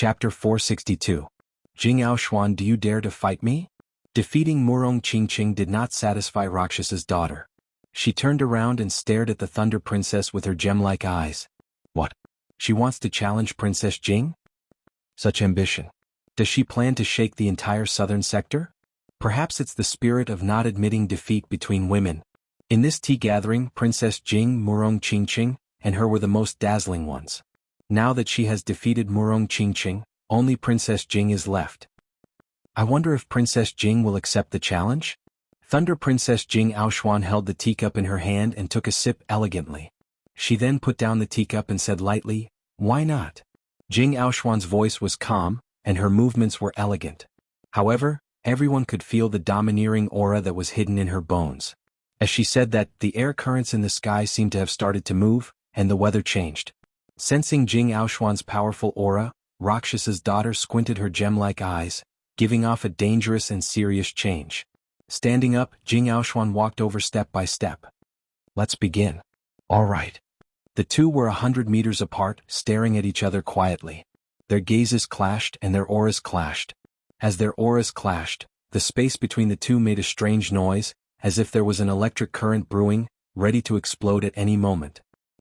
Chapter 462. Jing Aoshuan, do you dare to fight me? Defeating Murong Qingqing did not satisfy Rakshasa's daughter. She turned around and stared at the Thunder Princess with her gem-like eyes. What? She wants to challenge Princess Jing? Such ambition. Does she plan to shake the entire southern sector? Perhaps it's the spirit of not admitting defeat between women. In this tea gathering, Princess Jing, Murong Qingqing, and her were the most dazzling ones. Now that she has defeated Murong Qingqing, only Princess Jing is left. I wonder if Princess Jing will accept the challenge? Thunder Princess Jing Aoshuan held the teacup in her hand and took a sip elegantly. She then put down the teacup and said lightly, "Why not?" Jing Aoshuan's voice was calm, and her movements were elegant. However, everyone could feel the domineering aura that was hidden in her bones. As she said that, the air currents in the sky seemed to have started to move, and the weather changed. Sensing Jing Aoshuan's powerful aura, Rakshasa's daughter squinted her gem-like eyes, giving off a dangerous and serious change. Standing up, Jing Aoshuan walked over step by step. Let's begin. All right. The two were 100 meters apart, staring at each other quietly. Their gazes clashed and their auras clashed. As their auras clashed, the space between the two made a strange noise, as if there was an electric current brewing, ready to explode at any moment.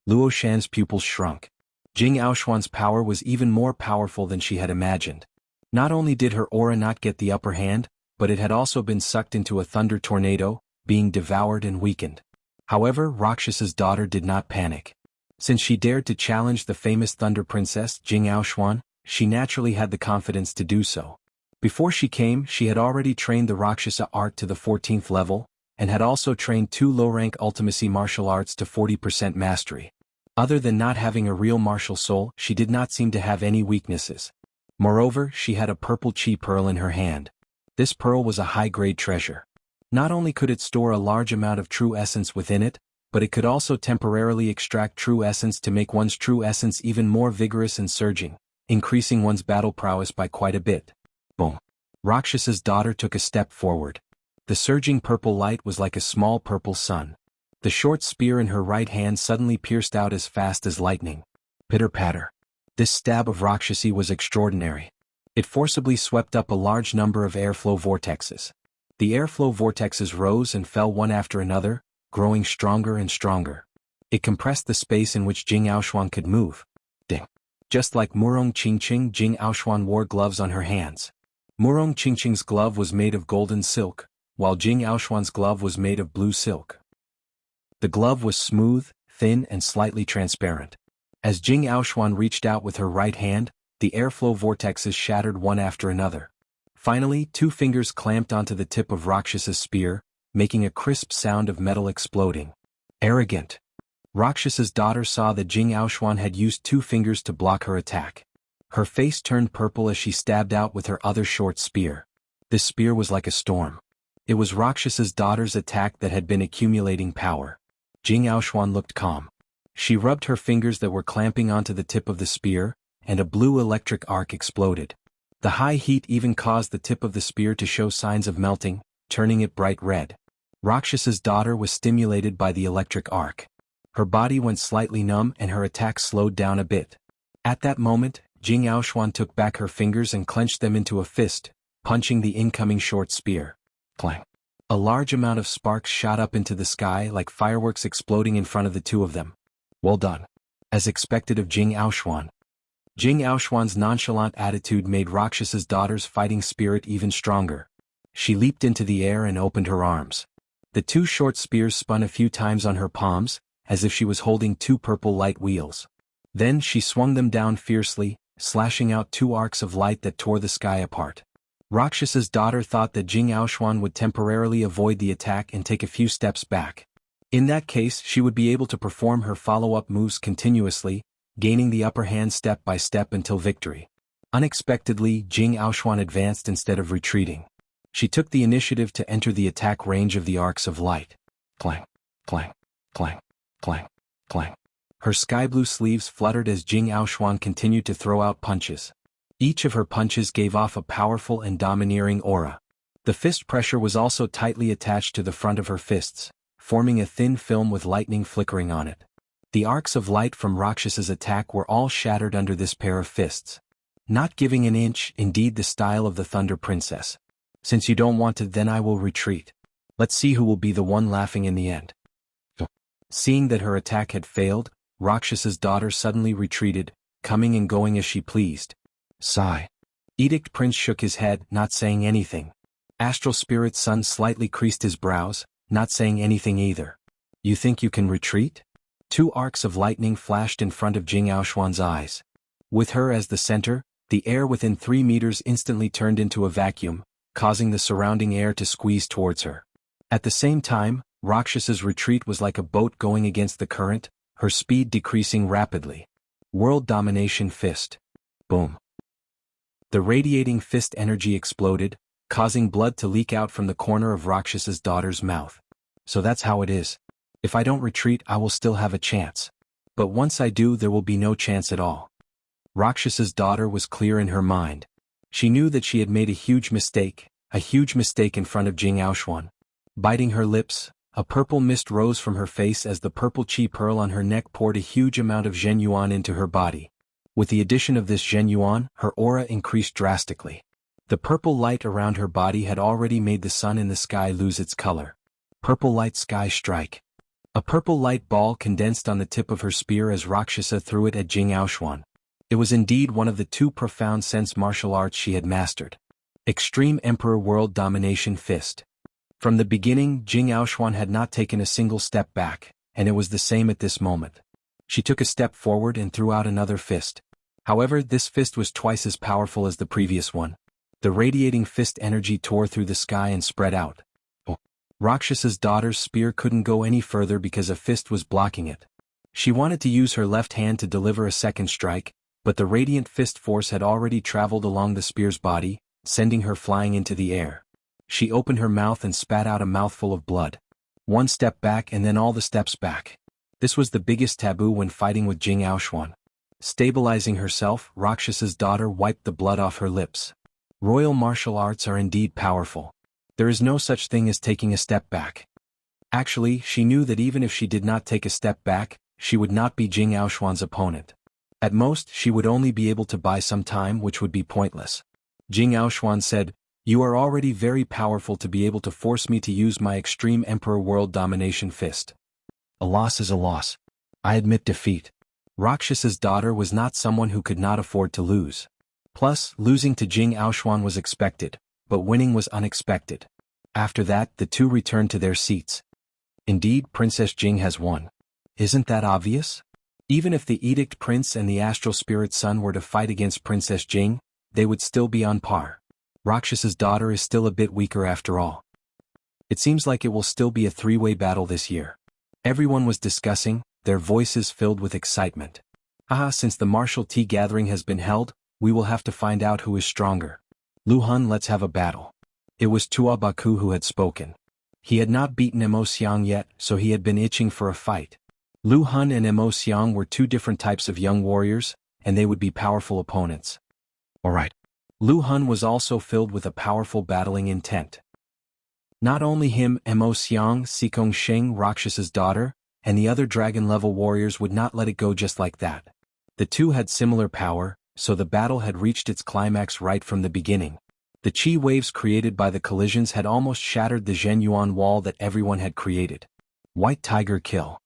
Luo Shan's pupils shrunk. Jing Aoshuan's power was even more powerful than she had imagined. Not only did her aura not get the upper hand, but it had also been sucked into a thunder tornado, being devoured and weakened. However, Rakshasa's daughter did not panic. Since she dared to challenge the famous Thunder Princess, Jing Aoshuan, she naturally had the confidence to do so. Before she came, she had already trained the Rakshasa art to the 14th level, and had also trained 2 low-rank ultimacy martial arts to 40% mastery. Other than not having a real martial soul, she did not seem to have any weaknesses. Moreover, she had a purple chi pearl in her hand. This pearl was a high-grade treasure. Not only could it store a large amount of true essence within it, but it could also temporarily extract true essence to make one's true essence even more vigorous and surging, increasing one's battle prowess by quite a bit. Boom. Rakshasa's daughter took a step forward. The surging purple light was like a small purple sun. The short spear in her right hand suddenly pierced out as fast as lightning. Pitter-patter. This stab of Rakshasi was extraordinary. It forcibly swept up a large number of airflow vortexes. The airflow vortexes rose and fell one after another, growing stronger and stronger. It compressed the space in which Jing Aoshuan could move. Ding. Just like Murong Qingqing, Jing Aoshuan wore gloves on her hands. Murong Qingqing's glove was made of golden silk, while Jing Aoshuan's glove was made of blue silk. The glove was smooth, thin and slightly transparent. As Jing Aoshuan reached out with her right hand, the airflow vortexes shattered one after another. Finally, 2 fingers clamped onto the tip of Rakshasa's spear, making a crisp sound of metal exploding. Arrogant. Rakshasa's daughter saw that Jing Aoshuan had used 2 fingers to block her attack. Her face turned purple as she stabbed out with her other short spear. This spear was like a storm. It was Rakshasa's daughter's attack that had been accumulating power. Jing Aoshuan looked calm. She rubbed her fingers that were clamping onto the tip of the spear, and a blue electric arc exploded. The high heat even caused the tip of the spear to show signs of melting, turning it bright red. Rakshasa's daughter was stimulated by the electric arc. Her body went slightly numb and her attack slowed down a bit. At that moment, Jing Aoshuan took back her fingers and clenched them into a fist, punching the incoming short spear. Clang. A large amount of sparks shot up into the sky like fireworks exploding in front of the two of them. Well done. As expected of Jing Aoshuan. Jing Aoshuan's nonchalant attitude made Rakshasa's daughter's fighting spirit even stronger. She leaped into the air and opened her arms. The 2 short spears spun a few times on her palms, as if she was holding 2 purple light wheels. Then she swung them down fiercely, slashing out 2 arcs of light that tore the sky apart. Rakshasa's daughter thought that Jing Aoshuan would temporarily avoid the attack and take a few steps back. In that case, she would be able to perform her follow-up moves continuously, gaining the upper hand step by step until victory. Unexpectedly, Jing Aoshuan advanced instead of retreating. She took the initiative to enter the attack range of the arcs of light. Clang, clang, clang, clang, clang. Her sky-blue sleeves fluttered as Jing Aoshuan continued to throw out punches. Each of her punches gave off a powerful and domineering aura. The fist pressure was also tightly attached to the front of her fists, forming a thin film with lightning flickering on it. The arcs of light from Rakshasa's attack were all shattered under this pair of fists. Not giving an inch, indeed the style of the Thunder Princess. Since you don't want to, then I will retreat. Let's see who will be the one laughing in the end. Seeing that her attack had failed, Rakshas's daughter suddenly retreated, coming and going as she pleased. Sigh. Edict Prince shook his head, not saying anything. Astral Spirit's son slightly creased his brows, not saying anything either. You think you can retreat? Two arcs of lightning flashed in front of Jing Aoshuan's eyes. With her as the center, the air within 3 meters instantly turned into a vacuum, causing the surrounding air to squeeze towards her. At the same time, Rakshas's retreat was like a boat going against the current, her speed decreasing rapidly. World Domination Fist. Boom. The radiating fist energy exploded, causing blood to leak out from the corner of Rakshas's daughter's mouth. So that's how it is. If I don't retreat, I will still have a chance. But once I do, there will be no chance at all. Rakshas's daughter was clear in her mind. She knew that she had made a huge mistake in front of Jing Aoshuan. Biting her lips, a purple mist rose from her face as the purple chi pearl on her neck poured a huge amount of Zhen Yuan into her body. With the addition of this Zhen Yuan, her aura increased drastically. The purple light around her body had already made the sun in the sky lose its color. Purple light sky strike. A purple light ball condensed on the tip of her spear as Rakshasa threw it at Jing Aoshuan. It was indeed one of the 2 profound sense martial arts she had mastered. Extreme Emperor World Domination Fist. From the beginning, Jing Aoshuan had not taken a single step back, and it was the same at this moment. She took a step forward and threw out another fist. However, this fist was twice as powerful as the previous one. The radiating fist energy tore through the sky and spread out. Rakshas's daughter's spear couldn't go any further because a fist was blocking it. She wanted to use her left hand to deliver a second strike, but the radiant fist force had already traveled along the spear's body, sending her flying into the air. She opened her mouth and spat out a mouthful of blood. 1 step back and then all the steps back. This was the biggest taboo when fighting with Jing Aoshuan. Stabilizing herself, Rakshas's daughter wiped the blood off her lips. Royal martial arts are indeed powerful. There is no such thing as taking a step back. Actually, she knew that even if she did not take a step back, she would not be Jing Aoshuan's opponent. At most, she would only be able to buy some time, which would be pointless. Jing Aoshuan said, "You are already very powerful to be able to force me to use my Extreme Emperor World Domination Fist. A loss is a loss. I admit defeat." Rakshas's daughter was not someone who could not afford to lose. Plus, losing to Jing Aoshuan was expected, but winning was unexpected. After that, the 2 returned to their seats. Indeed, Princess Jing has won. Isn't that obvious? Even if the Edict Prince and the Astral Spirit Son were to fight against Princess Jing, they would still be on par. Rakshas's daughter is still a bit weaker after all. It seems like it will still be a 3-way battle this year. Everyone was discussing, their voices filled with excitement. Since the martial tea gathering has been held, we will have to find out who is stronger. Lu Hun, let's have a battle. It was Tua Baku who had spoken. He had not beaten Mo Xiang yet, so he had been itching for a fight. Lu Hun and Mo Xiang were 2 different types of young warriors, and they would be powerful opponents. Alright. Lu Hun was also filled with a powerful battling intent. Not only him, Mo Xiang, Sikong Sheng, Rakshas's daughter, and the other dragon-level warriors would not let it go just like that. The 2 had similar power, so the battle had reached its climax right from the beginning. The chi waves created by the collisions had almost shattered the Zhen Yuan wall that everyone had created. White Tiger Kill.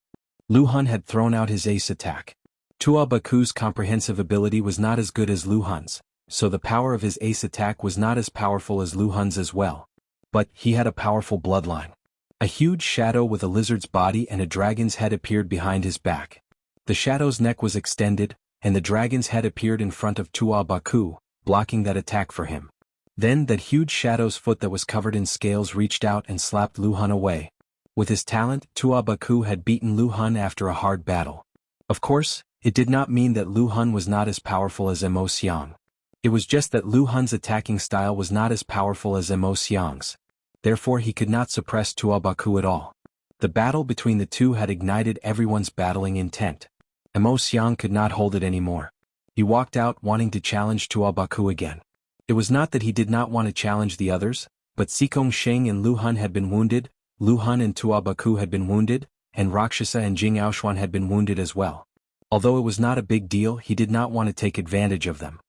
Lu Hun had thrown out his ace attack. Tua Baku's comprehensive ability was not as good as Lu Hun's, so the power of his ace attack was not as powerful as Lu Hun's as well. But he had a powerful bloodline. A huge shadow with a lizard's body and a dragon's head appeared behind his back. The shadow's neck was extended, and the dragon's head appeared in front of Tua Baku, blocking that attack for him. Then that huge shadow's foot that was covered in scales reached out and slapped Lu Hun away. With his talent, Tua Baku had beaten Lu Hun after a hard battle. Of course, it did not mean that Lu Hun was not as powerful as Mo Xiang. It was just that Lu Hun's attacking style was not as powerful as Mo Xiang's. Therefore he could not suppress Tua Baku at all. The battle between the 2 had ignited everyone's battling intent. Mo Xiang could not hold it anymore. He walked out wanting to challenge Tua Baku again. It was not that he did not want to challenge the others, but Sikong Sheng and Lu Hun had been wounded, Lu Hun and Tua Baku had been wounded, and Rakshasa and Jing Aoshuan had been wounded as well. Although it was not a big deal, he did not want to take advantage of them.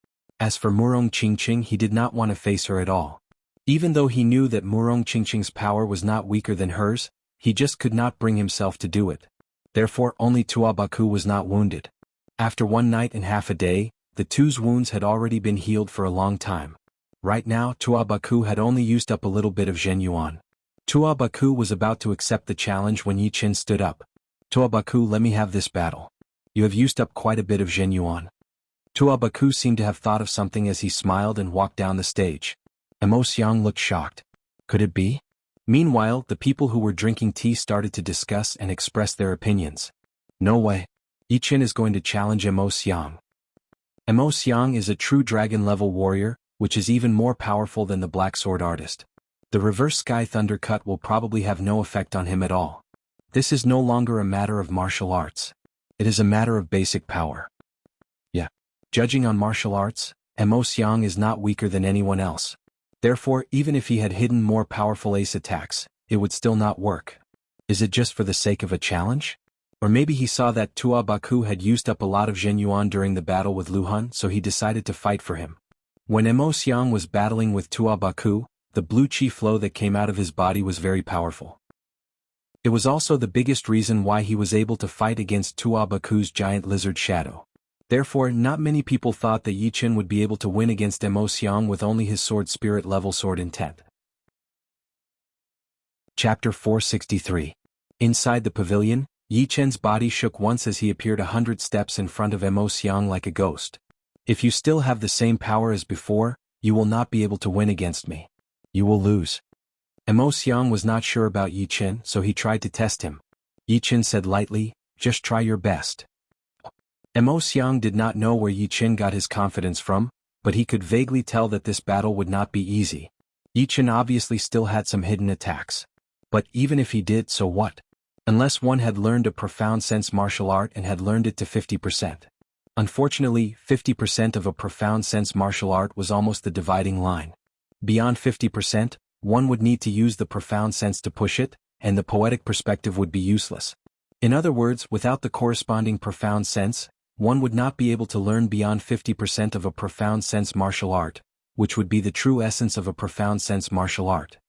As for Murong Qingqing, he did not want to face her at all. Even though he knew that Murong Qingqing's power was not weaker than hers, he just could not bring himself to do it. Therefore only Tuabaku was not wounded. After 1 night and half a day, the two's wounds had already been healed for a long time. Right now Tuabaku had only used up a little bit of Zhenyuan. Tuabaku was about to accept the challenge when Yi Qin stood up. Tuabaku, let me have this battle. You have used up quite a bit of Zhenyuan. Tuabaku seemed to have thought of something as he smiled and walked down the stage. Mo Xiang looked shocked. Could it be? Meanwhile, the people who were drinking tea started to discuss and express their opinions. No way. Yi Qin is going to challenge Mo Xiang. Mo Xiang is a true dragon-level warrior, which is even more powerful than the Black Sword artist. The reverse Sky Thunder Cut will probably have no effect on him at all. This is no longer a matter of martial arts. It is a matter of basic power. Yeah. Judging on martial arts, Mo Xiang is not weaker than anyone else. Therefore, even if he had hidden more powerful ace attacks, it would still not work. Is it just for the sake of a challenge? Or maybe he saw that Tuabaku had used up a lot of Zhenyuan during the battle with Lu Hun, so he decided to fight for him. When Mo Xiang was battling with Tuabaku, the blue chi flow that came out of his body was very powerful. It was also the biggest reason why he was able to fight against Tuabaku's giant lizard shadow. Therefore, not many people thought that Yi Qin would be able to win against Mo Xiang with only his sword spirit level sword intent. Chapter 463. Inside the pavilion, Yi Qin's body shook once as he appeared 100 steps in front of Mo Xiang like a ghost. If you still have the same power as before, you will not be able to win against me. You will lose. Mo Xiang was not sure about Yi Qin, so he tried to test him. Yi Qin said lightly, just try your best. Mo Xiang did not know where Yi Qin got his confidence from, but he could vaguely tell that this battle would not be easy. Yi Qin obviously still had some hidden attacks. But even if he did, so what? Unless one had learned a profound sense martial art and had learned it to 50%. Unfortunately, 50% of a profound sense martial art was almost the dividing line. Beyond 50%, one would need to use the profound sense to push it, and the poetic perspective would be useless. In other words, without the corresponding profound sense, one would not be able to learn beyond 50% of a profound sense martial art, which would be the true essence of a profound sense martial art.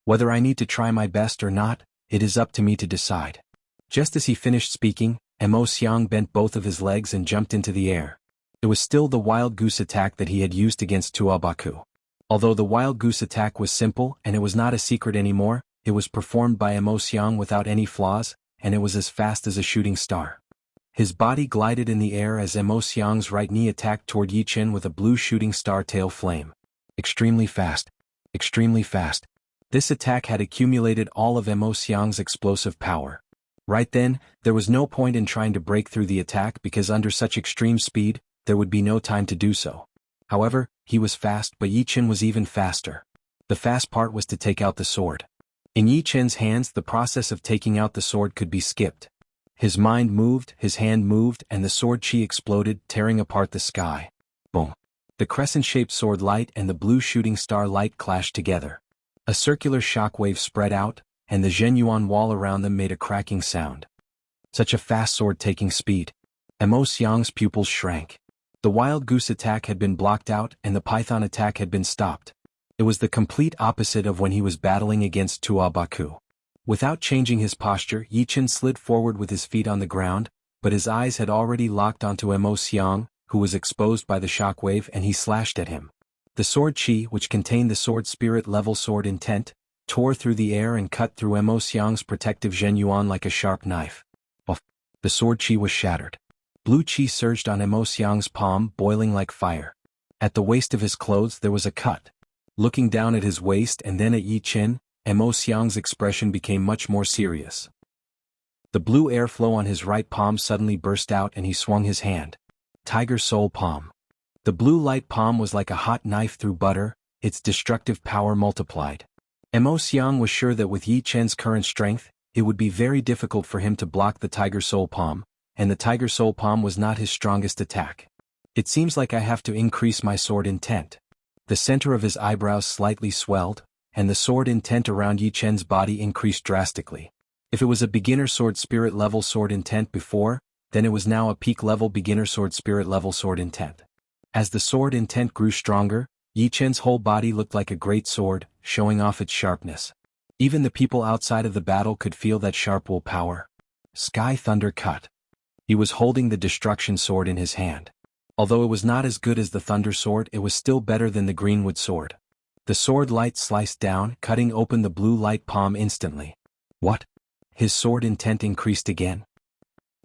Whether I need to try my best or not, it is up to me to decide. Just as he finished speaking, Mo Xiang bent both of his legs and jumped into the air. It was still the wild goose attack that he had used against Tuabaku. Although the wild goose attack was simple and it was not a secret anymore, it was performed by Mo Xiang without any flaws, and it was as fast as a shooting star. His body glided in the air as Mo Xiang's right knee attacked toward Yi Qin with a blue shooting star tail flame. Extremely fast. Extremely fast. This attack had accumulated all of Mo Xiang's explosive power. Right then, there was no point in trying to break through the attack because under such extreme speed, there would be no time to do so. However, he was fast, but Yi Qin was even faster. The fast part was to take out the sword. In Yi Qin's hands, the process of taking out the sword could be skipped. His mind moved, his hand moved, and the sword chi exploded, tearing apart the sky. Boom. The crescent-shaped sword light and the blue shooting star light clashed together. A circular shockwave spread out, and the Zhenyuan wall around them made a cracking sound. Such a fast sword-taking speed. Mo Xiang's pupils shrank. The wild goose attack had been blocked out and the python attack had been stopped. It was the complete opposite of when he was battling against Tuabaku. Without changing his posture, Yi Qin slid forward with his feet on the ground, but his eyes had already locked onto Mo Xiang, who was exposed by the shockwave, and he slashed at him. The sword chi, which contained the sword spirit level sword intent, tore through the air and cut through Mo Xiang's protective Zhenyuan like a sharp knife. Off. The sword chi was shattered. Blue chi surged on Mo Xiang's palm, boiling like fire. At the waist of his clothes there was a cut. Looking down at his waist and then at Yi Qin, Mo Xiang's expression became much more serious. The blue airflow on his right palm suddenly burst out and he swung his hand. Tiger Soul Palm. The blue light palm was like a hot knife through butter, its destructive power multiplied. Mo Xiang was sure that with Yi Qin's current strength, it would be very difficult for him to block the Tiger Soul Palm, and the Tiger Soul Palm was not his strongest attack. It seems like I have to increase my sword intent. The center of his eyebrows slightly swelled, and the sword intent around Yi Qin's body increased drastically. If it was a beginner sword spirit level sword intent before, then it was now a peak level beginner sword spirit level sword intent. As the sword intent grew stronger, Yi Chen's whole body looked like a great sword, showing off its sharpness. Even the people outside of the battle could feel that sharp will power. Sky Thunder Cut. He was holding the destruction sword in his hand. Although it was not as good as the Thunder Sword, it was still better than the Greenwood Sword. The sword light sliced down, cutting open the blue light palm instantly. What? His sword intent increased again.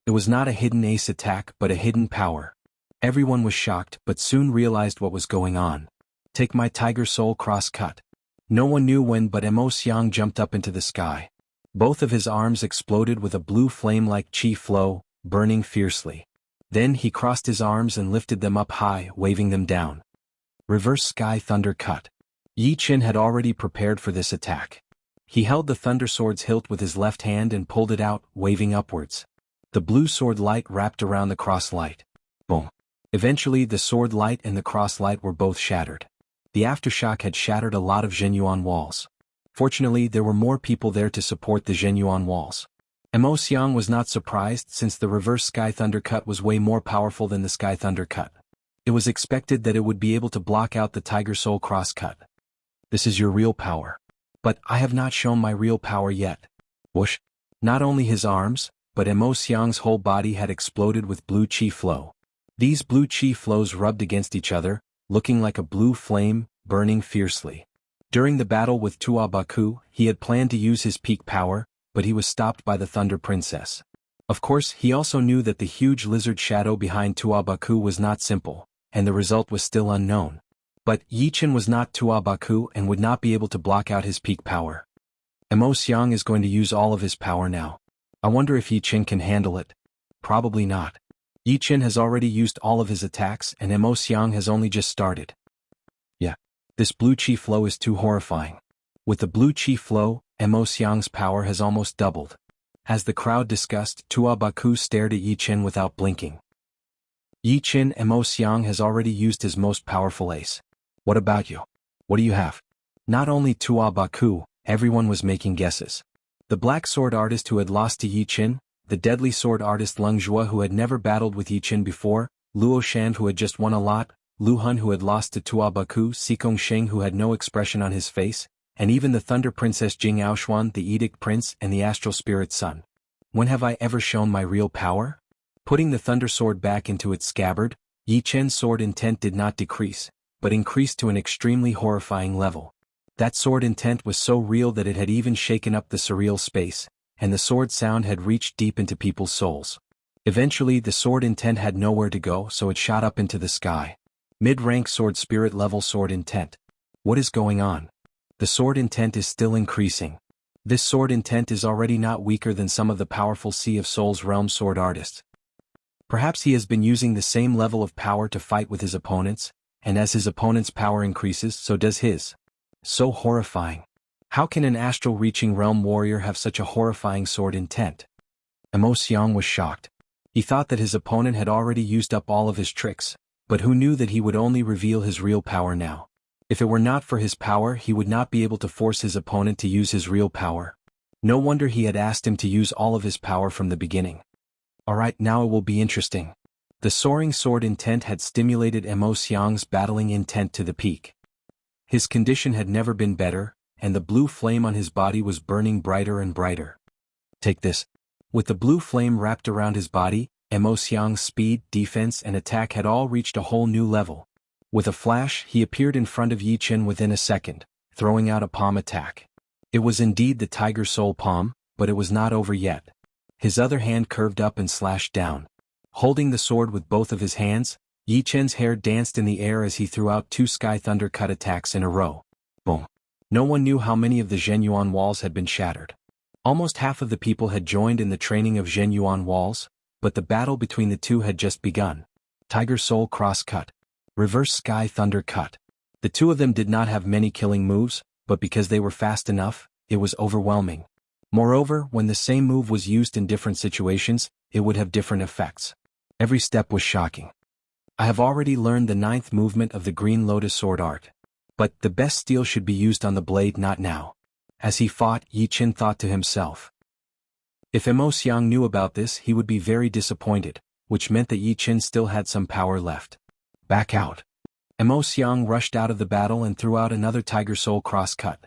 It was not a hidden ace attack but a hidden power. Everyone was shocked but soon realized what was going on. Take my Tiger Soul cross cut. No one knew when but Mo Xiang jumped up into the sky. Both of his arms exploded with a blue flame like chi flow, burning fiercely. Then he crossed his arms and lifted them up high, waving them down. Reverse Sky Thunder Cut. Yi Chen had already prepared for this attack. He held the Thunder Sword's hilt with his left hand and pulled it out, waving upwards. The blue sword light wrapped around the cross light. Boom. Eventually the sword light and the cross light were both shattered. The aftershock had shattered a lot of Zhenyuan walls. Fortunately there were more people there to support the Zhenyuan walls. Mo Xiang was not surprised since the reverse Sky Thunder Cut was way more powerful than the Sky Thunder Cut. It was expected that it would be able to block out the Tiger Soul cross cut. This is your real power. But I have not shown my real power yet. Whoosh. Not only his arms, but Mo Xiang's whole body had exploded with blue chi flow. These blue chi flows rubbed against each other, looking like a blue flame, burning fiercely. During the battle with Tua Baku, he had planned to use his peak power, but he was stopped by the Thunder Princess. Of course, he also knew that the huge lizard shadow behind Tua Baku was not simple, and the result was still unknown. But Yi Chen was not Tua Baku and would not be able to block out his peak power. Mo Xiang is going to use all of his power now. I wonder if Yi Chen can handle it. Probably not. Yi Chen has already used all of his attacks and Mo Xiang has only just started. Yeah. This blue chi flow is too horrifying. With the blue chi flow, Mo Xiang's power has almost doubled. As the crowd discussed, Tua Baku stared at Yi Chen without blinking. Yi Chen Mo Xiang has already used his most powerful ace. What about you? What do you have? Not only Tua Baku, everyone was making guesses. The black sword artist who had lost to Yi Chen, the deadly sword artist Leng Zhua who had never battled with Yi Chen before, Luo Shan who had just won a lot, Lu Hun who had lost to Tua Baku, Xikong Sheng who had no expression on his face, and even the Thunder Princess Jianghu, the Edict Prince and the Astral Spirit Son. When have I ever shown my real power? Putting the Thunder Sword back into its scabbard, Yi Chen's sword intent did not decrease, but increased to an extremely horrifying level. That sword intent was so real that it had even shaken up the surreal space, and the sword sound had reached deep into people's souls. Eventually the sword intent had nowhere to go, so it shot up into the sky. Mid-rank sword spirit level sword intent. What is going on? The sword intent is still increasing. This sword intent is already not weaker than some of the powerful Sea of Souls realm sword artists. Perhaps he has been using the same level of power to fight with his opponents, and as his opponent's power increases, so does his. So horrifying. How can an astral-reaching realm warrior have such a horrifying sword intent? Mo Xiang was shocked. He thought that his opponent had already used up all of his tricks, but who knew that he would only reveal his real power now? If it were not for his power, he would not be able to force his opponent to use his real power. No wonder he had asked him to use all of his power from the beginning. Alright, now it will be interesting. The soaring sword intent had stimulated Mo Xiang's battling intent to the peak. His condition had never been better, and the blue flame on his body was burning brighter and brighter. Take this. With the blue flame wrapped around his body, Mo Xiang's speed, defense and attack had all reached a whole new level. With a flash, he appeared in front of Yi Chen within a second, throwing out a palm attack. It was indeed the Tiger Soul palm, but it was not over yet. His other hand curved up and slashed down. Holding the sword with both of his hands, Yi Chen's hair danced in the air as he threw out 2 Sky Thunder Cut attacks in a row. Boom. No one knew how many of the Zhenyuan walls had been shattered. Almost half of the people had joined in the training of Zhenyuan walls, but the battle between the two had just begun. Tiger Soul Cross Cut. Reverse Sky Thunder Cut. The two of them did not have many killing moves, but because they were fast enough, it was overwhelming. Moreover, when the same move was used in different situations, it would have different effects. Every step was shocking. I have already learned the 9th movement of the Green Lotus sword art. But the best steel should be used on the blade, not now. As he fought, Yi Chen thought to himself. If Mo Xiang knew about this, he would be very disappointed, which meant that Yi Chen still had some power left. Back out. Mo Xiang rushed out of the battle and threw out another Tiger Soul cross-cut.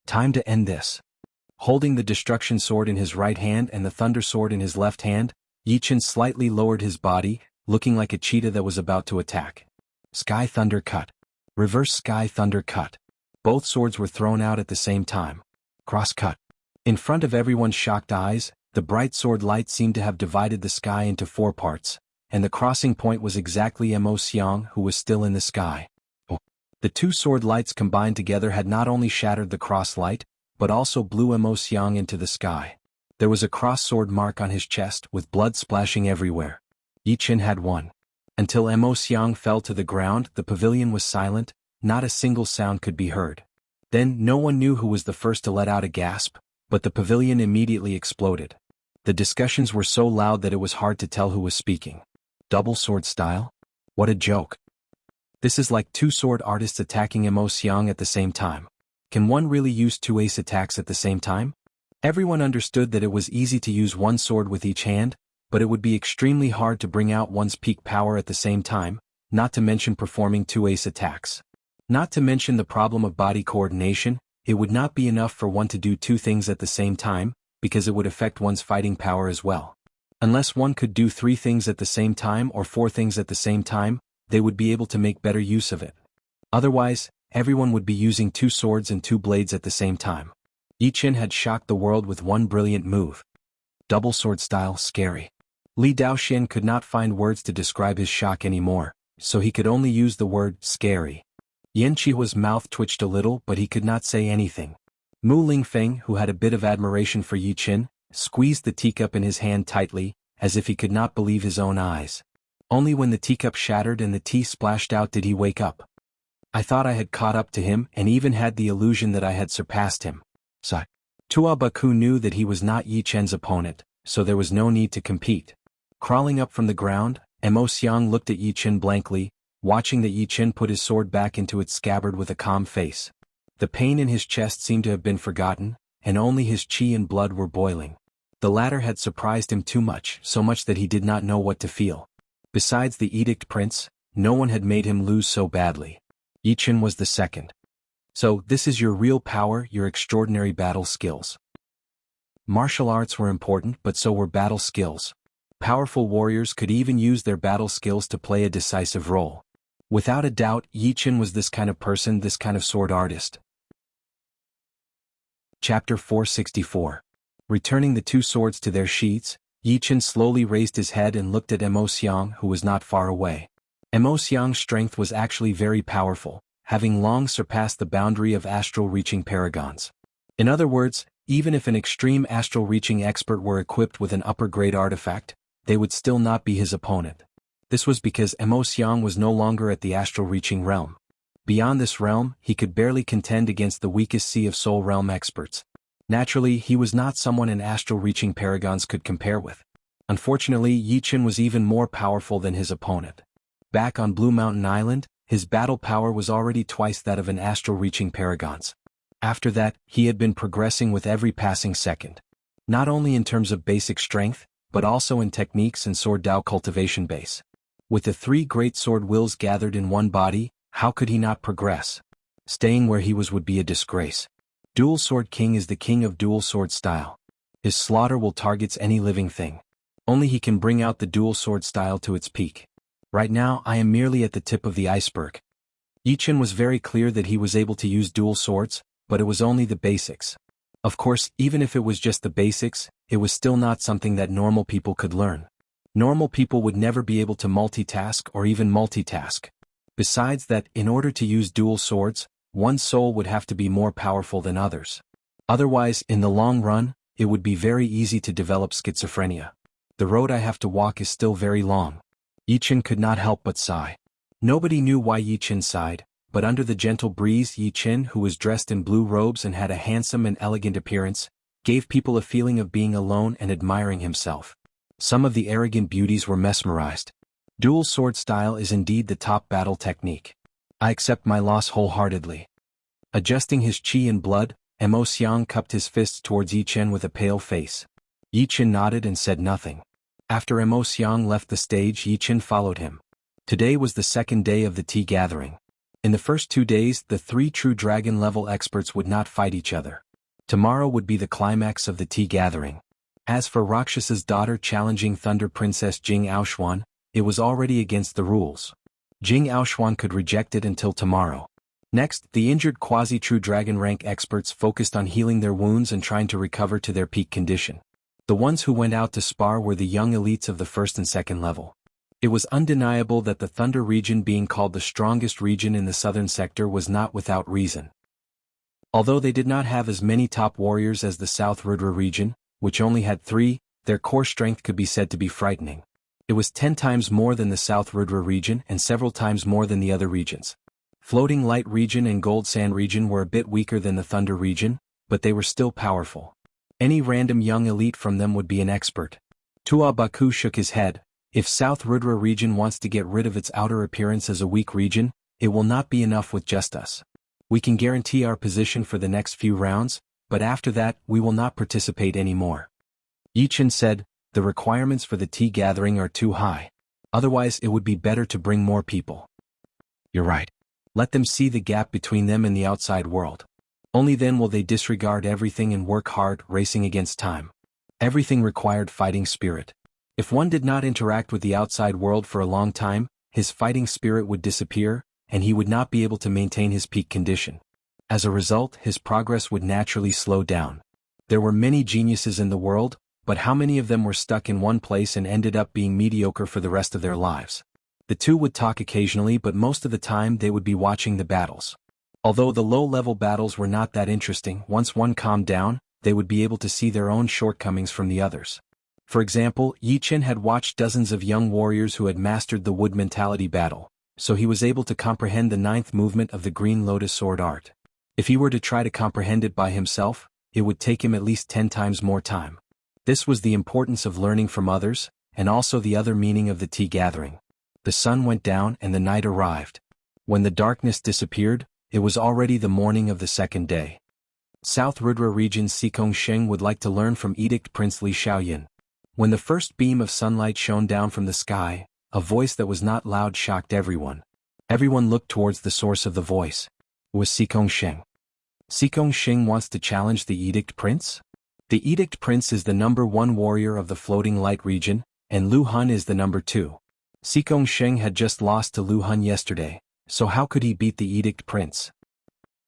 Time to end this. Holding the Destruction Sword in his right hand and the Thunder Sword in his left hand, Yi Chen slightly lowered his body, looking like a cheetah that was about to attack. Sky Thunder Cut. Reverse Sky Thunder Cut. Both swords were thrown out at the same time. Cross Cut. In front of everyone's shocked eyes, the bright sword light seemed to have divided the sky into 4 parts, and the crossing point was exactly Mo Xiang, who was still in the sky. The 2 sword lights combined together had not only shattered the cross light, but also blew Mo Xiang into the sky. There was a cross sword mark on his chest with blood splashing everywhere. Yi Chen had won. Until Mo Xiang fell to the ground, the pavilion was silent, not a single sound could be heard. Then no one knew who was the first to let out a gasp, but the pavilion immediately exploded. The discussions were so loud that it was hard to tell who was speaking. Double sword style? What a joke. This is like 2 sword artists attacking Mo Xiang at the same time. Can one really use 2 ace attacks at the same time? Everyone understood that it was easy to use 1 sword with each hand, but it would be extremely hard to bring out one's peak power at the same time, not to mention performing 2 ace attacks. Not to mention the problem of body coordination, it would not be enough for one to do 2 things at the same time, because it would affect one's fighting power as well. Unless one could do 3 things at the same time or 4 things at the same time, they would be able to make better use of it. Otherwise, everyone would be using 2 swords and 2 blades at the same time. Yi Chen had shocked the world with one brilliant move. Double sword style, scary. Li Daoxian could not find words to describe his shock anymore, so he could only use the word scary. Yan Qihua's mouth twitched a little, but he could not say anything. Mu Lingfeng, who had a bit of admiration for Yi Chen, squeezed the teacup in his hand tightly, as if he could not believe his own eyes. Only when the teacup shattered and the tea splashed out did he wake up. I thought I had caught up to him and even had the illusion that I had surpassed him. Tua Baku knew that he was not Yi Chen's opponent, so there was no need to compete. Crawling up from the ground, Mo Xiang looked at Yi Chen blankly, watching that Yi Chen put his sword back into its scabbard with a calm face. The pain in his chest seemed to have been forgotten, and only his qi and blood were boiling. The latter had surprised him too much, so much that he did not know what to feel. Besides the Edict Prince, no one had made him lose so badly. Yi Chen was the second. So, this is your real power, your extraordinary battle skills. Martial arts were important, but so were battle skills. Powerful warriors could even use their battle skills to play a decisive role. Without a doubt, Yi Chen was this kind of person, this kind of sword artist. Chapter 464. Returning the 2 swords to their sheaths, Yi Chen slowly raised his head and looked at Mo Xiang, who was not far away. Mo Xiang's strength was actually very powerful, having long surpassed the boundary of astral-reaching paragons. In other words, even if an extreme astral-reaching expert were equipped with an upper-grade artifact, they would still not be his opponent. This was because Mo Xiang was no longer at the astral-reaching realm. Beyond this realm, he could barely contend against the weakest Sea of Soul realm experts. Naturally, he was not someone an astral-reaching paragons could compare with. Unfortunately, Yi Chen was even more powerful than his opponent. Back on Blue Mountain Island, his battle power was already twice that of an astral-reaching paragons. After that, he had been progressing with every passing second. Not only in terms of basic strength, but also in techniques and sword Dao cultivation base. With the 3 great sword wills gathered in one body, how could he not progress? Staying where he was would be a disgrace. Dual Sword King is the king of dual sword style. His slaughter will targets any living thing. Only he can bring out the dual sword style to its peak. Right now I am merely at the tip of the iceberg. Yi Chen was very clear that he was able to use dual swords, but it was only the basics. Of course, even if it was just the basics, it was still not something that normal people could learn. Normal people would never be able to multitask or even multitask. Besides that, in order to use dual swords, one soul would have to be more powerful than others. Otherwise, in the long run, it would be very easy to develop schizophrenia. The road I have to walk is still very long. Yi Chen could not help but sigh. Nobody knew why Yi Chen sighed, but under the gentle breeze Yi Chen, who was dressed in blue robes and had a handsome and elegant appearance, gave people a feeling of being alone and admiring himself. Some of the arrogant beauties were mesmerized. Dual sword style is indeed the top battle technique. I accept my loss wholeheartedly. Adjusting his qi and blood, Mo Xiang cupped his fists towards Yi Chen with a pale face. Yi Chen nodded and said nothing. After Mo Xiang left the stage, Yi Chen followed him. Today was the second day of the tea gathering. In the first 2 days, the 3 true dragon-level experts would not fight each other. Tomorrow would be the climax of the tea gathering. As for Rakshasa's daughter challenging Thunder Princess Jianghu, it was already against the rules. Jianghu could reject it until tomorrow. Next, the injured quasi-true dragon rank experts focused on healing their wounds and trying to recover to their peak condition. The ones who went out to spar were the young elites of the first and second level. It was undeniable that the Thunder region, being called the strongest region in the southern sector, was not without reason. Although they did not have as many top warriors as the South Rudra region, which only had 3, their core strength could be said to be frightening. It was 10 times more than the South Rudra region and several times more than the other regions. Floating Light region and Gold Sand region were a bit weaker than the Thunder region, but they were still powerful. Any random young elite from them would be an expert. Tua Baku shook his head. If South Rudra region wants to get rid of its outer appearance as a weak region, it will not be enough with just us. We can guarantee our position for the next few rounds, but after that we will not participate anymore. Yichen said, the requirements for the tea gathering are too high. Otherwise it would be better to bring more people. You're right. Let them see the gap between them and the outside world. Only then will they disregard everything and work hard, racing against time. Everything required fighting spirit. If one did not interact with the outside world for a long time, his fighting spirit would disappear, and he would not be able to maintain his peak condition. As a result, his progress would naturally slow down. There were many geniuses in the world, but how many of them were stuck in one place and ended up being mediocre for the rest of their lives? The two would talk occasionally, but most of the time they would be watching the battles. Although the low-level battles were not that interesting, once one calmed down, they would be able to see their own shortcomings from the others. For example, Yichen had watched dozens of young warriors who had mastered the wood mentality battle, so he was able to comprehend the 9th movement of the Green Lotus sword art. If he were to try to comprehend it by himself, it would take him at least 10 times more time. This was the importance of learning from others, and also the other meaning of the tea gathering. The sun went down and the night arrived. When the darkness disappeared, it was already the morning of the second day. South Rudra region's Sikong Sheng would like to learn from Edict Prince Li Xiaoyan. When the first beam of sunlight shone down from the sky, a voice that was not loud shocked everyone. Everyone looked towards the source of the voice. It was Sikong Sheng. Sikong Sheng wants to challenge the Edict Prince? The Edict Prince is the #1 warrior of the Floating Light region, and Lu Hun is the #2. Sikong Sheng had just lost to Lu Hun yesterday, so how could he beat the Edict Prince?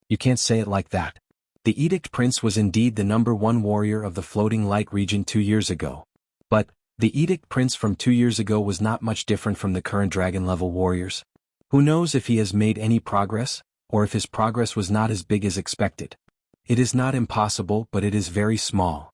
You can't say it like that. The Edict Prince was indeed the #1 warrior of the Floating Light region 2 years ago. But, the Edict Prince from 2 years ago was not much different from the current dragon-level warriors. Who knows if he has made any progress, or if his progress was not as big as expected. It is not impossible, but it is very small.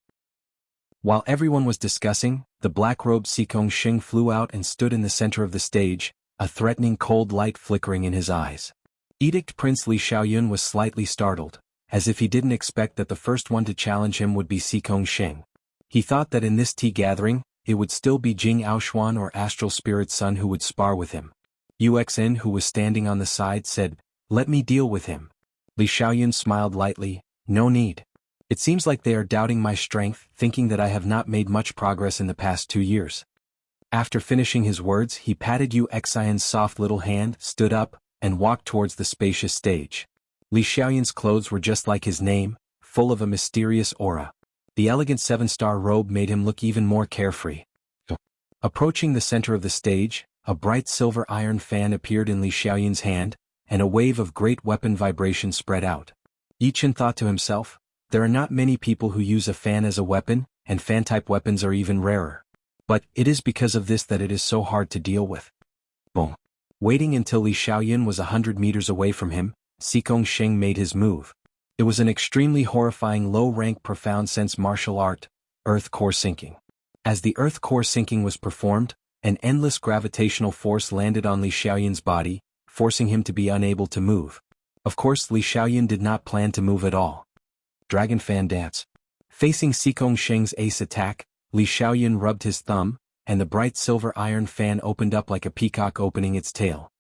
While everyone was discussing, the black-robed Sikong Sheng flew out and stood in the center of the stage, a threatening cold light flickering in his eyes. Edict Prince Li Xiaoyan was slightly startled, as if he didn't expect that the first one to challenge him would be Sikong Sheng. He thought that in this tea gathering, it would still be Jianghu or Astral Spirit's son who would spar with him. Uxin, who was standing on the side, said, "Let me deal with him." Li Xiaoyan smiled lightly, "No need. It seems like they are doubting my strength, thinking that I have not made much progress in the past 2 years." After finishing his words, he patted Uxin's soft little hand, stood up, and walked towards the spacious stage. Li Xiaoyan's clothes were just like his name, full of a mysterious aura. The elegant 7-star robe made him look even more carefree. Approaching the center of the stage, a bright silver iron fan appeared in Li Xiaoyan's hand, and a wave of great weapon vibration spread out. Yichen thought to himself, there are not many people who use a fan as a weapon, and fan-type weapons are even rarer. But it is because of this that it is so hard to deal with. Boom. Waiting until Li Xiaoyan was 100 meters away from him, Sikong Sheng made his move. It was an extremely horrifying low-rank profound sense martial art, Earth Core Sinking. As the Earth Core Sinking was performed, an endless gravitational force landed on Li Xiaoyan's body, forcing him to be unable to move. Of course, Li Xiaoyan did not plan to move at all. Dragon Fan Dance. Facing Sikong Sheng's ace attack, Li Xiaoyan rubbed his thumb, and the bright silver iron fan opened up like a peacock opening its tail.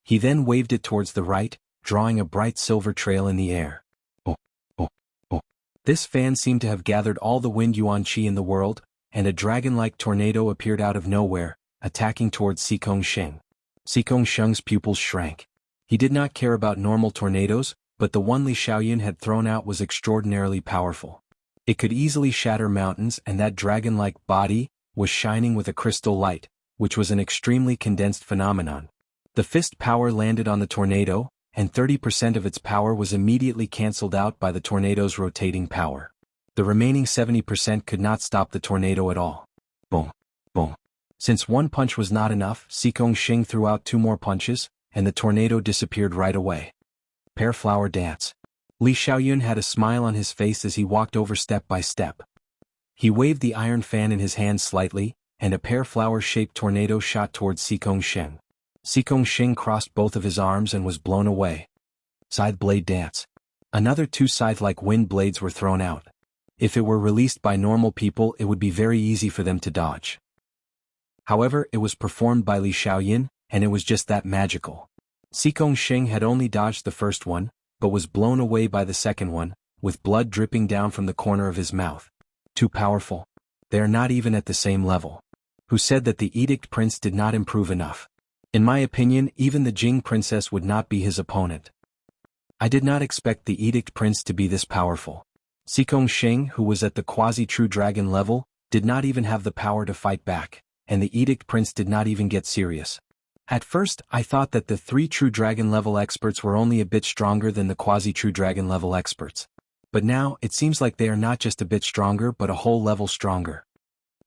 He then waved it towards the right, drawing a bright silver trail in the air. Oh, oh, oh. This fan seemed to have gathered all the wind yuan qi in the world, and a dragon-like tornado appeared out of nowhere, attacking towards Sikong Sheng. Xikong Sheng's pupils shrank. He did not care about normal tornadoes, but the one Li Xiaoyun had thrown out was extraordinarily powerful. It could easily shatter mountains, and that dragon-like body was shining with a crystal light, which was an extremely condensed phenomenon. The fist power landed on the tornado, and 30% of its power was immediately cancelled out by the tornado's rotating power. The remaining 70% could not stop the tornado at all. Boom, boom. Since one punch was not enough, Xikong Sheng threw out 2 more punches, and the tornado disappeared right away. Pear flower dance. Li Xiaoyun had a smile on his face as he walked over step by step. He waved the iron fan in his hand slightly, and a pear flower-shaped tornado shot towards Xikong Sheng. Xikong Sheng crossed both of his arms and was blown away. Scythe blade dance. Another 2 scythe-like wind blades were thrown out. If it were released by normal people, it would be very easy for them to dodge. However, it was performed by Li Xiaoyun, and it was just that magical. Xikong Sheng had only dodged the first one, but was blown away by the second one, with blood dripping down from the corner of his mouth. Too powerful. They are not even at the same level. Who said that the Edict Prince did not improve enough? In my opinion, even the Jing Princess would not be his opponent. I did not expect the Edict Prince to be this powerful. Xikong Sheng, who was at the quasi-true dragon level, did not even have the power to fight back, and the Edict Prince did not even get serious. At first, I thought that the 3 true dragon level experts were only a bit stronger than the quasi-true dragon level experts. But now, it seems like they are not just a bit stronger but a whole level stronger.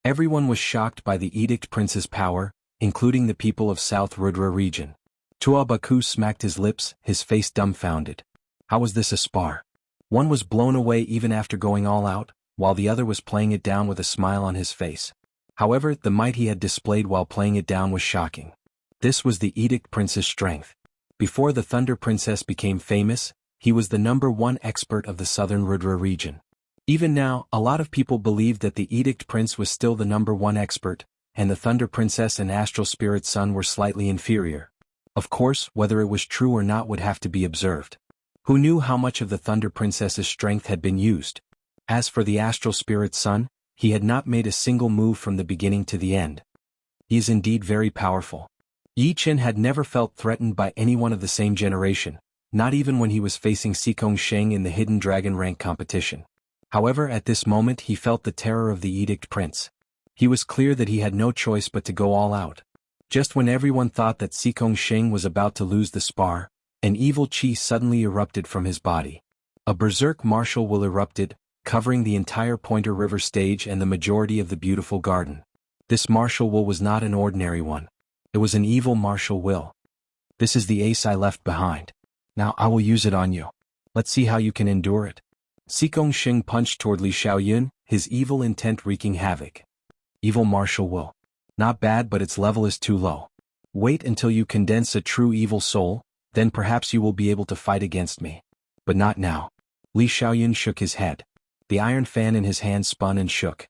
Everyone was shocked by the Edict Prince's power, including the people of South Rudra region. Tua Baku smacked his lips, his face dumbfounded. How was this a spar? One was blown away even after going all out, while the other was playing it down with a smile on his face. However, the might he had displayed while playing it down was shocking. This was the Edict Prince's strength. Before the Thunder Princess became famous, he was the #1 expert of the Southern Rudra region. Even now, a lot of people believed that the Edict Prince was still the #1 expert, and the Thunder Princess and Astral Spirit Son were slightly inferior. Of course, whether it was true or not would have to be observed. Who knew how much of the Thunder Princess's strength had been used? As for the Astral Spirit Son, he had not made a single move from the beginning to the end. He is indeed very powerful. Yi Chen had never felt threatened by anyone of the same generation, not even when he was facing Xikong Sheng in the Hidden Dragon rank competition. However, at this moment he felt the terror of the Edict Prince. He was clear that he had no choice but to go all out. Just when everyone thought that Xikong Sheng was about to lose the spar, an evil chi suddenly erupted from his body. A berserk martial will erupted, covering the entire Pointer River stage and the majority of the beautiful garden. This martial will was not an ordinary one. It was an evil martial will. This is the ace I left behind. Now I will use it on you. Let's see how you can endure it. Xikong Sheng punched toward Li Xiaoyun, his evil intent wreaking havoc. Evil martial will. Not bad, but its level is too low. Wait until you condense a true evil soul, then perhaps you will be able to fight against me. But not now. Li Xiaoyun shook his head. The iron fan in his hand spun and shook.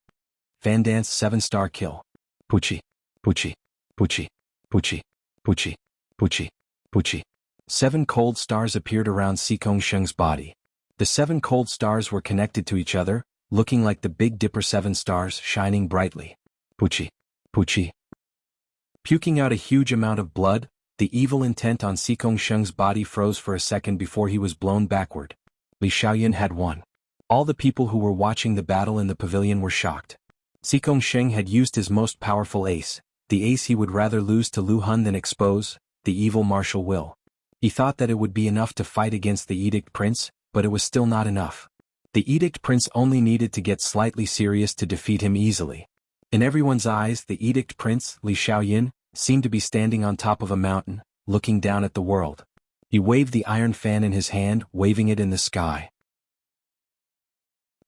Fan dance 7-star kill. Puchi. Puchi. Puchi. Puchi. Puchi. Puchi. Puchi. 7 cold stars appeared around Xikong Sheng's body. The 7 cold stars were connected to each other, looking like the Big Dipper 7 stars shining brightly. Puchi. Puchi. Puking out a huge amount of blood, the evil intent on Xikong Sheng's body froze for a second before he was blown backward. Li Xiaoyun had won. All the people who were watching the battle in the pavilion were shocked. Xikong Sheng had used his most powerful ace, the ace he would rather lose to Lu Hun than expose, the evil martial will. He thought that it would be enough to fight against the Edict Prince, but it was still not enough. The Edict Prince only needed to get slightly serious to defeat him easily. In everyone's eyes, the Edict Prince, Li Xiaoyun, seemed to be standing on top of a mountain, looking down at the world. He waved the iron fan in his hand, waving it in the sky.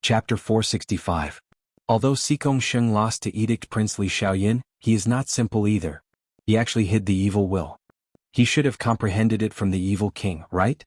Chapter 465. Although Xikong Sheng lost to Edict Prince Li Xiaoyun, he is not simple either. He actually hid the evil will. He should have comprehended it from the evil king, right?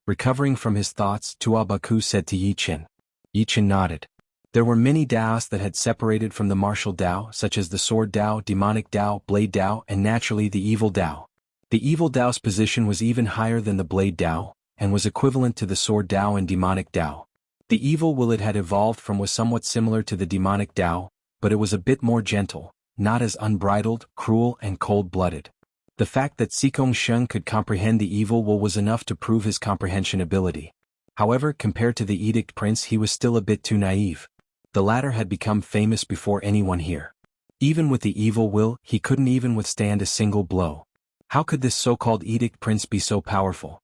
Recovering from his thoughts, Tua Baku said to Yi Chen. Yi Chen nodded. There were many Daos that had separated from the martial Dao, such as the Sword Dao, Demonic Dao, Blade Dao, and naturally the Evil Dao. The Evil Dao's position was even higher than the Blade Dao, and was equivalent to the Sword Dao and Demonic Dao. The evil will it had evolved from was somewhat similar to the Demonic Dao, but it was a bit more gentle, not as unbridled, cruel, and cold-blooded. The fact that Xikong Sheng could comprehend the evil will was enough to prove his comprehension ability. However, compared to the Edict Prince, he was still a bit too naive. The latter had become famous before anyone here. Even with the evil will, he couldn't even withstand a single blow. How could this so-called Edict Prince be so powerful?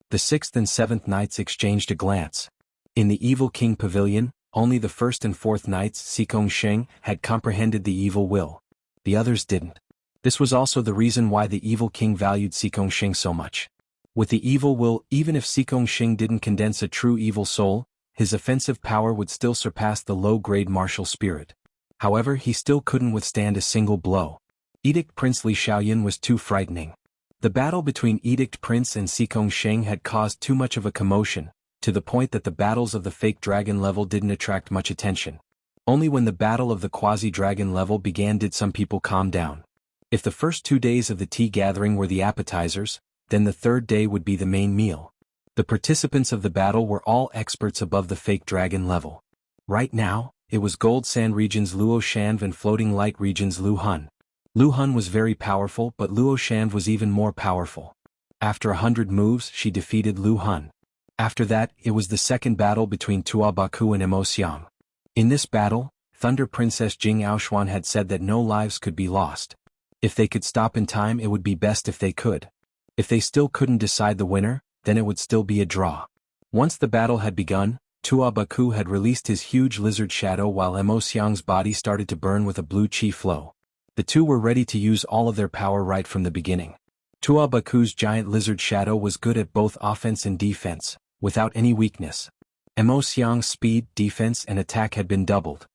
The 6th and 7th knights exchanged a glance. In the Evil King Pavilion, only the 1st and 4th knights, Xikong Sheng, had comprehended the evil will. The others didn't. This was also the reason why the Evil King valued Xikong Sheng so much. With the evil will, even if Xikong Sheng didn't condense a true evil soul, his offensive power would still surpass the low-grade martial spirit. However, he still couldn't withstand a single blow. Edict Prince Li Xiaoyan was too frightening. The battle between Edict Prince and Xikong Sheng had caused too much of a commotion, to the point that the battles of the fake dragon level didn't attract much attention. Only when the battle of the quasi-dragon level began did some people calm down. If the first 2 days of the tea gathering were the appetizers, then the 3rd day would be the main meal. The participants of the battle were all experts above the fake dragon level. Right now, it was Gold Sand Region's Luo Shanv and Floating Light Region's Lu Hun. Lu Hun was very powerful, but Luo Shanv was even more powerful. After 100 moves, she defeated Lu Hun. After that, it was the second battle between Tua Baku and Xiang. In this battle, Thunder Princess Jing Aoshuan had said that no lives could be lost. If they could stop in time, it would be best if they could. If they still couldn't decide the winner, then it would still be a draw. Once the battle had begun, Tua Baku had released his huge lizard shadow while Xiang's body started to burn with a blue chi flow. The two were ready to use all of their power right from the beginning. Tua Baku's giant lizard shadow was good at both offense and defense, without any weakness. Xiang's speed, defense and attack had been doubled.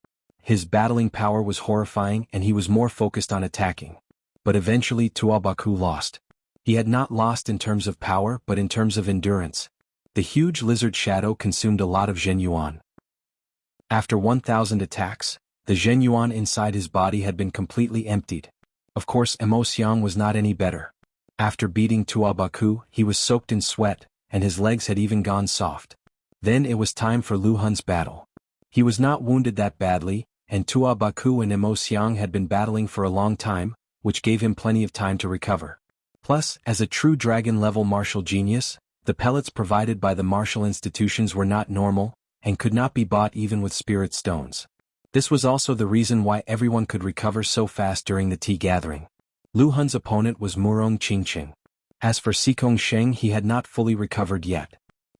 His battling power was horrifying and he was more focused on attacking. But eventually Tua Baku lost. He had not lost in terms of power but in terms of endurance. The huge lizard shadow consumed a lot of Zhenyuan. After 1,000 attacks, the Zhenyuan inside his body had been completely emptied. Of course Xiang was not any better. After beating Tua Baku, he was soaked in sweat, and his legs had even gone soft. Then it was time for Lu Hun's battle. He was not wounded that badly, and Tua Baku and Xiang had been battling for a long time, which gave him plenty of time to recover. Plus, as a true dragon-level martial genius, the pellets provided by the martial institutions were not normal, and could not be bought even with spirit stones. This was also the reason why everyone could recover so fast during the tea gathering. Lu Hun's opponent was Murong Qingqing. As for Xikong Sheng, he had not fully recovered yet.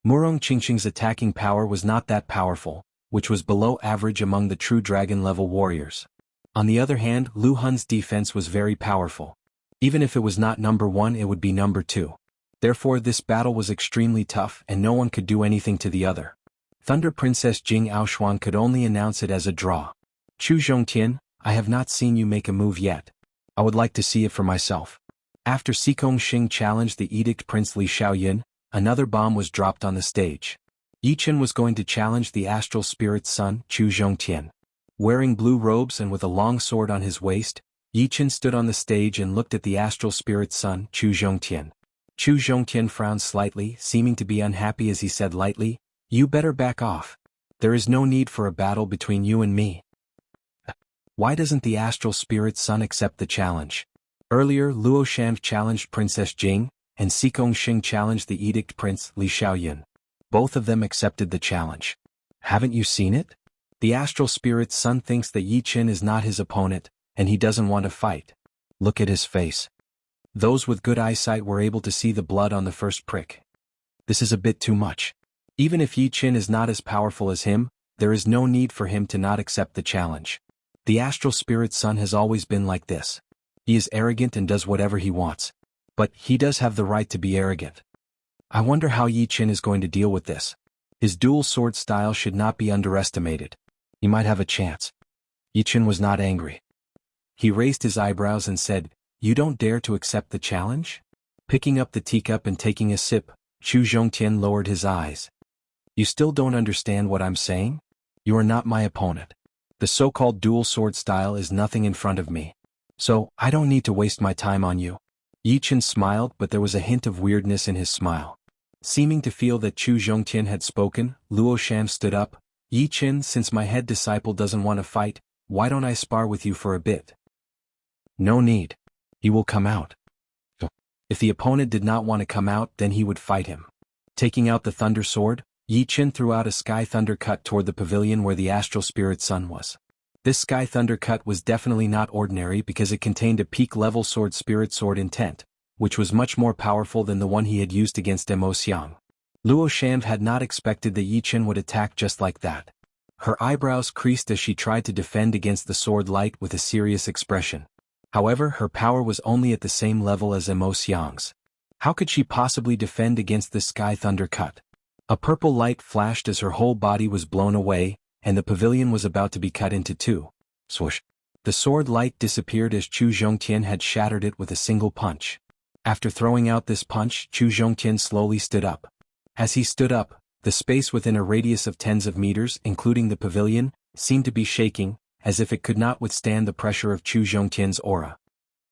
Murong Qingqing's attacking power was not that powerful, which was below average among the true dragon-level warriors. On the other hand, Lu Hun's defense was very powerful. Even if it was not number 1, it would be number 2. Therefore this battle was extremely tough and no one could do anything to the other. Thunder Princess Jing Aoshuan could only announce it as a draw. Chu Zhongtian, I have not seen you make a move yet. I would like to see it for myself. After Xikong Sheng challenged the Edict Prince Li Xiaoyan, another bomb was dropped on the stage. Yichen was going to challenge the astral spirit's son, Chu Zhongtian. Wearing blue robes and with a long sword on his waist, Yichen stood on the stage and looked at the astral spirit's son, Chu Zhongtian. Chu Zhongtian frowned slightly, seeming to be unhappy as he said lightly, "You better back off. There is no need for a battle between you and me." Why doesn't the astral spirit's son accept the challenge? Earlier, Luo Shanv challenged Princess Jing, and Xikong Sheng challenged the Edict Prince Li Xiaoyan. Both of them accepted the challenge. Haven't you seen it? The astral spirit's son thinks that Yichen is not his opponent, and he doesn't want to fight. Look at his face. Those with good eyesight were able to see the blood on the first prick. This is a bit too much. Even if Yichen is not as powerful as him, there is no need for him to not accept the challenge. The astral spirit's son has always been like this. He is arrogant and does whatever he wants. But he does have the right to be arrogant. I wonder how Yichen is going to deal with this. His dual sword style should not be underestimated. He might have a chance. Yichen was not angry. He raised his eyebrows and said, "You don't dare to accept the challenge?" Picking up the teacup and taking a sip, Chu Zhongtian lowered his eyes. "You still don't understand what I'm saying? You are not my opponent. The so-called dual sword style is nothing in front of me. So, I don't need to waste my time on you." Yichen smiled, but there was a hint of weirdness in his smile. Seeming to feel that Chu Zhongtian had spoken, Luo Shan stood up. "Yichen, since my head disciple doesn't want to fight, why don't I spar with you for a bit?" "No need. He will come out." If the opponent did not want to come out, then he would fight him. Taking out the thunder sword, Yi Qin threw out a sky thunder cut toward the pavilion where the astral spirit sun was. This sky thunder cut was definitely not ordinary because it contained a peak-level spirit sword intent, which was much more powerful than the one he had used against Mo Xiang. Luo Shan had not expected that Yi Qin would attack just like that. Her eyebrows creased as she tried to defend against the sword light with a serious expression. However, her power was only at the same level as Mo Xiang's. How could she possibly defend against this sky thunder cut? A purple light flashed as her whole body was blown away, and the pavilion was about to be cut into two. Swoosh! The sword light disappeared as Chu Zhongtian had shattered it with a single punch. After throwing out this punch, Chu Zhongtian slowly stood up. As he stood up, the space within a radius of tens of meters, including the pavilion, seemed to be shaking, as if it could not withstand the pressure of Chu Zhongtian's aura.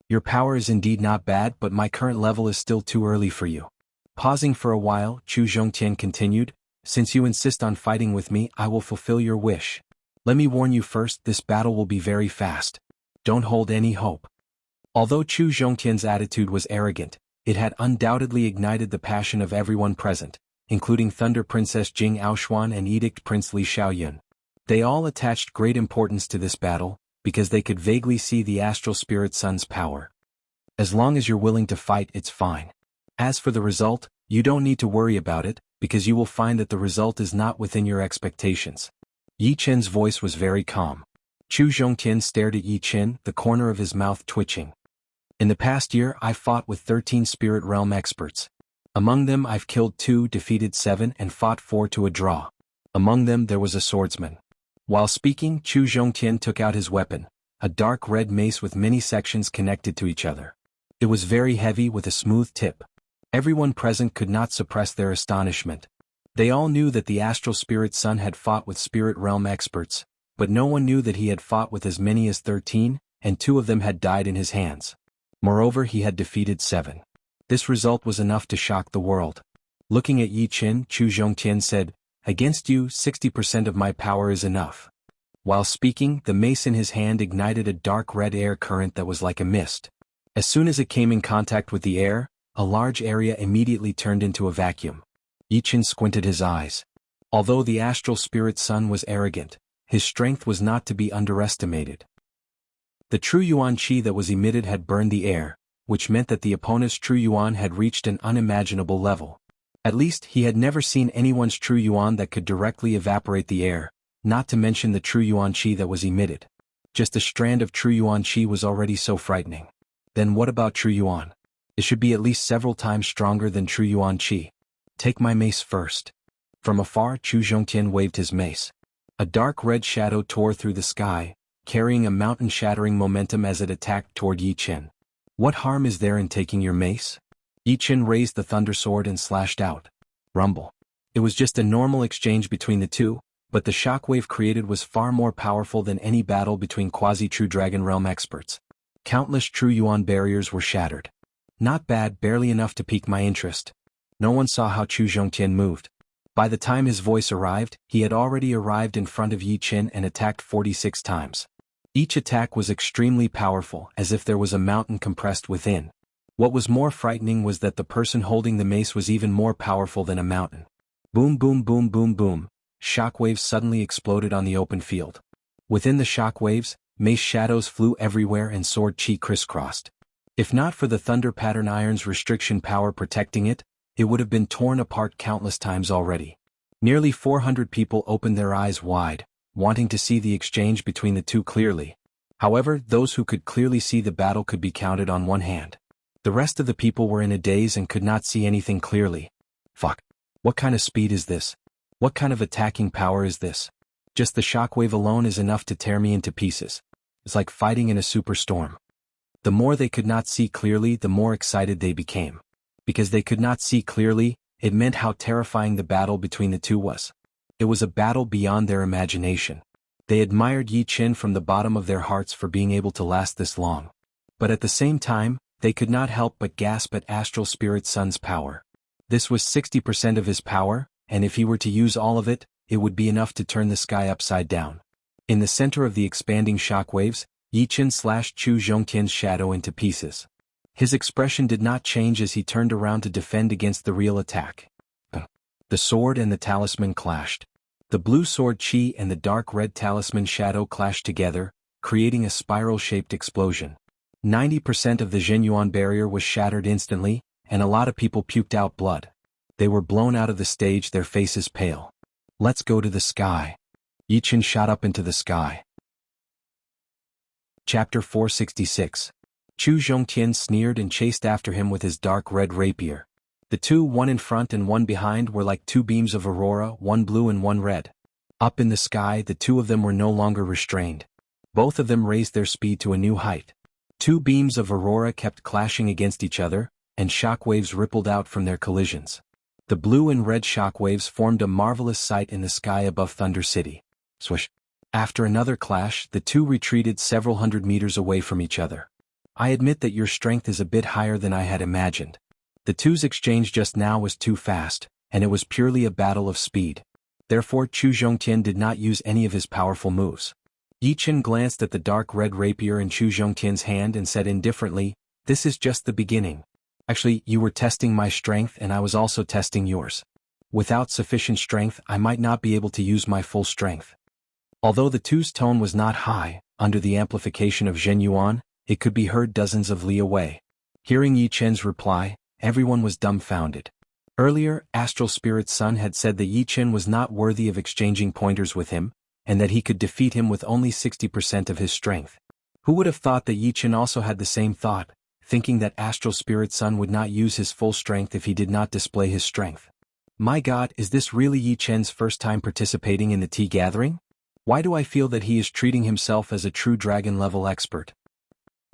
Your power is indeed not bad, but my current level is still too early for you. Pausing for a while, Chu Zhongtian continued, since you insist on fighting with me, I will fulfill your wish. Let me warn you first, this battle will be very fast. Don't hold any hope. Although Chu Zhongtian's attitude was arrogant, it had undoubtedly ignited the passion of everyone present, including Thunder Princess Jing Aoshuan and Edict Prince Li Xiaoyun. They all attached great importance to this battle, because they could vaguely see the astral spirit sun's power. As long as you're willing to fight, it's fine. As for the result, you don't need to worry about it, because you will find that the result is not within your expectations. Yi Qin's voice was very calm. Chu Zhongtian stared at Yi Qin, the corner of his mouth twitching. In the past year, I fought with 13 spirit realm experts. Among them I've killed 2, defeated 7, and fought 4 to a draw. Among them there was a swordsman. While speaking, Chu Zhongtian took out his weapon, a dark red mace with many sections connected to each other. It was very heavy with a smooth tip. Everyone present could not suppress their astonishment. They all knew that the astral spirit sun had fought with spirit realm experts, but no one knew that he had fought with as many as 13, and 2 of them had died in his hands. Moreover, he had defeated 7. This result was enough to shock the world. Looking at Yi Qin, Chu Zhongtian said, against you, 60% of my power is enough. While speaking, the mace in his hand ignited a dark red air current that was like a mist. As soon as it came in contact with the air, a large area immediately turned into a vacuum. Yi Qin squinted his eyes. Although the astral spirit sun was arrogant, his strength was not to be underestimated. The true yuan qi that was emitted had burned the air, which meant that the opponent's true yuan had reached an unimaginable level. At least, he had never seen anyone's true yuan that could directly evaporate the air, not to mention the true yuan qi that was emitted. Just a strand of true yuan qi was already so frightening. Then what about true yuan? It should be at least several times stronger than true yuan qi. Take my mace first. From afar, Chu Zhongtian waved his mace. A dark red shadow tore through the sky, carrying a mountain-shattering momentum as it attacked toward Yi Qin. What harm is there in taking your mace? Yi Qin raised the thunder sword and slashed out. Rumble. It was just a normal exchange between the two, but the shockwave created was far more powerful than any battle between quasi-true Dragon Realm experts. Countless true yuan barriers were shattered. Not bad, barely enough to pique my interest. No one saw how Chu Zhongtian moved. By the time his voice arrived, he had already arrived in front of Yi Qin and attacked 46 times. Each attack was extremely powerful, as if there was a mountain compressed within. What was more frightening was that the person holding the mace was even more powerful than a mountain. Boom boom boom boom boom, shockwaves suddenly exploded on the open field. Within the shockwaves, mace shadows flew everywhere and sword chi crisscrossed. If not for the thunder pattern iron's restriction power protecting it, it would have been torn apart countless times already. Nearly 400 people opened their eyes wide, wanting to see the exchange between the two clearly. However, those who could clearly see the battle could be counted on one hand. The rest of the people were in a daze and could not see anything clearly. Fuck. What kind of speed is this? What kind of attacking power is this? Just the shockwave alone is enough to tear me into pieces. It's like fighting in a superstorm. The more they could not see clearly, the more excited they became. Because they could not see clearly, it meant how terrifying the battle between the two was. It was a battle beyond their imagination. They admired Yi Qin from the bottom of their hearts for being able to last this long. But at the same time, they could not help but gasp at Astral Spirit Sun's power. This was 60% of his power, and if he were to use all of it, it would be enough to turn the sky upside down. In the center of the expanding shockwaves, Yi Qin slashed Chu Zhongtian's shadow into pieces. His expression did not change as he turned around to defend against the real attack. The sword and the talisman clashed. The blue sword chi and the dark red talisman shadow clashed together, creating a spiral-shaped explosion. 90% of the Zhenyuan barrier was shattered instantly, and a lot of people puked out blood. They were blown out of the stage, their faces pale. Let's go to the sky. Yi Chen shot up into the sky. Chapter 466. Chu Zhongtian sneered and chased after him with his dark red rapier. The two, one in front and one behind, were like two beams of aurora, one blue and one red. Up in the sky, the two of them were no longer restrained. Both of them raised their speed to a new height. Two beams of aurora kept clashing against each other, and shockwaves rippled out from their collisions. The blue and red shockwaves formed a marvelous sight in the sky above Thunder City. Swish! After another clash, the two retreated several hundred meters away from each other. I admit that your strength is a bit higher than I had imagined. The two's exchange just now was too fast, and it was purely a battle of speed. Therefore Chu Zhongtian did not use any of his powerful moves. Yi Chen glanced at the dark red rapier in Chu Zhongtian's hand and said indifferently, "This is just the beginning. Actually, you were testing my strength and I was also testing yours. Without sufficient strength, I might not be able to use my full strength." Although the two's tone was not high, under the amplification of Zhenyuan, it could be heard dozens of li away. Hearing Yi Chen's reply, everyone was dumbfounded. Earlier, Astral Spirit's son had said that Yi Chen was not worthy of exchanging pointers with him, and that he could defeat him with only 60% of his strength. Who would have thought that Yi Chen also had the same thought, thinking that Astral Spirit's son would not use his full strength if he did not display his strength? My God, is this really Yi Chen's first time participating in the tea gathering? Why do I feel that he is treating himself as a true dragon-level expert?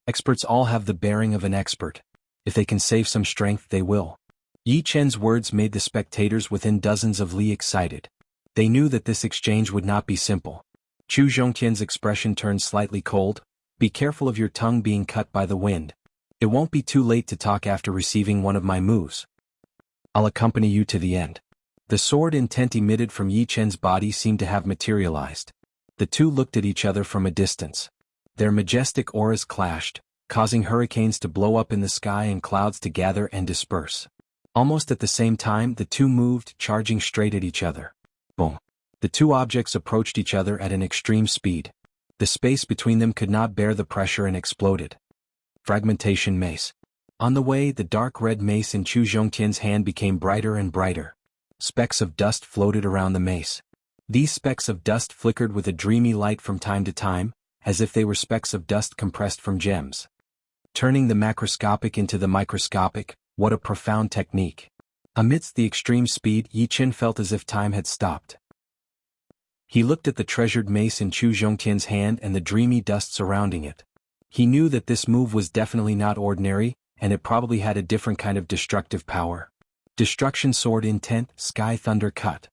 Experts all have the bearing of an expert. If they can save some strength, they will. Yi Chen's words made the spectators within dozens of li excited. They knew that this exchange would not be simple. Chu Zhongtian's expression turned slightly cold. Be careful of your tongue being cut by the wind. It won't be too late to talk after receiving one of my moves. I'll accompany you to the end. The sword intent emitted from Yi Chen's body seemed to have materialized. The two looked at each other from a distance. Their majestic auras clashed, causing hurricanes to blow up in the sky and clouds to gather and disperse. Almost at the same time, the two moved, charging straight at each other. Boom! The two objects approached each other at an extreme speed. The space between them could not bear the pressure and exploded. Fragmentation mace. On the way, the dark red mace in Chu Zhongtian's hand became brighter and brighter. Specks of dust floated around the mace. These specks of dust flickered with a dreamy light from time to time, as if they were specks of dust compressed from gems. Turning the macroscopic into the microscopic, what a profound technique. Amidst the extreme speed, Yi Chen felt as if time had stopped. He looked at the treasured mace in Chu Zhongtian's hand and the dreamy dust surrounding it. He knew that this move was definitely not ordinary, and it probably had a different kind of destructive power. Destruction Sword Intent, Sky Thunder Cut.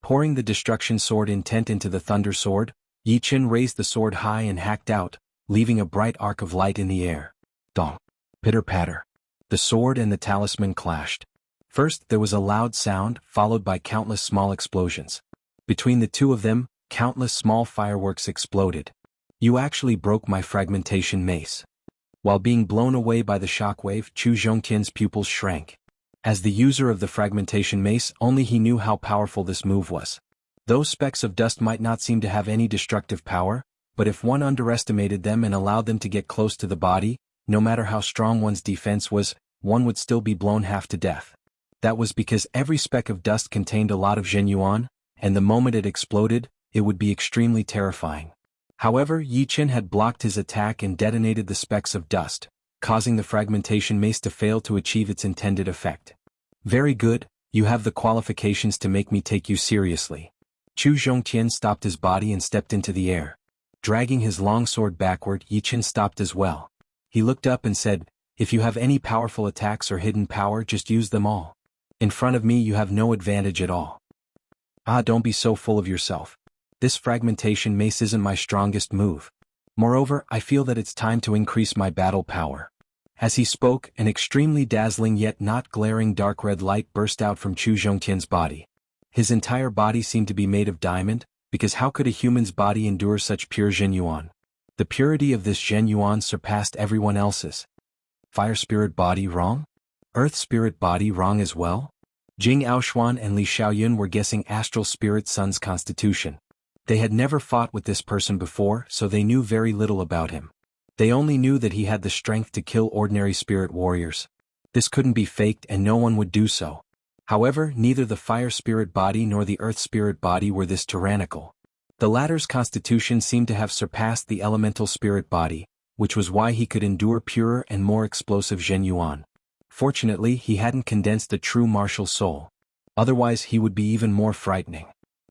Pouring the Destruction Sword Intent into the Thunder Sword, Yi Chen raised the sword high and hacked out, leaving a bright arc of light in the air. Dong! Pitter-patter. The sword and the talisman clashed. First there was a loud sound, followed by countless small explosions. Between the two of them, countless small fireworks exploded. You actually broke my fragmentation mace. While being blown away by the shockwave, Chu Zhongtian's pupils shrank. As the user of the fragmentation mace, only he knew how powerful this move was. Those specks of dust might not seem to have any destructive power, but if one underestimated them and allowed them to get close to the body, no matter how strong one's defense was, one would still be blown half to death. That was because every speck of dust contained a lot of Zhenyuan, and the moment it exploded, it would be extremely terrifying. However, Yi Chen had blocked his attack and detonated the specks of dust, causing the fragmentation mace to fail to achieve its intended effect. Very good, you have the qualifications to make me take you seriously. Chu Zhongtian stopped his body and stepped into the air. Dragging his long sword backward, Yi Chen stopped as well. He looked up and said, "If you have any powerful attacks or hidden power, just use them all. In front of me you have no advantage at all." Ah, don't be so full of yourself. This fragmentation mace isn't my strongest move. Moreover, I feel that it's time to increase my battle power. As he spoke, an extremely dazzling yet not glaring dark red light burst out from Chu Zhongtian's body. His entire body seemed to be made of diamond, because how could a human's body endure such pure Zhenyuan? The purity of this Zhenyuan surpassed everyone else's. Fire spirit body wrong? Earth spirit body wrong as well? Jing Aoshuan and Li Xiaoyun were guessing astral spirit sun's constitution. They had never fought with this person before, so they knew very little about him. They only knew that he had the strength to kill ordinary spirit warriors. This couldn't be faked and no one would do so. However, neither the fire spirit body nor the earth spirit body were this tyrannical. The latter's constitution seemed to have surpassed the elemental spirit body, which was why he could endure purer and more explosive Zhen Yuan. Fortunately, he hadn't condensed a true martial soul. Otherwise he would be even more frightening.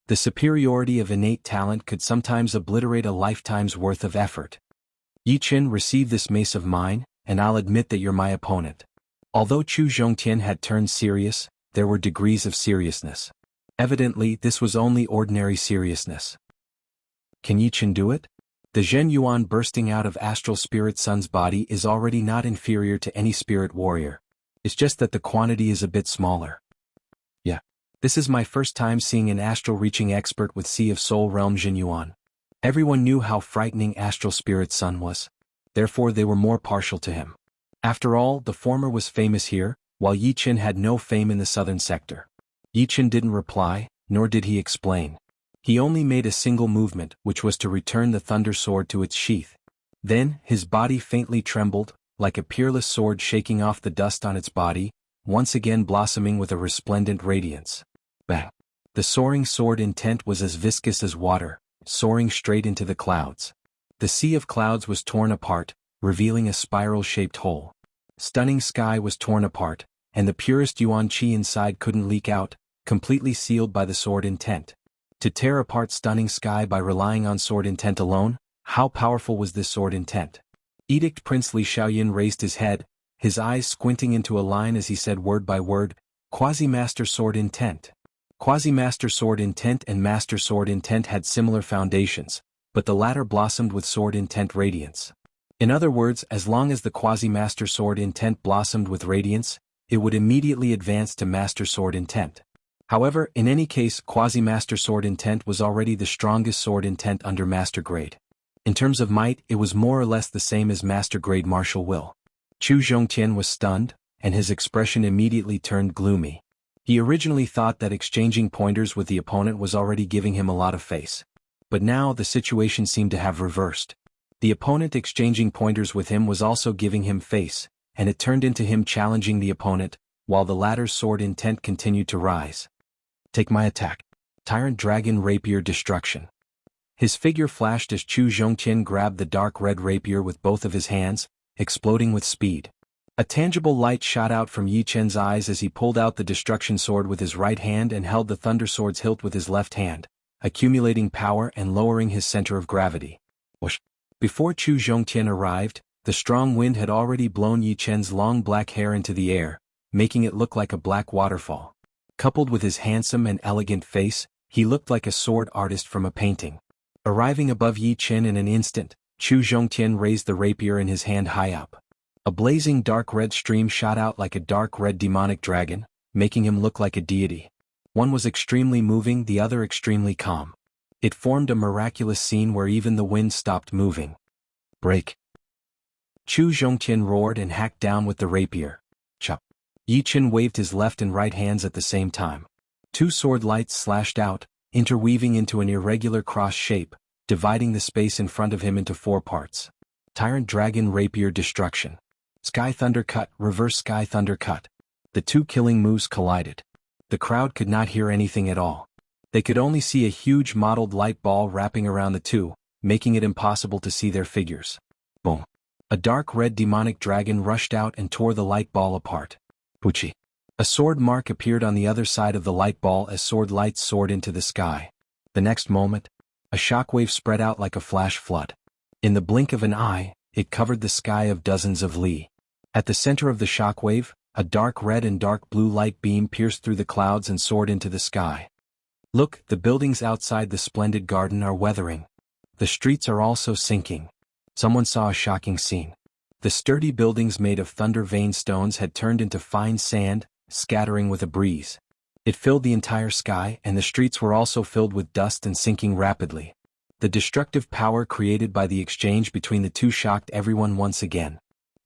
The superiority of innate talent could sometimes obliterate a lifetime's worth of effort. Yi Qin, receive this mace of mine, and I'll admit that you're my opponent. Although Chu Zhongtian had turned serious, there were degrees of seriousness. Evidently, this was only ordinary seriousness. Can Yi Qin do it? The Zhen Yuan bursting out of astral spirit sun's body is already not inferior to any spirit warrior. It's just that the quantity is a bit smaller. Yeah. This is my first time seeing an astral reaching expert with Sea of Soul Realm Zhen Yuan. Everyone knew how frightening astral spirit sun was. Therefore they were more partial to him. After all, the former was famous here, while Yi Qin had no fame in the southern sector. Yi Qin didn't reply, nor did he explain. He only made a single movement, which was to return the thunder sword to its sheath. Then, his body faintly trembled, like a peerless sword shaking off the dust on its body, once again blossoming with a resplendent radiance. Bang! The soaring sword intent was as viscous as water, soaring straight into the clouds. The sea of clouds was torn apart, revealing a spiral-shaped hole. Stunning sky was torn apart, and the purest yuan qi inside couldn't leak out, completely sealed by the sword intent. To tear apart stunning sky by relying on sword intent alone, how powerful was this sword intent? Edict Prince Li Xiaoyun raised his head, his eyes squinting into a line as he said word by word, Quasi-Master Sword Intent. Quasi-Master Sword Intent and Master Sword Intent had similar foundations, but the latter blossomed with Sword Intent radiance. In other words, as long as the Quasi-Master Sword Intent blossomed with radiance, it would immediately advance to Master Sword Intent. However, in any case, Quasi-Master Sword Intent was already the strongest Sword Intent under Master Grade. In terms of might, it was more or less the same as Master Grade Martial Will. Chu Zhongtian was stunned, and his expression immediately turned gloomy. He originally thought that exchanging pointers with the opponent was already giving him a lot of face. But now the situation seemed to have reversed. The opponent exchanging pointers with him was also giving him face, and it turned into him challenging the opponent, while the latter's sword intent continued to rise. Take my attack. Tyrant Dragon Rapier Destruction. His figure flashed as Chu Zhongtian grabbed the dark red rapier with both of his hands, exploding with speed. A tangible light shot out from Yi Chen's eyes as he pulled out the destruction sword with his right hand and held the thunder sword's hilt with his left hand, accumulating power and lowering his center of gravity. Whoosh! Before Chu Zhongtian arrived, the strong wind had already blown Yi Chen's long black hair into the air, making it look like a black waterfall. Coupled with his handsome and elegant face, he looked like a sword artist from a painting. Arriving above Yi Chen in an instant, Chu Zhongtian raised the rapier in his hand high up. A blazing dark red stream shot out like a dark red demonic dragon, making him look like a deity. One was extremely moving, the other extremely calm. It formed a miraculous scene where even the wind stopped moving. Break! Chu Zhongtian roared and hacked down with the rapier. Chop! Yi Chen waved his left and right hands at the same time. Two sword lights slashed out, interweaving into an irregular cross shape, dividing the space in front of him into four parts. Tyrant Dragon Rapier Destruction. Sky Thunder Cut, Reverse Sky Thunder Cut. The two killing moves collided. The crowd could not hear anything at all. They could only see a huge mottled light ball wrapping around the two, making it impossible to see their figures. Boom! A dark red demonic dragon rushed out and tore the light ball apart. Puchi! A sword mark appeared on the other side of the light ball as sword lights soared into the sky. The next moment, a shockwave spread out like a flash flood. In the blink of an eye, it covered the sky of dozens of li. At the center of the shockwave, a dark red and dark blue light beam pierced through the clouds and soared into the sky. Look, the buildings outside the splendid garden are weathering. The streets are also sinking. Someone saw a shocking scene. The sturdy buildings made of thunder vein stones had turned into fine sand, scattering with a breeze. It filled the entire sky, and the streets were also filled with dust and sinking rapidly. The destructive power created by the exchange between the two shocked everyone once again.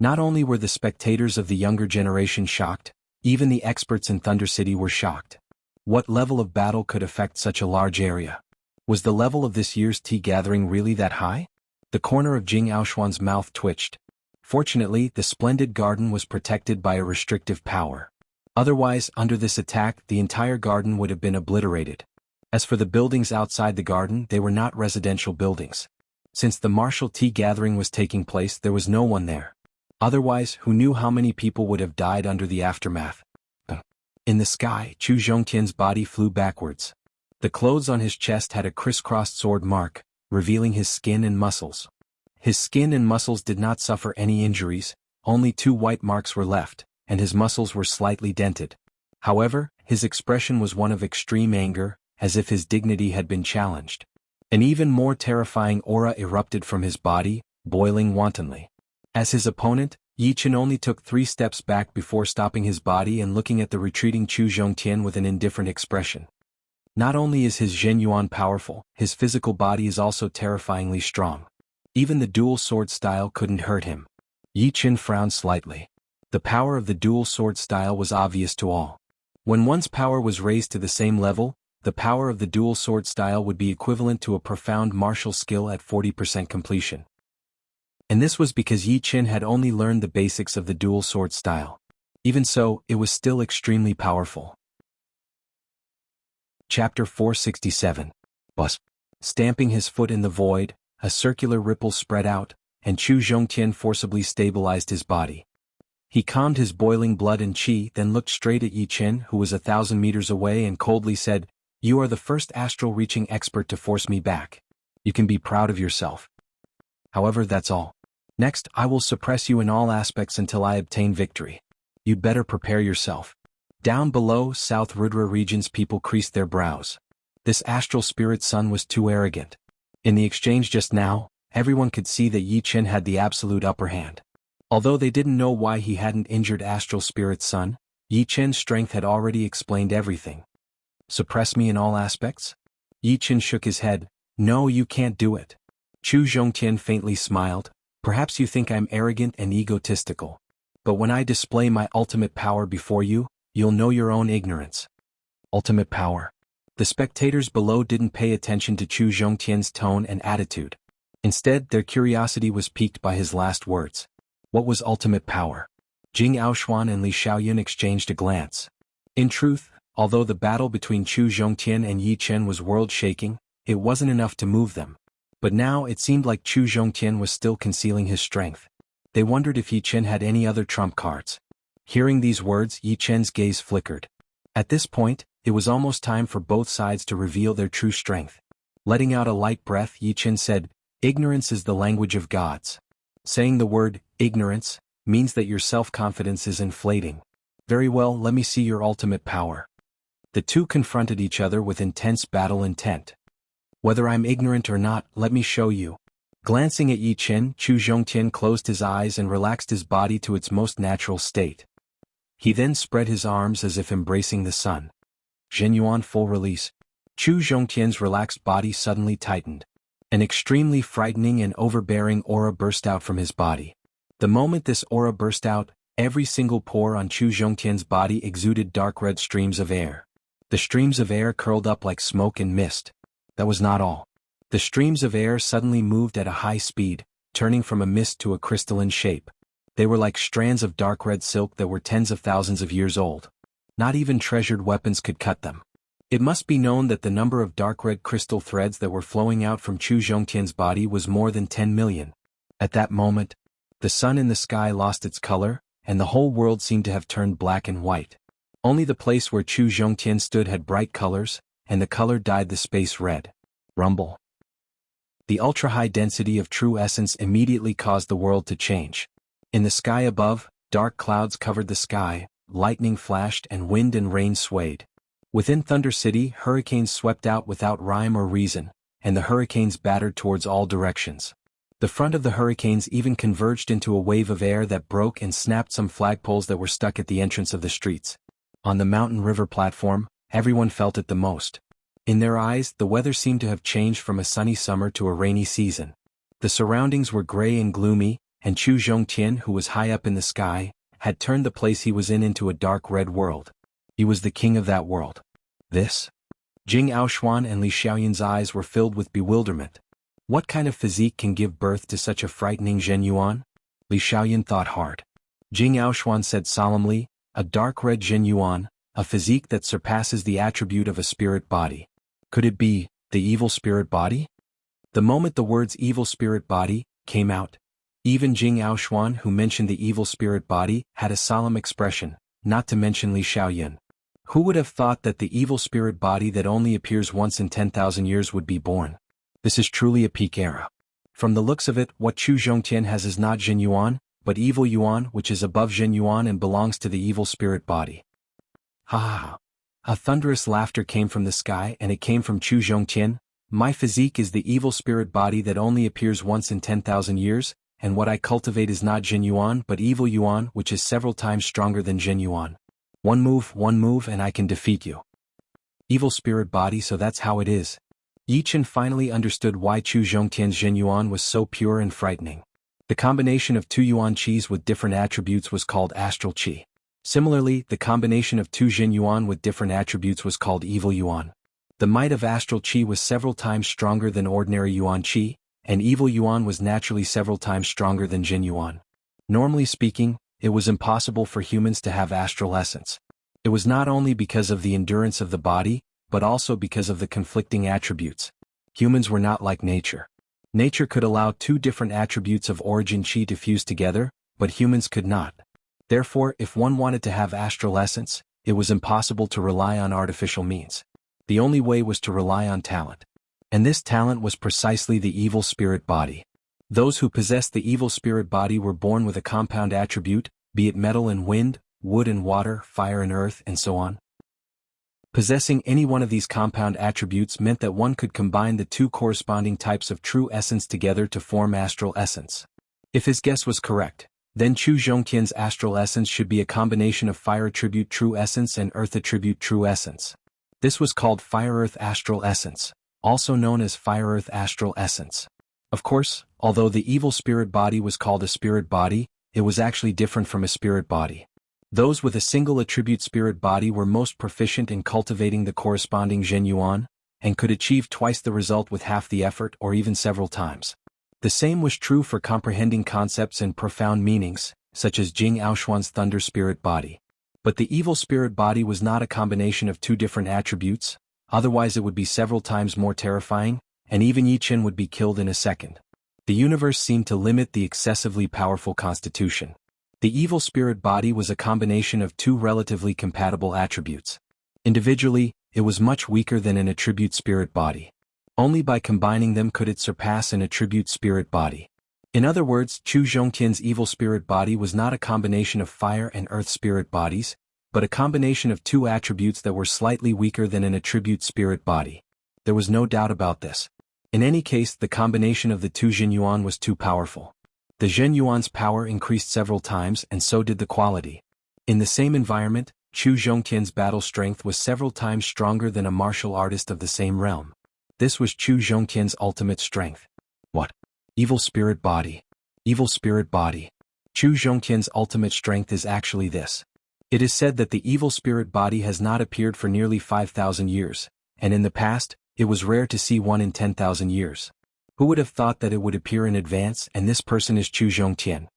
Not only were the spectators of the younger generation shocked, even the experts in Thunder City were shocked. What level of battle could affect such a large area? Was the level of this year's tea gathering really that high? The corner of Jing Aoshuan's mouth twitched. Fortunately, the splendid garden was protected by a restrictive power. Otherwise, under this attack, the entire garden would have been obliterated. As for the buildings outside the garden, they were not residential buildings. Since the martial tea gathering was taking place, there was no one there. Otherwise, who knew how many people would have died under the aftermath? In the sky, Chu Zhongtian's body flew backwards. The clothes on his chest had a crisscrossed sword mark, revealing his skin and muscles. His skin and muscles did not suffer any injuries, only 2 white marks were left, and his muscles were slightly dented. However, his expression was one of extreme anger, as if his dignity had been challenged. An even more terrifying aura erupted from his body, boiling wantonly. As his opponent, Yi Chen only took 3 steps back before stopping his body and looking at the retreating Chu Zhongtian with an indifferent expression. Not only is his Zhen Yuan powerful, his physical body is also terrifyingly strong. Even the dual sword style couldn't hurt him. Yi Chen frowned slightly. The power of the dual sword style was obvious to all. When one's power was raised to the same level, the power of the dual sword style would be equivalent to a profound martial skill at 40% completion. And this was because Yi Chen had only learned the basics of the dual sword style. Even so, it was still extremely powerful. Chapter 467. Bus. Stamping his foot in the void, a circular ripple spread out, and Chu Zhongtian forcibly stabilized his body. He calmed his boiling blood and qi, then looked straight at Yi Chen, who was 1,000 meters away, and coldly said, "You are the first astral-reaching expert to force me back. You can be proud of yourself. However, that's all. Next, I will suppress you in all aspects until I obtain victory. You'd better prepare yourself." Down below, South Rudra region's people creased their brows. This astral spirit son was too arrogant. In the exchange just now, everyone could see that Yi Chen had the absolute upper hand. Although they didn't know why he hadn't injured astral spirit son, Yi Chen's strength had already explained everything. Suppress me in all aspects? Yi Chen shook his head. No, you can't do it. Chu Zhongtian faintly smiled. Perhaps you think I'm arrogant and egotistical. But when I display my ultimate power before you, you'll know your own ignorance. Ultimate power. The spectators below didn't pay attention to Chu Zhongtian's tone and attitude. Instead, their curiosity was piqued by his last words. What was ultimate power? Jing Aoshuan and Li Xiaoyun exchanged a glance. In truth, although the battle between Chu Zhongtian and Yi Chen was world-shaking, it wasn't enough to move them. But now it seemed like Chu Zhongtian was still concealing his strength. They wondered if Yi Chen had any other trump cards. Hearing these words, Yi Chen's gaze flickered. At this point, it was almost time for both sides to reveal their true strength. Letting out a light breath, Yi Chen said, "Ignorance is the language of gods." Saying the word, ignorance, means that your self-confidence is inflating. Very well, let me see your ultimate power. The two confronted each other with intense battle intent. Whether I'm ignorant or not, let me show you. Glancing at Yi Chen, Chu Zhongtian closed his eyes and relaxed his body to its most natural state. He then spread his arms as if embracing the sun. Zhen Yuan full release. Chu Zhongtian's relaxed body suddenly tightened. An extremely frightening and overbearing aura burst out from his body. The moment this aura burst out, every single pore on Chu Zhongtian's body exuded dark red streams of air. The streams of air curled up like smoke and mist. That was not all. The streams of air suddenly moved at a high speed, turning from a mist to a crystalline shape. They were like strands of dark red silk that were tens of thousands of years old. Not even treasured weapons could cut them. It must be known that the number of dark red crystal threads that were flowing out from Chu Zhongtian's body was more than 10 million. At that moment, the sun in the sky lost its color, and the whole world seemed to have turned black and white. Only the place where Chu Zhongtian stood had bright colors, and the color dyed the space red. Rumble. The ultra-high density of true essence immediately caused the world to change. In the sky above, dark clouds covered the sky, lightning flashed and wind and rain swayed. Within Thunder City, hurricanes swept out without rhyme or reason, and the hurricanes battered towards all directions. The front of the hurricanes even converged into a wave of air that broke and snapped some flagpoles that were stuck at the entrance of the streets. On the mountain river platform, everyone felt it the most. In their eyes, the weather seemed to have changed from a sunny summer to a rainy season. The surroundings were gray and gloomy, and Chu Zhongtian, who was high up in the sky, had turned the place he was in into a dark red world. He was the king of that world. This? Jing Aoshuan and Li Xiaoyan's eyes were filled with bewilderment. What kind of physique can give birth to such a frightening Zhen Yuan? Li Xiaoyan thought hard. Jing Aoshuan said solemnly, a dark red Zhen Yuan, a physique that surpasses the attribute of a spirit body. Could it be the evil spirit body? The moment the words evil spirit body came out, even Jing Aoshuan, who mentioned the evil spirit body, had a solemn expression, not to mention Li Xiaoyan. Who would have thought that the evil spirit body that only appears once in 10,000 years would be born? This is truly a peak era. From the looks of it, what Chu Zhongtian has is not Zhen Yuan, but evil Yuan, which is above Zhen Yuan and belongs to the evil spirit body. Ha ha ha. A thunderous laughter came from the sky, and it came from Chu Zhongtian. My physique is the evil spirit body that only appears once in 10,000 years, and what I cultivate is not Zhen Yuan but evil Yuan, which is several times stronger than Zhen Yuan. One move, and I can defeat you. Evil spirit body, so that's how it is. Yi Chen finally understood why Chu Zhongtian's Zhen Yuan was so pure and frightening. The combination of two Yuan Qis with different attributes was called astral Qi. Similarly, the combination of two Zhen Yuan with different attributes was called evil Yuan. The might of astral Qi was several times stronger than ordinary Yuan Qi, and evil Yuan was naturally several times stronger than Zhen Yuan. Normally speaking, it was impossible for humans to have astral essence. It was not only because of the endurance of the body, but also because of the conflicting attributes. Humans were not like nature. Nature could allow two different attributes of origin Qi to fuse together, but humans could not. Therefore, if one wanted to have astral essence, it was impossible to rely on artificial means. The only way was to rely on talent. And this talent was precisely the evil spirit body. Those who possessed the evil spirit body were born with a compound attribute, be it metal and wind, wood and water, fire and earth, and so on. Possessing any one of these compound attributes meant that one could combine the two corresponding types of true essence together to form astral essence. If his guess was correct, then Chu Zhongtian's astral essence should be a combination of fire attribute true essence and earth attribute true essence. This was called fire-earth astral essence, also known as fire-earth astral essence. Of course, although the evil spirit body was called a spirit body, it was actually different from a spirit body. Those with a single attribute spirit body were most proficient in cultivating the corresponding Zhen Yuan, and could achieve twice the result with half the effort or even several times. The same was true for comprehending concepts and profound meanings, such as Jing Aoshuan's thunder spirit body. But the evil spirit body was not a combination of two different attributes, otherwise it would be several times more terrifying, and even Yi Chen would be killed in a second. The universe seemed to limit the excessively powerful constitution. The evil spirit body was a combination of two relatively compatible attributes. Individually, it was much weaker than an attribute spirit body. Only by combining them could it surpass an attribute spirit body. In other words, Chu Zhongtian's evil spirit body was not a combination of fire and earth spirit bodies, but a combination of two attributes that were slightly weaker than an attribute spirit body. There was no doubt about this. In any case, the combination of the two Zhen Yuan was too powerful. The Zhen Yuan's power increased several times, and so did the quality. In the same environment, Chu Zhongtian's battle strength was several times stronger than a martial artist of the same realm. This was Chu Zhongtian's ultimate strength. What? Evil spirit body. Evil spirit body. Chu Zhongtian's ultimate strength is actually this. It is said that the evil spirit body has not appeared for nearly 5,000 years, and in the past, it was rare to see one in 10,000 years. Who would have thought that it would appear in advance, and this person is Chu Zhongtian?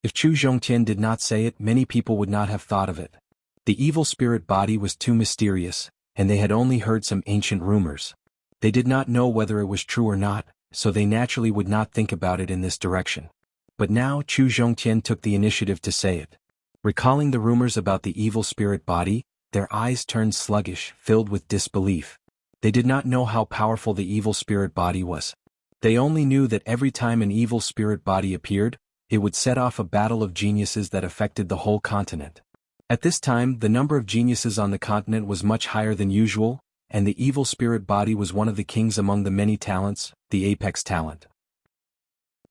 If Chu Zhongtian did not say it, many people would not have thought of it. The evil spirit body was too mysterious, and they had only heard some ancient rumors. They did not know whether it was true or not, so they naturally would not think about it in this direction. But now Chu Zhongtian took the initiative to say it. Recalling the rumors about the evil spirit body, their eyes turned sluggish, filled with disbelief. They did not know how powerful the evil spirit body was. They only knew that every time an evil spirit body appeared, it would set off a battle of geniuses that affected the whole continent. At this time, the number of geniuses on the continent was much higher than usual, and the evil spirit body was one of the kings among the many talents, the apex talent.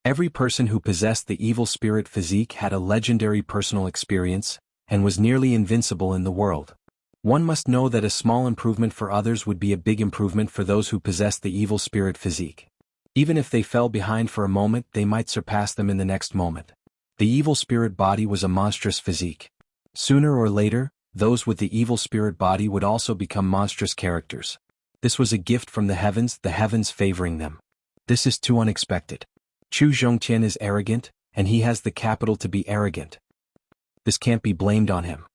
Every person who possessed the evil spirit physique had a legendary personal experience, and was nearly invincible in the world. One must know that a small improvement for others would be a big improvement for those who possess the evil spirit physique. Even if they fell behind for a moment, they might surpass them in the next moment. The evil spirit body was a monstrous physique. Sooner or later, those with the evil spirit body would also become monstrous characters. This was a gift from the heavens favoring them. This is too unexpected. Chu Zhongtian is arrogant, and he has the capital to be arrogant. This can't be blamed on him.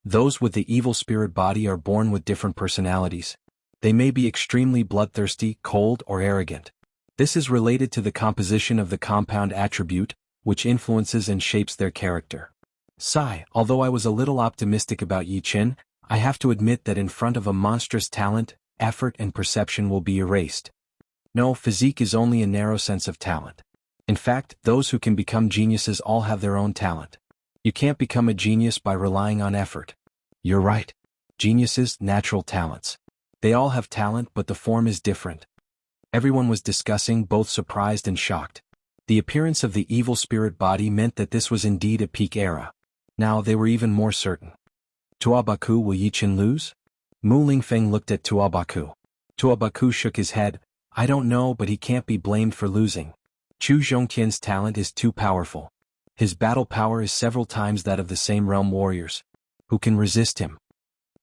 Those with the evil spirit body are born with different personalities. They may be extremely bloodthirsty, cold, or arrogant. This is related to the composition of the compound attribute, which influences and shapes their character. Sigh, although I was a little optimistic about Yi Qin, I have to admit that in front of a monstrous talent, effort and perception will be erased. No, physique is only a narrow sense of talent. In fact, those who can become geniuses all have their own talent. You can't become a genius by relying on effort. You're right. Geniuses, natural talents. They all have talent, but the form is different. Everyone was discussing, both surprised and shocked. The appearance of the evil spirit body meant that this was indeed a peak era. Now they were even more certain. Tuobaku, will Yi Qin lose? Mu Lingfeng looked at Tuobaku. Tuobaku shook his head. I don't know, but he can't be blamed for losing. Chu Zhongtian's talent is too powerful. His battle power is several times that of the same realm warriors. Who can resist him?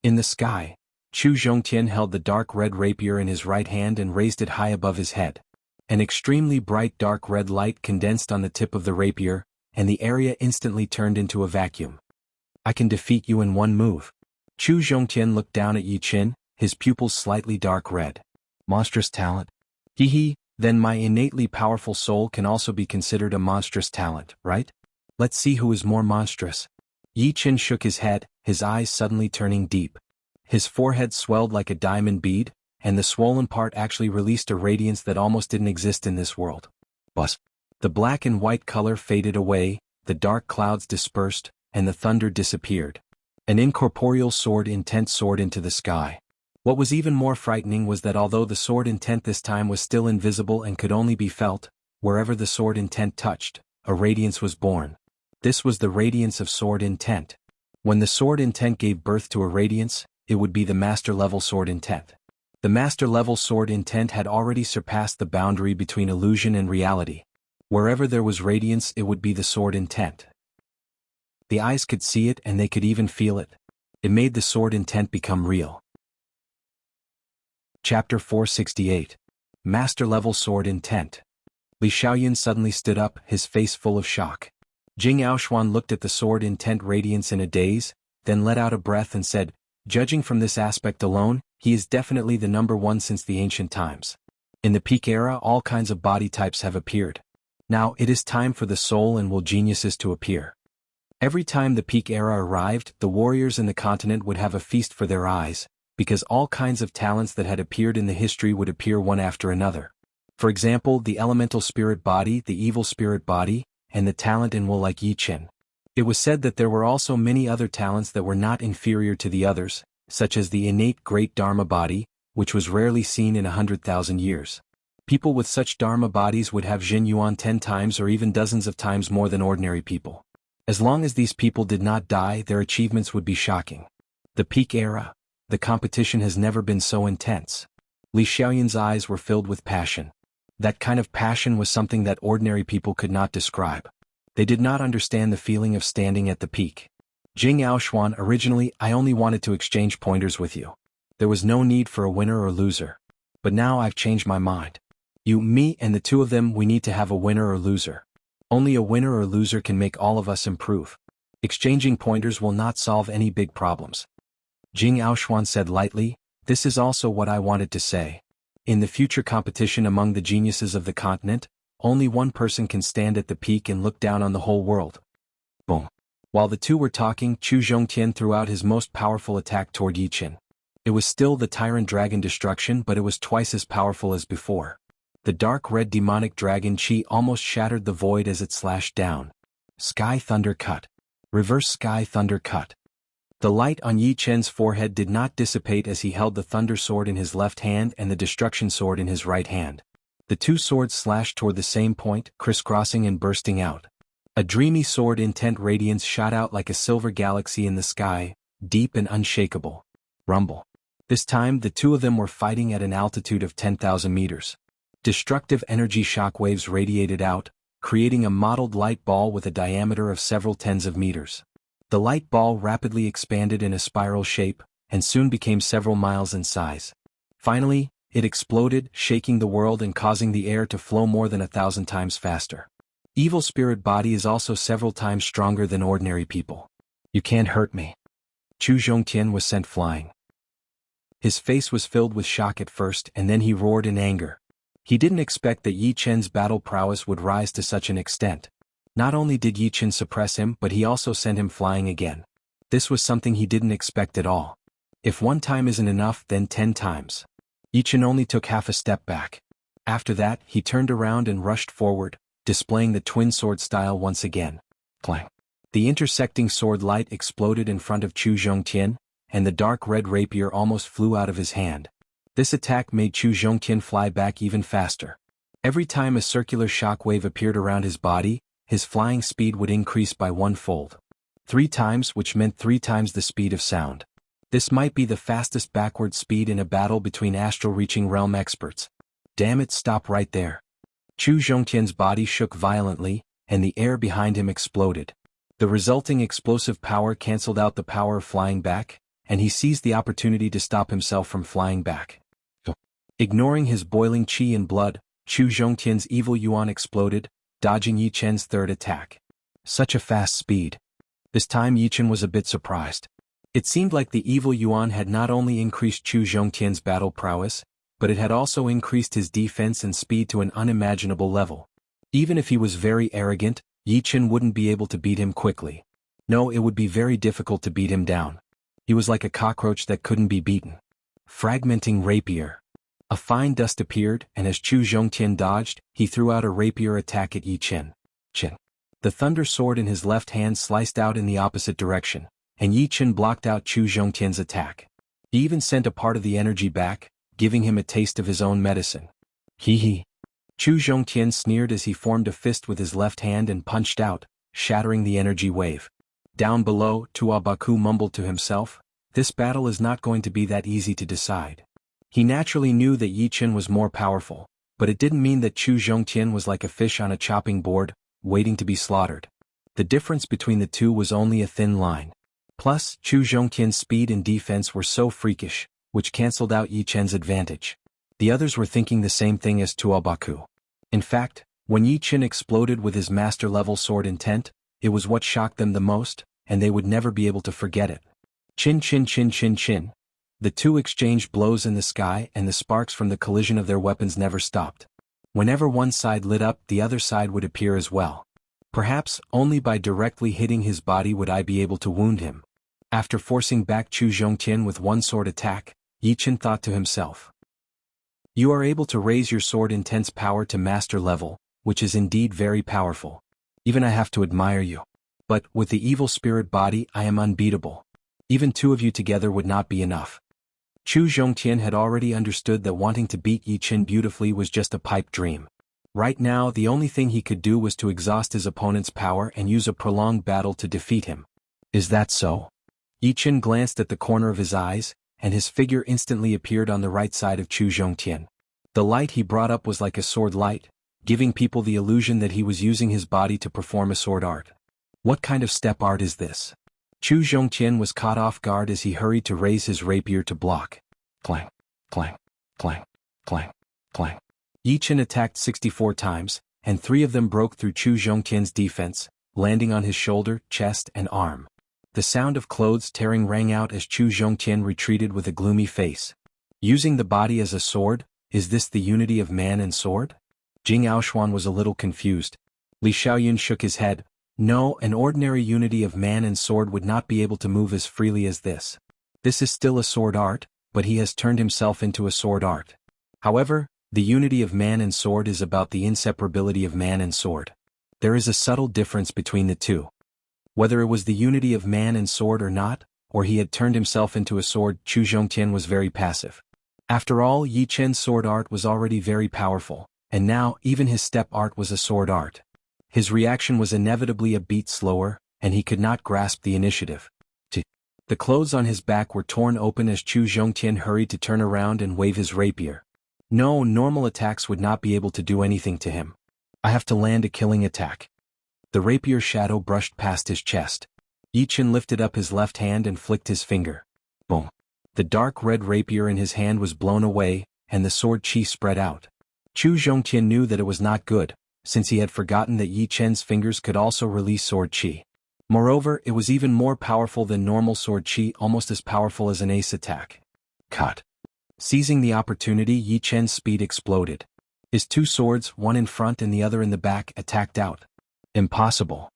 In the sky, Chu Zhongtian held the dark red rapier in his right hand and raised it high above his head. An extremely bright dark red light condensed on the tip of the rapier, and the area instantly turned into a vacuum. I can defeat you in one move. Chu Zhongtian looked down at Yi Qin, his pupils slightly dark red. Monstrous talent? Hee, then my innately powerful soul can also be considered a monstrous talent, right? Let's see who is more monstrous. Yi Qin shook his head, his eyes suddenly turning deep. His forehead swelled like a diamond bead, and the swollen part actually released a radiance that almost didn't exist in this world. Buzz. The black and white color faded away, the dark clouds dispersed, and the thunder disappeared. An incorporeal sword intent soared into the sky. What was even more frightening was that although the sword intent this time was still invisible and could only be felt, wherever the sword intent touched, a radiance was born. This was the radiance of sword intent. When the sword intent gave birth to a radiance, it would be the master-level sword intent. The master-level sword intent had already surpassed the boundary between illusion and reality. Wherever there was radiance, it would be the sword intent. The eyes could see it and they could even feel it. It made the sword intent become real. Chapter 468. Master-level sword intent. Li Xiaoyan suddenly stood up, his face full of shock. Jing Aoshuan looked at the sword intent radiance in a daze, then let out a breath and said, judging from this aspect alone, he is definitely the number one since the ancient times. In the peak era, all kinds of body types have appeared. Now it is time for the soul and will geniuses to appear. Every time the peak era arrived, the warriors in the continent would have a feast for their eyes, because all kinds of talents that had appeared in the history would appear one after another. For example, the elemental spirit body, the evil spirit body, and the talent in will like Yi Qin. It was said that there were also many other talents that were not inferior to the others, such as the innate great Dharma body, which was rarely seen in 100,000 years. People with such Dharma bodies would have Jin Yuan 10 times or even dozens of times more than ordinary people. As long as these people did not die, their achievements would be shocking. The peak era. The competition has never been so intense. Li Xiaoyan's eyes were filled with passion. That kind of passion was something that ordinary people could not describe. They did not understand the feeling of standing at the peak. Jing Aoshuan, originally I only wanted to exchange pointers with you. There was no need for a winner or loser. But now I've changed my mind. You, me, and the two of them, we need to have a winner or loser. Only a winner or loser can make all of us improve. Exchanging pointers will not solve any big problems. Jing Aoshuan said lightly, this is also what I wanted to say. In the future competition among the geniuses of the continent, only one person can stand at the peak and look down on the whole world. Boom. While the two were talking, Chu Zhongtian threw out his most powerful attack toward Yi Qin. It was still the Tyrant Dragon Destruction, but it was twice as powerful as before. The dark red demonic dragon Qi almost shattered the void as it slashed down. Sky Thunder Cut. Reverse Sky Thunder Cut. The light on Yi Qin's forehead did not dissipate as he held the Thunder Sword in his left hand and the Destruction Sword in his right hand. The two swords slashed toward the same point, crisscrossing and bursting out. A dreamy sword intent radiance shot out like a silver galaxy in the sky, deep and unshakable. Rumble. This time the two of them were fighting at an altitude of 10,000 meters. Destructive energy shockwaves radiated out, creating a mottled light ball with a diameter of several tens of meters. The light ball rapidly expanded in a spiral shape, and soon became several miles in size. Finally, it exploded, shaking the world and causing the air to flow more than 1,000 times faster. Evil spirit body is also several times stronger than ordinary people. You can't hurt me. Chu Zhongtian was sent flying. His face was filled with shock at first, and then he roared in anger. He didn't expect that Yi Chen's battle prowess would rise to such an extent. Not only did Yi Chen suppress him, but he also sent him flying again. This was something he didn't expect at all. If one time isn't enough, then 10 times. Yi Chen only took half a step back. After that, he turned around and rushed forward, displaying the twin sword style once again. Clang. The intersecting sword light exploded in front of Chu Zhongtian, and the dark red rapier almost flew out of his hand. This attack made Chu Zhongtian fly back even faster. Every time a circular shockwave appeared around his body, his flying speed would increase by 1-fold. 3 times, which meant 3 times the speed of sound. This might be the fastest backward speed in a battle between astral-reaching realm experts. Damn it, stop right there. Chu Zhongtian's body shook violently, and the air behind him exploded. The resulting explosive power cancelled out the power of flying back, and he seized the opportunity to stop himself from flying back. Ignoring his boiling qi and blood, Chu Zhongtian's evil yuan exploded, dodging Yi Chen's third attack. Such a fast speed. This time Yi Chen was a bit surprised. It seemed like the evil yuan had not only increased Chu Zhongtian's battle prowess, but it had also increased his defense and speed to an unimaginable level. Even if he was very arrogant, Yi Chen wouldn't be able to beat him quickly. No, it would be very difficult to beat him down. He was like a cockroach that couldn't be beaten. Fragmenting rapier. A fine dust appeared, and as Chu Zhongtian dodged, he threw out a rapier attack at Yi Chen. The thunder sword in his left hand sliced out in the opposite direction, and Yi Chen blocked out Chu Zhongtian's attack. He even sent a part of the energy back, giving him a taste of his own medicine. Hee. Chu Zhongtian sneered as he formed a fist with his left hand and punched out, shattering the energy wave. Down below, Tuabaku mumbled to himself, "This battle is not going to be that easy to decide." He naturally knew that Yi Chen was more powerful, but it didn't mean that Chu Zhongtian was like a fish on a chopping board, waiting to be slaughtered. The difference between the two was only a thin line. Plus, Chu Zhongtian's speed and defense were so freakish, which cancelled out Yi Chen's advantage. The others were thinking the same thing as Tuabaku. In fact, when Yi Chen exploded with his master-level sword intent, it was what shocked them the most, and they would never be able to forget it. Chin chin chin chin chin. The two exchanged blows in the sky, and the sparks from the collision of their weapons never stopped. Whenever one side lit up, the other side would appear as well. Perhaps, only by directly hitting his body would I be able to wound him. After forcing back Chu Zhongtian with one sword attack, Yi Chen thought to himself. You are able to raise your sword intense power to master level, which is indeed very powerful. Even I have to admire you. But, with the evil spirit body, I am unbeatable. Even 2 of you together would not be enough. Chu Zhongtian had already understood that wanting to beat Yi Chen beautifully was just a pipe dream. Right now, the only thing he could do was to exhaust his opponent's power and use a prolonged battle to defeat him. Is that so? Yi Chen glanced at the corner of his eyes, and his figure instantly appeared on the right side of Chu Zhongtian. The light he brought up was like a sword light, giving people the illusion that he was using his body to perform a sword art. What kind of step art is this? Chu Zhongtian was caught off guard as he hurried to raise his rapier to block. Clang, clang, clang, clang, clang. Yi Chen attacked 64 times, and 3 of them broke through Chu Zhongtian's defense, landing on his shoulder, chest, and arm. The sound of clothes tearing rang out as Chu Zhongtian retreated with a gloomy face. Using the body as a sword, is this the unity of man and sword? Jing Aoshuan was a little confused. Li Xiaoyun shook his head. No, an ordinary unity of man and sword would not be able to move as freely as this. This is still a sword art, but he has turned himself into a sword art. However, the unity of man and sword is about the inseparability of man and sword. There is a subtle difference between the two. Whether it was the unity of man and sword or not, or he had turned himself into a sword, Chu Zhongtian was very passive. After all, Yi Chen's sword art was already very powerful, and now even his step art was a sword art. His reaction was inevitably a beat slower, and he could not grasp the initiative. The clothes on his back were torn open as Chu Zhongtian hurried to turn around and wave his rapier. No, normal attacks would not be able to do anything to him. I have to land a killing attack. The rapier shadow brushed past his chest. Yi Chen lifted up his left hand and flicked his finger. Boom. The dark red rapier in his hand was blown away, and the sword chi spread out. Chu Zhongtian knew that it was not good, since he had forgotten that Yi Chen's fingers could also release sword chi. Moreover, it was even more powerful than normal sword chi, almost as powerful as an ace attack. Cut. Seizing the opportunity, Yi Chen's speed exploded. His two swords, one in front and the other in the back, attacked out. Impossible.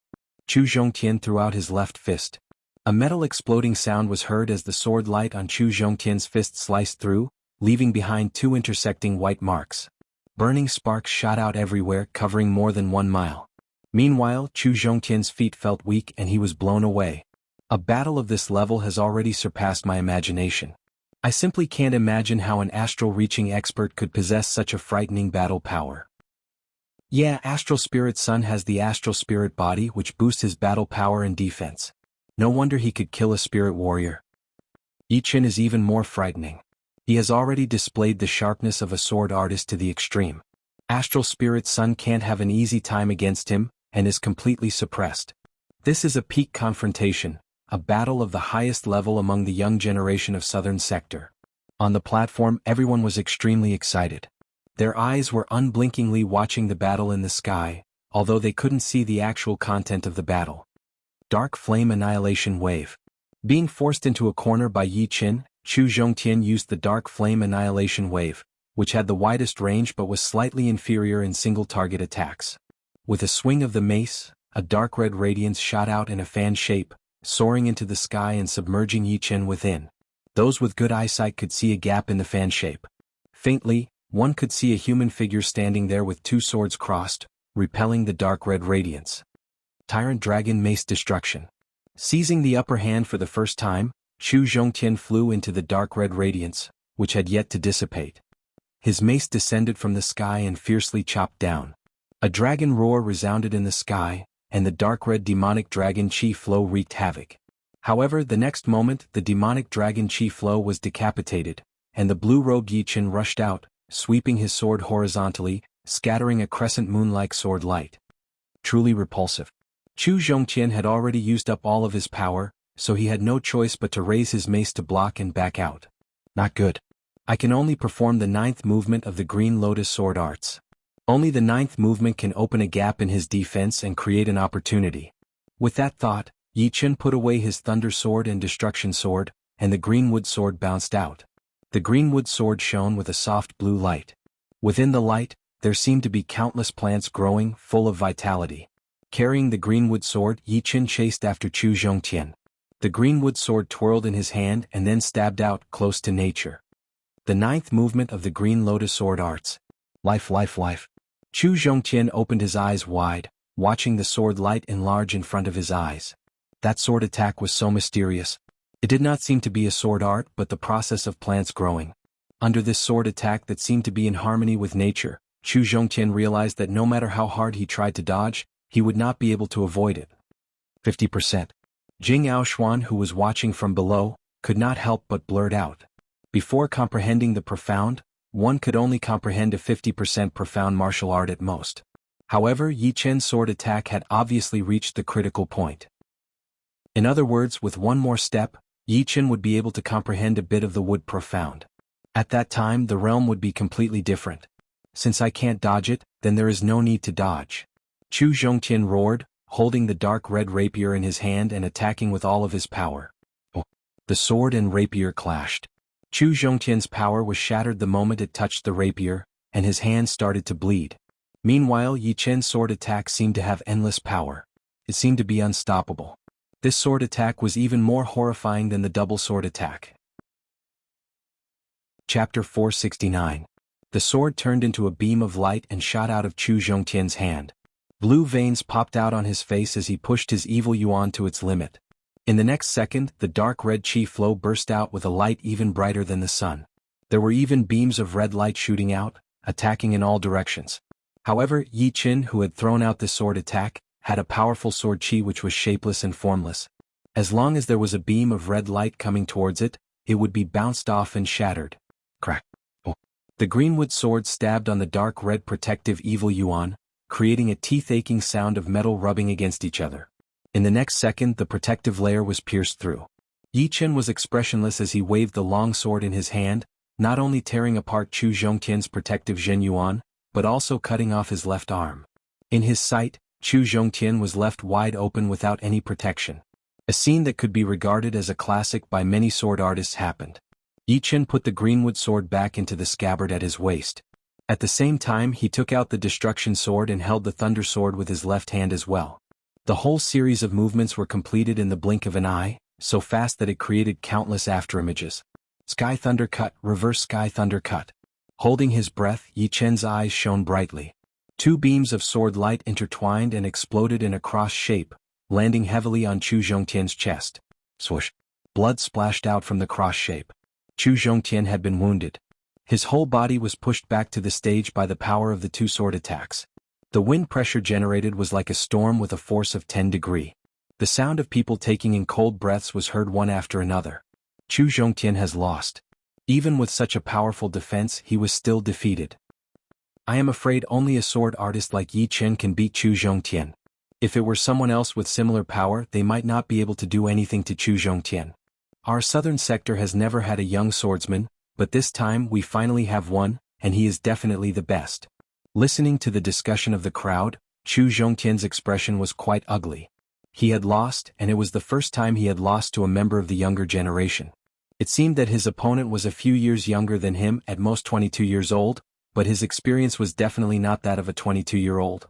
Chu Zhongtian threw out his left fist. A metal exploding sound was heard as the sword light on Chu Zhongtian's fist sliced through, leaving behind two intersecting white marks. Burning sparks shot out everywhere, covering more than 1 mile. Meanwhile, Chu Zhongtian's feet felt weak and he was blown away. A battle of this level has already surpassed my imagination. I simply can't imagine how an astral-reaching expert could possess such a frightening battle power. Yeah, Astral Spirit Sun has the Astral Spirit body which boosts his battle power and defense. No wonder he could kill a spirit warrior. Yi Chen is even more frightening. He has already displayed the sharpness of a sword artist to the extreme. Astral Spirit Sun can't have an easy time against him, and is completely suppressed. This is a peak confrontation, a battle of the highest level among the young generation of Southern Sector. On the platform, everyone was extremely excited. Their eyes were unblinkingly watching the battle in the sky, although they couldn't see the actual content of the battle. Dark Flame Annihilation Wave. Being forced into a corner by Yi Chen, Chu Zhongtian used the Dark Flame Annihilation Wave, which had the widest range but was slightly inferior in single-target attacks. With a swing of the mace, a dark red radiance shot out in a fan shape, soaring into the sky and submerging Yi Chen within. Those with good eyesight could see a gap in the fan shape. Faintly, one could see a human figure standing there with two swords crossed, repelling the dark red radiance. Tyrant Dragon Mace Destruction. Seizing the upper hand for the first time, Chu Zhongtian flew into the dark red radiance, which had yet to dissipate. His mace descended from the sky and fiercely chopped down. A dragon roar resounded in the sky, and the dark red demonic dragon chi flow wreaked havoc. However, the next moment the demonic dragon chi flow was decapitated, and the blue-robed Yi Chen rushed out, sweeping his sword horizontally, scattering a crescent moon-like sword light. Truly repulsive. Chu Zhongtian had already used up all of his power, so he had no choice but to raise his mace to block and back out. Not good. I can only perform the 9th movement of the Green Lotus Sword Arts. Only the 9th movement can open a gap in his defense and create an opportunity. With that thought, Yi Chen put away his Thunder Sword and Destruction Sword, and the Greenwood Sword bounced out. The Greenwood Sword shone with a soft blue light. Within the light, there seemed to be countless plants growing, full of vitality. Carrying the Greenwood Sword, Yi Chen chased after Chu Zhongtian. The Greenwood Sword twirled in his hand and then stabbed out, close to nature. The 9th movement of the Green Lotus Sword Arts. Life, life, life. Chu Zhongtian opened his eyes wide, watching the sword light enlarge in front of his eyes. That sword attack was so mysterious. It did not seem to be a sword art but the process of plants growing. Under this sword attack that seemed to be in harmony with nature, Chu Zhongtian realized that no matter how hard he tried to dodge, he would not be able to avoid it. 50%. Jianghu, who was watching from below, could not help but blurt out. Before comprehending the profound, one could only comprehend a 50% profound martial art at most. However, Yi Chen's sword attack had obviously reached the critical point. In other words, with one more step, Yi Chen would be able to comprehend a bit of the wood profound. At that time, the realm would be completely different. Since I can't dodge it, then there is no need to dodge. Chu Zhongtian roared, holding the dark red rapier in his hand and attacking with all of his power. The sword and rapier clashed. Chu Zhongtian's power was shattered the moment it touched the rapier, and his hand started to bleed. Meanwhile, Yi Chen's sword attack seemed to have endless power. It seemed to be unstoppable. This sword attack was even more horrifying than the double sword attack. Chapter 469. The sword turned into a beam of light and shot out of Chu Zhongtian's hand. Blue veins popped out on his face as he pushed his evil yuan to its limit. In the next second, the dark red chi flow burst out with a light even brighter than the sun. There were even beams of red light shooting out, attacking in all directions. However, Yi Chen, who had thrown out the sword attack, had a powerful sword chi which was shapeless and formless. As long as there was a beam of red light coming towards it, it would be bounced off and shattered. Crack. The greenwood sword stabbed on the dark red protective evil yuan, creating a teeth-aching sound of metal rubbing against each other. In the next second the protective layer was pierced through. Yi Chen was expressionless as he waved the long sword in his hand, not only tearing apart Chu Zhongtian's protective Zhen Yuan, but also cutting off his left arm. In his sight, Chu Zhongtian was left wide open without any protection. A scene that could be regarded as a classic by many sword artists happened. Yi Chen put the greenwood sword back into the scabbard at his waist. At the same time he took out the destruction sword and held the thunder sword with his left hand as well. The whole series of movements were completed in the blink of an eye, so fast that it created countless afterimages. Sky thunder cut, reverse sky thunder cut. Holding his breath, Yi Chen's eyes shone brightly. Two beams of sword light intertwined and exploded in a cross shape, landing heavily on Chu Zhongtian's chest. Swoosh! Blood splashed out from the cross shape. Chu Zhongtian had been wounded. His whole body was pushed back to the stage by the power of the two sword attacks. The wind pressure generated was like a storm with a force of 10 degrees. The sound of people taking in cold breaths was heard one after another. Chu Zhongtian has lost. Even with such a powerful defense he was still defeated. I am afraid only a sword artist like Yi Chen can beat Chu Zhongtian. If it were someone else with similar power they might not be able to do anything to Chu Zhongtian. Our southern sector has never had a young swordsman, but this time we finally have one, and he is definitely the best. Listening to the discussion of the crowd, Chu Zhongtian's expression was quite ugly. He had lost, and it was the first time he had lost to a member of the younger generation. It seemed that his opponent was a few years younger than him, at most 22 years old, but his experience was definitely not that of a 22-year-old.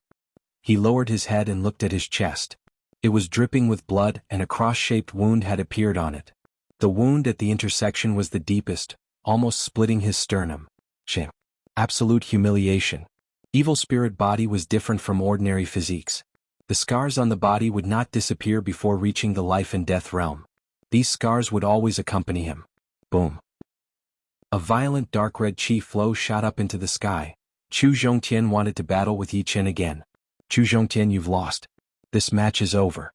He lowered his head and looked at his chest. It was dripping with blood and a cross-shaped wound had appeared on it. The wound at the intersection was the deepest, almost splitting his sternum. Shame. Absolute humiliation. Evil spirit body was different from ordinary physiques. The scars on the body would not disappear before reaching the life and death realm. These scars would always accompany him. Boom. A violent dark red chi flow shot up into the sky. Chu Zhongtian wanted to battle with Yi Chen again. Chu Zhongtian, you've lost. This match is over.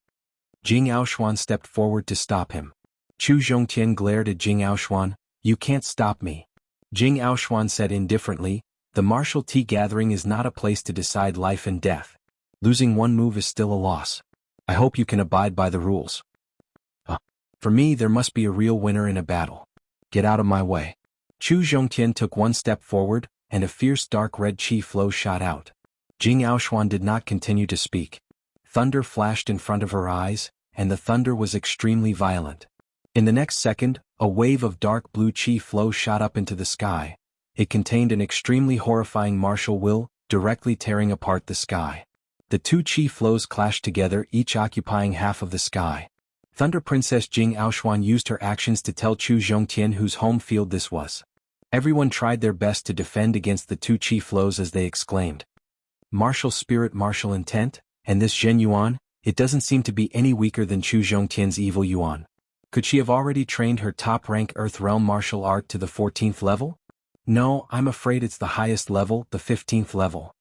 Jing Aoshuan stepped forward to stop him. Chu Zhongtian glared at Jing Aoshuan. You can't stop me. Jing Aoshuan said indifferently, the martial tea gathering is not a place to decide life and death. Losing one move is still a loss. I hope you can abide by the rules. For me there must be a real winner in a battle. Get out of my way. Chu Zhongtian took one step forward, and a fierce dark red chi flow shot out. Jing Aoshuan did not continue to speak. Thunder flashed in front of her eyes, and the thunder was extremely violent. In the next second, a wave of dark blue chi flow shot up into the sky. It contained an extremely horrifying martial will, directly tearing apart the sky. The two chi flows clashed together, each occupying half of the sky. Thunder Princess Jing Aoshuan used her actions to tell Chu Zhongtian whose home field this was. Everyone tried their best to defend against the two chi flows as they exclaimed. Martial spirit, martial intent, and this Zhen Yuan, it doesn't seem to be any weaker than Chu Zhongtian's evil Yuan. Could she have already trained her top-rank Earth Realm martial art to the 14th level? No, I'm afraid it's the highest level, the 15th level.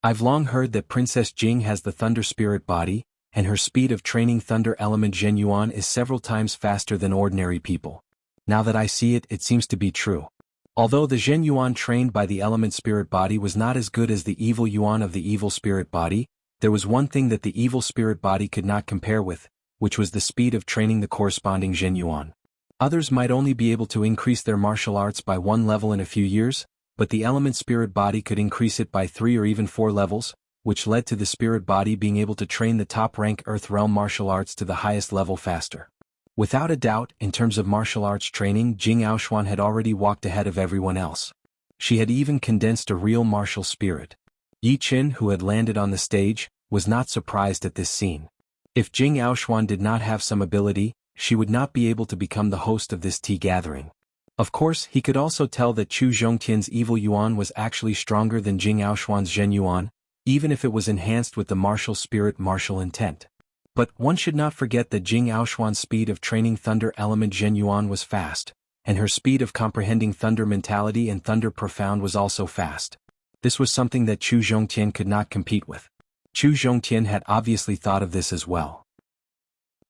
I've long heard that Princess Jing has the Thunder Spirit body, and her speed of training Thunder Element Zhen Yuan is several times faster than ordinary people. Now that I see it, it seems to be true. Although the Zhen Yuan trained by the Element Spirit body was not as good as the evil Yuan of the Evil Spirit body, there was one thing that the Evil Spirit body could not compare with, which was the speed of training the corresponding Zhen Yuan. Others might only be able to increase their martial arts by one level in a few years, but the Element Spirit body could increase it by 3 or even 4 levels, which led to the spirit body being able to train the top-rank Earth Realm martial arts to the highest level faster. Without a doubt, in terms of martial arts training, Jing Aoshuan had already walked ahead of everyone else. She had even condensed a real martial spirit. Yi Chen, who had landed on the stage, was not surprised at this scene. If Jing Aoshuan did not have some ability, she would not be able to become the host of this tea gathering. Of course, he could also tell that Chu Zhongtian's evil Yuan was actually stronger than Jing Aoshuan's Zhen Yuan, even if it was enhanced with the martial spirit, martial intent. But one should not forget that Jing Aoshuan's speed of training Thunder Element Zhen Yuan was fast, and her speed of comprehending Thunder Mentality and Thunder Profound was also fast. This was something that Chu Zhongtian could not compete with. Chu Zhongtian had obviously thought of this as well.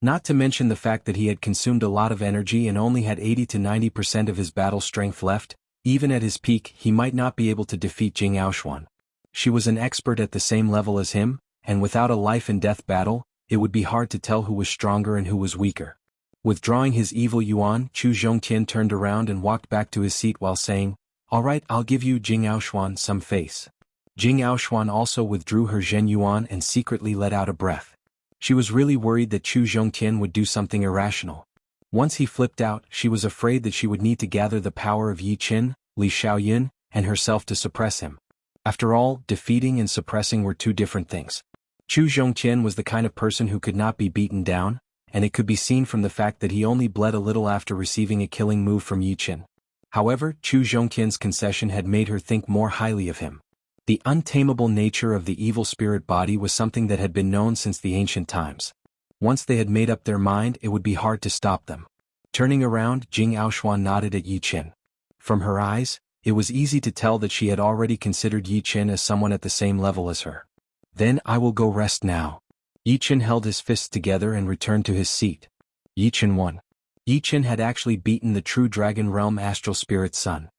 Not to mention the fact that he had consumed a lot of energy and only had 80 to 90% of his battle strength left, Even at his peak, he might not be able to defeat Jing Aoshuan. She was an expert at the same level as him, and without a life-and-death battle, it would be hard to tell who was stronger and who was weaker. Withdrawing his evil yuan, Chu Zhongtian turned around and walked back to his seat while saying, "All right, I'll give you, Jing Aoshuan, some face." Jing Aoshuan also withdrew her Zhen yuan and secretly let out a breath. She was really worried that Chu Zhongtian would do something irrational. Once he flipped out, she was afraid that she would need to gather the power of Yi Qin, Li Xiaoyin, and herself to suppress him. After all, defeating and suppressing were two different things. Chu Zhongtian was the kind of person who could not be beaten down, and it could be seen from the fact that he only bled a little after receiving a killing move from Yi Qin. However, Chu Zhongtian's concession had made her think more highly of him. The untamable nature of the evil spirit body was something that had been known since the ancient times. Once they had made up their mind, it would be hard to stop them. Turning around, Jing Aoshuan nodded at Yi Qin. From her eyes, it was easy to tell that she had already considered Yi Qin as someone at the same level as her. "Then I will go rest now." Yi Qin held his fists together and returned to his seat. Yi Qin won. Yi Qin had actually beaten the true Dragon Realm Astral Spirit Sun.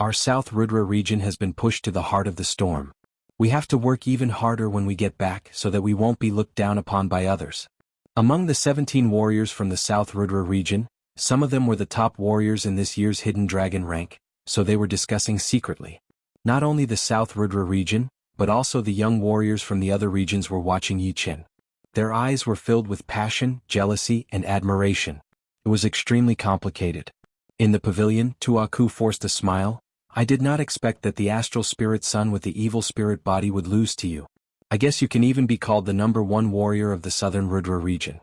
Our South Rudra region has been pushed to the heart of the storm. We have to work even harder when we get back so that we won't be looked down upon by others. Among the 17 warriors from the South Rudra region, some of them were the top warriors in this year's Hidden Dragon rank, so they were discussing secretly. Not only the South Rudra region, but also the young warriors from the other regions were watching Yi Qin. Their eyes were filled with passion, jealousy, and admiration. It was extremely complicated. In the pavilion, Tuaku forced a smile. "I did not expect that the astral spirit sun with the evil spirit body would lose to you. I guess you can even be called the #1 warrior of the southern Rudra region."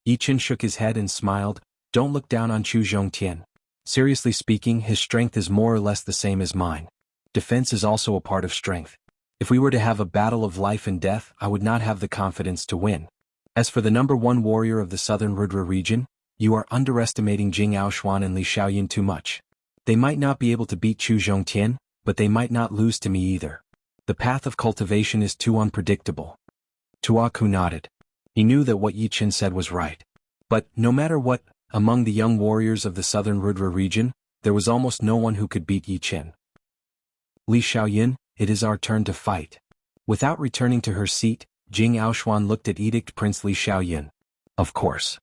Yi Qin shook his head and smiled. "Don't look down on Chu Zhongtian. Seriously speaking, his strength is more or less the same as mine. Defense is also a part of strength. If we were to have a battle of life and death, I would not have the confidence to win. As for the #1 warrior of the southern Rudra region, you are underestimating Jing Aoshuan and Li Xiaoyin too much. They might not be able to beat Chu Zhongtian, but they might not lose to me either. The path of cultivation is too unpredictable." Tuaku nodded. He knew that what Yi Qin said was right. But, no matter what, among the young warriors of the southern Rudra region, there was almost no one who could beat Yi Qin. "Li Xiaoyin, it is our turn to fight." Without returning to her seat, Jing Aoshuan looked at Edict Prince Li Xiaoyin. Of course.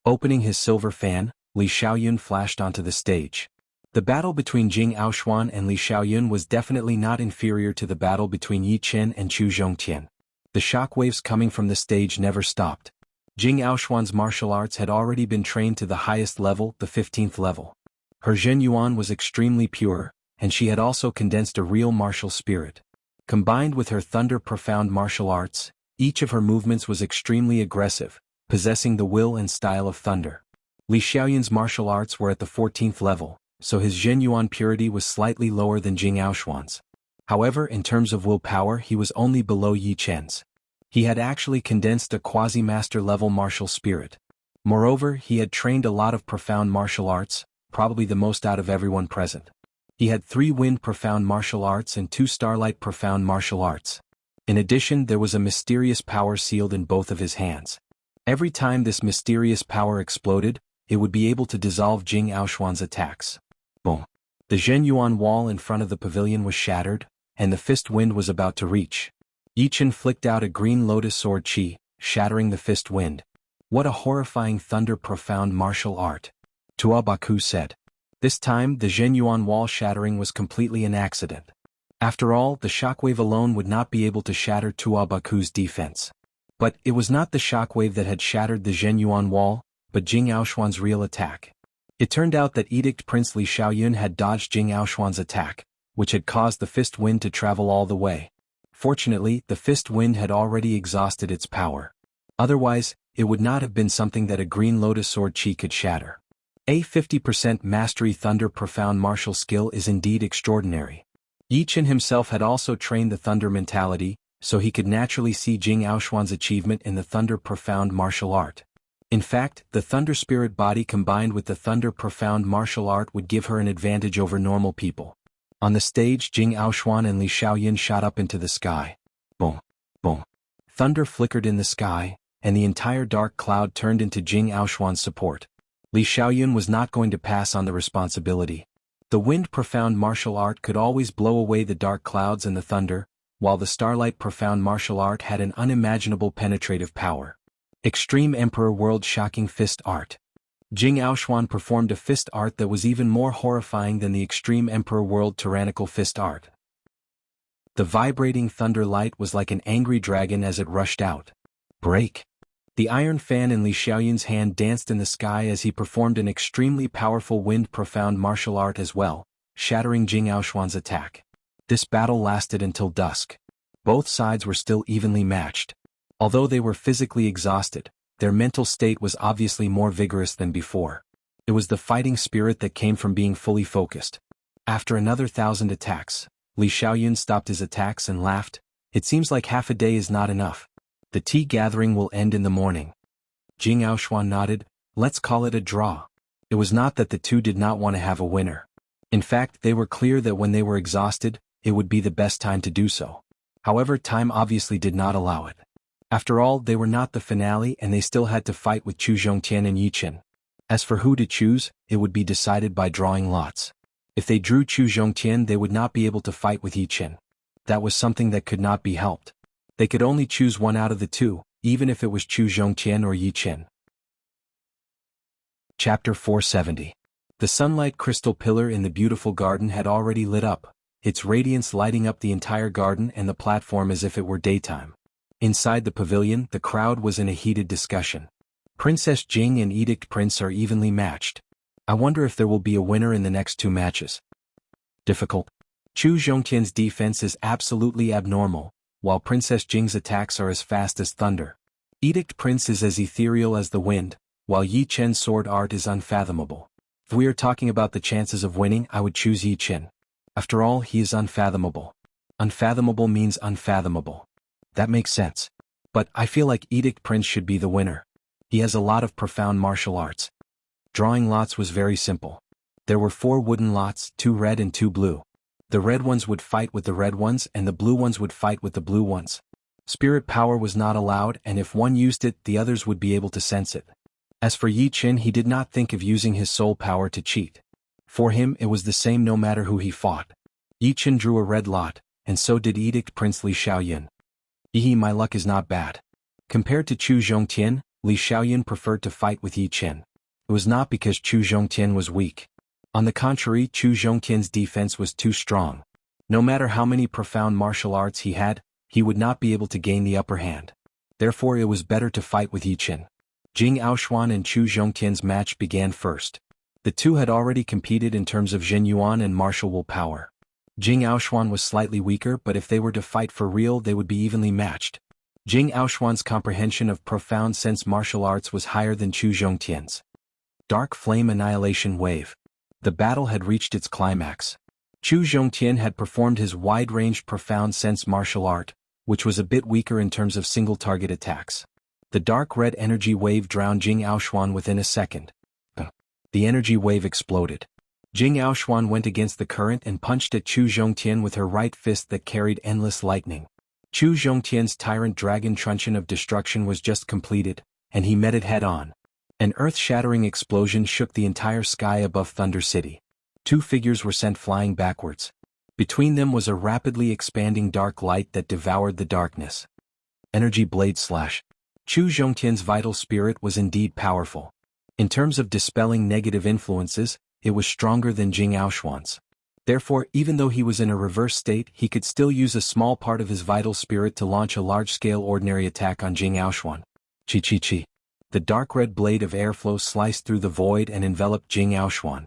Opening his silver fan, Li Xiaoyin flashed onto the stage. The battle between Jing Aoshuan and Li Xiaoyin was definitely not inferior to the battle between Yi Qin and Chu Zhongtian. The shockwaves coming from the stage never stopped. Jing Aoshuan's martial arts had already been trained to the highest level, the 15th level. Her Zhen Yuan was extremely pure, and she had also condensed a real martial spirit. Combined with her thunder profound martial arts, each of her movements was extremely aggressive, possessing the will and style of thunder. Li Xiaoyin's martial arts were at the 14th level, so his Zhen Yuan purity was slightly lower than Jing Aoshuan's. However, in terms of willpower, he was only below Yi Qin's. He had actually condensed a quasi-master level martial spirit. Moreover, he had trained a lot of profound martial arts, probably the most out of everyone present. He had 3 wind profound martial arts and 2 starlight profound martial arts. In addition, there was a mysterious power sealed in both of his hands. Every time this mysterious power exploded, it would be able to dissolve Jing Aoshuan's attacks. Boom. The Zhen Yuan wall in front of the pavilion was shattered, and the fist wind was about to reach. Yi Qin flicked out a green lotus sword chi, shattering the fist wind. "What a horrifying thunder profound martial art," Tuabaku said. This time, the Zhen Yuan wall shattering was completely an accident. After all, the shockwave alone would not be able to shatter Tuabaku's defense. But it was not the shockwave that had shattered the Zhen Yuan wall, but Jing Aoshuan's real attack. It turned out that Edict Prince Li Xiaoyin had dodged Jing Aoshuan's attack, which had caused the fist wind to travel all the way. Fortunately, the fist wind had already exhausted its power. Otherwise, it would not have been something that a green lotus sword chi could shatter. A 50% mastery thunder profound martial skill is indeed extraordinary. Yi Qin himself had also trained the thunder mentality, so he could naturally see Jing Aoshuan's achievement in the thunder profound martial art. In fact, the thunder spirit body combined with the thunder profound martial art would give her an advantage over normal people. On the stage, Jing Aoshuan and Li Xiaoyin shot up into the sky. Boom, boom. Thunder flickered in the sky, and the entire dark cloud turned into Jing Aoshuan's support. Li Xiaoyin was not going to pass on the responsibility. The wind profound martial art could always blow away the dark clouds and the thunder, while the starlight profound martial art had an unimaginable penetrative power. Extreme Emperor world-shocking fist art. Jing Aoshuan performed a fist art that was even more horrifying than the Extreme Emperor world tyrannical fist art. The vibrating thunder light was like an angry dragon as it rushed out. Break! The iron fan in Li Xiaoyun's hand danced in the sky as he performed an extremely powerful wind profound martial art as well, shattering Jing Aoshuan's attack. This battle lasted until dusk. Both sides were still evenly matched. Although they were physically exhausted, their mental state was obviously more vigorous than before. It was the fighting spirit that came from being fully focused. After another 1,000 attacks, Li Xiaoyun stopped his attacks and laughed. It seems like half a day is not enough. The tea gathering will end in the morning. Jing Aoshuan nodded. Let's call it a draw. It was not that the two did not want to have a winner. In fact, they were clear that when they were exhausted, it would be the best time to do so. However, time obviously did not allow it. After all, they were not the finale and they still had to fight with Chu Zhongtian and Yi Qin. As for who to choose, it would be decided by drawing lots. If they drew Chu Zhongtian, they would not be able to fight with Yi Qin. That was something that could not be helped. They could only choose one out of the two, even if it was Chu Zhongtian or Yi Qin. Chapter 470. The sunlight crystal pillar in the beautiful garden had already lit up, its radiance lighting up the entire garden and the platform as if it were daytime. Inside the pavilion, the crowd was in a heated discussion. Princess Jing and Edict Prince are evenly matched. I wonder if there will be a winner in the next two matches. Difficult. Chu Zhongtian's defense is absolutely abnormal, while Princess Jing's attacks are as fast as thunder. Edict Prince is as ethereal as the wind, while Yi Qin's sword art is unfathomable. If we are talking about the chances of winning, I would choose Yi Qin. After all, he is unfathomable. Unfathomable means unfathomable. That makes sense. But I feel like Edict Prince should be the winner. He has a lot of profound martial arts. Drawing lots was very simple. There were 4 wooden lots, 2 red and 2 blue. The red ones would fight with the red ones and the blue ones would fight with the blue ones. Spirit power was not allowed, and if one used it, the others would be able to sense it. As for Yi Qin, he did not think of using his soul power to cheat. For him, it was the same no matter who he fought. Yi Qin drew a red lot, and so did Edict Prince Li Xiaoyun. My luck is not bad. Compared to Chu Zhongtian, Li Xiaoyun preferred to fight with Yi Qin. It was not because Chu Zhongtian was weak. On the contrary, Chu Zhongtian's defense was too strong. No matter how many profound martial arts he had, he would not be able to gain the upper hand. Therefore it was better to fight with Yi Qin. Jing Aoshuan and Chu Zhongtian's match began first. The two had already competed in terms of Zhen Yuan and martial will power. Jing Aoshuan was slightly weaker, but if they were to fight for real, they would be evenly matched. Jing Aoshuan's comprehension of profound sense martial arts was higher than Chu Zhongtian's. Dark Flame Annihilation Wave. The battle had reached its climax. Chu Zhongtian had performed his wide-range profound sense martial art, which was a bit weaker in terms of single-target attacks. The dark red energy wave drowned Jing Aoshuan within a second. The energy wave exploded. Jing Aoshuan went against the current and punched at Chu Zhongtian with her right fist that carried endless lightning. Chu Zhongtian's tyrant dragon truncheon of destruction was just completed, and he met it head-on. An earth-shattering explosion shook the entire sky above Thunder City. 2 figures were sent flying backwards. Between them was a rapidly expanding dark light that devoured the darkness. Energy blade slash. Chu Zhongtian's vital spirit was indeed powerful. In terms of dispelling negative influences, it was stronger than Jing Aoshuan's. Therefore, even though he was in a reverse state, he could still use a small part of his vital spirit to launch a large-scale ordinary attack on Jing Aoshuan. Chi. The dark red blade of airflow sliced through the void and enveloped Jing Aoshuan.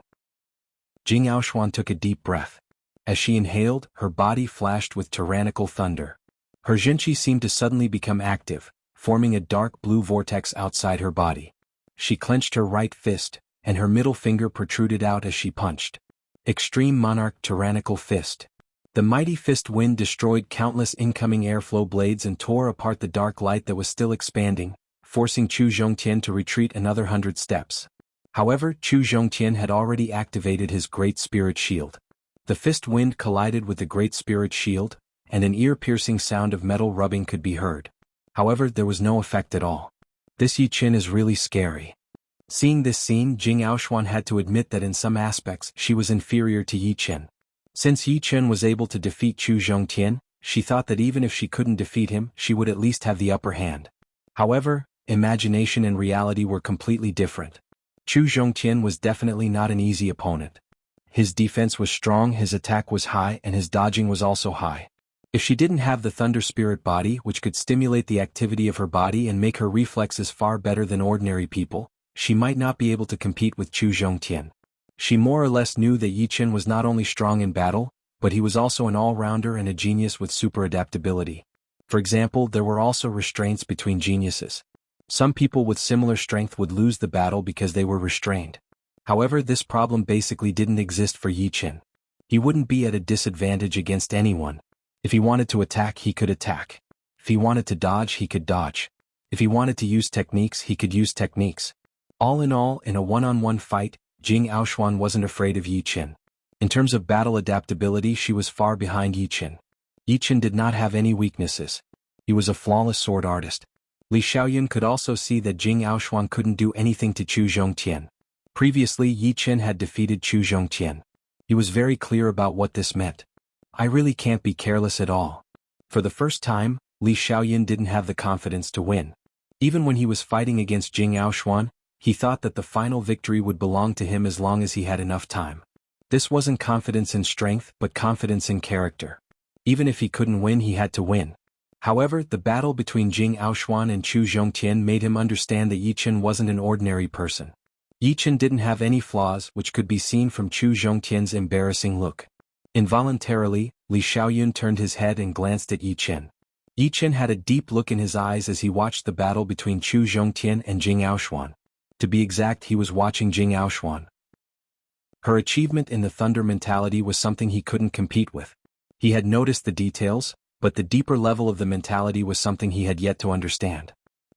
Jing Aoshuan took a deep breath. As she inhaled, her body flashed with tyrannical thunder. Her Jinqi seemed to suddenly become active, forming a dark blue vortex outside her body. She clenched her right fist, and her middle finger protruded out as she punched. Extreme Monarch Tyrannical Fist. The mighty fist wind destroyed countless incoming airflow blades and tore apart the dark light that was still expanding, forcing Chu Zhongtian to retreat another 100 steps. However, Chu Zhongtian had already activated his Great Spirit Shield. The fist wind collided with the Great Spirit Shield, and an ear-piercing sound of metal rubbing could be heard. However, there was no effect at all. This Yi Qin is really scary. Seeing this scene, Jing Aoxuan had to admit that in some aspects she was inferior to Yi Qin. Since Yi Qin was able to defeat Chu Zhongtian, she thought that even if she couldn't defeat him, she would at least have the upper hand. However, imagination and reality were completely different. Chu Zhongtian was definitely not an easy opponent. His defense was strong, his attack was high, and his dodging was also high. If she didn't have the Thunder Spirit body, which could stimulate the activity of her body and make her reflexes far better than ordinary people, she might not be able to compete with Chu Zhongtian. She more or less knew that Yi Qin was not only strong in battle, but he was also an all-rounder and a genius with super adaptability. For example, there were also restraints between geniuses. Some people with similar strength would lose the battle because they were restrained. However, this problem basically didn't exist for Yi Qin. He wouldn't be at a disadvantage against anyone. If he wanted to attack, he could attack. If he wanted to dodge, he could dodge. If he wanted to use techniques, he could use techniques. All, in a one-on-one fight, Jing Aoxuan wasn't afraid of Yi Qin. In terms of battle adaptability, she was far behind Yi Qin. Yi Qin did not have any weaknesses. He was a flawless sword artist. Li Xiaoyun could also see that Jing Aoxuan couldn't do anything to Chu Zhongtian. Previously, Yi Qin had defeated Chu Zhongtian. He was very clear about what this meant. I really can't be careless at all. For the first time, Li Xiaoyun didn't have the confidence to win. Even when he was fighting against Jing Aoxuan, he thought that the final victory would belong to him as long as he had enough time. This wasn't confidence in strength, but confidence in character. Even if he couldn't win, he had to win. However, the battle between Jing Aoxuan and Chu Zhongtian made him understand that Yi Qin wasn't an ordinary person. Yi Qin didn't have any flaws, which could be seen from Chu Zhongtian's embarrassing look. Involuntarily, Li Xiaoyun turned his head and glanced at Yi Qin. Yi Qin had a deep look in his eyes as he watched the battle between Chu Zhongtian and Jing Aoxuan. To be exact, he was watching Jing Aoxuan. Her achievement in the thunder mentality was something he couldn't compete with. He had noticed the details, but the deeper level of the mentality was something he had yet to understand.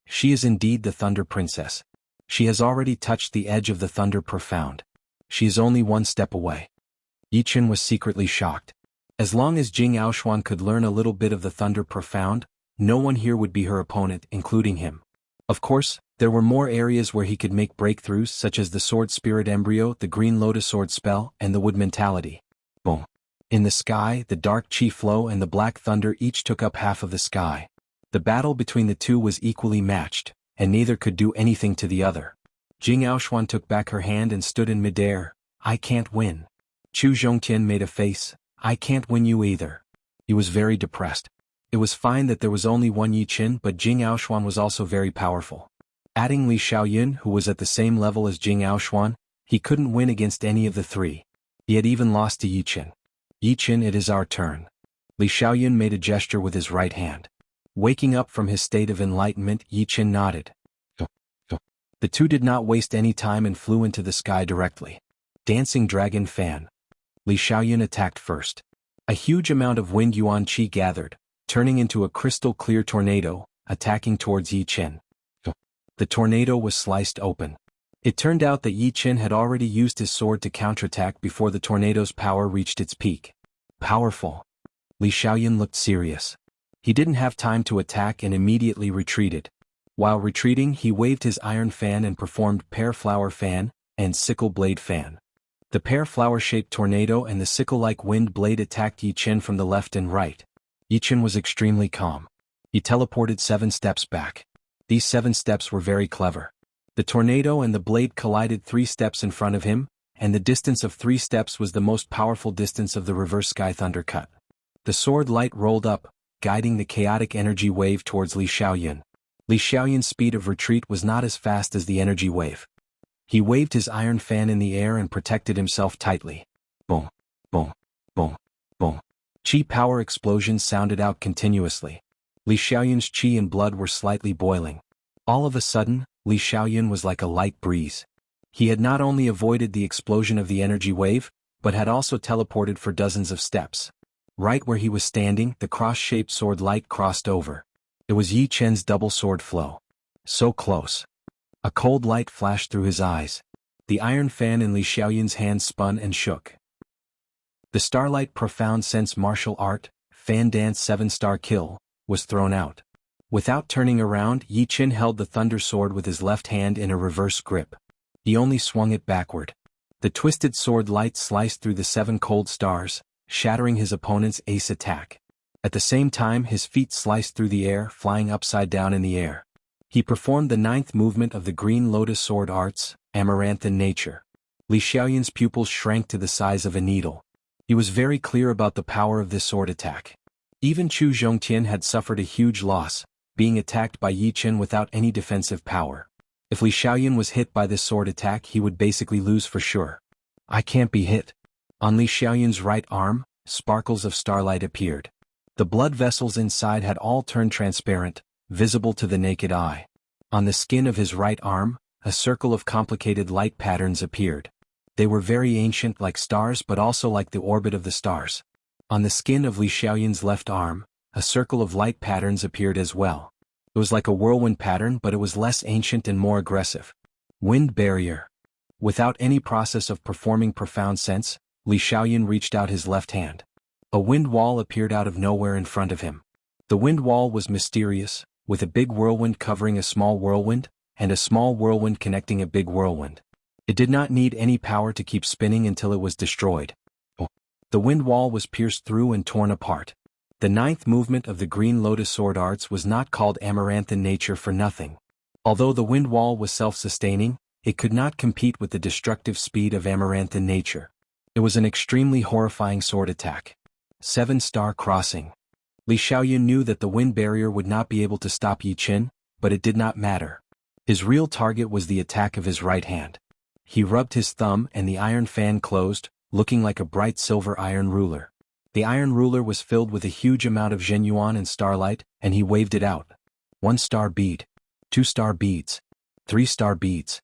She is indeed the Thunder Princess. She has already touched the edge of the Thunder Profound. She is only one step away. Yi Qin was secretly shocked. As long as Jing Aoxuan could learn a little bit of the Thunder Profound, no one here would be her opponent, including him. Of course, there were more areas where he could make breakthroughs, such as the Sword Spirit Embryo, the Green Lotus Sword Spell, and the Wood Mentality. Boom. In the sky, the Dark Chi Flow and the Black Thunder each took up half of the sky. The battle between the two was equally matched, and neither could do anything to the other. Jing Aoxuan took back her hand and stood in midair. I can't win. Chu Zhongtian made a face. I can't win you either. He was very depressed. It was fine that there was only one Yi Qin, but Jing Aoxuan was also very powerful. Adding Li Xiaoyun, who was at the same level as Jing Aoxuan, he couldn't win against any of the three. He had even lost to Yi Qin. Yi Qin, it is our turn. Li Xiaoyun made a gesture with his right hand. Waking up from his state of enlightenment, Yi Qin nodded. The two did not waste any time and flew into the sky directly. Dancing Dragon Fan. Li Xiaoyun attacked first. A huge amount of wind yuan qi gathered, turning into a crystal-clear tornado, attacking towards Yi Qin. The tornado was sliced open. It turned out that Yi Qin had already used his sword to counterattack before the tornado's power reached its peak. Powerful. Li Xiaoyun looked serious. He didn't have time to attack and immediately retreated. While retreating, he waved his iron fan and performed Pear Flower Fan and Sickle Blade Fan. The pear flower-shaped tornado and the sickle-like wind blade attacked Yi Qin from the left and right. Yi Qin was extremely calm. He teleported 7 steps back. These 7 steps were very clever. The tornado and the blade collided 3 steps in front of him, and the distance of 3 steps was the most powerful distance of the reverse sky thunder cut. The sword light rolled up, guiding the chaotic energy wave towards Li Xiaoyun. Li Xiaoyun's speed of retreat was not as fast as the energy wave. He waved his iron fan in the air and protected himself tightly. Boom, boom, boom, boom. Qi power explosions sounded out continuously. Li Xiaoyun's qi and blood were slightly boiling. All of a sudden, Li Xiaoyun was like a light breeze. He had not only avoided the explosion of the energy wave, but had also teleported for dozens of steps. Right where he was standing, the cross-shaped sword light crossed over. It was Yi Qin's double sword flow. So close. A cold light flashed through his eyes. The iron fan in Li Xiaoyun's hand spun and shook. The Starlight Profound Sense martial art, Fan Dance 7-star kill, was thrown out. Without turning around, Yi Qin held the thunder sword with his left hand in a reverse grip. He only swung it backward. The twisted sword light sliced through the 7 cold stars, shattering his opponent's ace attack. At the same time his feet sliced through the air, flying upside down in the air. He performed the 9th movement of the Green Lotus Sword Arts, Amaranthine Nature. Li Xiaoyun's pupils shrank to the size of a needle. He was very clear about the power of this sword attack. Even Chu Zhongtian had suffered a huge loss, being attacked by Yi Chen without any defensive power. If Li Xiaoyun was hit by this sword attack he would basically lose for sure. I can't be hit. On Li Xiaoyun's right arm, sparkles of starlight appeared. The blood vessels inside had all turned transparent, visible to the naked eye. On the skin of his right arm, a circle of complicated light patterns appeared. They were very ancient like stars but also like the orbit of the stars. On the skin of Li Xiaoyun's left arm, a circle of light patterns appeared as well. It was like a whirlwind pattern but it was less ancient and more aggressive. Wind barrier. Without any process of performing profound sense, Li Xiaoyun reached out his left hand. A wind wall appeared out of nowhere in front of him. The wind wall was mysterious, with a big whirlwind covering a small whirlwind, and a small whirlwind connecting a big whirlwind. It did not need any power to keep spinning until it was destroyed. The wind wall was pierced through and torn apart. The 9th movement of the Green Lotus Sword Arts was not called Amaranthine Nature for nothing. Although the wind wall was self-sustaining, it could not compete with the destructive speed of Amaranthine Nature. It was an extremely horrifying sword attack. 7-star crossing. Li Xiaoyun knew that the wind barrier would not be able to stop Yi Chen, but it did not matter. His real target was the attack of his right hand. He rubbed his thumb and the iron fan closed, looking like a bright silver iron ruler. The iron ruler was filled with a huge amount of zhenyuan and starlight, and he waved it out. 1-star bead. 2-star beads. 3-star beads.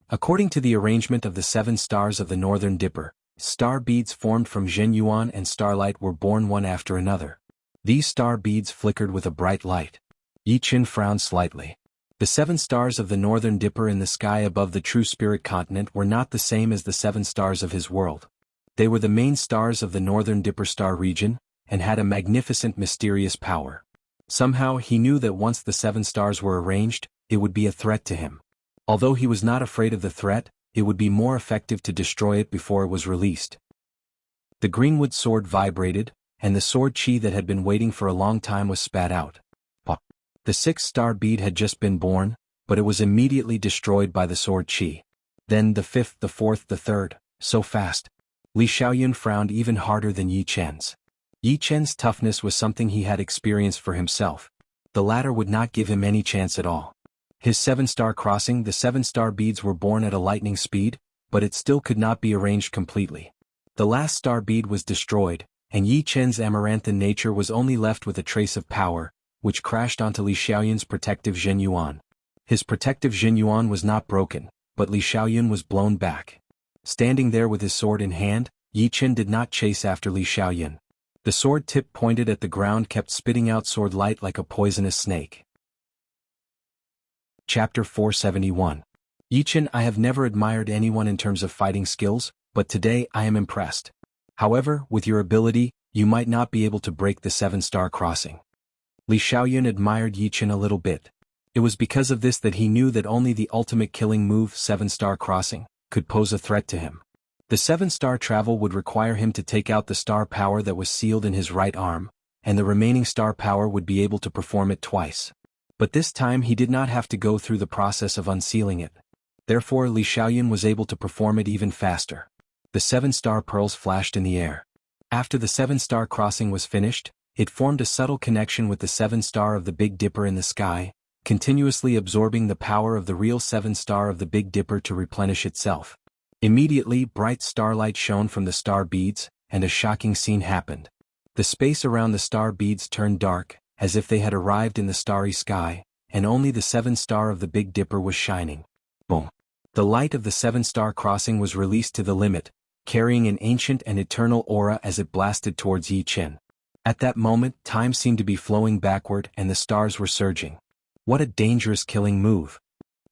According to the arrangement of the 7 stars of the Northern Dipper, star beads formed from zhenyuan and starlight were born one after another. These star beads flickered with a bright light. Yi Chen frowned slightly. The 7 stars of the Northern Dipper in the sky above the True Spirit continent were not the same as the 7 stars of his world. They were the main stars of the Northern Dipper star region, and had a magnificent mysterious power. Somehow he knew that once the 7 stars were arranged, it would be a threat to him. Although he was not afraid of the threat, it would be more effective to destroy it before it was released. The greenwood sword vibrated, and the sword chi that had been waiting for a long time was spat out. The 6-star bead had just been born, but it was immediately destroyed by the sword chi. Then the 5th, the 4th, the 3rd, so fast. Li Xiaoyun frowned even harder than Yi Chen's. Yi Chen's toughness was something he had experienced for himself. The latter would not give him any chance at all. His 7-star crossing, the 7-star beads were born at a lightning speed, but it still could not be arranged completely. The last star bead was destroyed, and Yi Chen's amaranthine nature was only left with a trace of power, which crashed onto Li Xiaoyun's protective zhenyuan. His protective zhenyuan was not broken, but Li Xiaoyun was blown back. Standing there with his sword in hand, Yi Chen did not chase after Li Xiaoyun. The sword tip pointed at the ground kept spitting out sword light like a poisonous snake. Chapter 471. Yi Chen, I have never admired anyone in terms of fighting skills, but today I am impressed. However, with your ability, you might not be able to break the 7-star crossing. Li Xiaoyun admired Yi Chen a little bit. It was because of this that he knew that only the ultimate killing move, 7-star crossing, could pose a threat to him. The 7-star travel would require him to take out the star power that was sealed in his right arm, and the remaining star power would be able to perform it twice. But this time he did not have to go through the process of unsealing it. Therefore Li Xiaoyun was able to perform it even faster. The 7-star pearls flashed in the air. After the 7-star crossing was finished, it formed a subtle connection with the 7-star of the Big Dipper in the sky, continuously absorbing the power of the real 7-star of the Big Dipper to replenish itself. Immediately bright starlight shone from the star beads, and a shocking scene happened. The space around the star beads turned dark, as if they had arrived in the starry sky, and only the 7-star of the Big Dipper was shining. Boom! The light of the 7-star crossing was released to the limit, carrying an ancient and eternal aura as it blasted towards Yi Chen. At that moment, time seemed to be flowing backward and the stars were surging. What a dangerous killing move!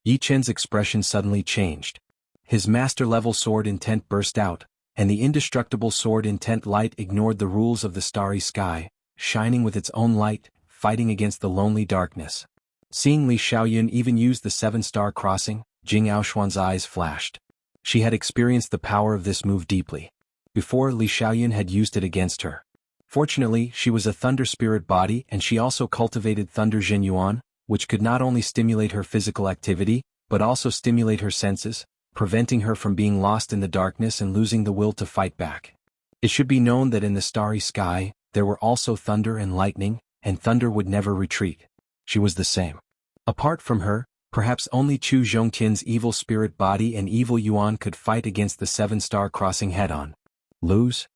Yi Chen's expression suddenly changed. His master-level sword intent burst out, and the indestructible sword intent light ignored the rules of the starry sky, shining with its own light, fighting against the lonely darkness. Seeing Li Xiaoyun even use the 7-star crossing, Jing Aoshuan's eyes flashed. She had experienced the power of this move deeply. Before, Li Xiaoyan had used it against her. Fortunately, she was a thunder spirit body and she also cultivated Thunder Zhenyuan, which could not only stimulate her physical activity, but also stimulate her senses, preventing her from being lost in the darkness and losing the will to fight back. It should be known that in the starry sky, there were also thunder and lightning, and thunder would never retreat. She was the same. Apart from her, perhaps only Chu Zhongtian's evil spirit body and evil Yuan could fight against the seven-star crossing head-on. Lose?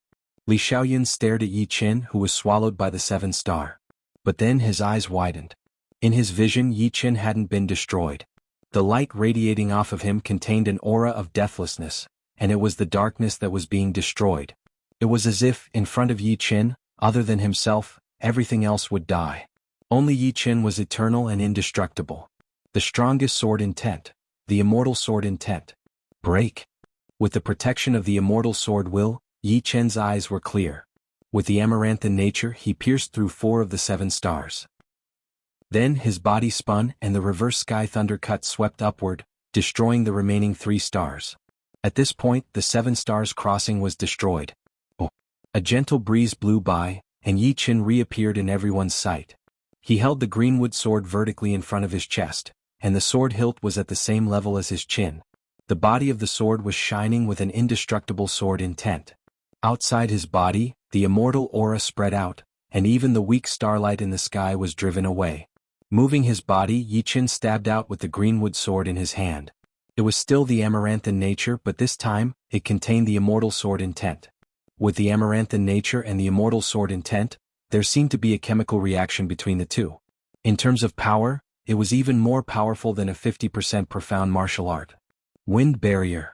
Li Xiaoyan stared at Yi Qin, who was swallowed by the seven-star. But then his eyes widened. In his vision, Yi Qin hadn't been destroyed. The light radiating off of him contained an aura of deathlessness, and it was the darkness that was being destroyed. It was as if, in front of Yi Qin, other than himself, everything else would die. Only Yi Qin was eternal and indestructible. The strongest sword intent. The immortal sword intent. Break. With the protection of the immortal sword will, Yi Qin's eyes were clear. With the amaranthine nature, he pierced through 4 of the 7 stars. Then his body spun and the reverse sky thunder cut swept upward, destroying the remaining 3 stars. At this point, the 7 stars crossing was destroyed. A gentle breeze blew by, and Yi Qin reappeared in everyone's sight. He held the greenwood sword vertically in front of his chest, and the sword hilt was at the same level as his chin. The body of the sword was shining with an indestructible sword intent. Outside his body, the immortal aura spread out, and even the weak starlight in the sky was driven away. Moving his body, Yi Qin stabbed out with the greenwood sword in his hand. It was still the amaranthine nature, but this time, it contained the immortal sword intent. With the amaranthine nature and the immortal sword intent, there seemed to be a chemical reaction between the two. In terms of power, it was even more powerful than a 50% profound martial art. Wind barrier.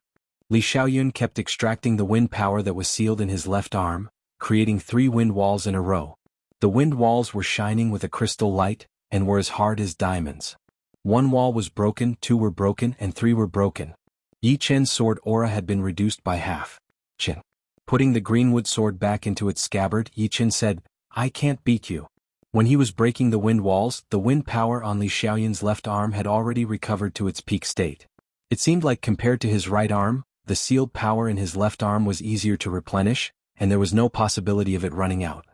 Li Xiaoyan kept extracting the wind power that was sealed in his left arm, creating 3 wind walls in a row. The wind walls were shining with a crystal light, and were as hard as diamonds. 1 wall was broken, 2 were broken, and 3 were broken. Yi Qin's sword aura had been reduced by half. Qin. Putting the greenwood sword back into its scabbard, Yi Qin said, "I can't beat you." When he was breaking the wind walls, the wind power on Li Xiaoyan's left arm had already recovered to its peak state. It seemed like compared to his right arm, the sealed power in his left arm was easier to replenish, and there was no possibility of it running out.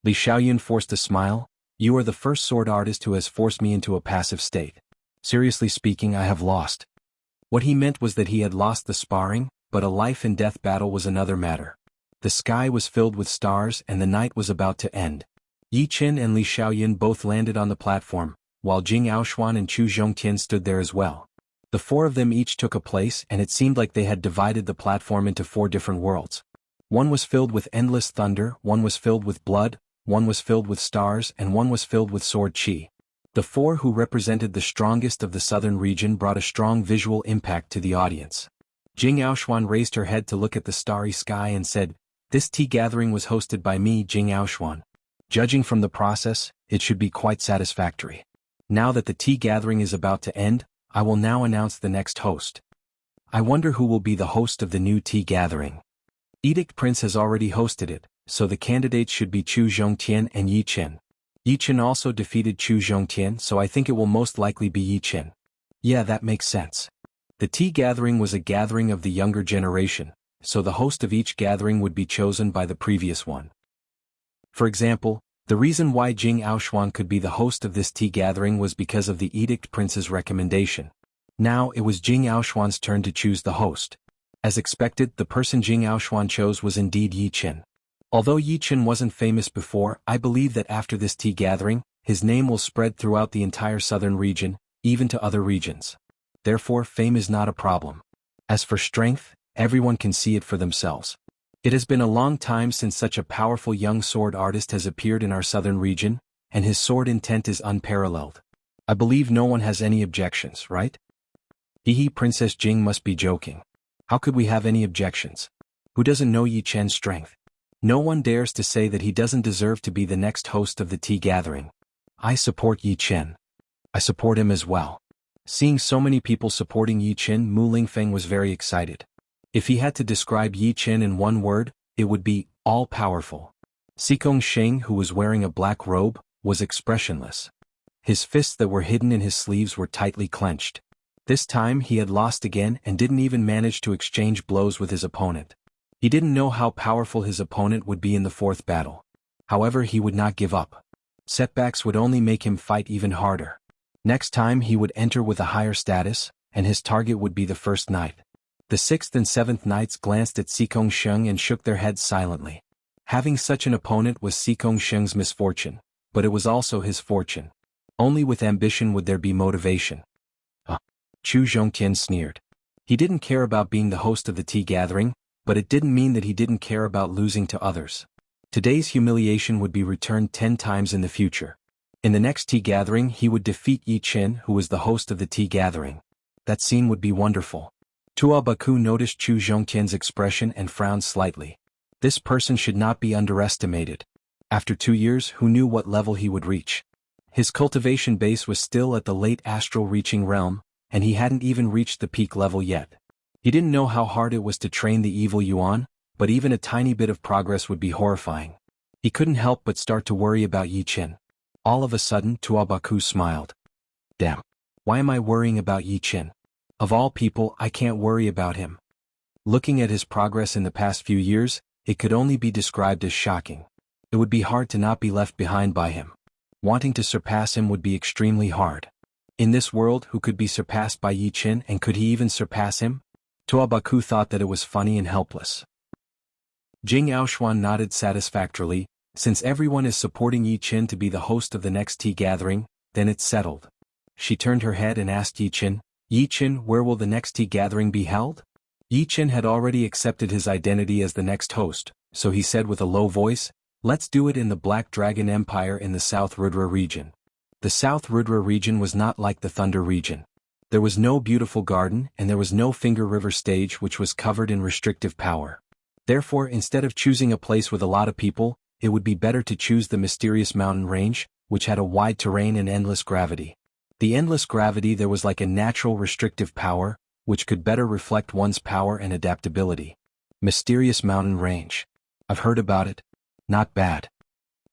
Li Xiaoyan forced a smile. "You are the first sword artist who has forced me into a passive state. Seriously speaking, I have lost." What he meant was that he had lost the sparring, but a life-and-death battle was another matter. The sky was filled with stars and the night was about to end. Yi Qin and Li Xiaoyan both landed on the platform, while Jing Aoshuan and Chu Zhongtian stood there as well. The 4 of them each took a place, and it seemed like they had divided the platform into 4 different worlds. One was filled with endless thunder, one was filled with blood, one was filled with stars, and one was filled with sword chi. The 4 who represented the strongest of the southern region brought a strong visual impact to the audience. Jing Aoshuan raised her head to look at the starry sky and said, "This tea gathering was hosted by me, Jing Aoshuan. Judging from the process, it should be quite satisfactory. Now that the tea gathering is about to end, I will now announce the next host. I wonder who will be the host of the new tea gathering. Edict Prince has already hosted it, so the candidates should be Chu Zhongtian and Yi Qin. Yi Qin also defeated Chu Zhongtian, so I think it will most likely be Yi Qin." Yeah, that makes sense. The tea gathering was a gathering of the younger generation, so the host of each gathering would be chosen by the previous one. For example, the reason why Jing Aoshuan could be the host of this tea gathering was because of the Edict Prince's recommendation. Now it was Jing Aoshuan's turn to choose the host. As expected, the person Jing Aoshuan chose was indeed Yi Qin. Although Yi Qin wasn't famous before, I believe that after this tea gathering, his name will spread throughout the entire southern region, even to other regions. Therefore, fame is not a problem. As for strength, everyone can see it for themselves. It has been a long time since such a powerful young sword artist has appeared in our southern region, and his sword intent is unparalleled. I believe no one has any objections, right? Hehe, Princess Jing must be joking. How could we have any objections? Who doesn't know Yi Qin's strength? No one dares to say that he doesn't deserve to be the next host of the tea gathering. I support Yi Qin. I support him as well. Seeing so many people supporting Yi Qin, Mu Lingfeng was very excited. If he had to describe Yi Qin in one word, it would be all-powerful. Xikong Sheng, who was wearing a black robe, was expressionless. His fists that were hidden in his sleeves were tightly clenched. This time he had lost again and didn't even manage to exchange blows with his opponent. He didn't know how powerful his opponent would be in the fourth battle. However, he would not give up. Setbacks would only make him fight even harder. Next time he would enter with a higher status, and his target would be the first knight. The sixth and seventh knights glanced at Sikong Sheng and shook their heads silently. Having such an opponent was Sikong Sheng's misfortune, but it was also his fortune. Only with ambition would there be motivation. Chu Zhongtian sneered. He didn't care about being the host of the tea gathering, but it didn't mean that he didn't care about losing to others. Today's humiliation would be returned 10 times in the future. In the next tea gathering he would defeat Yi Qin, who was the host of the tea gathering. That scene would be wonderful. Tuo Baku noticed Chu Zhongtian's expression and frowned slightly. This person should not be underestimated. After 2 years, who knew what level he would reach? His cultivation base was still at the late astral reaching realm, and he hadn't even reached the peak level yet. He didn't know how hard it was to train the evil Yuan, but even a tiny bit of progress would be horrifying. He couldn't help but start to worry about Yi Qin. All of a sudden, Tuo Baku smiled. Damn. Why am I worrying about Yi Qin? Of all people, I can't worry about him. Looking at his progress in the past few years, it could only be described as shocking. It would be hard to not be left behind by him. Wanting to surpass him would be extremely hard. In this world, who could be surpassed by Yi Qin, and could he even surpass him? Tuo Baku thought that it was funny and helpless. Jing Aoshuan nodded satisfactorily. Since everyone is supporting Yi Qin to be the host of the next tea gathering, then it's settled. She turned her head and asked Yi Qin, where will the next tea gathering be held? Yi Qin had already accepted his identity as the next host, so he said with a low voice, let's do it in the Black Dragon Empire in the South Rudra region. The South Rudra region was not like the Thunder region. There was no beautiful garden and there was no Finger River stage which was covered in restrictive power. Therefore, instead of choosing a place with a lot of people, it would be better to choose the mysterious mountain range, which had a wide terrain and endless gravity. The endless gravity there was like a natural restrictive power, which could better reflect one's power and adaptability. Mysterious mountain range. I've heard about it. Not bad.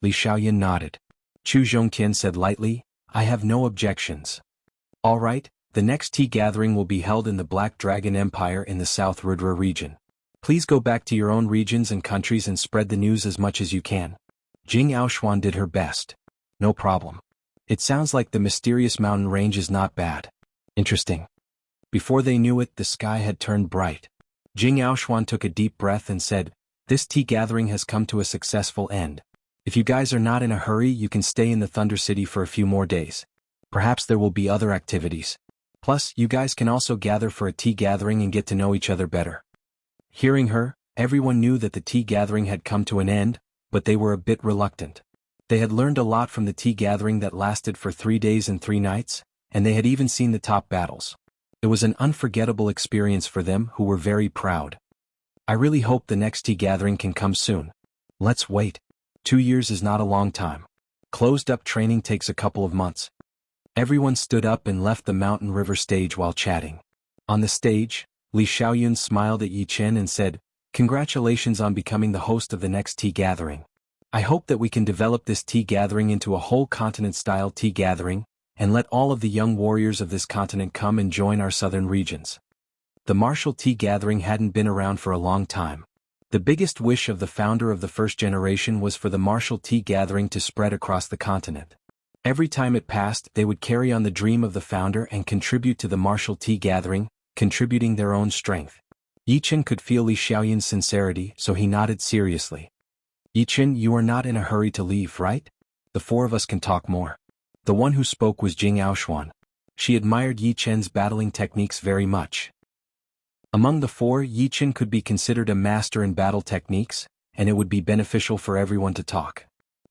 Li Xiaoyan nodded. Chu Zhongtian said lightly, I have no objections. All right, the next tea gathering will be held in the Black Dragon Empire in the South Rudra region. Please go back to your own regions and countries and spread the news as much as you can. Jing Aoshuan did her best. No problem. It sounds like the mysterious mountain range is not bad. Interesting. Before they knew it, the sky had turned bright. Jing Aoshuan took a deep breath and said, this tea gathering has come to a successful end. If you guys are not in a hurry, you can stay in the Thunder City for a few more days. Perhaps there will be other activities. Plus, you guys can also gather for a tea gathering and get to know each other better. Hearing her, everyone knew that the tea gathering had come to an end, but they were a bit reluctant. They had learned a lot from the tea gathering that lasted for 3 days and 3 nights, and they had even seen the top battles. It was an unforgettable experience for them, who were very proud. I really hope the next tea gathering can come soon. Let's wait. 2 years is not a long time. Closed-up training takes a couple of months. Everyone stood up and left the Mountain River stage while chatting. On the stage, Li Xiaoyun smiled at Yi Qin and said, congratulations on becoming the host of the next tea gathering. I hope that we can develop this tea gathering into a whole continent-style tea gathering, and let all of the young warriors of this continent come and join our southern regions. The martial tea gathering hadn't been around for a long time. The biggest wish of the founder of the first generation was for the martial tea gathering to spread across the continent. Every time it passed, they would carry on the dream of the founder and contribute to the martial tea gathering, contributing their own strength. Yi Qin could feel Li Xiaoyun's sincerity, so he nodded seriously. Yi Qin, you are not in a hurry to leave, right? The 4 of us can talk more. The one who spoke was Jing Aoshuan. She admired Yi Qin's battling techniques very much. Among the 4, Yi Qin could be considered a master in battle techniques, and it would be beneficial for everyone to talk.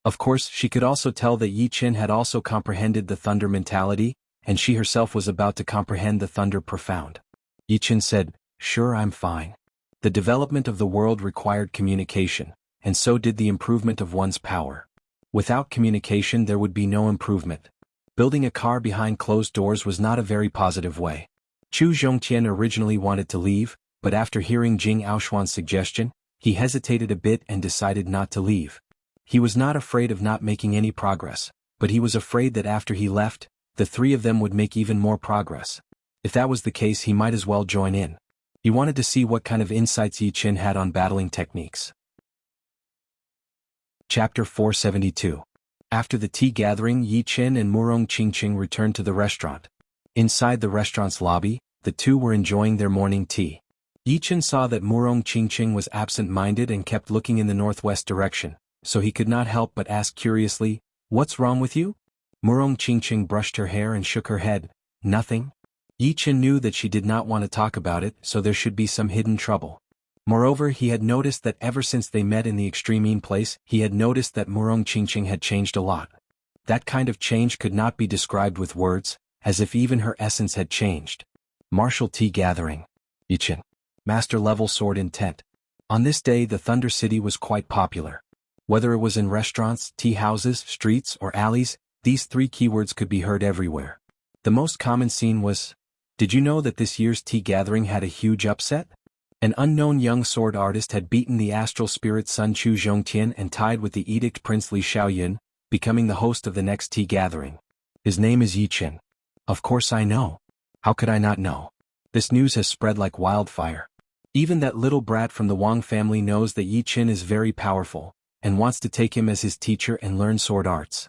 Of course, she could also tell that Yi Qin had also comprehended the Thunder mentality, and she herself was about to comprehend the Thunder profound. Yi Qin said, sure, I'm fine. The development of the world required communication, and so did the improvement of one's power. Without communication there would be no improvement. Building a car behind closed doors was not a very positive way. Chu Zhongtian originally wanted to leave, but after hearing Jing Aoshuan's suggestion, he hesitated a bit and decided not to leave. He was not afraid of not making any progress, but he was afraid that after he left, the 3 of them would make even more progress. If that was the case, he might as well join in. He wanted to see what kind of insights Yi Qin had on battling techniques. Chapter 472. After the tea gathering, Yi Qin and Murong Qingqing returned to the restaurant. Inside the restaurant's lobby, the two were enjoying their morning tea. Yi Qin saw that Murong Qingqing was absent-minded and kept looking in the northwest direction, so he could not help but ask curiously, "What's wrong with you?" Murong Qingqing brushed her hair and shook her head. "Nothing." Yi Qin knew that she did not want to talk about it, so there should be some hidden trouble. Moreover, he had noticed that ever since they met in the extreme place, he had noticed that Murong Qingqing had changed a lot. That kind of change could not be described with words, as if even her essence had changed. Martial tea gathering. Yi Qin. Master-level sword intent. On this day the Thunder City was quite popular. Whether it was in restaurants, tea houses, streets, or alleys, these three keywords could be heard everywhere. The most common scene was, "Did you know that this year's tea gathering had a huge upset?" An unknown young sword artist had beaten the astral spirit Sun Chu Zhongtian and tied with the edict Prince Li Xiaoyun, becoming the host of the next tea gathering. His name is Yi Qin. Of course I know. How could I not know? This news has spread like wildfire. Even that little brat from the Wang family knows that Yi Qin is very powerful, and wants to take him as his teacher and learn sword arts.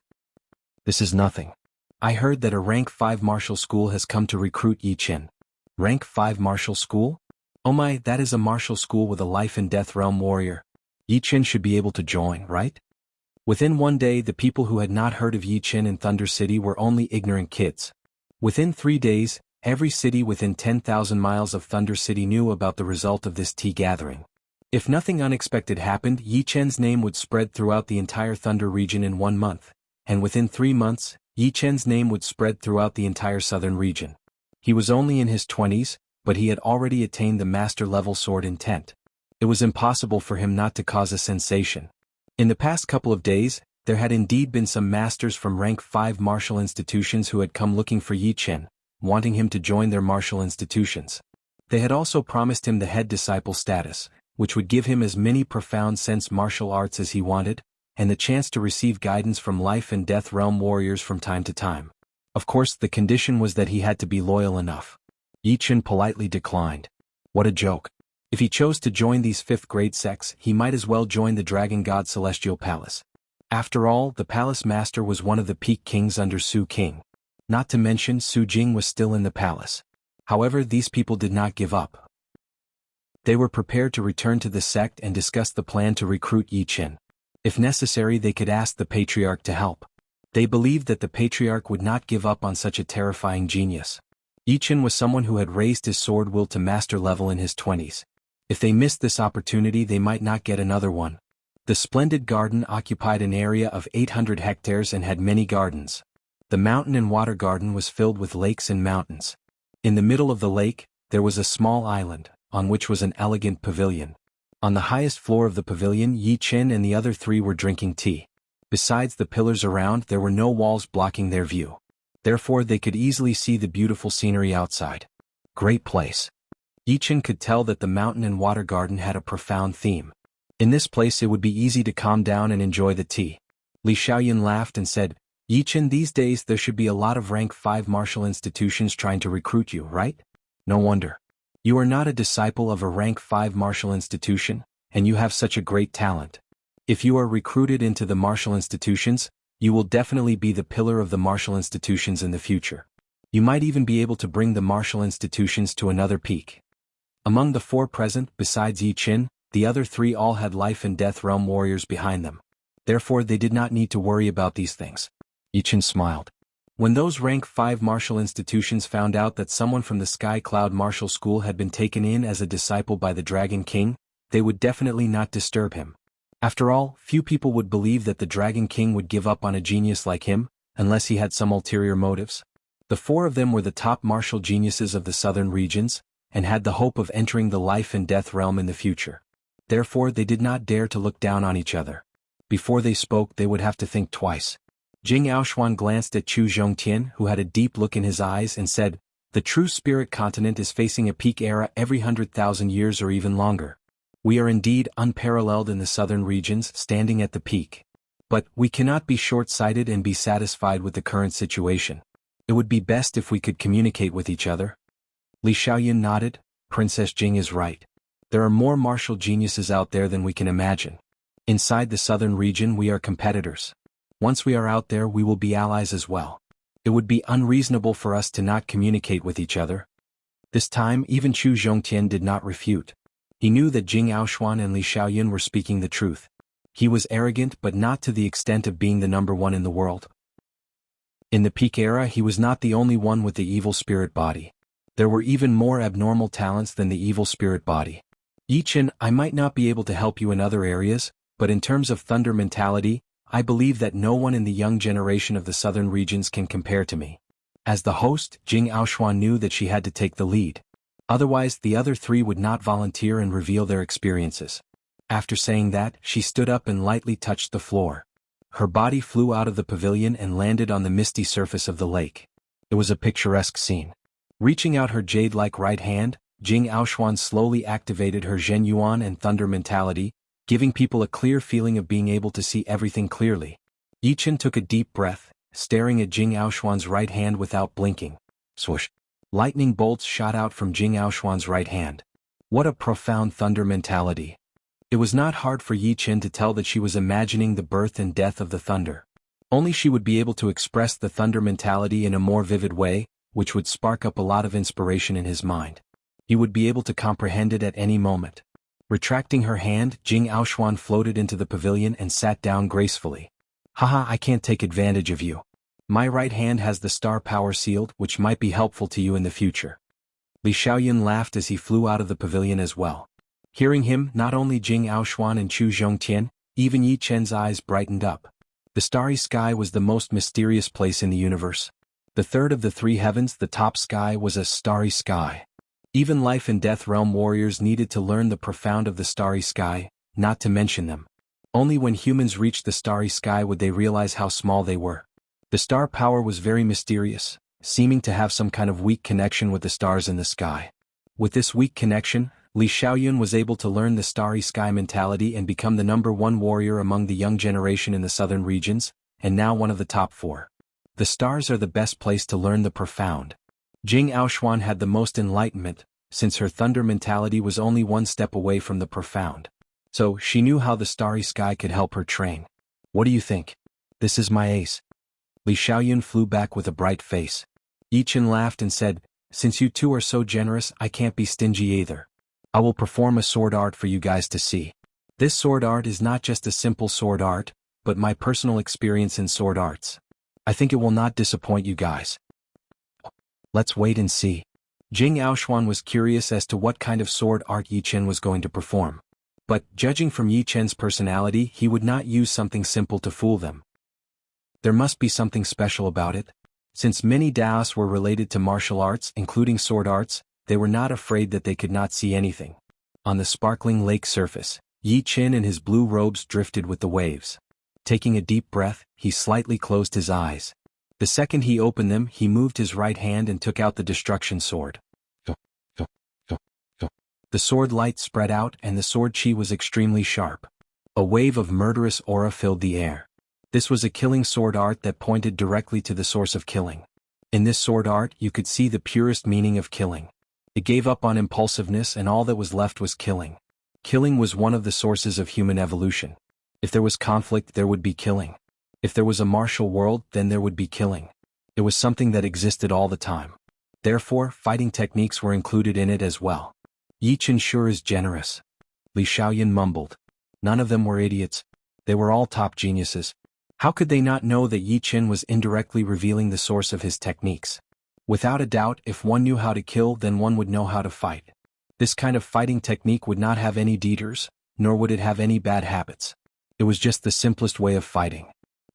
This is nothing. I heard that a rank 5 martial school has come to recruit Yi Qin. Rank 5 martial school? Oh my, that is a martial school with a life and death realm warrior. Yi Qin should be able to join, right? Within one day the people who had not heard of Yi Qin in Thunder City were only ignorant kids. Within 3 days, every city within 10,000 miles of Thunder City knew about the result of this tea gathering. If nothing unexpected happened, Yi Qin's name would spread throughout the entire Thunder region in 1 month, and within 3 months, Yi Qin's name would spread throughout the entire southern region. He was only in his 20s, but he had already attained the master-level sword intent. It was impossible for him not to cause a sensation. In the past couple of days, there had indeed been some masters from rank 5 martial institutions who had come looking for Yi Qin, wanting him to join their martial institutions. They had also promised him the head disciple status, which would give him as many profound sense martial arts as he wanted, and the chance to receive guidance from life and death realm warriors from time to time. Of course, the condition was that he had to be loyal enough. Yi Qin politely declined. What a joke. If he chose to join these 5th-grade sects, he might as well join the Dragon God Celestial Palace. After all, the palace master was one of the peak kings under Su King. Not to mention Su Jing was still in the palace. However, these people did not give up. They were prepared to return to the sect and discuss the plan to recruit Yi Qin. If necessary, they could ask the patriarch to help. They believed that the patriarch would not give up on such a terrifying genius. Yi Qin was someone who had raised his sword will to master level in his 20s. If they missed this opportunity, they might not get another one. The splendid garden occupied an area of 800 hectares and had many gardens. The mountain and water garden was filled with lakes and mountains. In the middle of the lake, there was a small island, on which was an elegant pavilion. On the highest floor of the pavilion, Yi Qin and the other 3 were drinking tea. Besides the pillars around, there were no walls blocking their view. Therefore they could easily see the beautiful scenery outside. Great place. Yi Qin could tell that the mountain and water garden had a profound theme. In this place it would be easy to calm down and enjoy the tea. Li Xiaoyun laughed and said, "Yi Qin, these days there should be a lot of rank 5 martial institutions trying to recruit you, right? No wonder. You are not a disciple of a rank 5 martial institution, and you have such a great talent. If you are recruited into the martial institutions, you will definitely be the pillar of the martial institutions in the future. You might even be able to bring the martial institutions to another peak." Among the 4 present, besides Yi Qin, the other 3 all had life and death realm warriors behind them. Therefore they did not need to worry about these things. Yi Qin smiled. When those rank 5 martial institutions found out that someone from the Sky Cloud Martial School had been taken in as a disciple by the Dragon King, they would definitely not disturb him. After all, few people would believe that the Dragon King would give up on a genius like him, unless he had some ulterior motives. The 4 of them were the top martial geniuses of the southern regions, and had the hope of entering the life and death realm in the future. Therefore they did not dare to look down on each other. Before they spoke, they would have to think twice. Jianghu glanced at Chu Zhongtian, who had a deep look in his eyes, and said, "The true spirit continent is facing a peak era every 100,000 years or even longer. We are indeed unparalleled in the southern regions, standing at the peak. But we cannot be short-sighted and be satisfied with the current situation. It would be best if we could communicate with each other. Li Xiaoyan nodded. Princess Jing is right. There are more martial geniuses out there than we can imagine. Inside the southern region we are competitors. Once we are out there we will be allies as well. It would be unreasonable for us to not communicate with each other. This time even Chu Zhongtian did not refute. He knew that Jing Aoshuan and Li Xiaoyan were speaking the truth. He was arrogant but not to the extent of being the number one in the world. In the peak era he was not the only one with the evil spirit body. There were even more abnormal talents than the evil spirit body. Yi Chen, I might not be able to help you in other areas, but in terms of thunder mentality, I believe that no one in the young generation of the southern regions can compare to me. As the host, Jing Aoshuan knew that she had to take the lead. Otherwise the other three would not volunteer and reveal their experiences. After saying that, she stood up and lightly touched the floor. Her body flew out of the pavilion and landed on the misty surface of the lake. It was a picturesque scene. Reaching out her jade-like right hand, Jing Aoshuan slowly activated her Zhen Yuan and thunder mentality, giving people a clear feeling of being able to see everything clearly. Yi Chen took a deep breath, staring at Jing Aoshuan's right hand without blinking. Swoosh! Lightning bolts shot out from Jing Aoshuan's right hand. What a profound thunder mentality. It was not hard for Yi Chen to tell that she was imagining the birth and death of the thunder. Only she would be able to express the thunder mentality in a more vivid way, which would spark up a lot of inspiration in his mind. He would be able to comprehend it at any moment. Retracting her hand, Jing Aoshuan floated into the pavilion and sat down gracefully. Haha, I can't take advantage of you. My right hand has the star power sealed, which might be helpful to you in the future. Li Xiaoyan laughed as he flew out of the pavilion as well. Hearing him, not only Jing Aoshuan and Chu Zhongtian, even Yi Chen's eyes brightened up. The starry sky was the most mysterious place in the universe. The third of the three heavens, the top sky, was a starry sky. Even life and death realm warriors needed to learn the profound of the starry sky, not to mention them. Only when humans reached the starry sky would they realize how small they were. The star power was very mysterious, seeming to have some kind of weak connection with the stars in the sky. With this weak connection, Li Xiaoyan was able to learn the starry sky mentality and become the number one warrior among the young generation in the southern regions, and now one of the top four. The stars are the best place to learn the profound. Jing Aoshuan had the most enlightenment, since her thunder mentality was only one step away from the profound. So, she knew how the starry sky could help her train. What do you think? This is my ace. Li Xiaoyan flew back with a bright face. Yi Chen laughed and said, since you two are so generous, I can't be stingy either. I will perform a sword art for you guys to see. This sword art is not just a simple sword art, but my personal experience in sword arts. I think it will not disappoint you guys. Let's wait and see. Jing Aoshuan was curious as to what kind of sword art Yi Chen was going to perform. But, judging from Yi Chen's personality, he would not use something simple to fool them. There must be something special about it. Since many Daos were related to martial arts, including sword arts, they were not afraid that they could not see anything. On the sparkling lake surface, Yi Chen and his blue robes drifted with the waves. Taking a deep breath, he slightly closed his eyes. The second he opened them, he moved his right hand and took out the destruction sword. The sword light spread out and the sword chi was extremely sharp. A wave of murderous aura filled the air. This was a killing sword art that pointed directly to the source of killing. In this sword art, you could see the purest meaning of killing. It gave up on impulsiveness and all that was left was killing. Killing was one of the sources of human evolution. If there was conflict, there would be killing. If there was a martial world, then there would be killing. It was something that existed all the time. Therefore, fighting techniques were included in it as well. Yi Chen sure is generous. Li Xiaoyan mumbled. None of them were idiots. They were all top geniuses. How could they not know that Yi Chen was indirectly revealing the source of his techniques? Without a doubt, if one knew how to kill, then one would know how to fight. This kind of fighting technique would not have any deeters, nor would it have any bad habits. It was just the simplest way of fighting.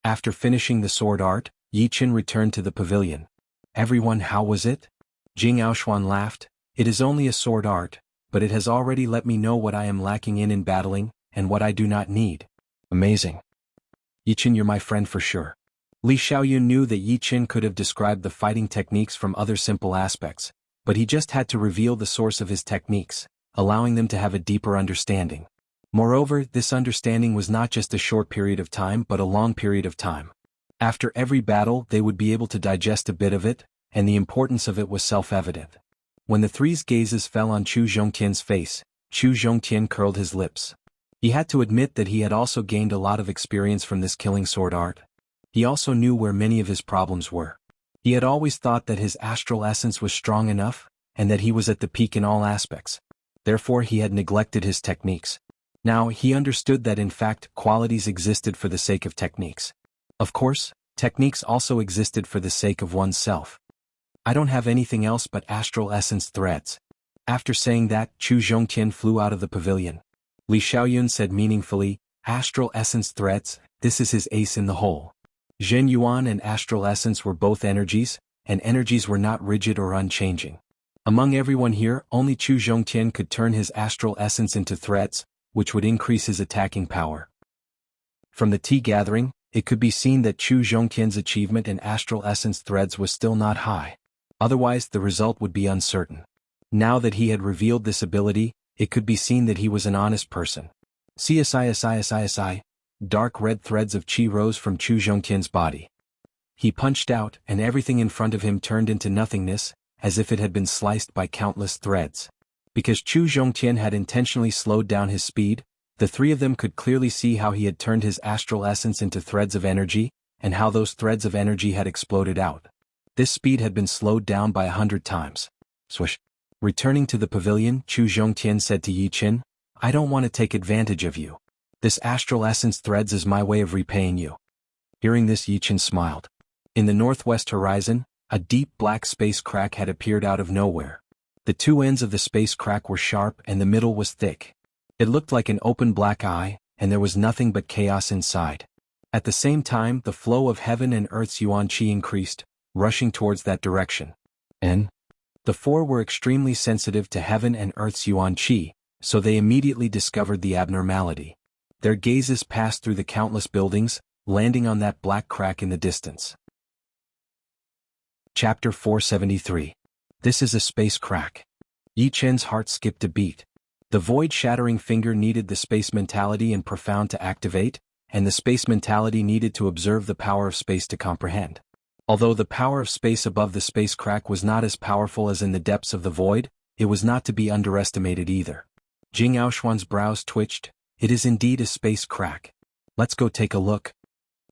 After finishing the sword art, Yi Chen returned to the pavilion. Everyone, how was it? Jing Aoshuan laughed. It is only a sword art, but it has already let me know what I am lacking in battling, and what I do not need. Amazing. Yi Chen, you're my friend for sure. Li Xiaoyan knew that Yi Chen could have described the fighting techniques from other simple aspects, but he just had to reveal the source of his techniques, allowing them to have a deeper understanding. Moreover, this understanding was not just a short period of time but a long period of time. After every battle they would be able to digest a bit of it, and the importance of it was self-evident. When the three's gazes fell on Chu Zhongtian's face, Chu Zhongtian curled his lips. He had to admit that he had also gained a lot of experience from this killing sword art. He also knew where many of his problems were. He had always thought that his astral essence was strong enough, and that he was at the peak in all aspects. Therefore he had neglected his techniques. Now he understood that in fact qualities existed for the sake of techniques. Of course, techniques also existed for the sake of oneself. I don't have anything else but astral essence threads. After saying that, Chu Zhongtian flew out of the pavilion. Li Xiaoyun said meaningfully, astral essence threads, this is his ace in the hole. Zhen Yuan and astral essence were both energies, and energies were not rigid or unchanging. Among everyone here, only Chu Zhongtian could turn his astral essence into threads, which would increase his attacking power. From the tea gathering, it could be seen that Chu Zhongtian's achievement in astral essence threads was still not high. Otherwise the result would be uncertain. Now that he had revealed this ability, it could be seen that he was an honest person. CSI. Dark red threads of chi rose from Chu Zhongtian's body. He punched out, and everything in front of him turned into nothingness, as if it had been sliced by countless threads. Because Chu Zhongtian had intentionally slowed down his speed, the three of them could clearly see how he had turned his astral essence into threads of energy, and how those threads of energy had exploded out. This speed had been slowed down by 100 times. Swish. Returning to the pavilion, Chu Zhongtian said to Yi Qin, I don't want to take advantage of you. This astral essence threads is my way of repaying you. Hearing this, Yi Qin smiled. In the northwest horizon, a deep black space crack had appeared out of nowhere. The two ends of the space crack were sharp and the middle was thick. It looked like an open black eye, and there was nothing but chaos inside. At the same time, the flow of heaven and earth's yuan qi increased, rushing towards that direction. And the four were extremely sensitive to heaven and earth's yuan qi, so they immediately discovered the abnormality. Their gazes passed through the countless buildings, landing on that black crack in the distance. Chapter 473. This is a space crack. Yi Chen's heart skipped a beat. The void-shattering finger needed the space mentality and profound to activate, and the space mentality needed to observe the power of space to comprehend. Although the power of space above the space crack was not as powerful as in the depths of the void, it was not to be underestimated either. Jing Aoshuan's brows twitched. It is indeed a space crack. Let's go take a look.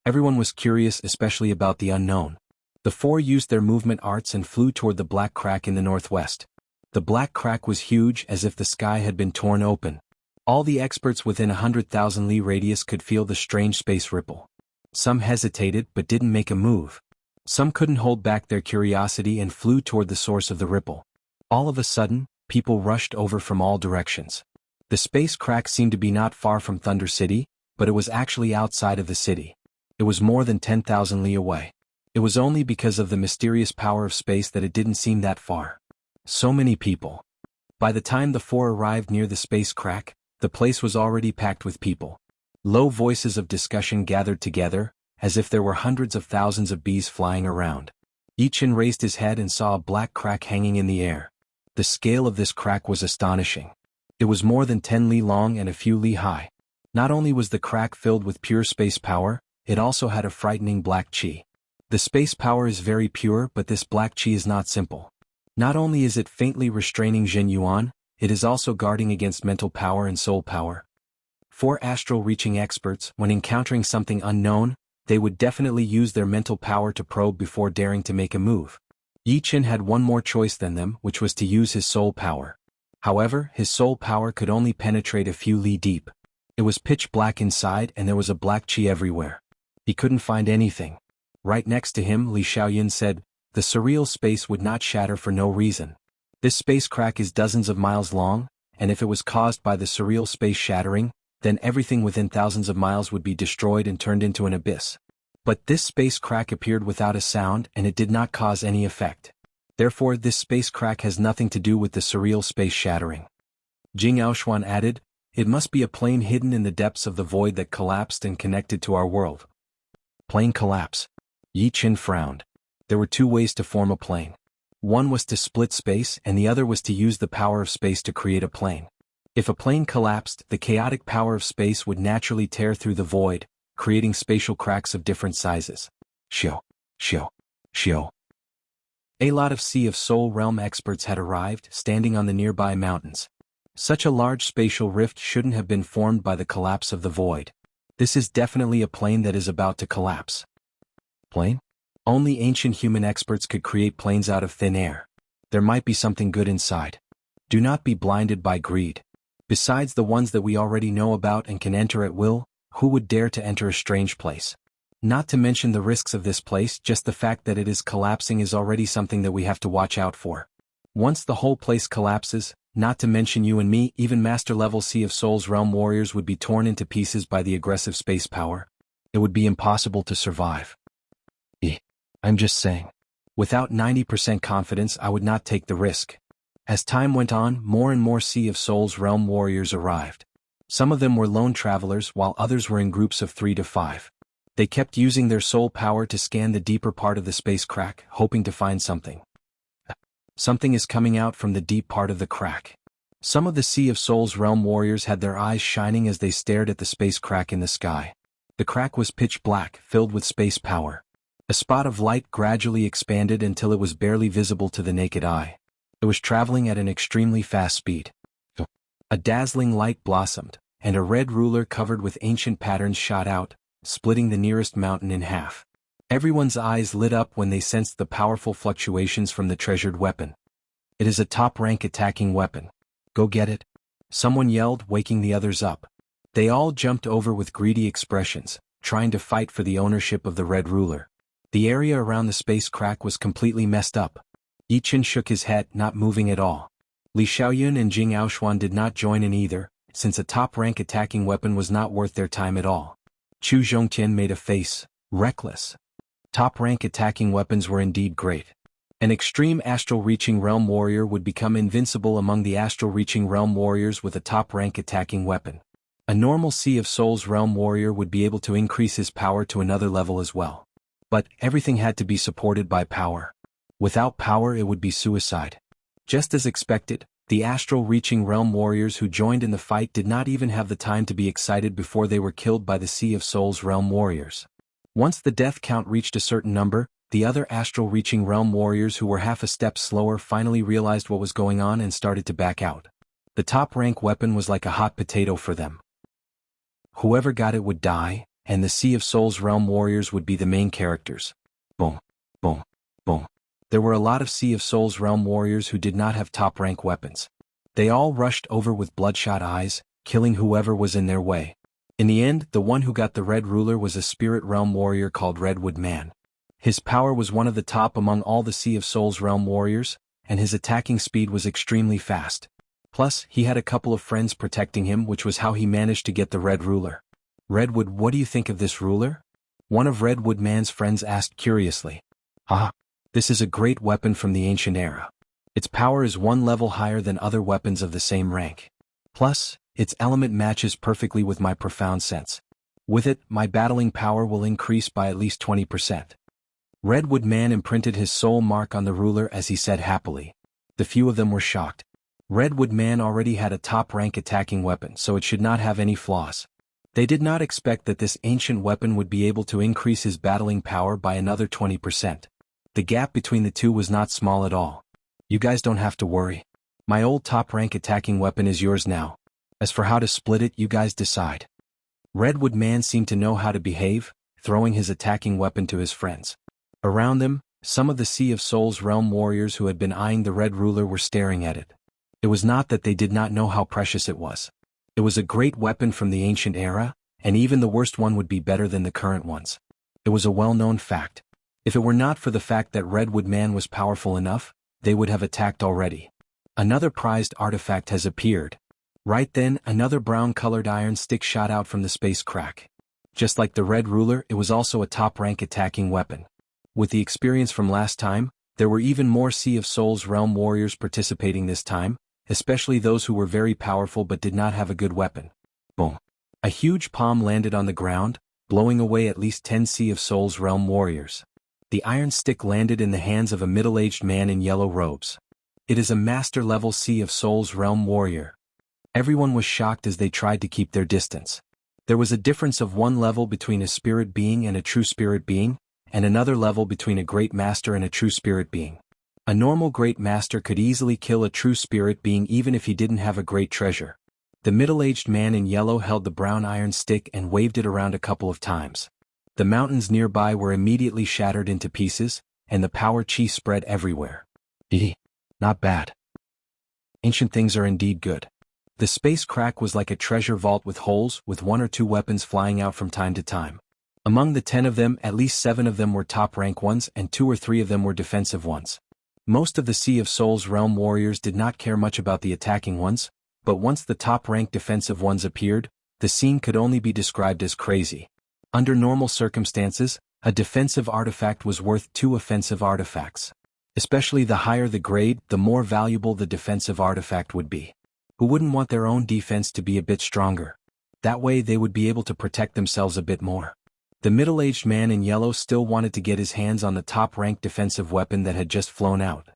Everyone was curious, especially about the unknown. The four used their movement arts and flew toward the black crack in the northwest. The black crack was huge, as if the sky had been torn open. All the experts within 100,000 li radius could feel the strange space ripple. Some hesitated but didn't make a move. Some couldn't hold back their curiosity and flew toward the source of the ripple. All of a sudden, people rushed over from all directions. The space crack seemed to be not far from Thunder City, but it was actually outside of the city. It was more than 10,000 li away. It was only because of the mysterious power of space that it didn't seem that far. So many people. By the time the four arrived near the space crack, the place was already packed with people. Low voices of discussion gathered together, as if there were hundreds of thousands of bees flying around. Yi Qin raised his head and saw a black crack hanging in the air. The scale of this crack was astonishing. It was more than 10 li long and a few li high. Not only was the crack filled with pure space power, it also had a frightening black qi. The space power is very pure, but this black qi is not simple. Not only is it faintly restraining Zhen Yuan, it is also guarding against mental power and soul power. For astral-reaching experts, when encountering something unknown, they would definitely use their mental power to probe before daring to make a move. Yi Qin had one more choice than them, which was to use his soul power. However, his soul power could only penetrate a few li deep. It was pitch black inside and there was a black qi everywhere. He couldn't find anything. Right next to him, Li Xiaoyun said, the surreal space would not shatter for no reason. This space crack is dozens of miles long, and if it was caused by the surreal space shattering, then everything within thousands of miles would be destroyed and turned into an abyss. But this space crack appeared without a sound and it did not cause any effect. Therefore, this space crack has nothing to do with the surreal space shattering. Jing Aoshuan added, it must be a plane hidden in the depths of the void that collapsed and connected to our world. Plane collapse. Yi Qin frowned. There were two ways to form a plane. One was to split space and the other was to use the power of space to create a plane. If a plane collapsed, the chaotic power of space would naturally tear through the void, creating spatial cracks of different sizes. Shio. A lot of Sea of Soul Realm experts had arrived, standing on the nearby mountains. Such a large spatial rift shouldn't have been formed by the collapse of the void. This is definitely a plane that is about to collapse. Plane? Only ancient human experts could create planes out of thin air. There might be something good inside. Do not be blinded by greed. Besides the ones that we already know about and can enter at will, who would dare to enter a strange place? Not to mention the risks of this place, just the fact that it is collapsing is already something that we have to watch out for. Once the whole place collapses, not to mention you and me, even master-level Sea of Souls Realm warriors would be torn into pieces by the aggressive space power. It would be impossible to survive. I'm just saying. Without 90% confidence, I would not take the risk. As time went on, more and more Sea of Souls Realm warriors arrived. Some of them were lone travelers, while others were in groups of 3 to 5. They kept using their soul power to scan the deeper part of the space crack, hoping to find something. Something is coming out from the deep part of the crack. Some of the Sea of Souls Realm warriors had their eyes shining as they stared at the space crack in the sky. The crack was pitch black, filled with space power. A spot of light gradually expanded until it was barely visible to the naked eye. It was traveling at an extremely fast speed. A dazzling light blossomed, and a red ruler covered with ancient patterns shot out, splitting the nearest mountain in half. Everyone's eyes lit up when they sensed the powerful fluctuations from the treasured weapon. It is a top-rank attacking weapon. Go get it. Someone yelled, waking the others up. They all jumped over with greedy expressions, trying to fight for the ownership of the red ruler. The area around the space crack was completely messed up. Yi Chen shook his head, not moving at all. Li Xiaoyun and Jing Aoshuan did not join in either, since a top-rank attacking weapon was not worth their time at all. Chu Zhongtian made a face, reckless. Top-rank attacking weapons were indeed great. An extreme astral-reaching realm warrior would become invincible among the astral-reaching realm warriors with a top-rank attacking weapon. A normal Sea of Souls realm warrior would be able to increase his power to another level as well. But everything had to be supported by power. Without power it would be suicide. Just as expected, the astral-reaching realm warriors who joined in the fight did not even have the time to be excited before they were killed by the Sea of Souls realm warriors. Once the death count reached a certain number, the other astral-reaching realm warriors who were half a step slower finally realized what was going on and started to back out. The top-rank weapon was like a hot potato for them. Whoever got it would die, and the Sea of Souls realm warriors would be the main characters. Boom, boom, boom. There were a lot of Sea of Souls realm warriors who did not have top-rank weapons. They all rushed over with bloodshot eyes, killing whoever was in their way. In the end, the one who got the red ruler was a spirit realm warrior called Redwood Man. His power was one of the top among all the Sea of Souls realm warriors, and his attacking speed was extremely fast. Plus, he had a couple of friends protecting him, which was how he managed to get the red ruler. Redwood, what do you think of this ruler? One of Redwood Man's friends asked curiously. This is a great weapon from the ancient era. Its power is one level higher than other weapons of the same rank. Plus, its element matches perfectly with my profound sense. With it, my battling power will increase by at least 20%. Redwood Man imprinted his soul mark on the ruler as he said happily. The few of them were shocked. Redwood Man already had a top-rank attacking weapon, so it should not have any flaws. They did not expect that this ancient weapon would be able to increase his battling power by another 20%. The gap between the two was not small at all. You guys don't have to worry. My old top-rank attacking weapon is yours now. As for how to split it, you guys decide. Redwood Man seemed to know how to behave, throwing his attacking weapon to his friends. Around them, some of the Sea of Souls realm warriors who had been eyeing the red ruler were staring at it. It was not that they did not know how precious it was. It was a great weapon from the ancient era, and even the worst one would be better than the current ones. It was a well-known fact. If it were not for the fact that Redwood Man was powerful enough, they would have attacked already. Another prized artifact has appeared. Right then, another brown-colored iron stick shot out from the space crack. Just like the red ruler, it was also a top-rank attacking weapon. With the experience from last time, there were even more Sea of Souls realm warriors participating this time, especially those who were very powerful but did not have a good weapon. Boom. A huge palm landed on the ground, blowing away at least 10 Sea of Souls realm warriors. The iron stick landed in the hands of a middle-aged man in yellow robes. It is a master-level Sea of Souls realm warrior. Everyone was shocked as they tried to keep their distance. There was a difference of one level between a spirit being and a true spirit being, and another level between a great master and a true spirit being. A normal great master could easily kill a true spirit being even if he didn't have a great treasure. The middle-aged man in yellow held the brown iron stick and waved it around a couple of times. The mountains nearby were immediately shattered into pieces, and the power chi spread everywhere. Not bad. Ancient things are indeed good. The space crack was like a treasure vault with holes, with 1 or 2 weapons flying out from time to time. Among the 10 of them, at least 7 of them were top-rank ones and 2 or 3 of them were defensive ones. Most of the Sea of Souls realm warriors did not care much about the attacking ones, but once the top-ranked defensive ones appeared, the scene could only be described as crazy. Under normal circumstances, a defensive artifact was worth 2 offensive artifacts. Especially the higher the grade, the more valuable the defensive artifact would be. Who wouldn't want their own defense to be a bit stronger? That way they would be able to protect themselves a bit more. The middle-aged man in yellow still wanted to get his hands on the top-ranked defensive weapon that had just flown out.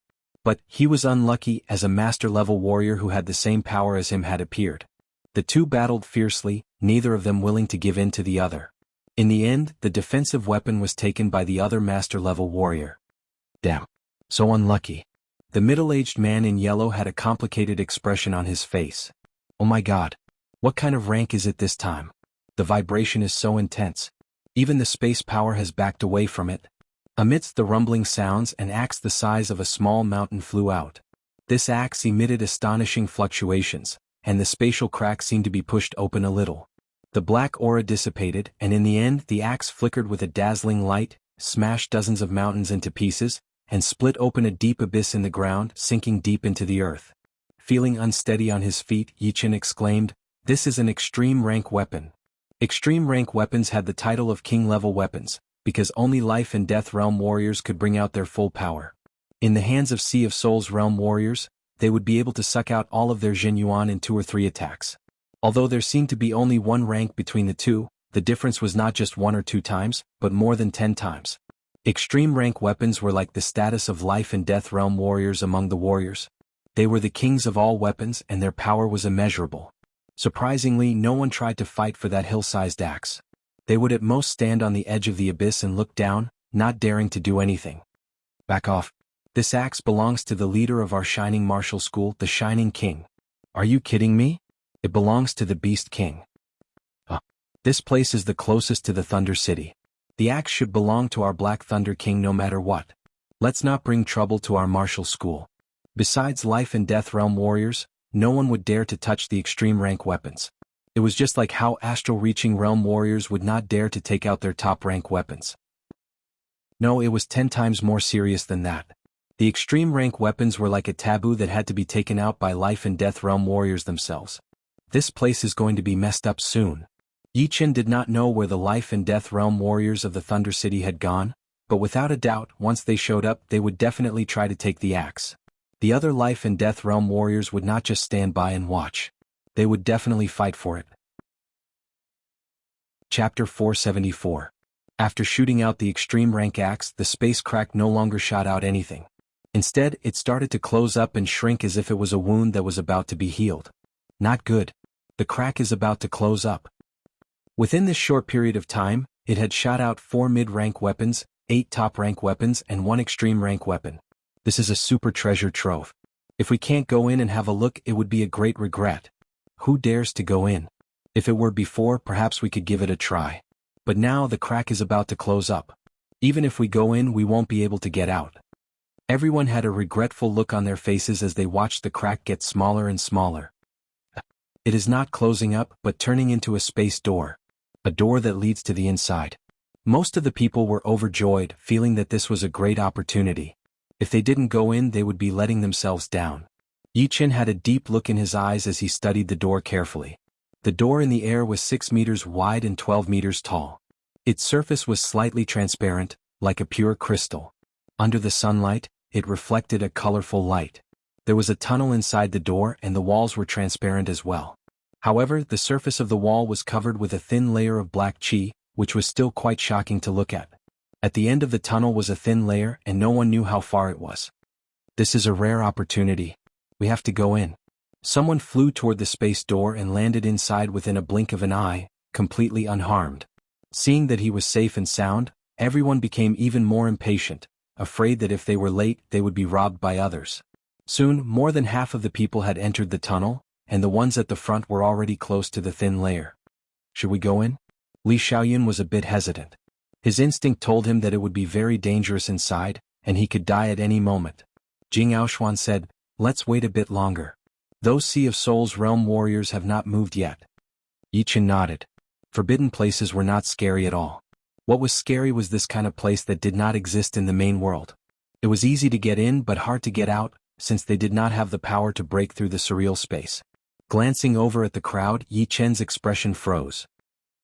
But he was unlucky as a master-level warrior who had the same power as him had appeared. The two battled fiercely, neither of them willing to give in to the other. In the end, the defensive weapon was taken by the other master-level warrior. Damn. So unlucky. The middle-aged man in yellow had a complicated expression on his face. Oh my god. What kind of rank is it this time? The vibration is so intense. Even the space power has backed away from it. Amidst the rumbling sounds, an axe the size of a small mountain flew out. This axe emitted astonishing fluctuations, and the spatial crack seemed to be pushed open a little. The black aura dissipated, and in the end the axe flickered with a dazzling light, smashed dozens of mountains into pieces, and split open a deep abyss in the ground, sinking deep into the earth. Feeling unsteady on his feet, Yichen exclaimed, "This is an extreme rank weapon." Extreme rank weapons had the title of king-level weapons, because only life and death realm warriors could bring out their full power. In the hands of Sea of Souls realm warriors, they would be able to suck out all of their Jin Yuan in 2 or 3 attacks. Although there seemed to be only 1 rank between the two, the difference was not just 1 or 2 times, but more than 10 times. Extreme rank weapons were like the status of life and death realm warriors among the warriors. They were the kings of all weapons and their power was immeasurable. Surprisingly, no one tried to fight for that hill-sized axe. They would at most stand on the edge of the abyss and look down, not daring to do anything. Back off. This axe belongs to the leader of our Shining Martial School, the Shining King. Are you kidding me? It belongs to the Beast King. This place is the closest to the Thunder City. The axe should belong to our Black Thunder King no matter what. Let's not bring trouble to our martial school. Besides life and death realm warriors, no one would dare to touch the extreme rank weapons. It was just like how astral-reaching realm warriors would not dare to take out their top-rank weapons. No, it was 10 times more serious than that. The extreme rank weapons were like a taboo that had to be taken out by life and death realm warriors themselves. This place is going to be messed up soon. Yichen did not know where the life and death realm warriors of the Thunder City had gone, but without a doubt, once they showed up, they would definitely try to take the axe. The other life and death realm warriors would not just stand by and watch. They would definitely fight for it. Chapter 474. After shooting out the extreme rank axe, the space crack no longer shot out anything. Instead, it started to close up and shrink as if it was a wound that was about to be healed. Not good. The crack is about to close up. Within this short period of time, it had shot out 4 mid-rank weapons, 8 top-rank weapons, and 1 extreme rank weapon. This is a super treasure trove. If we can't go in and have a look, it would be a great regret. Who dares to go in? If it were before, perhaps we could give it a try. But now the crack is about to close up. Even if we go in, we won't be able to get out. Everyone had a regretful look on their faces as they watched the crack get smaller and smaller. It is not closing up, but turning into a space door. A door that leads to the inside. Most of the people were overjoyed, feeling that this was a great opportunity. If they didn't go in, they would be letting themselves down. Yichen had a deep look in his eyes as he studied the door carefully. The door in the air was 6 meters wide and 12 meters tall. Its surface was slightly transparent, like a pure crystal. Under the sunlight, it reflected a colorful light. There was a tunnel inside the door and the walls were transparent as well. However, the surface of the wall was covered with a thin layer of black chi, which was still quite shocking to look at. At the end of the tunnel was a thin layer and no one knew how far it was. This is a rare opportunity. We have to go in. Someone flew toward the space door and landed inside within a blink of an eye, completely unharmed. Seeing that he was safe and sound, everyone became even more impatient, afraid that if they were late they would be robbed by others. Soon, more than half of the people had entered the tunnel, and the ones at the front were already close to the thin layer. Should we go in? Li Xiaoyun was a bit hesitant. His instinct told him that it would be very dangerous inside, and he could die at any moment. Jianghu said, let's wait a bit longer. Those Sea of Souls realm warriors have not moved yet. Yi Chen nodded. Forbidden places were not scary at all. What was scary was this kind of place that did not exist in the main world. It was easy to get in but hard to get out, since they did not have the power to break through the surreal space. Glancing over at the crowd, Yi Chen's expression froze.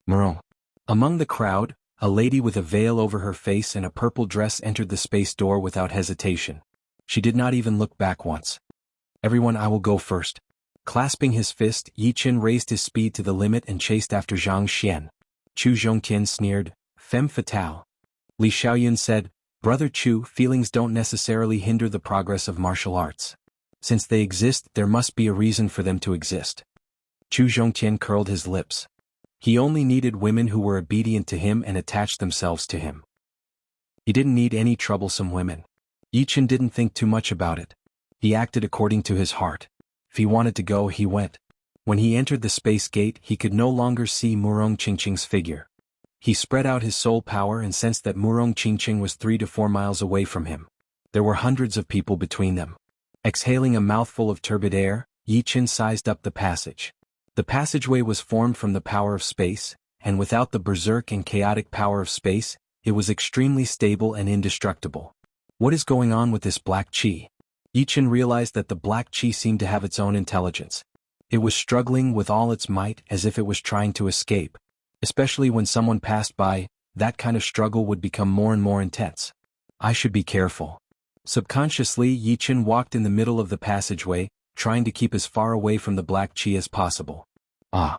Murong. Among the crowd, a lady with a veil over her face and a purple dress entered the space door without hesitation. She did not even look back once. Everyone, I will go first. Clasping his fist, Yi Chen raised his speed to the limit and chased after Zhang Xian. Chu Zhongtian sneered, femme fatale. Li Xiaoyun said, Brother Chu, feelings don't necessarily hinder the progress of martial arts. Since they exist, there must be a reason for them to exist. Chu Zhongtian curled his lips. He only needed women who were obedient to him and attached themselves to him. He didn't need any troublesome women. Yi Chen didn't think too much about it. He acted according to his heart. If he wanted to go, he went. When he entered the space gate, he could no longer see Murong Qingqing's figure. He spread out his soul power and sensed that Murong Qingqing was 3 to 4 miles away from him. There were hundreds of people between them. Exhaling a mouthful of turbid air, Yi Chen sized up the passage. The passageway was formed from the power of space, and without the berserk and chaotic power of space, it was extremely stable and indestructible. What is going on with this black qi? Yi Chen realized that the black qi seemed to have its own intelligence. It was struggling with all its might as if it was trying to escape. Especially when someone passed by, that kind of struggle would become more and more intense. I should be careful. Subconsciously, Yi Chen walked in the middle of the passageway, trying to keep as far away from the black qi as possible. Ah!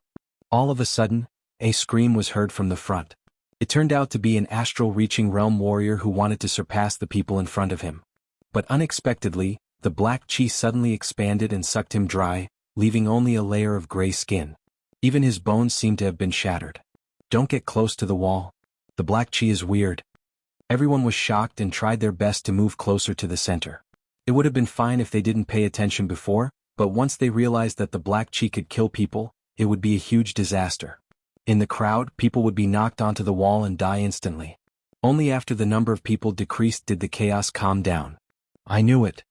All of a sudden, a scream was heard from the front. It turned out to be an astral-reaching realm warrior who wanted to surpass the people in front of him. But unexpectedly, the black qi suddenly expanded and sucked him dry, leaving only a layer of gray skin. Even his bones seemed to have been shattered. Don't get close to the wall. The black qi is weird. Everyone was shocked and tried their best to move closer to the center. It would have been fine if they didn't pay attention before, but once they realized that the black qi could kill people, it would be a huge disaster. In the crowd, people would be knocked onto the wall and die instantly. Only after the number of people decreased did the chaos calm down. I knew it.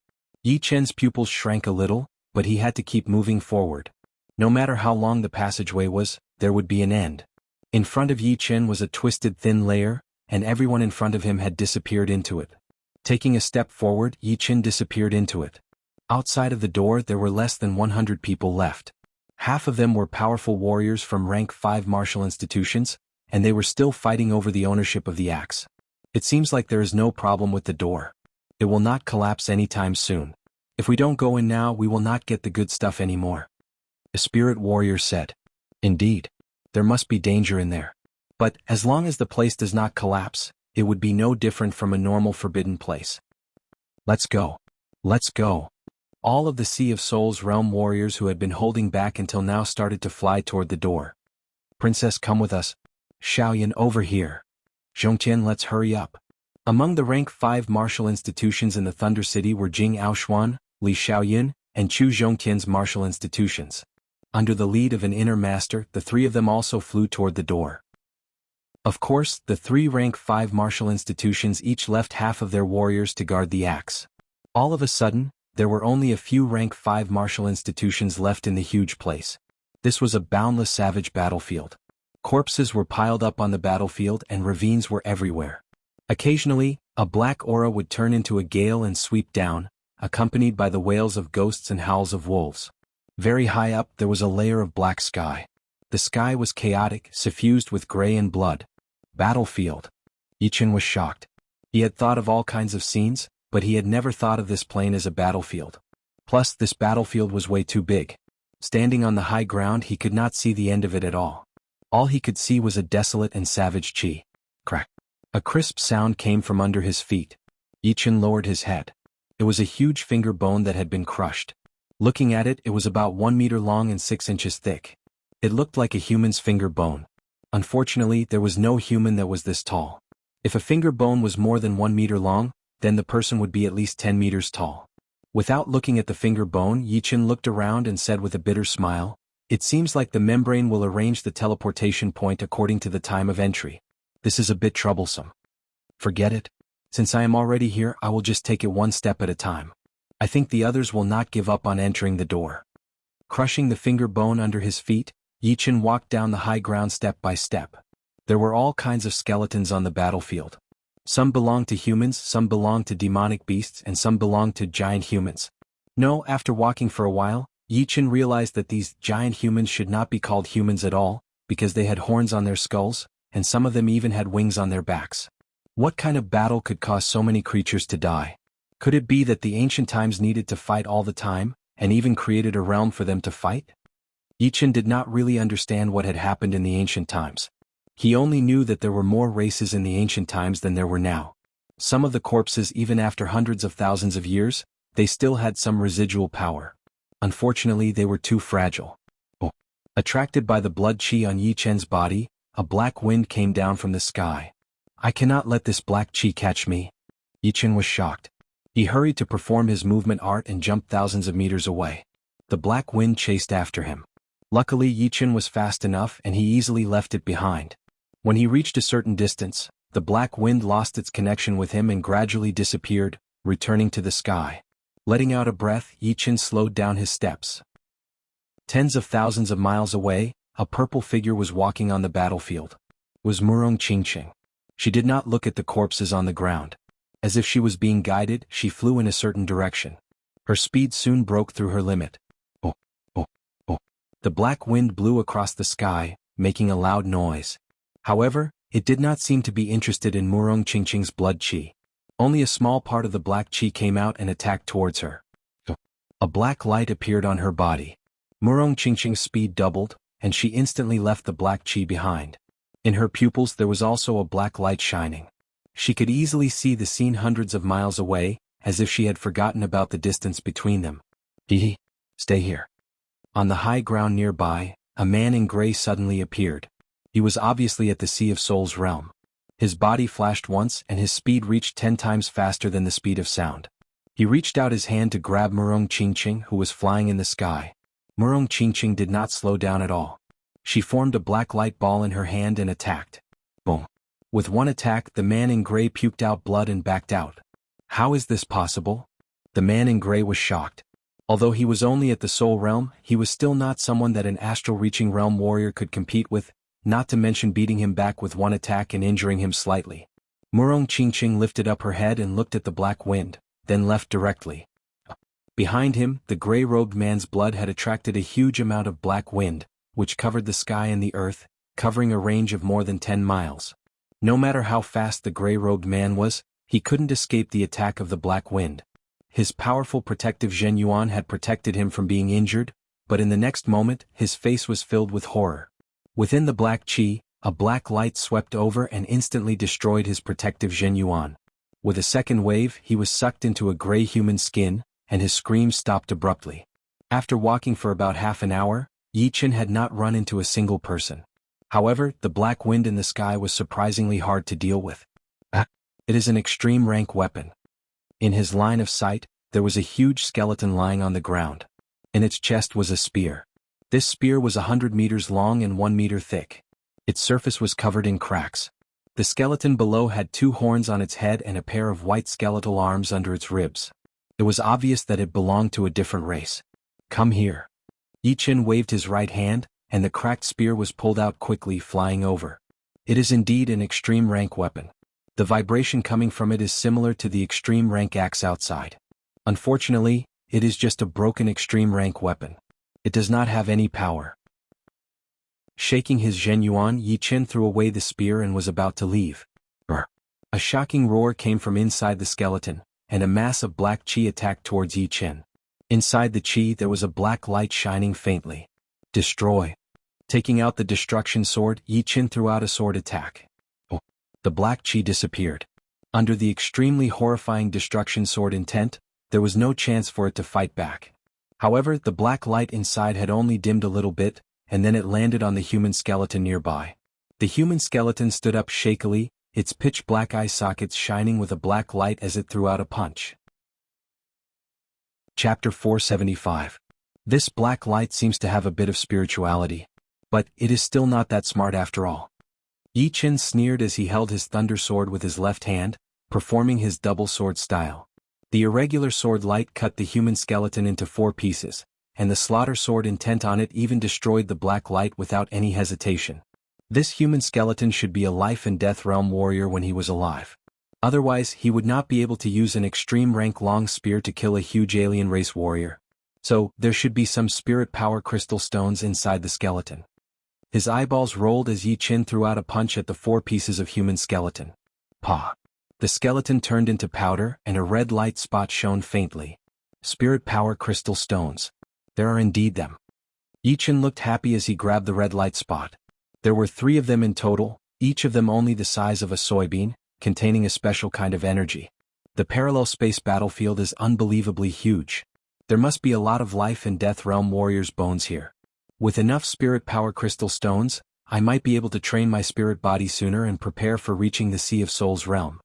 Yi Chen's pupils shrank a little, but he had to keep moving forward. No matter how long the passageway was, there would be an end. In front of Yi Chen was a twisted thin layer, and everyone in front of him had disappeared into it. Taking a step forward, Yi Chen disappeared into it. Outside of the door there were less than 100 people left. Half of them were powerful warriors from rank 5 martial institutions, and they were still fighting over the ownership of the axe. It seems like there is no problem with the door. It will not collapse anytime soon. If we don't go in now, we will not get the good stuff anymore. A spirit warrior said. Indeed. There must be danger in there. But, as long as the place does not collapse, it would be no different from a normal forbidden place. Let's go. Let's go. All of the Sea of Souls realm warriors who had been holding back until now started to fly toward the door. Princess, come with us. Xiaoyan, over here. Zhongtian, let's hurry up. Among the rank 5 martial institutions in the Thunder City were Jianghu, Li Xiaoyan, and Chu Zhongtian's martial institutions. Under the lead of an inner master, the 3 of them also flew toward the door. Of course, the 3 rank 5 martial institutions each left half of their warriors to guard the axe. All of a sudden, there were only a few rank 5 martial institutions left in the huge place. This was a boundless savage battlefield. Corpses were piled up on the battlefield and ravines were everywhere. Occasionally, a black aura would turn into a gale and sweep down, accompanied by the wails of ghosts and howls of wolves. Very high up there was a layer of black sky. The sky was chaotic, suffused with gray and blood. Battlefield. Yi Chen was shocked. He had thought of all kinds of scenes, but he had never thought of this plain as a battlefield. Plus, this battlefield was way too big. Standing on the high ground, he could not see the end of it at all. All he could see was a desolate and savage qi. Crack. A crisp sound came from under his feet. Yi Chen lowered his head. It was a huge finger bone that had been crushed. Looking at it, it was about 1 meter long and 6 inches thick. It looked like a human's finger bone. Unfortunately, there was no human that was this tall. If a finger bone was more than 1 meter long, then the person would be at least 10 meters tall. Without looking at the finger bone, Yichen looked around and said with a bitter smile, "It seems like the membrane will arrange the teleportation point according to the time of entry. This is a bit troublesome. Forget it. Since I am already here, I will just take it one step at a time. I think the others will not give up on entering the door." Crushing the finger bone under his feet, Yichen walked down the high ground step by step. There were all kinds of skeletons on the battlefield. Some belonged to humans, some belonged to demonic beasts, and some belonged to giant humans. No, after walking for a while, Yichen realized that these giant humans should not be called humans at all, because they had horns on their skulls, and some of them even had wings on their backs. What kind of battle could cause so many creatures to die? Could it be that the ancient times needed to fight all the time, and even created a realm for them to fight? Yichen did not really understand what had happened in the ancient times. He only knew that there were more races in the ancient times than there were now. Some of the corpses, even after hundreds of thousands of years, they still had some residual power. Unfortunately, they were too fragile. Attracted by the blood qi on Yichen's body, a black wind came down from the sky. "I cannot let this black qi catch me." Yichen was shocked. He hurried to perform his movement art and jumped thousands of meters away. The black wind chased after him. Luckily, Yichen was fast enough and he easily left it behind. When he reached a certain distance, the black wind lost its connection with him and gradually disappeared, returning to the sky. Letting out a breath, Yichen slowed down his steps. Tens of thousands of miles away, a purple figure was walking on the battlefield. It was Murong Qingqing. She did not look at the corpses on the ground. As if she was being guided, she flew in a certain direction. Her speed soon broke through her limit. Oh, oh, oh. The black wind blew across the sky, making a loud noise. However, it did not seem to be interested in Murong Qingqing's blood qi. Only a small part of the black qi came out and attacked towards her. A black light appeared on her body. Murong Qingqing's speed doubled, and she instantly left the black qi behind. In her pupils there was also a black light shining. She could easily see the scene hundreds of miles away, as if she had forgotten about the distance between them. Stay here. On the high ground nearby, a man in gray suddenly appeared. He was obviously at the Sea of Souls realm. His body flashed once and his speed reached 10 times faster than the speed of sound. He reached out his hand to grab Murong Qingqing, who was flying in the sky. Murong Qingqing did not slow down at all. She formed a black light ball in her hand and attacked. Boom. With one attack, the man in gray puked out blood and backed out. How is this possible? The man in gray was shocked. Although he was only at the soul realm, he was still not someone that an astral-reaching realm warrior could compete with, not to mention beating him back with one attack and injuring him slightly. Murong Qingqing lifted up her head and looked at the black wind, then left directly. Behind him, the gray-robed man's blood had attracted a huge amount of black wind, which covered the sky and the earth, covering a range of more than 10 miles. No matter how fast the gray-robed man was, he couldn't escape the attack of the black wind. His powerful protective Zhen Yuan had protected him from being injured, but in the next moment, his face was filled with horror. Within the black qi, a black light swept over and instantly destroyed his protective Zhen Yuan. With a second wave, he was sucked into a gray human skin, and his screams stopped abruptly. After walking for about half an hour, Yichen had not run into a single person. However, the black wind in the sky was surprisingly hard to deal with. It is an extreme rank weapon. In his line of sight, there was a huge skeleton lying on the ground. In its chest was a spear. This spear was 100 meters long and 1 meter thick. Its surface was covered in cracks. The skeleton below had 2 horns on its head and a pair of white skeletal arms under its ribs. It was obvious that it belonged to a different race. "Come here." Yichen waved his right hand, and the cracked spear was pulled out quickly, flying over. It is indeed an extreme rank weapon. The vibration coming from it is similar to the extreme rank axe outside. Unfortunately, it is just a broken extreme rank weapon. It does not have any power. Shaking his Zhen Yuan, Yichen threw away the spear and was about to leave. A shocking roar came from inside the skeleton, and a mass of black qi attacked towards Yichen. Inside the qi there was a black light shining faintly. "Destroy." Taking out the destruction sword, Yichen threw out a sword attack. The black qi disappeared. Under the extremely horrifying destruction sword intent, there was no chance for it to fight back. However, the black light inside had only dimmed a little bit, and then it landed on the human skeleton nearby. The human skeleton stood up shakily, its pitch-black eye sockets shining with a black light as it threw out a punch. Chapter 475. This black light seems to have a bit of spirituality, but it is still not that smart after all. Yi Chen sneered as he held his thunder sword with his left hand, performing his double sword style. The irregular sword light cut the human skeleton into 4 pieces, and the slaughter sword intent on it even destroyed the black light without any hesitation. This human skeleton should be a life and death realm warrior when he was alive. Otherwise, he would not be able to use an extreme rank long spear to kill a huge alien race warrior. So, there should be some spirit power crystal stones inside the skeleton. His eyeballs rolled as Yi Chen threw out a punch at the 4 pieces of human skeleton. Pa! The skeleton turned into powder and a red light spot shone faintly. Spirit power crystal stones. There are indeed them. Yi Chen looked happy as he grabbed the red light spot. There were 3 of them in total, each of them only the size of a soybean, containing a special kind of energy. The parallel space battlefield is unbelievably huge. There must be a lot of life and death realm warriors' bones here. With enough spirit power crystal stones, I might be able to train my spirit body sooner and prepare for reaching the Sea of Souls realm.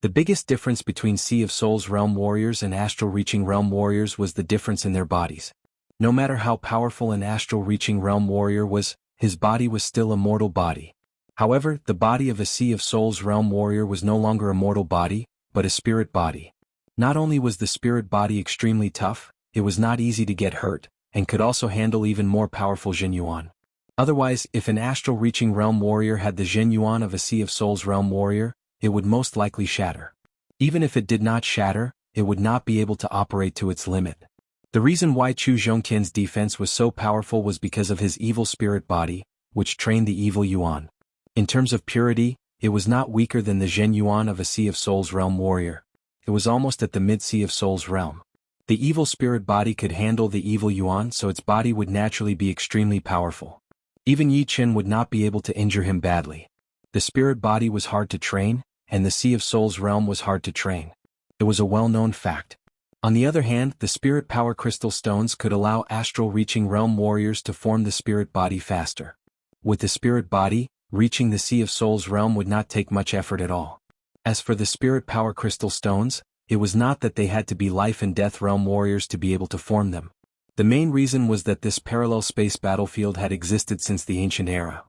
The biggest difference between Sea of Souls realm warriors and astral reaching realm warriors was the difference in their bodies. No matter how powerful an astral reaching realm warrior was, his body was still a mortal body. However, the body of a Sea of Souls realm warrior was no longer a mortal body, but a spirit body. Not only was the spirit body extremely tough, it was not easy to get hurt, and could also handle even more powerful Zhen Yuan. Otherwise, if an astral reaching realm warrior had the Zhen Yuan of a Sea of Souls realm warrior, it would most likely shatter. Even if it did not shatter, it would not be able to operate to its limit. The reason why Chu Zhongtian's defense was so powerful was because of his evil spirit body, which trained the evil Yuan. In terms of purity, it was not weaker than the Zhen Yuan of a Sea of Souls realm warrior. It was almost at the mid-Sea of Souls realm. The evil spirit body could handle the evil Yuan, so its body would naturally be extremely powerful. Even Yi Chen would not be able to injure him badly. The spirit body was hard to train, and the Sea of Souls realm was hard to train. It was a well-known fact. On the other hand, the spirit power crystal stones could allow astral reaching realm warriors to form the spirit body faster. With the spirit body, reaching the Sea of Souls realm would not take much effort at all. As for the spirit power crystal stones, it was not that they had to be life and death realm warriors to be able to form them. The main reason was that this parallel space battlefield had existed since the ancient era.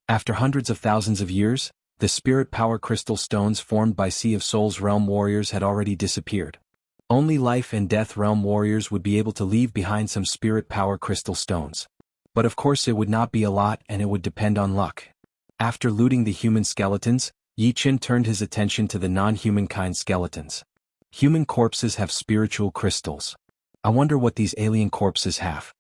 After hundreds of thousands of years, the spirit power crystal stones formed by Sea of Souls realm warriors had already disappeared. Only life and death realm warriors would be able to leave behind some spirit power crystal stones. But of course it would not be a lot and it would depend on luck. After looting the human skeletons, Yi Chen turned his attention to the non-humankind skeletons. Human corpses have spiritual crystals. I wonder what these alien corpses have.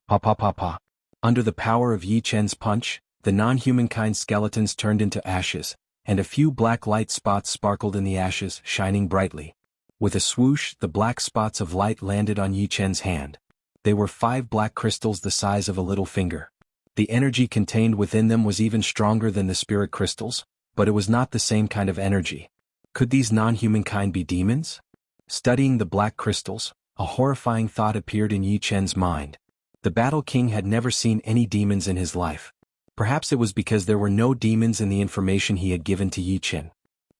Pa pa pa pa. Under the power of Yi Chen's punch, the non-humankind skeletons turned into ashes, and a few black light spots sparkled in the ashes, shining brightly. With a swoosh, the black spots of light landed on Yi Chen's hand. They were 5 black crystals the size of a little finger. The energy contained within them was even stronger than the spirit crystals, but it was not the same kind of energy. Could these non-humankind be demons? Studying the black crystals, a horrifying thought appeared in Yi Chen's mind. The Battle King had never seen any demons in his life. Perhaps it was because there were no demons in the information he had given to Yi Chen.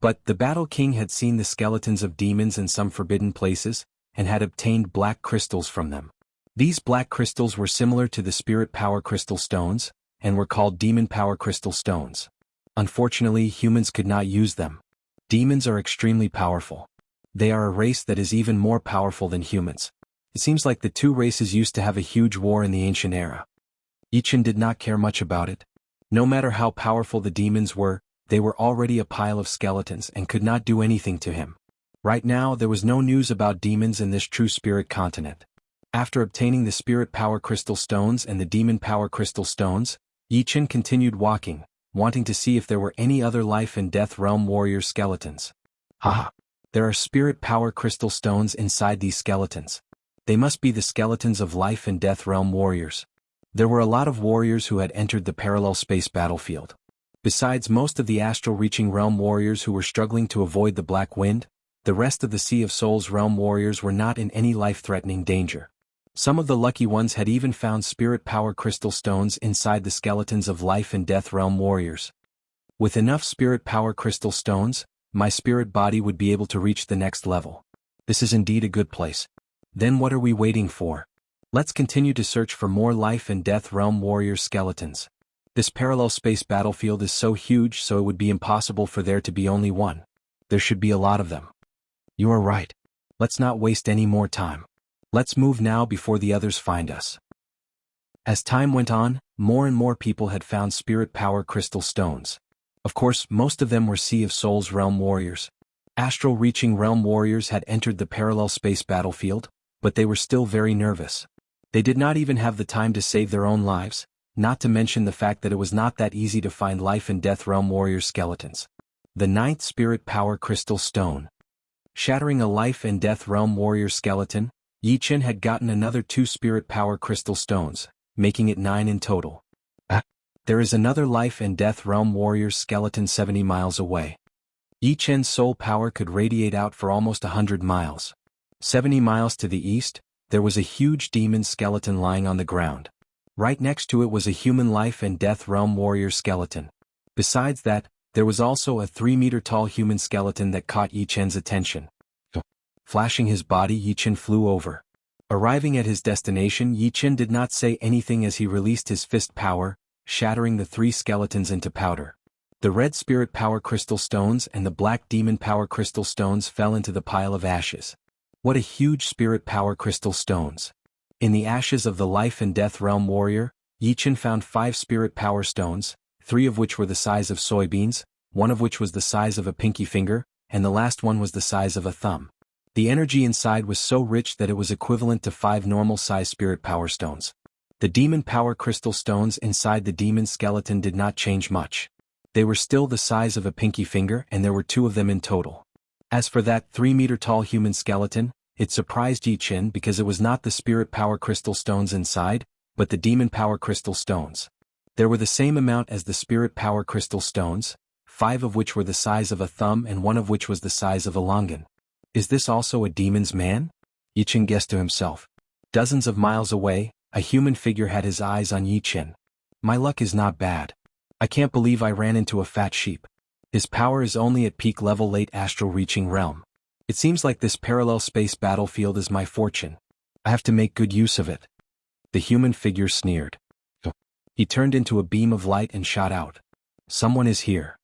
But the Battle King had seen the skeletons of demons in some forbidden places, and had obtained black crystals from them. These black crystals were similar to the spirit power crystal stones, and were called demon power crystal stones. Unfortunately, humans could not use them. Demons are extremely powerful. They are a race that is even more powerful than humans. It seems like the 2 races used to have a huge war in the ancient era. Yi Chen did not care much about it. No matter how powerful the demons were, they were already a pile of skeletons and could not do anything to him. Right now, there was no news about demons in this true spirit continent. After obtaining the spirit power crystal stones and the demon power crystal stones, Yi Chen continued walking, wanting to see if there were any other life and death realm warrior skeletons. Haha! There are spirit power crystal stones inside these skeletons. They must be the skeletons of life and death realm warriors. There were a lot of warriors who had entered the parallel space battlefield. Besides most of the astral reaching realm warriors who were struggling to avoid the black wind, the rest of the Sea of Souls realm warriors were not in any life-threatening danger. Some of the lucky ones had even found spirit power crystal stones inside the skeletons of life and death realm warriors. With enough spirit power crystal stones, my spirit body would be able to reach the next level. This is indeed a good place. Then what are we waiting for? Let's continue to search for more life and death realm warrior skeletons. This parallel space battlefield is so huge, so it would be impossible for there to be only one. There should be a lot of them. You are right. Let's not waste any more time. Let's move now before the others find us. As time went on, more and more people had found spirit power crystal stones. Of course, most of them were Sea of Souls realm warriors. Astral reaching realm warriors had entered the parallel space battlefield, but they were still very nervous. They did not even have the time to save their own lives, not to mention the fact that it was not that easy to find life and death realm warrior skeletons. The 9th spirit power crystal stone. Shattering a life and death realm warrior skeleton, Yi Chen had gotten another 2 spirit power crystal stones, making it 9 in total. There is another life and death realm warrior skeleton 70 miles away. Yi Chen's soul power could radiate out for almost 100 miles. 70 miles to the east, there was a huge demon skeleton lying on the ground. Right next to it was a human life and death realm warrior skeleton. Besides that, there was also a 3-meter-tall human skeleton that caught Yi Chen's attention. Flashing his body, Yi Chen flew over. Arriving at his destination, Yi Chen did not say anything as he released his fist power, shattering the 3 skeletons into powder. The red spirit power crystal stones and the black demon power crystal stones fell into the pile of ashes. What a huge spirit power crystal stones. In the ashes of the life and death realm warrior, Yi Chen found 5 spirit power stones, 3 of which were the size of soybeans, 1 of which was the size of a pinky finger, and the last one was the size of a thumb. The energy inside was so rich that it was equivalent to 5 normal-size spirit power stones. The demon power crystal stones inside the demon skeleton did not change much. They were still the size of a pinky finger, and there were 2 of them in total. As for that 3-meter-tall human skeleton, it surprised Yi Chen because it was not the spirit power crystal stones inside, but the demon power crystal stones. There were the same amount as the spirit power crystal stones, 5 of which were the size of a thumb and 1 of which was the size of a longan. Is this also a demon's man? Yi Chen guessed to himself. Dozens of miles away, a human figure had his eyes on Yi Chen. My luck is not bad. I can't believe I ran into a fat sheep. His power is only at peak level late astral reaching realm. It seems like this parallel space battlefield is my fortune. I have to make good use of it. The human figure sneered. He turned into a beam of light and shot out. Someone is here.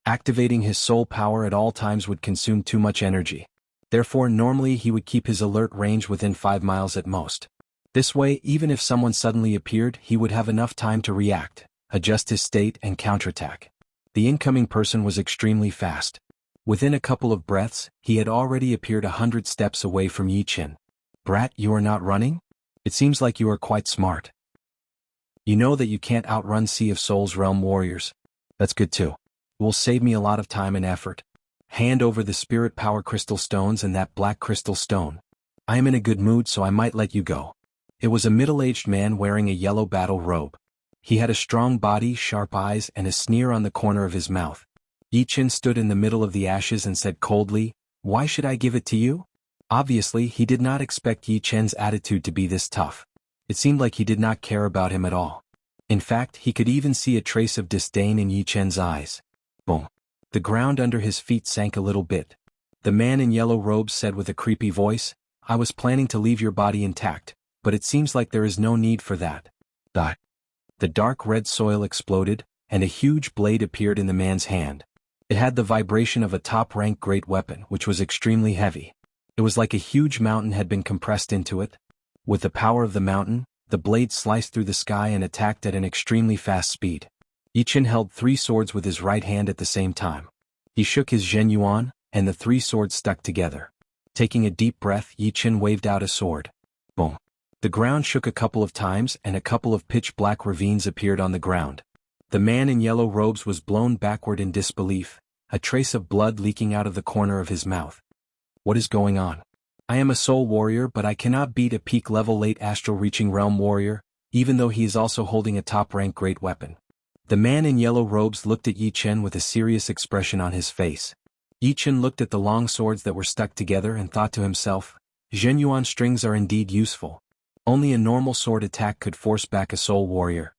Activating his soul power at all times would consume too much energy. Therefore, normally he would keep his alert range within 5 miles at most. This way, even if someone suddenly appeared, he would have enough time to react, adjust his state and counterattack. The incoming person was extremely fast. Within a couple of breaths, he had already appeared 100 steps away from Yi Chen. Brat, you are not running? It seems like you are quite smart. You know that you can't outrun Sea of Souls realm warriors. That's good too. It will save me a lot of time and effort. Hand over the spirit power crystal stones and that black crystal stone. I am in a good mood, so I might let you go. It was a middle-aged man wearing a yellow battle robe. He had a strong body, sharp eyes, and a sneer on the corner of his mouth. Yi Chen stood in the middle of the ashes and said coldly, "Why should I give it to you?" Obviously, he did not expect Yi Chen's attitude to be this tough. It seemed like he did not care about him at all. In fact, he could even see a trace of disdain in Yi Chen's eyes. Boom. The ground under his feet sank a little bit. The man in yellow robes said with a creepy voice, "I was planning to leave your body intact, but it seems like there is no need for that." The dark red soil exploded, and a huge blade appeared in the man's hand. It had the vibration of a top-rank great weapon, which was extremely heavy. It was like a huge mountain had been compressed into it. With the power of the mountain, the blade sliced through the sky and attacked at an extremely fast speed. Yi Chen held 3 swords with his right hand at the same time. He shook his Zhenyuan, and the 3 swords stuck together. Taking a deep breath, Yi Chen waved out a sword. Boom. The ground shook a couple of times and a couple of pitch-black ravines appeared on the ground. The man in yellow robes was blown backward in disbelief, a trace of blood leaking out of the corner of his mouth. What is going on? I am a soul warrior, but I cannot beat a peak-level late astral reaching realm warrior, even though he is also holding a top-rank great weapon. The man in yellow robes looked at Yi Chen with a serious expression on his face. Yi Chen looked at the long swords that were stuck together and thought to himself, Zhenyuan strings are indeed useful. Only a normal sword attack could force back a soul warrior.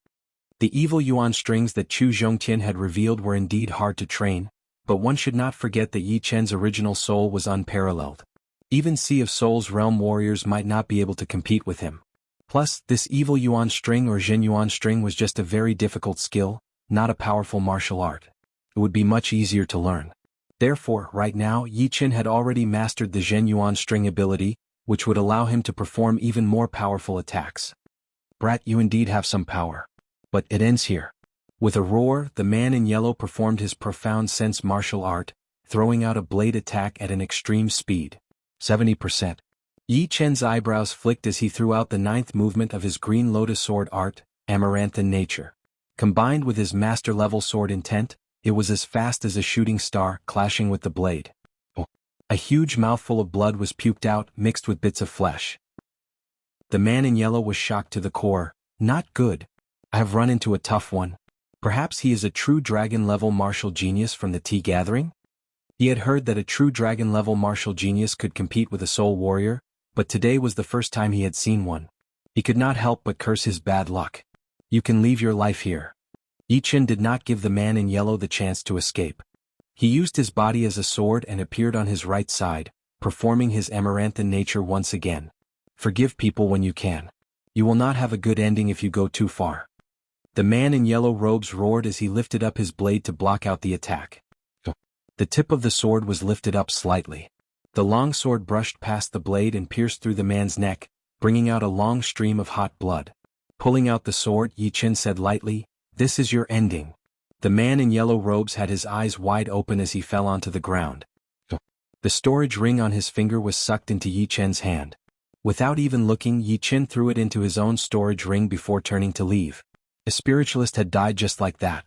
The evil yuan strings that Chu Zhongtian had revealed were indeed hard to train, but one should not forget that Yi Chen's original soul was unparalleled. Even Sea of Souls realm warriors might not be able to compete with him. Plus, this evil yuan string or Jin yuan string was just a very difficult skill, not a powerful martial art. It would be much easier to learn. Therefore, right now, Yi Chen had already mastered the Zhen yuan string ability, which would allow him to perform even more powerful attacks. Brat, you indeed have some power. But it ends here. With a roar, the man in yellow performed his profound sense martial art, throwing out a blade attack at an extreme speed. 70%. Yi Chen's eyebrows flicked as he threw out the ninth movement of his green lotus sword art, Amaranthan Nature. Combined with his master-level sword intent, it was as fast as a shooting star, clashing with the blade. A huge mouthful of blood was puked out, mixed with bits of flesh. The man in yellow was shocked to the core. Not good. I have run into a tough one. Perhaps he is a true dragon-level martial genius from the tea gathering? He had heard that a true dragon-level martial genius could compete with a soul warrior, but today was the first time he had seen one. He could not help but curse his bad luck. You can leave your life here. Yi Chen did not give the man in yellow the chance to escape. He used his body as a sword and appeared on his right side, performing his Amaranthan nature once again. Forgive people when you can. You will not have a good ending if you go too far. The man in yellow robes roared as he lifted up his blade to block out the attack. The tip of the sword was lifted up slightly. The long sword brushed past the blade and pierced through the man's neck, bringing out a long stream of hot blood. Pulling out the sword, Yi Chen said lightly, "This is your ending." The man in yellow robes had his eyes wide open as he fell onto the ground. The storage ring on his finger was sucked into Yi Chen's hand. Without even looking, Yi Chen threw it into his own storage ring before turning to leave. A spiritualist had died just like that.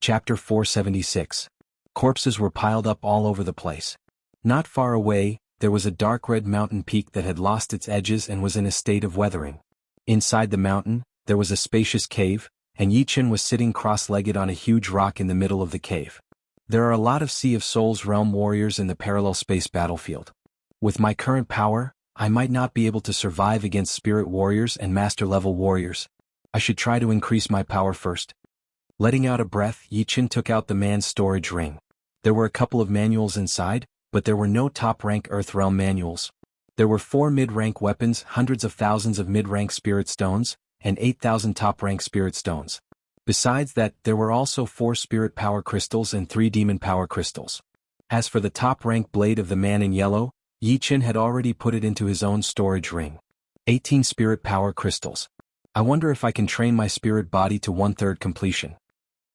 Chapter 476. Corpses were piled up all over the place. Not far away, there was a dark red mountain peak that had lost its edges and was in a state of weathering. Inside the mountain, there was a spacious cave, and Yi Chen was sitting cross-legged on a huge rock in the middle of the cave. There are a lot of Sea of Souls realm warriors in the parallel space battlefield. With my current power, I might not be able to survive against spirit warriors and master-level warriors. I should try to increase my power first. Letting out a breath, Yi Chen took out the man's storage ring. There were a couple of manuals inside, but there were no top-rank Earth-realm manuals. There were 4 mid-rank weapons, hundreds of thousands of mid-rank spirit stones, and 8,000 top-rank spirit stones. Besides that, there were also 4 spirit power crystals and 3 demon power crystals. As for the top-rank blade of the man in yellow, Yi Chen had already put it into his own storage ring. 18 spirit power crystals. I wonder if I can train my spirit body to 1/3 completion.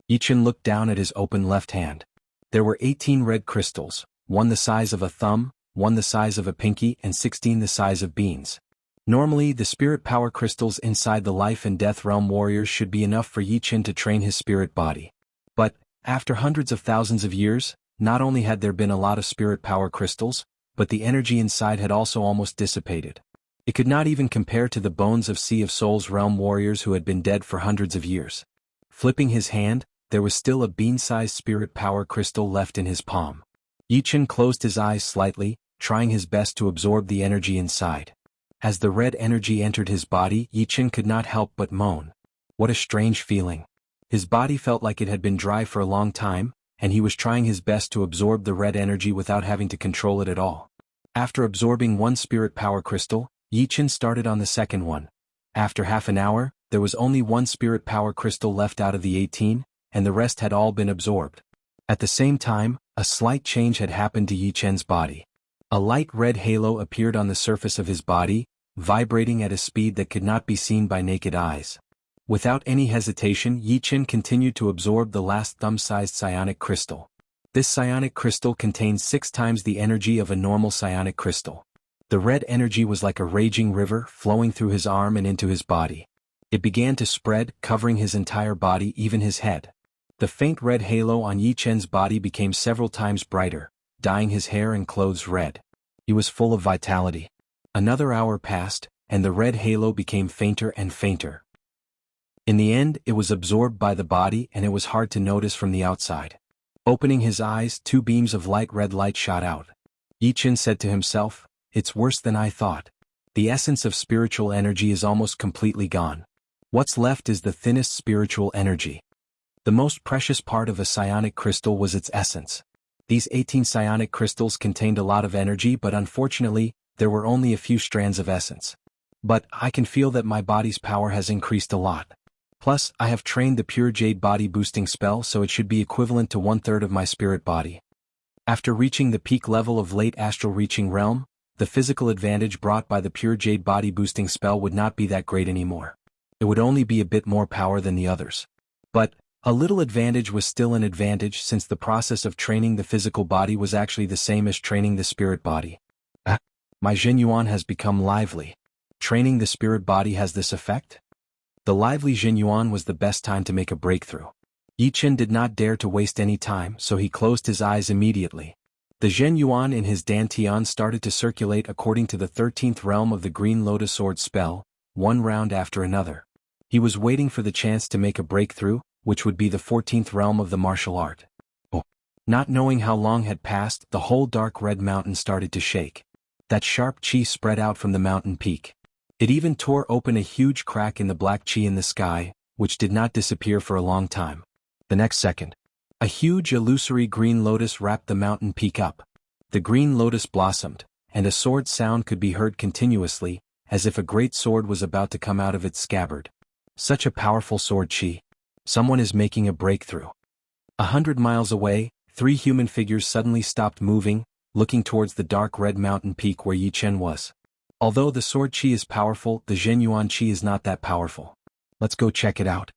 Yi Chen looked down at his open left hand. There were 18 red crystals, 1 the size of a thumb, 1 the size of a pinky, and 16 the size of beans. Normally, the spirit power crystals inside the life and death realm warriors should be enough for Yi Chen to train his spirit body. But, after hundreds of thousands of years, not only had there been a lot of spirit power crystals, but the energy inside had also almost dissipated. It could not even compare to the bones of Sea of Souls realm warriors who had been dead for hundreds of years. Flipping his hand, there was still a bean-sized spirit power crystal left in his palm. Yi Chen closed his eyes slightly, trying his best to absorb the energy inside. As the red energy entered his body, Yi Chen could not help but moan. What a strange feeling. His body felt like it had been dry for a long time, and he was trying his best to absorb the red energy without having to control it at all. After absorbing 1 spirit power crystal, Yi Chen started on the second one. After half an hour, there was only 1 spirit power crystal left out of the 18, and the rest had all been absorbed. At the same time, a slight change had happened to Yi Chen's body. A light red halo appeared on the surface of his body, vibrating at a speed that could not be seen by naked eyes. Without any hesitation, Yi Chen continued to absorb the last thumb-sized psionic crystal. This psionic crystal contained 6 times the energy of a normal psionic crystal. The red energy was like a raging river flowing through his arm and into his body. It began to spread, covering his entire body, even his head. The faint red halo on Yi Chen's body became several times brighter, dyeing his hair and clothes red. He was full of vitality. Another hour passed, and the red halo became fainter and fainter. In the end, it was absorbed by the body and it was hard to notice from the outside. Opening his eyes, 2 beams of light red light shot out. Yi Chen said to himself, "It's worse than I thought. The essence of spiritual energy is almost completely gone." What's left is the thinnest spiritual energy. The most precious part of a psionic crystal was its essence. These 18 psionic crystals contained a lot of energy, but unfortunately, there were only a few strands of essence. But I can feel that my body's power has increased a lot. Plus, I have trained the pure jade body boosting spell, so it should be equivalent to 1/3 of my spirit body. After reaching the peak level of late astral reaching realm, the physical advantage brought by the pure jade body boosting spell would not be that great anymore. It would only be a bit more power than the others. But a little advantage was still an advantage, since the process of training the physical body was actually the same as training the spirit body. My Jianyuan has become lively. Training the spirit body has this effect? The lively Jianyuan was the best time to make a breakthrough. Yi Chen did not dare to waste any time, so he closed his eyes immediately. The Jianyuan in his dantian started to circulate according to the 13th realm of the Green Lotus Sword spell, one round after another. He was waiting for the chance to make a breakthrough, which would be the 14th realm of the martial art. Not knowing how long had passed, the whole dark red mountain started to shake. That sharp chi spread out from the mountain peak. It even tore open a huge crack in the black chi in the sky, which did not disappear for a long time. The next second, a huge illusory green lotus wrapped the mountain peak up. The green lotus blossomed, and a sword sound could be heard continuously, as if a great sword was about to come out of its scabbard. Such a powerful sword chi. Someone is making a breakthrough. 100 miles away, 3 human figures suddenly stopped moving, looking towards the dark red mountain peak where Yi Chen was. Although the sword chi is powerful, the Jianyuan chi is not that powerful. Let's go check it out.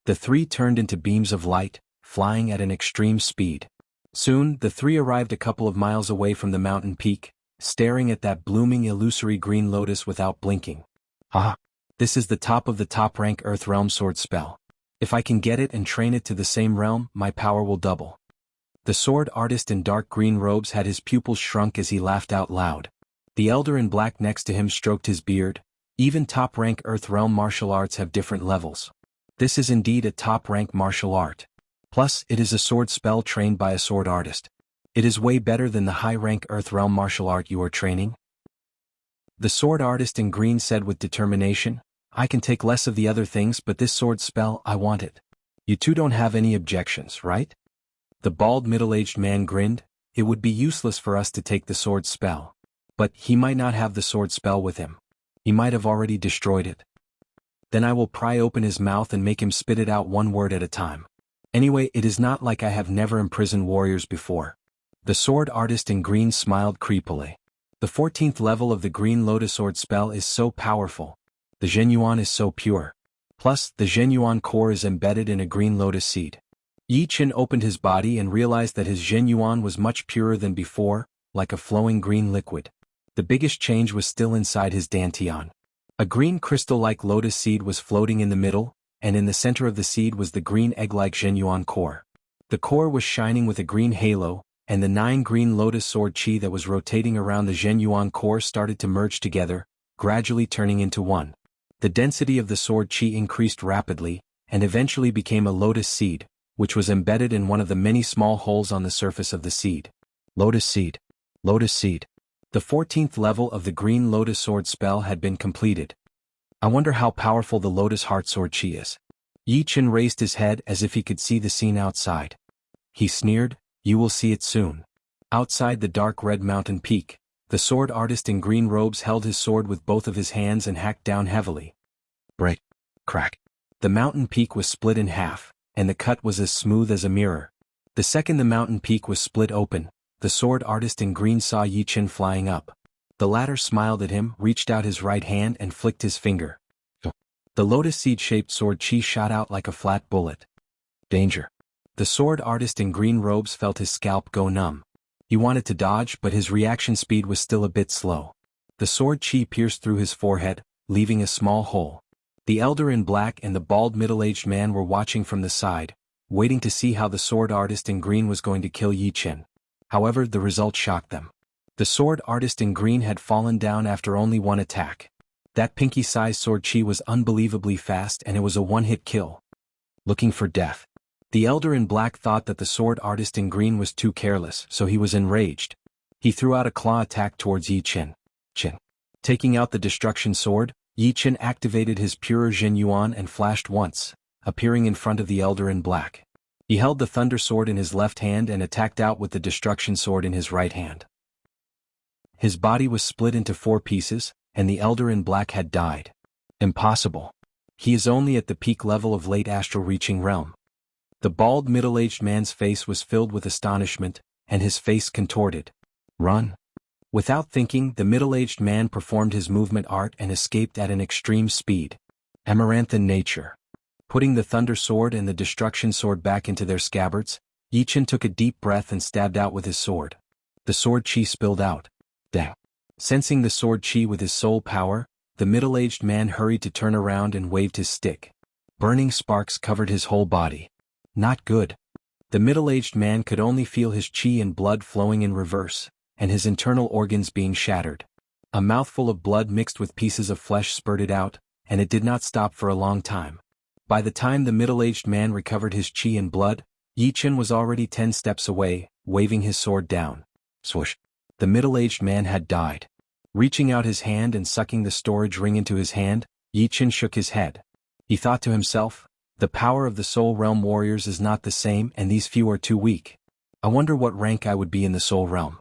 The 3 turned into beams of light, flying at an extreme speed. Soon, the 3 arrived a couple of miles away from the mountain peak, staring at that blooming illusory green lotus without blinking. This is the top of the top-rank Earth Realm sword spell. If I can get it and train it to the same realm, my power will double. The sword artist in dark green robes had his pupils shrunk as he laughed out loud. The elder in black next to him stroked his beard. Even top-rank Earth Realm martial arts have different levels. This is indeed a top-rank martial art. Plus, it is a sword spell trained by a sword artist. It is way better than the high-rank Earth Realm martial art you are training. The sword artist in green said with determination, I can take less of the other things, but this sword spell, I want it. You two don't have any objections, right? The bald middle-aged man grinned. It would be useless for us to take the sword spell. But he might not have the sword spell with him. He might have already destroyed it. Then I will pry open his mouth and make him spit it out one word at a time. Anyway, it is not like I have never imprisoned warriors before. The sword artist in green smiled creepily. The 14th level of the Green Lotus Sword spell is so powerful. The Jianyuan is so pure. Plus, the Jianyuan core is embedded in a green lotus seed. Yi Chen opened his body and realized that his Jianyuan was much purer than before, like a flowing green liquid. The biggest change was still inside his dantian. A green crystal-like lotus seed was floating in the middle, and in the center of the seed was the green egg-like Jianyuan core. The core was shining with a green halo, and the 9 green lotus sword chi that was rotating around the Jianyuan core started to merge together, gradually turning into one. The density of the sword chi increased rapidly, and eventually became a lotus seed, which was embedded in one of the many small holes on the surface of the seed. Lotus seed. Lotus seed. The 14th level of the Green Lotus Sword spell had been completed. I wonder how powerful the Lotus Heart Sword chi is. Yi Chen raised his head as if he could see the scene outside. He sneered, you will see it soon. Outside the dark red mountain peak, the sword artist in green robes held his sword with both of his hands and hacked down heavily. Break. Crack. The mountain peak was split in half, and the cut was as smooth as a mirror. The second the mountain peak was split open, the sword artist in green saw Yi Chen flying up. The latter smiled at him, reached out his right hand and flicked his finger. The lotus seed-shaped sword chi shot out like a flat bullet. Danger. The sword artist in green robes felt his scalp go numb. He wanted to dodge, but his reaction speed was still a bit slow. The sword chi pierced through his forehead, leaving a small hole. The elder in black and the bald middle-aged man were watching from the side, waiting to see how the sword artist in green was going to kill Yi Chen. However, the result shocked them. The sword artist in green had fallen down after only one attack. That pinky-sized sword chi was unbelievably fast, and it was a one-hit kill. Looking for death. The elder in black thought that the sword artist in green was too careless, so he was enraged. He threw out a claw attack towards Yi Chen. Taking out the destruction sword, Yi Chen activated his purer Jin Yuan and flashed once, appearing in front of the elder in black. He held the thunder sword in his left hand and attacked out with the destruction sword in his right hand. His body was split into 4 pieces, and the elder in black had died. Impossible. He is only at the peak level of late astral reaching realm. The bald middle-aged man's face was filled with astonishment, and his face contorted. Run. Without thinking, the middle-aged man performed his movement art and escaped at an extreme speed. Amaranthan nature. Putting the thunder sword and the destruction sword back into their scabbards, Yi Chen took a deep breath and stabbed out with his sword. The sword chi spilled out. Dang. Sensing the sword chi with his soul power, the middle-aged man hurried to turn around and waved his stick. Burning sparks covered his whole body. Not good. The middle-aged man could only feel his chi and blood flowing in reverse, and his internal organs being shattered. A mouthful of blood mixed with pieces of flesh spurted out, and it did not stop for a long time. By the time the middle-aged man recovered his chi and blood, Yi Chen was already 10 steps away, waving his sword down. Swoosh. The middle-aged man had died. Reaching out his hand and sucking the storage ring into his hand, Yi Chen shook his head. He thought to himself, the power of the Soul Realm warriors is not the same and these few are too weak. I wonder what rank I would be in the Soul Realm.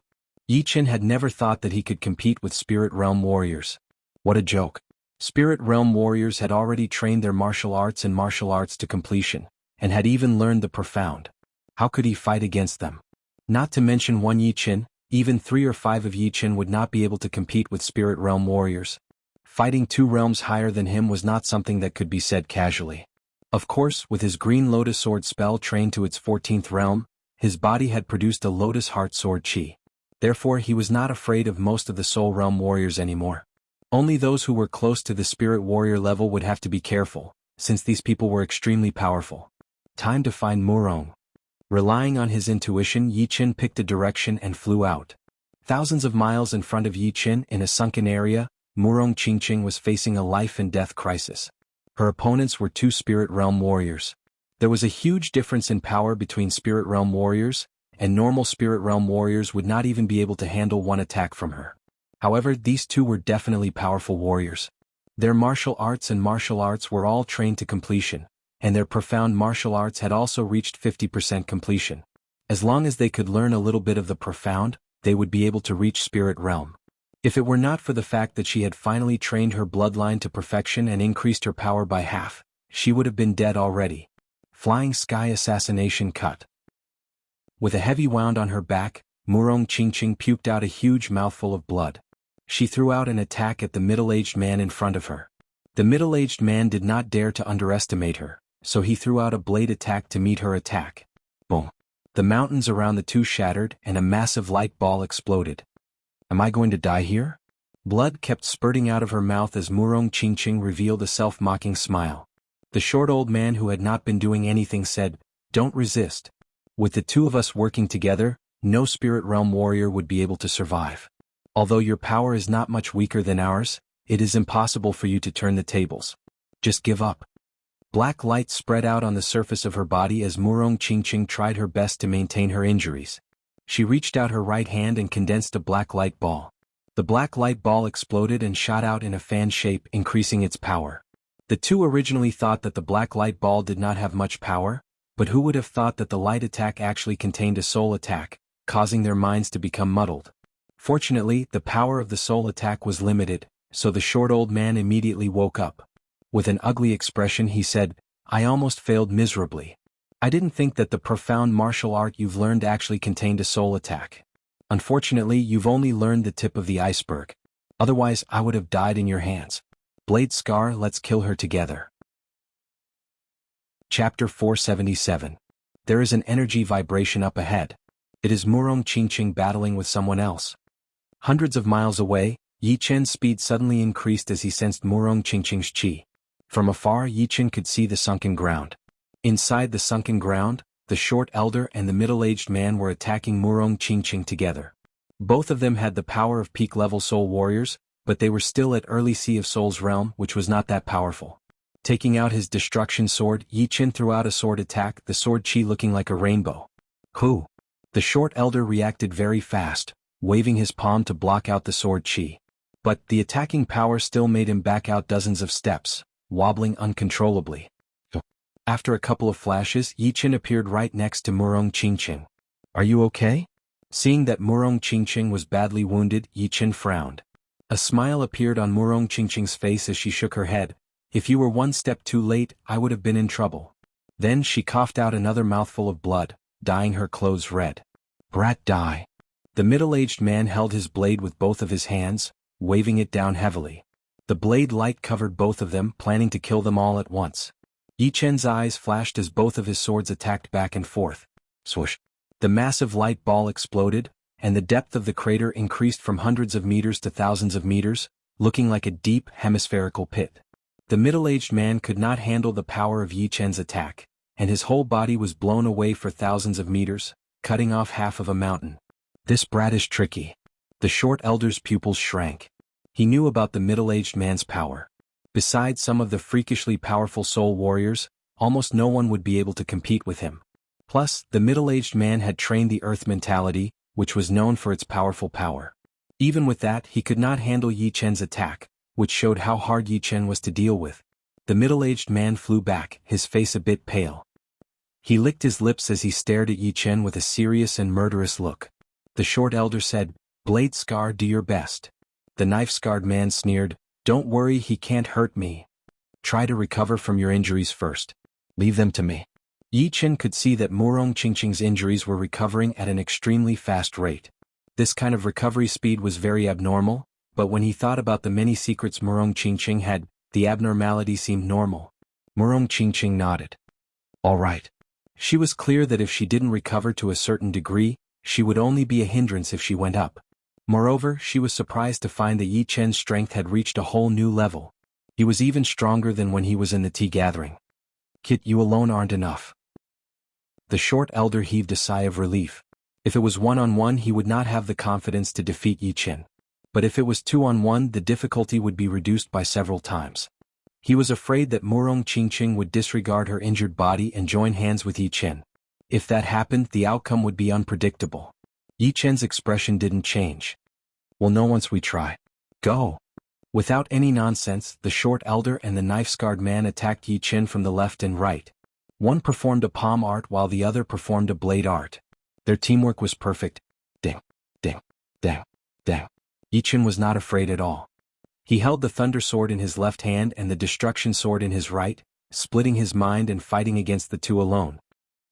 Yi Chen had never thought that he could compete with Spirit Realm warriors. What a joke. Spirit Realm warriors had already trained their martial arts to completion, and had even learned the profound. How could he fight against them? Not to mention one Yi Chen, even 3 or 5 of Yi Chen would not be able to compete with Spirit Realm warriors. Fighting 2 realms higher than him was not something that could be said casually. Of course, with his Green Lotus Sword spell trained to its 14th realm, his body had produced a Lotus Heart Sword chi. Therefore he was not afraid of most of the Soul Realm warriors anymore. Only those who were close to the Spirit Warrior level would have to be careful, since these people were extremely powerful. Time to find Murong. Relying on his intuition, Yi Chen picked a direction and flew out. Thousands of miles in front of Yi Chen in a sunken area, Murong Qingqing was facing a life-and-death crisis. Her opponents were 2 Spirit Realm warriors. There was a huge difference in power between Spirit Realm warriors, and normal Spirit Realm warriors would not even be able to handle one attack from her. However, these 2 were definitely powerful warriors. Their martial arts were all trained to completion, and their profound martial arts had also reached 50% completion. As long as they could learn a little bit of the profound, they would be able to reach Spirit Realm. If it were not for the fact that she had finally trained her bloodline to perfection and increased her power by half, she would have been dead already. Flying Sky Assassination Cut. With a heavy wound on her back, Murong Qingqing puked out a huge mouthful of blood. She threw out an attack at the middle-aged man in front of her. The middle-aged man did not dare to underestimate her, so he threw out a blade attack to meet her attack. Boom. The mountains around the 2 shattered and a massive light ball exploded. Am I going to die here? Blood kept spurting out of her mouth as Murong Qingqing revealed a self-mocking smile. The short old man who had not been doing anything said, "Don't resist. With the 2 of us working together, no Spirit Realm warrior would be able to survive. Although your power is not much weaker than ours, it is impossible for you to turn the tables. Just give up." Black light spread out on the surface of her body as Murong Qingqing tried her best to maintain her injuries. She reached out her right hand and condensed a black light ball. The black light ball exploded and shot out in a fan shape, increasing its power. The 2 originally thought that the black light ball did not have much power, but who would have thought that the light attack actually contained a soul attack, causing their minds to become muddled. Fortunately, the power of the soul attack was limited, so the short old man immediately woke up. With an ugly expression he said, "I almost failed miserably. I didn't think that the profound martial art you've learned actually contained a soul attack. Unfortunately, you've only learned the tip of the iceberg. Otherwise, I would have died in your hands. Blade Scar, let's kill her together." Chapter 477. There is an energy vibration up ahead. It is Murong Qingqing battling with someone else. Hundreds of miles away, Yi Chen's speed suddenly increased as he sensed Murong Qingqing's chi. From afar, Yi Chen could see the sunken ground. Inside the sunken ground, the short elder and the middle-aged man were attacking Murong Qingqing together. Both of them had the power of peak-level soul warriors, but they were still at early Sea of Souls realm, which was not that powerful. Taking out his destruction sword, Yi Chen threw out a sword attack, the sword chi looking like a rainbow. Who? The short elder reacted very fast, waving his palm to block out the sword chi. But the attacking power still made him back out dozens of steps, wobbling uncontrollably. After a couple of flashes, Yi Chen appeared right next to Murong Qingqing. "Are you okay?" Seeing that Murong Qingqing was badly wounded, Yi Chen frowned. A smile appeared on Murong Qingqing's face as she shook her head. "If you were one step too late, I would have been in trouble." Then she coughed out another mouthful of blood, dyeing her clothes red. "Brat, die." The middle-aged man held his blade with both of his hands, waving it down heavily. The blade light covered both of them, planning to kill them all at once. Yi Chen's eyes flashed as both of his swords attacked back and forth. Swoosh! The massive light ball exploded, and the depth of the crater increased from hundreds of meters to thousands of meters, looking like a deep, hemispherical pit. The middle-aged man could not handle the power of Yi Chen's attack, and his whole body was blown away for thousands of meters, cutting off half of a mountain. "This brat is tricky." The short elder's pupils shrank. He knew about the middle-aged man's power. Besides some of the freakishly powerful soul warriors, almost no one would be able to compete with him. Plus, the middle-aged man had trained the earth mentality, which was known for its powerful power. Even with that, he could not handle Yi Chen's attack, which showed how hard Yi Chen was to deal with. The middle-aged man flew back, his face a bit pale. He licked his lips as he stared at Yi Chen with a serious and murderous look. The short elder said, "Blade Scar, do your best." The knife-scarred man sneered, "Don't worry, he can't hurt me. Try to recover from your injuries first. Leave them to me." Yi Chen could see that Murong Qingqing's injuries were recovering at an extremely fast rate. This kind of recovery speed was very abnormal, but when he thought about the many secrets Murong Qingqing had, the abnormality seemed normal. Murong Qingqing nodded. All right. She was clear that if she didn't recover to a certain degree, she would only be a hindrance if she went up. Moreover, she was surprised to find that Yi Chen's strength had reached a whole new level. He was even stronger than when he was in the tea gathering. "Kit, you alone aren't enough." The short elder heaved a sigh of relief. If it was one-on-one, he would not have the confidence to defeat Yi Chen. But if it was two-on-one, the difficulty would be reduced by several times. He was afraid that Murong Qingqing would disregard her injured body and join hands with Yi Chen. If that happened, the outcome would be unpredictable. Yi Chen's expression didn't change. "We'll know once we try. Go." Without any nonsense, the short elder and the knife-scarred man attacked Yi Chen from the left and right. One performed a palm art while the other performed a blade art. Their teamwork was perfect. Ding, ding, ding, ding. Yi Chen was not afraid at all. He held the thunder sword in his left hand and the destruction sword in his right, splitting his mind and fighting against the two alone.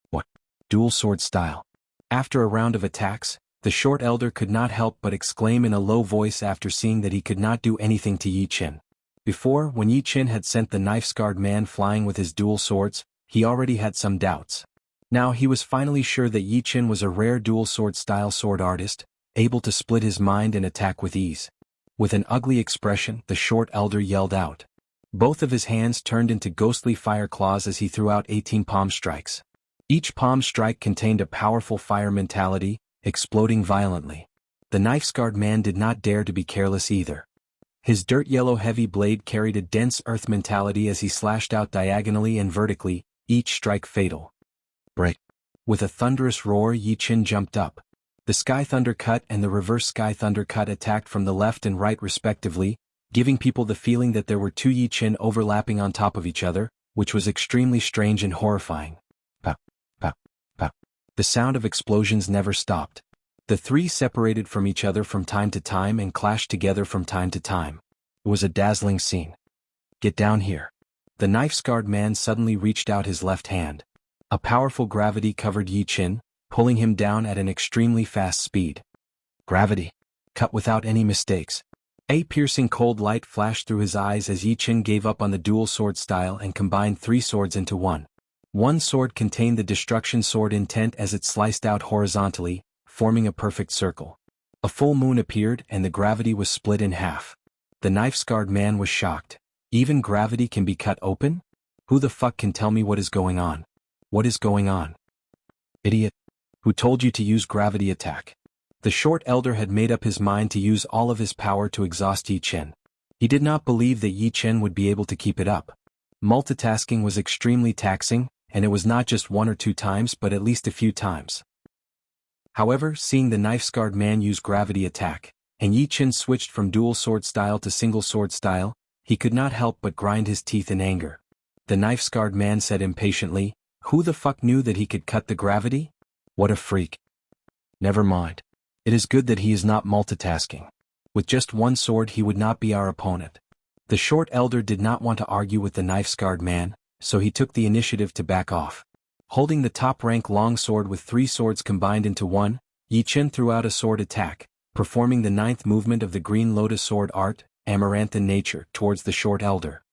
What? Dual sword style. After a round of attacks, the short elder could not help but exclaim in a low voice after seeing that he could not do anything to Yi Chen. Before, when Yi Chen had sent the knife-scarred man flying with his dual swords, he already had some doubts. Now he was finally sure that Yi Chen was a rare dual sword style sword artist, able to split his mind and attack with ease. With an ugly expression, the short elder yelled out. Both of his hands turned into ghostly fire claws as he threw out 18 palm strikes. Each palm strike contained a powerful fire mentality, exploding violently. The knife-scarred man did not dare to be careless either. His dirt yellow heavy blade carried a dense earth mentality as he slashed out diagonally and vertically, each strike fatal. Break. With a thunderous roar, Yi Chen jumped up. The Sky Thunder Cut and the Reverse Sky Thunder Cut attacked from the left and right respectively, giving people the feeling that there were two Yi Chen overlapping on top of each other, which was extremely strange and horrifying. Pow, pow, pow. The sound of explosions never stopped. The three separated from each other from time to time and clashed together from time to time. It was a dazzling scene. "Get down here." The knife-scarred man suddenly reached out his left hand. A powerful gravity covered Yi Chen, pulling him down at an extremely fast speed. Gravity. Cut without any mistakes. A piercing cold light flashed through his eyes as Yi Chen gave up on the dual sword style and combined three swords into one. One sword contained the destruction sword intent as it sliced out horizontally, forming a perfect circle. A full moon appeared and the gravity was split in half. The knife-scarred man was shocked. Even gravity can be cut open? Who the fuck can tell me what is going on? What is going on? Idiot. Who told you to use gravity attack? The short elder had made up his mind to use all of his power to exhaust Yi Chen. He did not believe that Yi Chen would be able to keep it up. Multitasking was extremely taxing, and it was not just one or two times but at least a few times. However, seeing the knife-scarred man use gravity attack, and Yi Chen switched from dual sword style to single sword style, he could not help but grind his teeth in anger. The knife-scarred man said impatiently, "Who the fuck knew that he could cut the gravity? What a freak." "Never mind. It is good that he is not multitasking. With just one sword he would not be our opponent." The short elder did not want to argue with the knife-scarred man, so he took the initiative to back off. Holding the top-rank long sword with 3 swords combined into one, Yi Chen threw out a sword attack, performing the 9th movement of the Green Lotus sword art, Amaranthan nature, towards the short elder.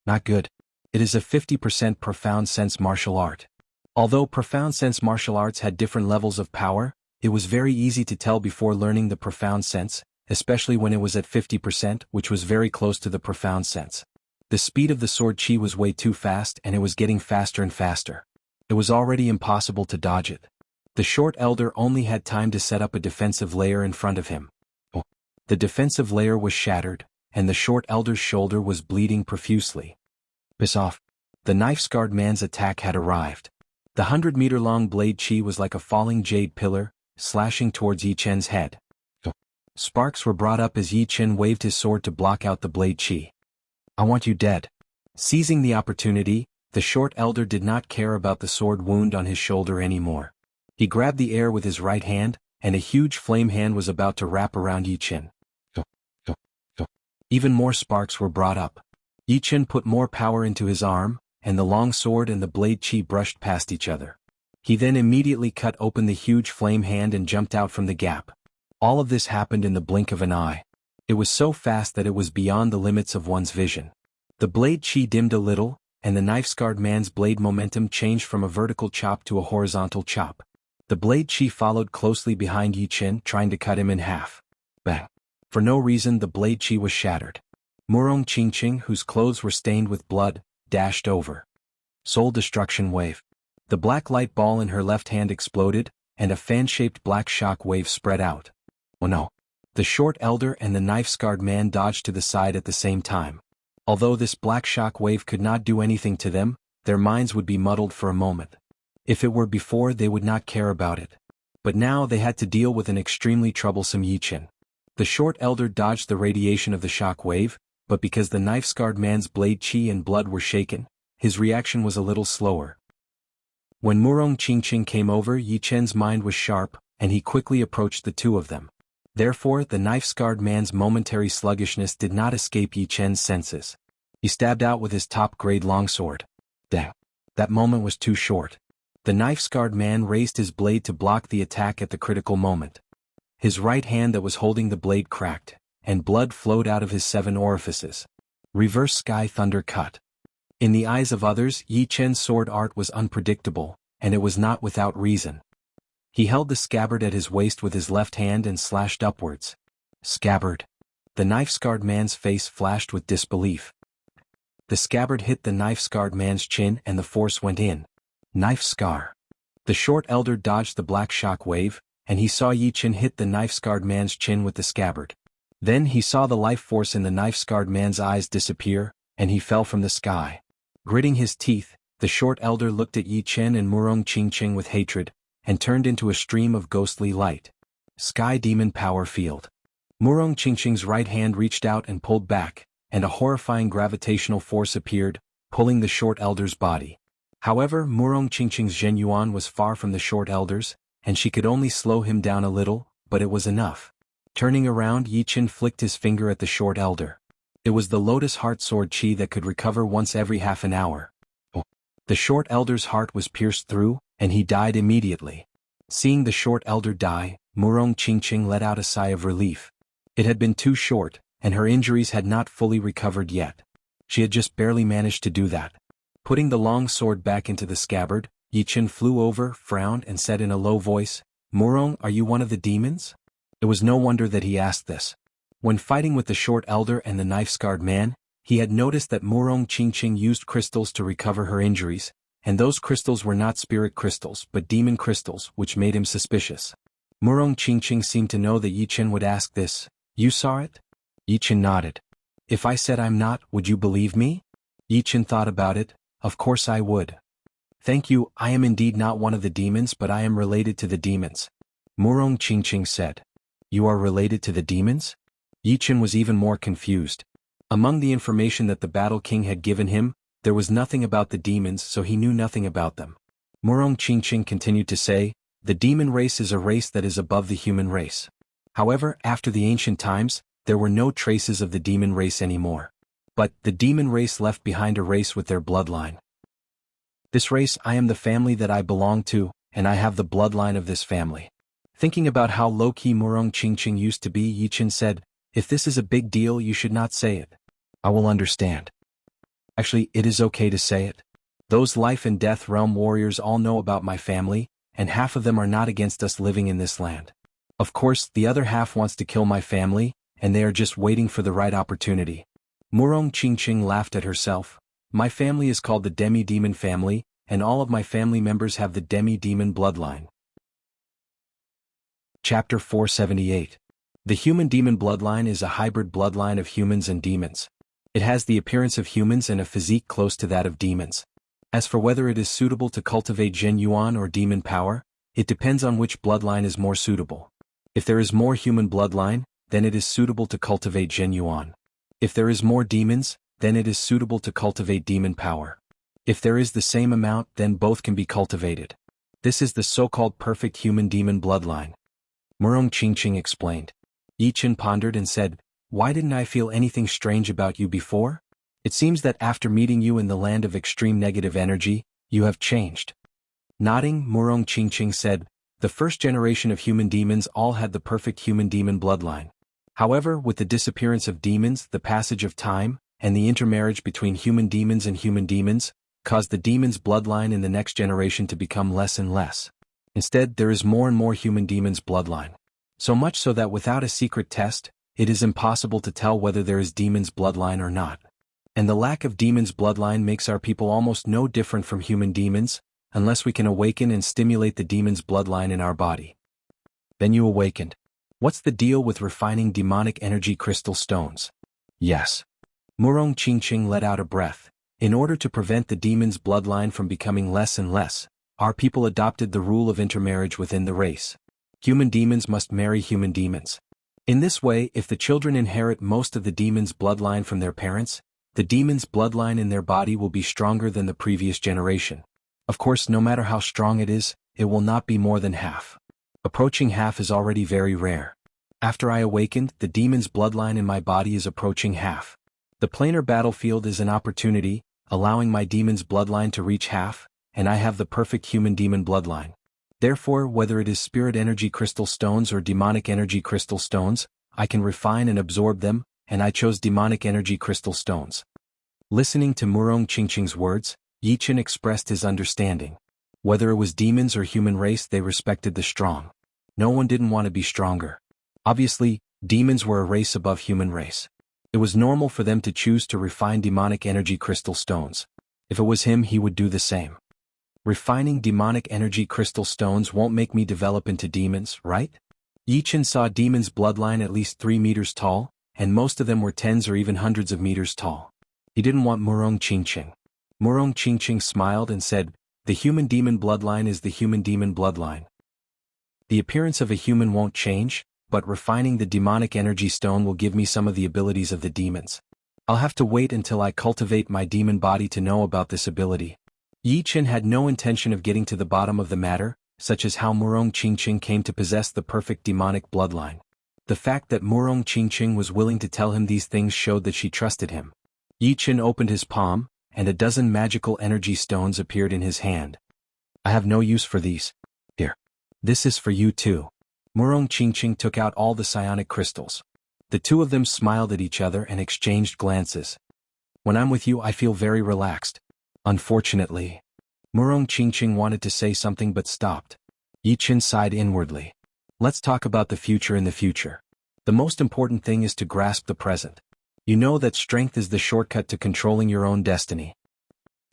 Not good. It is a 50% profound sense martial art. Although profound sense martial arts had different levels of power, it was very easy to tell before learning the profound sense, especially when it was at 50%, which was very close to the profound sense. The speed of the sword chi was way too fast and it was getting faster and faster. It was already impossible to dodge it. The short elder only had time to set up a defensive layer in front of him. Oh. The defensive layer was shattered, and the short elder's shoulder was bleeding profusely. Piss off. The knife-scarred man's attack had arrived. The 100-meter-long blade chi was like a falling jade pillar, slashing towards Yi Chen's head. Oh. Sparks were brought up as Yi Chen waved his sword to block out the blade chi. "I want you dead." Seizing the opportunity, the short elder did not care about the sword wound on his shoulder anymore. He grabbed the air with his right hand, and a huge flame hand was about to wrap around Yi Chen. Even more sparks were brought up. Yi Chen put more power into his arm, and the long sword and the blade chi brushed past each other. He then immediately cut open the huge flame hand and jumped out from the gap. All of this happened in the blink of an eye. It was so fast that it was beyond the limits of one's vision. The blade chi dimmed a little, and the knife-scarred man's blade momentum changed from a vertical chop to a horizontal chop. The blade chi followed closely behind Yi Chen, trying to cut him in half. Bang! For no reason the blade chi was shattered. Murong Qingqing, whose clothes were stained with blood, dashed over. Soul destruction wave. The black light ball in her left hand exploded, and a fan-shaped black shock wave spread out. Oh no! The short elder and the knife-scarred man dodged to the side at the same time. Although this black shock wave could not do anything to them, their minds would be muddled for a moment. If it were before, they would not care about it. But now they had to deal with an extremely troublesome Yi Chen. The short elder dodged the radiation of the shock wave, but because the knife-scarred man's blade chi and blood were shaken, his reaction was a little slower. When Murong Qingqing came over, Yi Chen's mind was sharp, and he quickly approached the two of them. Therefore, the knife-scarred man's momentary sluggishness did not escape Yi Chen's senses. He stabbed out with his top-grade longsword. Dang! That moment was too short. The knife-scarred man raised his blade to block the attack at the critical moment. His right hand that was holding the blade cracked, and blood flowed out of his 7 orifices. Reverse sky thunder cut. In the eyes of others, Yi Chen's sword art was unpredictable, and it was not without reason. He held the scabbard at his waist with his left hand and slashed upwards. Scabbard. The knife-scarred man's face flashed with disbelief. The scabbard hit the knife-scarred man's chin and the force went in. Knife scar. The short elder dodged the black shock wave, and he saw Yi Chen hit the knife-scarred man's chin with the scabbard. Then he saw the life force in the knife-scarred man's eyes disappear, and he fell from the sky. Gritting his teeth, the short elder looked at Yi Chen and Murong Qingqing with hatred, and turned into a stream of ghostly light. Sky Demon Power Field. Murong Qingqing's right hand reached out and pulled back, and a horrifying gravitational force appeared, pulling the short elder's body. However, Murong Qingqing's Zhen Yuan was far from the short elder's, and she could only slow him down a little, but it was enough. Turning around, Yi Chen flicked his finger at the short elder. It was the Lotus Heart Sword Chi that could recover once every half an hour. Oh. The short elder's heart was pierced through, and he died immediately. Seeing the short elder die, Murong Qingqing let out a sigh of relief. It had been too short, and her injuries had not fully recovered yet. She had just barely managed to do that. Putting the long sword back into the scabbard, Yi Chen flew over, frowned, and said in a low voice, "Murong, are you one of the demons?" It was no wonder that he asked this. When fighting with the short elder and the knife-scarred man, he had noticed that Murong Qingqing used crystals to recover her injuries, and those crystals were not spirit crystals but demon crystals, which made him suspicious. Murong Qingqing seemed to know that Yi Chen would ask this. "You saw it?" Yi Chen nodded. "If I said I'm not, would you believe me?" Yi Chen thought about it. "Of course I would." "Thank you, I am indeed not one of the demons but I am related to the demons," Murong Qingqing said. You are related to the demons? Yi Chen was even more confused. Among the information that the Battle King had given him, there was nothing about the demons, so he knew nothing about them. Murong Qingqing continued to say, the demon race is a race that is above the human race. However, after the ancient times, there were no traces of the demon race anymore. But the demon race left behind a race with their bloodline. This race, I am the family that I belong to, and I have the bloodline of this family. Thinking about how low-key Murong Qingqing used to be, Yi Chen said, if this is a big deal, you should not say it. I will understand. Actually, it is okay to say it. Those life and death realm warriors all know about my family, and half of them are not against us living in this land. Of course, the other half wants to kill my family, and they are just waiting for the right opportunity. Murong Qingqing laughed at herself. My family is called the Demi-Demon family, and all of my family members have the Demi-Demon bloodline. Chapter 478. The human-demon bloodline is a hybrid bloodline of humans and demons. It has the appearance of humans and a physique close to that of demons. As for whether it is suitable to cultivate Jin Yuan or demon power, it depends on which bloodline is more suitable. If there is more human bloodline, then it is suitable to cultivate Jin Yuan. If there is more demons, then it is suitable to cultivate demon power. If there is the same amount, then both can be cultivated. This is the so-called perfect human-demon bloodline. Murong Qingqing explained. Yi Chen pondered and said, why didn't I feel anything strange about you before? It seems that after meeting you in the land of extreme negative energy, you have changed. Nodding, Murong Qingqing said, the first generation of human demons all had the perfect human-demon bloodline. However, with the disappearance of demons, the passage of time, and the intermarriage between human demons and human demons, caused the demon's bloodline in the next generation to become less and less. Instead, there is more and more human demons' bloodline. So much so that without a secret test, it is impossible to tell whether there is demon's bloodline or not. And the lack of demon's bloodline makes our people almost no different from human demons, unless we can awaken and stimulate the demon's bloodline in our body. Then you awakened. What's the deal with refining demonic energy crystal stones? Yes. Murong Qingqing let out a breath. In order to prevent the demon's bloodline from becoming less and less, our people adopted the rule of intermarriage within the race. Human demons must marry human demons. In this way, if the children inherit most of the demon's bloodline from their parents, the demon's bloodline in their body will be stronger than the previous generation. Of course, no matter how strong it is, it will not be more than half. Approaching half is already very rare. After I awakened, the demon's bloodline in my body is approaching half. The planar battlefield is an opportunity, allowing my demon's bloodline to reach half, and I have the perfect human-demon bloodline. Therefore, whether it is spirit energy crystal stones or demonic energy crystal stones, I can refine and absorb them, and I chose demonic energy crystal stones. Listening to Murong Qingqing's words, Yi Chen expressed his understanding. Whether it was demons or human race, they respected the strong. No one didn't want to be stronger. Obviously, demons were a race above human race. It was normal for them to choose to refine demonic energy crystal stones. If it was him, he would do the same. Refining demonic energy crystal stones won't make me develop into demons, right? Yi Chen saw demons' bloodline at least 3 meters tall, and most of them were tens or even hundreds of meters tall. He didn't want Murong Qingqing. Murong Qingqing smiled and said, the human-demon bloodline is the human-demon bloodline. The appearance of a human won't change, but refining the demonic energy stone will give me some of the abilities of the demons. I'll have to wait until I cultivate my demon body to know about this ability. Yi Chen had no intention of getting to the bottom of the matter, such as how Murong Qingqing came to possess the perfect demonic bloodline. The fact that Murong Qingqing was willing to tell him these things showed that she trusted him. Yi Chen opened his palm, and a dozen magical energy stones appeared in his hand. I have no use for these. Here. This is for you too. Murong Qingqing took out all the psionic crystals. The two of them smiled at each other and exchanged glances. When I'm with you, I feel very relaxed. Unfortunately. Murong Qingqing wanted to say something but stopped. Yi Chen sighed inwardly. Let's talk about the future in the future. The most important thing is to grasp the present. You know that strength is the shortcut to controlling your own destiny.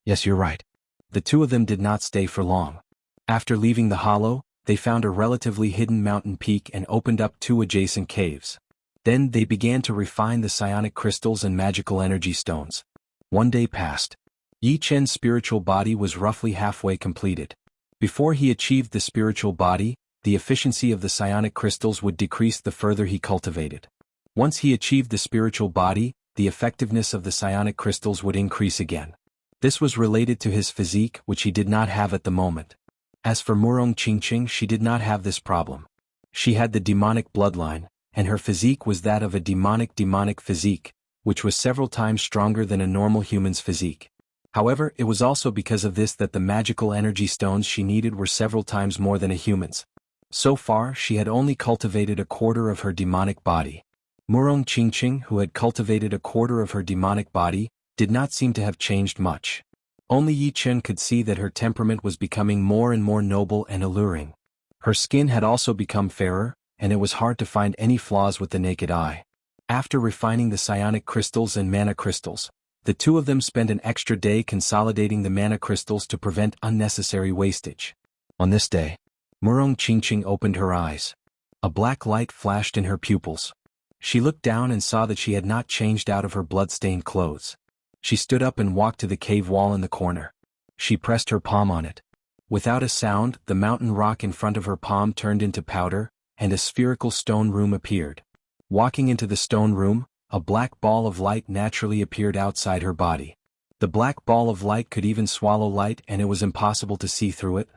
Yes, you're right. The two of them did not stay for long. After leaving the hollow, they found a relatively hidden mountain peak and opened up 2 adjacent caves. Then they began to refine the psionic crystals and magical energy stones. 1 day passed. Yi Chen's spiritual body was roughly halfway completed. Before he achieved the spiritual body, the efficiency of the psionic crystals would decrease the further he cultivated. Once he achieved the spiritual body, the effectiveness of the psionic crystals would increase again. This was related to his physique, which he did not have at the moment. As for Murong Qingqing, she did not have this problem. She had the demonic bloodline, and her physique was that of a demonic physique, which was several times stronger than a normal human's physique. However, it was also because of this that the magical energy stones she needed were several times more than a human's. So far, she had only cultivated a quarter of her demonic body. Murong Qingqing, who had cultivated a quarter of her demonic body, did not seem to have changed much. Only Yi Chen could see that her temperament was becoming more and more noble and alluring. Her skin had also become fairer, and it was hard to find any flaws with the naked eye. After refining the psionic crystals and mana crystals, the two of them spent an extra day consolidating the mana crystals to prevent unnecessary wastage. On this day, Murong Qingqing opened her eyes. A black light flashed in her pupils. She looked down and saw that she had not changed out of her blood-stained clothes. She stood up and walked to the cave wall in the corner. She pressed her palm on it. Without a sound, the mountain rock in front of her palm turned into powder, and a spherical stone room appeared. Walking into the stone room, a black ball of light naturally appeared outside her body. The black ball of light could even swallow light, and it was impossible to see through it.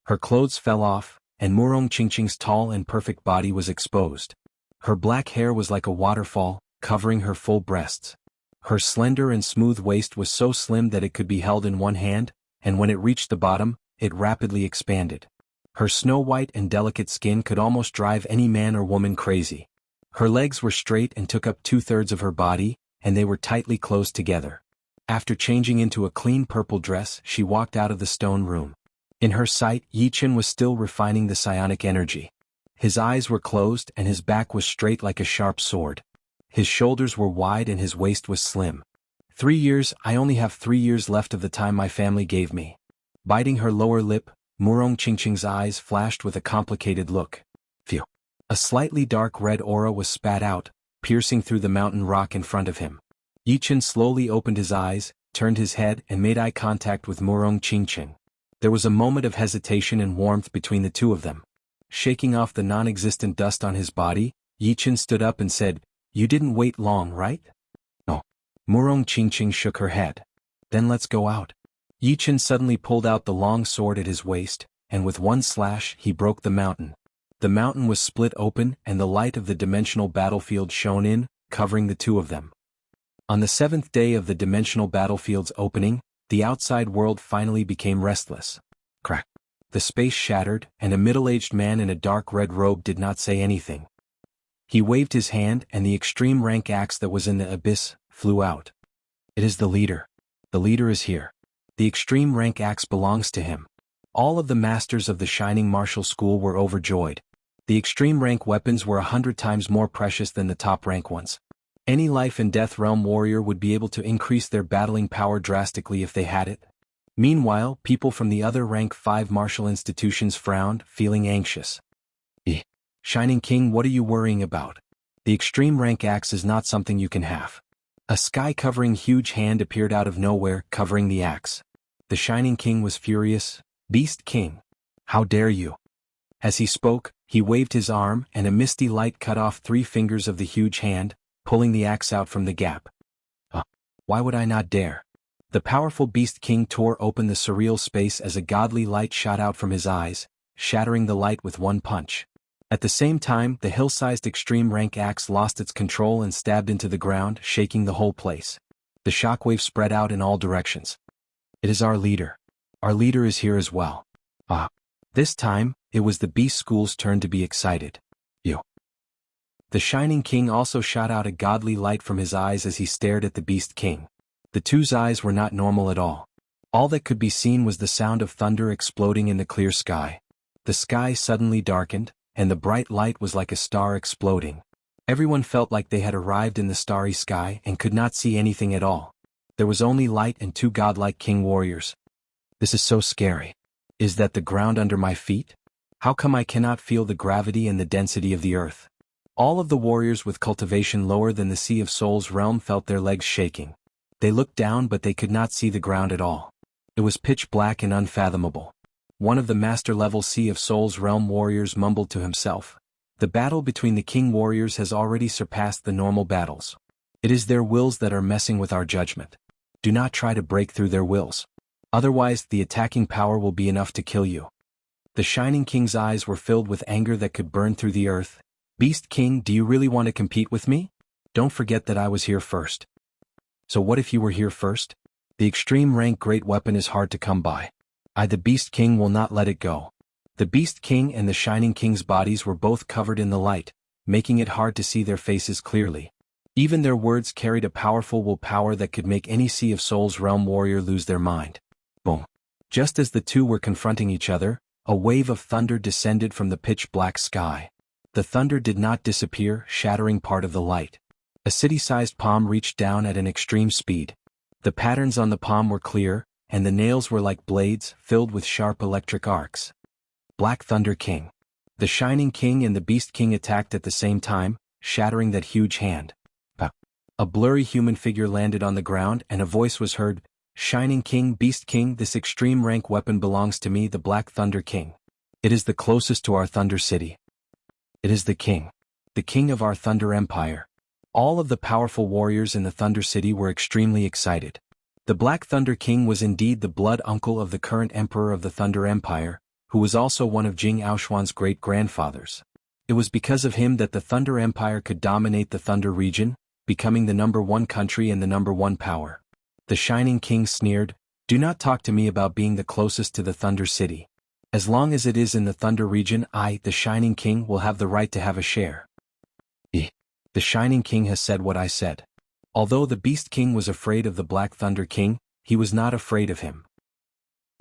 Her clothes fell off, and Murong Qingqing's tall and perfect body was exposed. Her black hair was like a waterfall, covering her full breasts. Her slender and smooth waist was so slim that it could be held in one hand, and when it reached the bottom, it rapidly expanded. Her snow-white and delicate skin could almost drive any man or woman crazy. Her legs were straight and took up 2/3 of her body, and they were tightly closed together. After changing into a clean purple dress, she walked out of the stone room. In her sight, Yi Chen was still refining the psionic energy. His eyes were closed and his back was straight like a sharp sword. His shoulders were wide and his waist was slim. 3 years, I only have 3 years left of the time my family gave me. Biting her lower lip, Murong Qingqing's eyes flashed with a complicated look. Phew. A slightly dark red aura was spat out, piercing through the mountain rock in front of him. Yi Chen slowly opened his eyes, turned his head and made eye contact with Murong Qingqing. There was a moment of hesitation and warmth between the two of them. Shaking off the non-existent dust on his body, Yi Chen stood up and said, "You didn't wait long, right?" "No." Murong Qingqing shook her head. "Then let's go out." Yi Chen suddenly pulled out the long sword at his waist, and with one slash he broke the mountain. The mountain was split open and the light of the dimensional battlefield shone in, covering the two of them. On the 7th day of the dimensional battlefield's opening, the outside world finally became restless. Crack. The space shattered, and a middle-aged man in a dark red robe did not say anything. He waved his hand and the extreme rank axe that was in the abyss flew out. "It is the leader. The leader is here. The extreme rank axe belongs to him." All of the masters of the Shining Martial School were overjoyed. The extreme rank weapons were 100 times more precious than the top rank ones. Any life and death realm warrior would be able to increase their battling power drastically if they had it. Meanwhile, people from the other rank 5 martial institutions frowned, feeling anxious. Shining King, what are you worrying about? The extreme rank axe is not something you can have." A sky-covering huge hand appeared out of nowhere, covering the axe. The Shining King was furious. "Beast King! How dare you!" As he spoke, he waved his arm and a misty light cut off 3 fingers of the huge hand, pulling the axe out from the gap. Why would I not dare? The powerful Beast King tore open the surreal space as a godly light shot out from his eyes, shattering the light with one punch. At the same time, the hill-sized extreme rank axe lost its control and stabbed into the ground, shaking the whole place. The shockwave spread out in all directions. "It is our leader. Our leader is here as well." This time, it was the Beast School's turn to be excited. The Shining King also shot out a godly light from his eyes as he stared at the Beast King. The two's eyes were not normal at all. All that could be seen was the sound of thunder exploding in the clear sky. The sky suddenly darkened, and the bright light was like a star exploding. Everyone felt like they had arrived in the starry sky and could not see anything at all. There was only light and 2 godlike king warriors. This is so scary. Is that the ground under my feet? How come I cannot feel the gravity and the density of the earth? All of the warriors with cultivation lower than the Sea of Souls realm felt their legs shaking. They looked down but they could not see the ground at all. It was pitch black and unfathomable. One of the master-level Sea of Souls realm warriors mumbled to himself. The battle between the king warriors has already surpassed the normal battles. It is their wills that are messing with our judgment. Do not try to break through their wills. Otherwise, the attacking power will be enough to kill you. The Shining King's eyes were filled with anger that could burn through the earth. Beast King, do you really want to compete with me? Don't forget that I was here first. So what if you were here first? The extreme rank great weapon is hard to come by. I, the Beast King, will not let it go. The Beast King and the Shining King's bodies were both covered in the light, making it hard to see their faces clearly. Even their words carried a powerful willpower that could make any Sea of Souls realm warrior lose their mind. Boom. Just as the two were confronting each other, a wave of thunder descended from the pitch-black sky. The thunder did not disappear, shattering part of the light. A city-sized palm reached down at an extreme speed. The patterns on the palm were clear, and the nails were like blades, filled with sharp electric arcs. Black Thunder King. The Shining King and the Beast King attacked at the same time, shattering that huge hand. A blurry human figure landed on the ground and a voice was heard, "Shining King, Beast King, this extreme rank weapon belongs to me, the Black Thunder King. It is the closest to our Thunder City. It is the king of our Thunder Empire." All of the powerful warriors in the Thunder City were extremely excited. The Black Thunder King was indeed the blood uncle of the current emperor of the Thunder Empire, who was also one of Jianghu great-grandfathers. It was because of him that the Thunder Empire could dominate the Thunder region, becoming the #1 country and the #1 power. The Shining King sneered, "Do not talk to me about being the closest to the Thunder City. As long as it is in the Thunder region, I, the Shining King, will have the right to have a share." The Shining King has said what I said. Although the Beast King was afraid of the Black Thunder King, he was not afraid of him.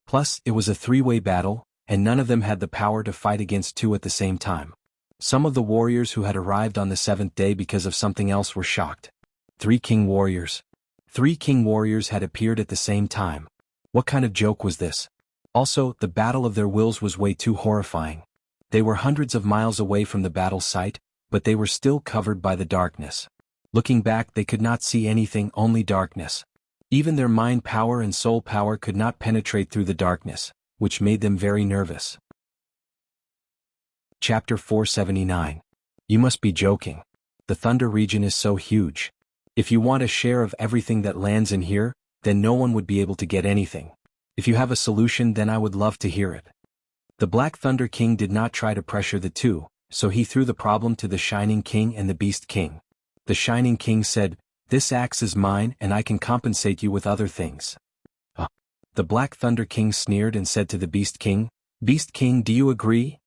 Plus, it was a three-way battle, and none of them had the power to fight against two at the same time. Some of the warriors who had arrived on the 7th day because of something else were shocked. 3 king warriors. 3 king warriors had appeared at the same time. What kind of joke was this? Also, the battle of their wills was way too horrifying. They were hundreds of miles away from the battle site, but they were still covered by the darkness. Looking back, they could not see anything, only darkness. Even their mind power and soul power could not penetrate through the darkness, which made them very nervous. Chapter 479. You must be joking. The Thunder region is so huge. If you want a share of everything that lands in here, then no one would be able to get anything. If you have a solution, then I would love to hear it. The Black Thunder King did not try to pressure the two, so he threw the problem to the Shining King and the Beast King. The Shining King said, "This axe is mine and I can compensate you with other things." The Black Thunder King sneered and said to the Beast King, "Beast King, do you agree?"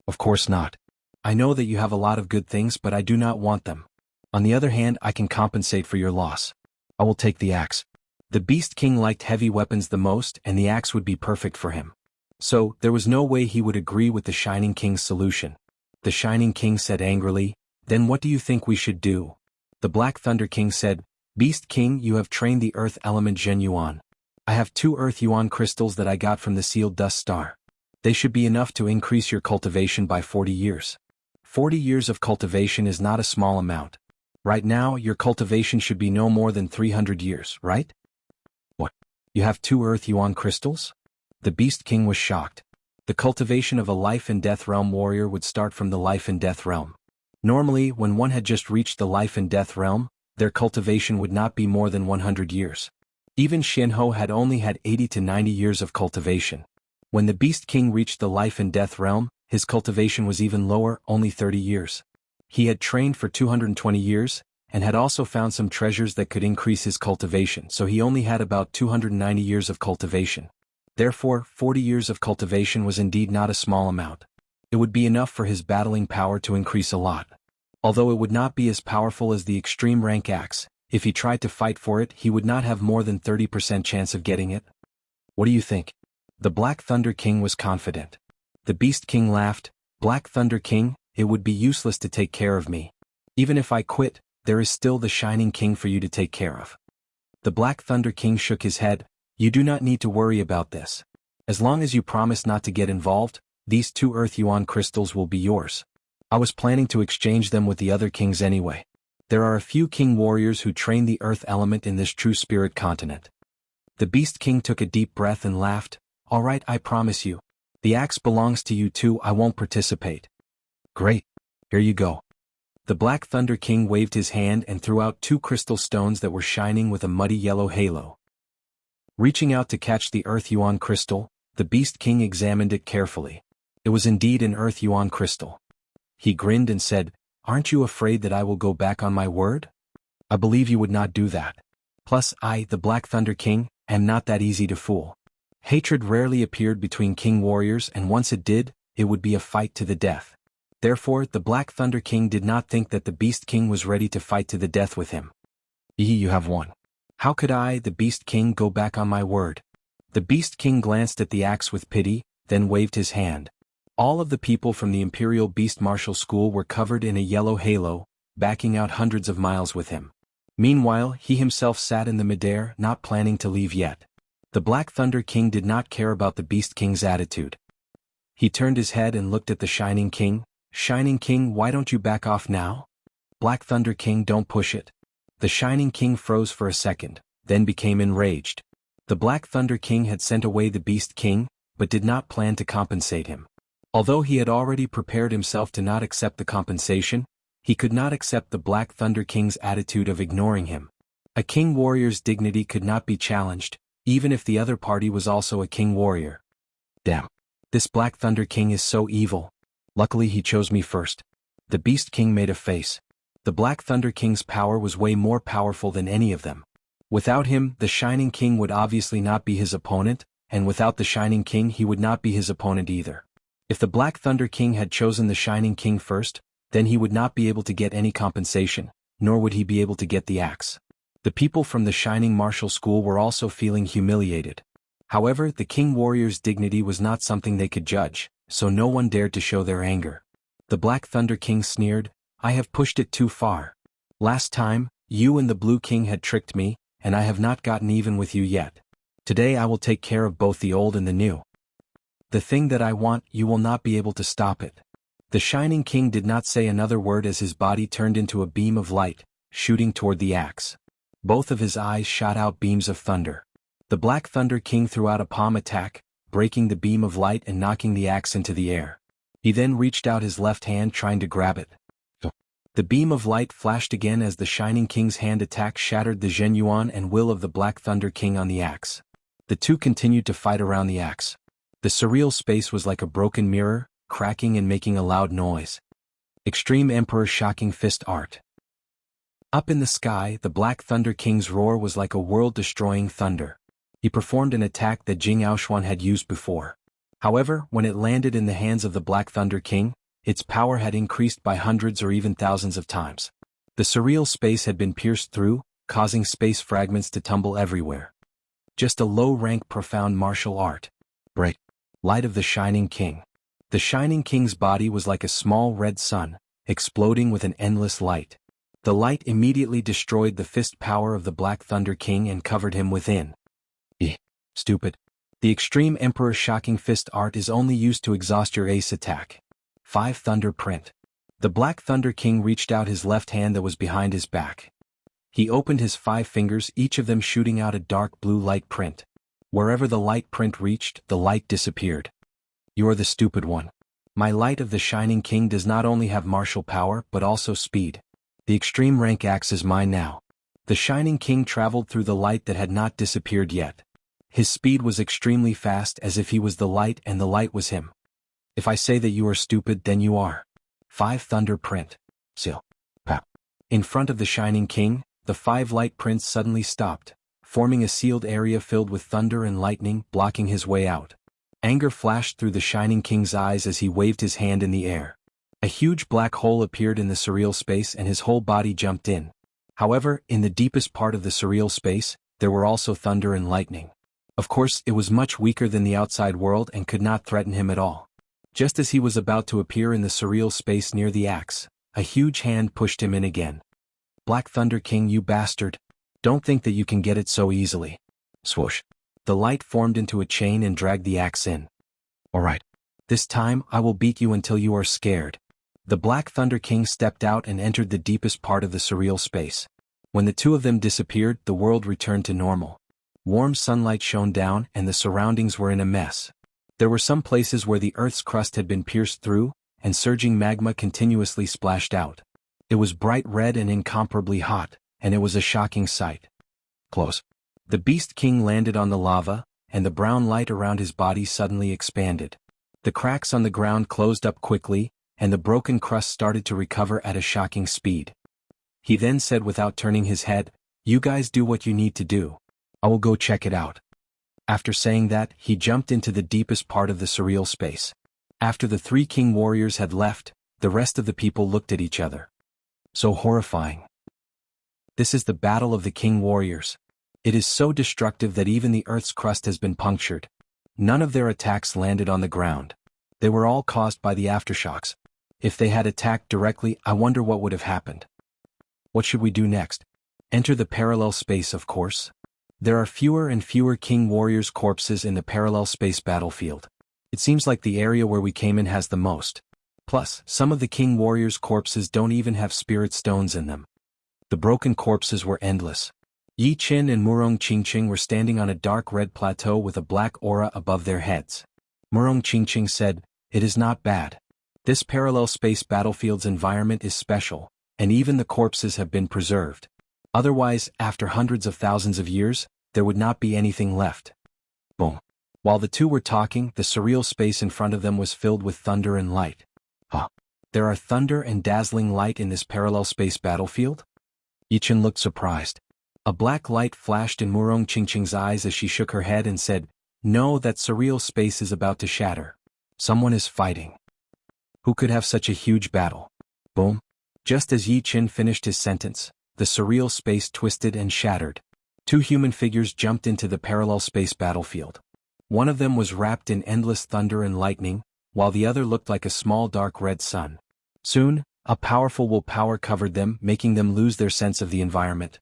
"Of course not. I know that you have a lot of good things, but I do not want them. On the other hand, I can compensate for your loss. I will take the axe." The Beast King liked heavy weapons the most, and the axe would be perfect for him. So, there was no way he would agree with the Shining King's solution. The Shining King said angrily, "Then what do you think we should do?" The Black Thunder King said, "Beast King, you have trained the earth element Zhen Yuan. I have 2 earth yuan crystals that I got from the sealed dust star. They should be enough to increase your cultivation by 40 years. 40 years of cultivation is not a small amount. Right now, your cultivation should be no more than 300 years, right?" "What? You have 2 earth yuan crystals?" The Beast King was shocked. The cultivation of a life and death realm warrior would start from the life and death realm. Normally, when one had just reached the life and death realm, their cultivation would not be more than 100 years. Even Jianghu had only had 80 to 90 years of cultivation. When the Beast King reached the life and death realm, his cultivation was even lower, only 30 years. He had trained for 220 years, and had also found some treasures that could increase his cultivation, so he only had about 290 years of cultivation. Therefore, 40 years of cultivation was indeed not a small amount. It would be enough for his battling power to increase a lot. Although it would not be as powerful as the extreme rank axe, if he tried to fight for it, he would not have more than 30% chance of getting it. What do you think? The Black Thunder King was confident. The Beast King laughed, "Black Thunder King, it would be useless to take care of me. Even if I quit, there is still the Shining King for you to take care of." The Black Thunder King shook his head, "You do not need to worry about this. As long as you promise not to get involved, these 2 earth yuan crystals will be yours. I was planning to exchange them with the other kings anyway. There are a few king warriors who train the earth element in this true spirit continent." The Beast King took a deep breath and laughed, "All right, I promise you. The axe belongs to you too, I won't participate. Great. Here you go. The Black Thunder King waved his hand and threw out 2 crystal stones that were shining with a muddy yellow halo. Reaching out to catch the Earth Yuan crystal, the Beast King examined it carefully. It was indeed an Earth Yuan crystal. He grinned and said, "Aren't you afraid that I will go back on my word? I believe you would not do that. Plus I, the Black Thunder King, am not that easy to fool." Hatred rarely appeared between king warriors, and once it did, it would be a fight to the death. Therefore, the Black Thunder King did not think that the Beast King was ready to fight to the death with him. You have won. How could I, the Beast King, go back on my word? The Beast King glanced at the axe with pity, then waved his hand. All of the people from the Imperial Beast Martial School were covered in a yellow halo, backing out hundreds of miles with him. Meanwhile, he himself sat in the midair, not planning to leave yet. The Black Thunder King did not care about the Beast King's attitude. He turned his head and looked at the Shining King. "Shining King, why don't you back off now?" "Black Thunder King, don't push it." The Shining King froze for a second, then became enraged. The Black Thunder King had sent away the Beast King, but did not plan to compensate him. Although he had already prepared himself to not accept the compensation, he could not accept the Black Thunder King's attitude of ignoring him. A king warrior's dignity could not be challenged, even if the other party was also a king warrior. Damn. This Black Thunder King is so evil. Luckily he chose me first. The Beast King made a face. The Black Thunder King's power was way more powerful than any of them. Without him, the Shining King would obviously not be his opponent, and without the Shining King he would not be his opponent either. If the Black Thunder King had chosen the Shining King first, then he would not be able to get any compensation, nor would he be able to get the axe. The people from the Shining Martial School were also feeling humiliated. However, the king warrior's dignity was not something they could judge, so no one dared to show their anger. The Black Thunder King sneered, "I have pushed it too far. Last time, you and the Blue King had tricked me, and I have not gotten even with you yet. Today I will take care of both the old and the new. The thing that I want, you will not be able to stop it." The Shining King did not say another word as his body turned into a beam of light, shooting toward the axe. Both of his eyes shot out beams of thunder. The Black Thunder King threw out a palm attack, breaking the beam of light and knocking the axe into the air. He then reached out his left hand trying to grab it. The beam of light flashed again as the Shining King's hand attack shattered the Zhenyuan and will of the Black Thunder King on the axe. The two continued to fight around the axe. The surreal space was like a broken mirror, cracking and making a loud noise. Extreme Emperor Shocking Fist Art. Up in the sky, the Black Thunder King's roar was like a world-destroying thunder. He performed an attack that Jianghu had used before. However, when it landed in the hands of the Black Thunder King, its power had increased by hundreds or even thousands of times. The surreal space had been pierced through, causing space fragments to tumble everywhere. Just a low-rank profound martial art. Break. Light of the Shining King. The Shining King's body was like a small red sun, exploding with an endless light. The light immediately destroyed the fist power of the Black Thunder King and covered him within. Stupid. The Extreme Emperor Shocking Fist Art is only used to exhaust your ace attack. 5 Thunder Print. The Black Thunder King reached out his left hand that was behind his back. He opened his 5 fingers, each of them shooting out a dark blue light print. Wherever the light print reached, the light disappeared. You are the stupid one. My Light of the Shining King does not only have martial power but also speed. The extreme rank axe is mine now. The Shining King traveled through the light that had not disappeared yet. His speed was extremely fast, as if he was the light and the light was him. If I say that you are stupid, then you are. 5 Thunder Print. Seal. Pow. In front of the Shining King, the 5 light prints suddenly stopped, forming a sealed area filled with thunder and lightning, blocking his way out. Anger flashed through the Shining King's eyes as he waved his hand in the air. A huge black hole appeared in the surreal space and his whole body jumped in. However, in the deepest part of the surreal space, there were also thunder and lightning. Of course, it was much weaker than the outside world and could not threaten him at all. Just as he was about to appear in the surreal space near the axe, a huge hand pushed him in again. Black Thunder King, you bastard. Don't think that you can get it so easily. Swoosh. The light formed into a chain and dragged the axe in. Alright. This time, I will beat you until you are scared. The Black Thunder King stepped out and entered the deepest part of the surreal space. When the two of them disappeared, the world returned to normal. Warm sunlight shone down and the surroundings were in a mess. There were some places where the Earth's crust had been pierced through, and surging magma continuously splashed out. It was bright red and incomparably hot, and it was a shocking sight. Close. The Beast King landed on the lava, and the brown light around his body suddenly expanded. The cracks on the ground closed up quickly, and the broken crust started to recover at a shocking speed. He then said without turning his head, "You guys do what you need to do. I will go check it out." After saying that, he jumped into the deepest part of the surreal space. After the three king warriors had left, the rest of the people looked at each other. So horrifying. This is the battle of the king warriors. It is so destructive that even the Earth's crust has been punctured. None of their attacks landed on the ground. They were all caused by the aftershocks. If they had attacked directly, I wonder what would have happened. What should we do next? Enter the parallel space, of course. There are fewer and fewer king warriors' corpses in the parallel space battlefield. It seems like the area where we came in has the most. Plus, some of the king warriors' corpses don't even have spirit stones in them. The broken corpses were endless. Yi Qin and Murong Qingqing were standing on a dark red plateau with a black aura above their heads. Murong Qingqing said, "It is not bad. This parallel space battlefield's environment is special, and even the corpses have been preserved. Otherwise, after hundreds of thousands of years, there would not be anything left." Boom. While the two were talking, the surreal space in front of them was filled with thunder and light. Huh. There are thunder and dazzling light in this parallel space battlefield? Yichen looked surprised. A black light flashed in Murong Qingqing's eyes as she shook her head and said, "No, that surreal space is about to shatter. Someone is fighting. Who could have such a huge battle?" Boom. Just as Yi Qin finished his sentence, the surreal space twisted and shattered. Two human figures jumped into the parallel space battlefield. One of them was wrapped in endless thunder and lightning, while the other looked like a small dark red sun. Soon, a powerful willpower covered them, making them lose their sense of the environment.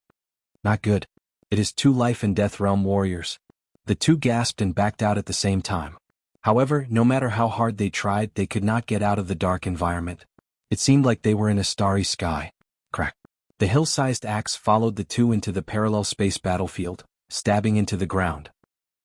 Not good. It is two life and death realm warriors. The two gasped and backed out at the same time. However, no matter how hard they tried, they could not get out of the dark environment. It seemed like they were in a starry sky. Crack. The hill-sized axe followed the two into the parallel space battlefield, stabbing into the ground.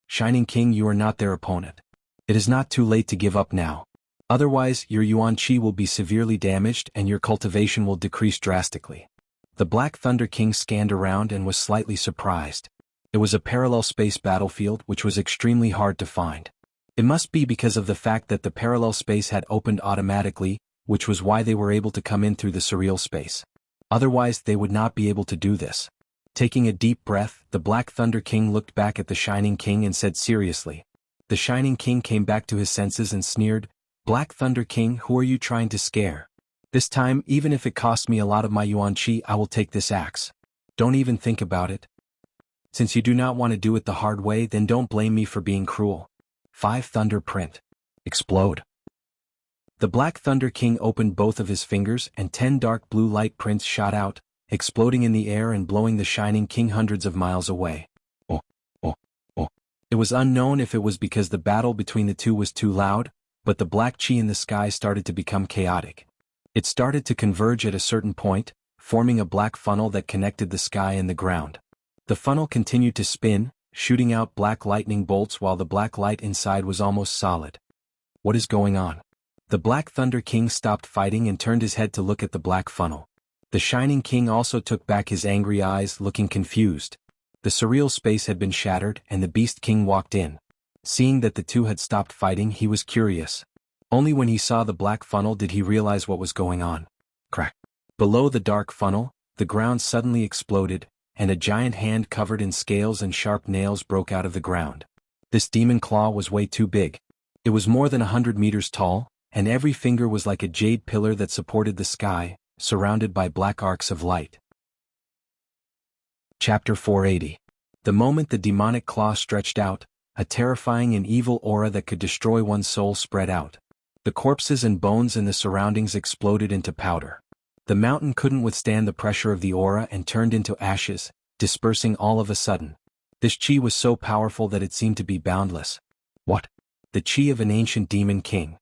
"Shining King, you are not their opponent. It is not too late to give up now. Otherwise, your yuan qi will be severely damaged and your cultivation will decrease drastically." The Black Thunder King scanned around and was slightly surprised. It was a parallel space battlefield which was extremely hard to find. It must be because of the fact that the parallel space had opened automatically, which was why they were able to come in through the surreal space. Otherwise, they would not be able to do this. Taking a deep breath, the Black Thunder King looked back at the Shining King and said seriously. The Shining King came back to his senses and sneered, "Black Thunder King, who are you trying to scare? This time, even if it costs me a lot of my yuan qi, I will take this axe. Don't even think about it. Since you do not want to do it the hard way, then don't blame me for being cruel." 5 Thunder Print. Explode. The Black Thunder King opened both of his fingers and 10 dark blue light prints shot out, exploding in the air and blowing the Shining King hundreds of miles away. Oh, oh, oh. It was unknown if it was because the battle between the two was too loud, but the black chi in the sky started to become chaotic. It started to converge at a certain point, forming a black funnel that connected the sky and the ground. The funnel continued to spin, shooting out black lightning bolts while the black light inside was almost solid. What is going on? The Black Thunder King stopped fighting and turned his head to look at the black funnel. The Shining King also took back his angry eyes, looking confused. The surreal space had been shattered and the Beast King walked in. Seeing that the two had stopped fighting, he was curious. Only when he saw the black funnel did he realize what was going on. Crack. Below the dark funnel, the ground suddenly exploded, and a giant hand covered in scales and sharp nails broke out of the ground. This demon claw was way too big. It was more than 100 meters tall, and every finger was like a jade pillar that supported the sky, surrounded by black arcs of light. Chapter 480. The moment the demonic claw stretched out, a terrifying and evil aura that could destroy one's soul spread out. The corpses and bones in the surroundings exploded into powder. The mountain couldn't withstand the pressure of the aura and turned into ashes, dispersing all of a sudden. This chi was so powerful that it seemed to be boundless. What? The chi of an ancient demon king.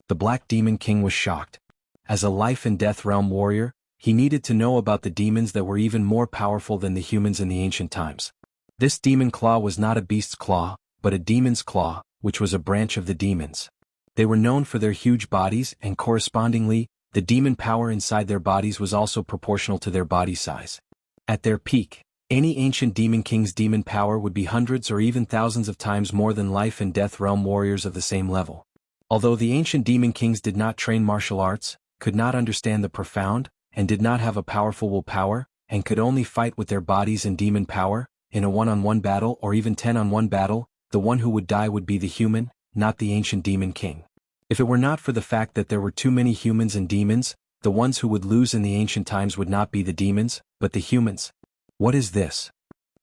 The Black Demon King was shocked. As a life and death realm warrior, he needed to know about the demons that were even more powerful than the humans in the ancient times. This demon claw was not a beast's claw, but a demon's claw, which was a branch of the demons. They were known for their huge bodies and correspondingly, the demon power inside their bodies was also proportional to their body size. At their peak, any ancient demon king's demon power would be hundreds or even thousands of times more than life and death realm warriors of the same level. Although the ancient demon kings did not train martial arts, could not understand the profound, and did not have a powerful willpower, and could only fight with their bodies and demon power, in a one-on-one battle or even 10-on-1 battle, the one who would die would be the human, not the ancient demon king. If it were not for the fact that there were too many humans and demons, the ones who would lose in the ancient times would not be the demons, but the humans. What is this?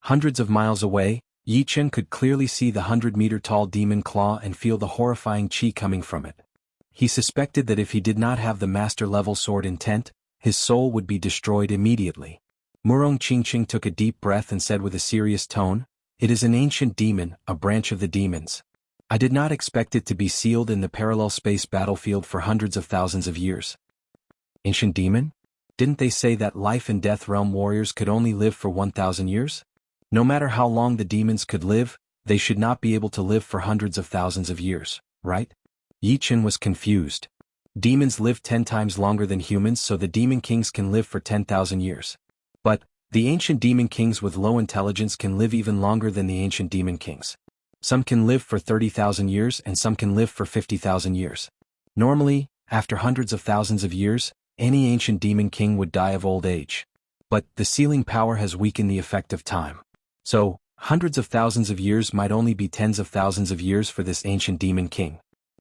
Hundreds of miles away, Yi Chen could clearly see the 100-meter-tall demon claw and feel the horrifying chi coming from it. He suspected that if he did not have the master-level sword intent, his soul would be destroyed immediately. Murong Qingqing took a deep breath and said with a serious tone, "It is an ancient demon, a branch of the demons. I did not expect it to be sealed in the parallel space battlefield for hundreds of thousands of years." Ancient demon? Didn't they say that life and death realm warriors could only live for 1,000 years? No matter how long the demons could live, they should not be able to live for hundreds of thousands of years, right? Yi Chen was confused. Demons live 10 times longer than humans, so the demon kings can live for 10,000 years. But, the ancient demon kings with low intelligence can live even longer than the ancient demon kings. Some can live for 30,000 years and some can live for 50,000 years. Normally, after hundreds of thousands of years, any ancient demon king would die of old age. But, the sealing power has weakened the effect of time. So, hundreds of thousands of years might only be tens of thousands of years for this ancient demon king.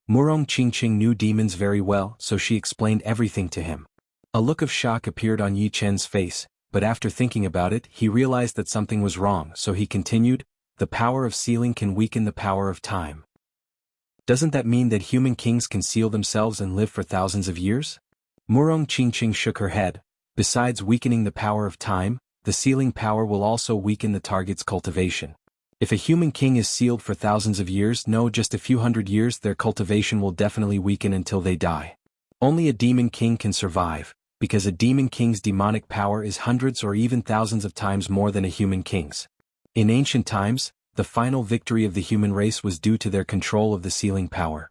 Murong Qingqing knew demons very well, so she explained everything to him. A look of shock appeared on Yi Chen's face, but after thinking about it, he realized that something was wrong, so he continued, "The power of sealing can weaken the power of time. Doesn't that mean that human kings can seal themselves and live for thousands of years?" Murong Qingqing shook her head. Besides weakening the power of time, the sealing power will also weaken the target's cultivation. If a human king is sealed for thousands of years, no, just a few hundred years, their cultivation will definitely weaken until they die. Only a demon king can survive, because a demon king's demonic power is hundreds or even thousands of times more than a human king's. In ancient times, the final victory of the human race was due to their control of the sealing power.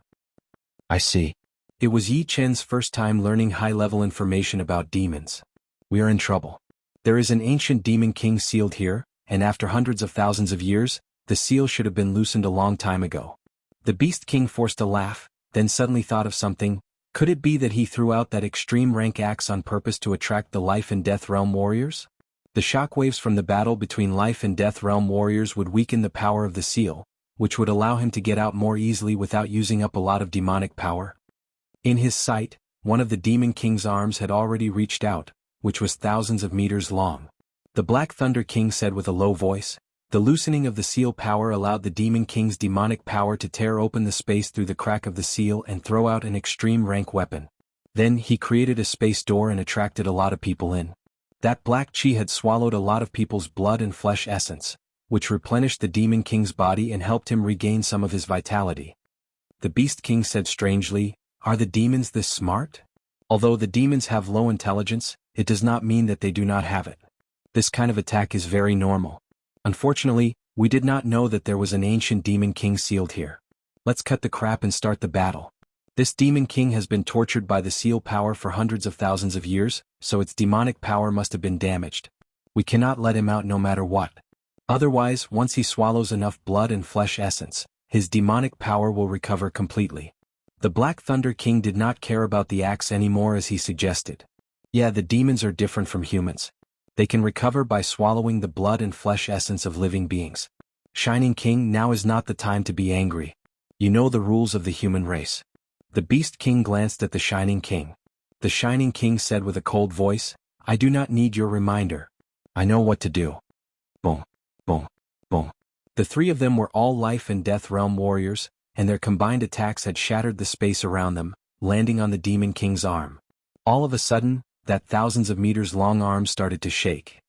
I see. It was Yi Chen's first time learning high-level information about demons. We are in trouble. There is an ancient demon king sealed here, and after hundreds of thousands of years, the seal should have been loosened a long time ago. The Beast King forced a laugh, then suddenly thought of something. Could it be that he threw out that extreme rank axe on purpose to attract the life and death realm warriors? The shockwaves from the battle between life and death realm warriors would weaken the power of the seal, which would allow him to get out more easily without using up a lot of demonic power. In his sight, one of the Demon King's arms had already reached out, which was thousands of meters long. The Black Thunder King said with a low voice, "The loosening of the seal power allowed the Demon King's demonic power to tear open the space through the crack of the seal and throw out an extreme rank weapon. Then he created a space door and attracted a lot of people in. That black chi had swallowed a lot of people's blood and flesh essence, which replenished the Demon King's body and helped him regain some of his vitality." The Beast King said strangely, "Are the demons this smart? Although the demons have low intelligence, it does not mean that they do not have it. This kind of attack is very normal. Unfortunately, we did not know that there was an ancient demon king sealed here. Let's cut the crap and start the battle. This demon king has been tortured by the seal power for hundreds of thousands of years, so its demonic power must have been damaged. We cannot let him out no matter what. Otherwise, once he swallows enough blood and flesh essence, his demonic power will recover completely." The Black Thunder King did not care about the axe anymore as he suggested. "Yeah, the demons are different from humans. They can recover by swallowing the blood and flesh essence of living beings. Shining King, now is not the time to be angry. You know the rules of the human race." The Beast King glanced at the Shining King. The Shining King said with a cold voice, "I do not need your reminder. I know what to do." Boom, boom, boom. The three of them were all life and death realm warriors, and their combined attacks had shattered the space around them, landing on the Demon King's arm. All of a sudden, that thousands of meters long arm started to shake.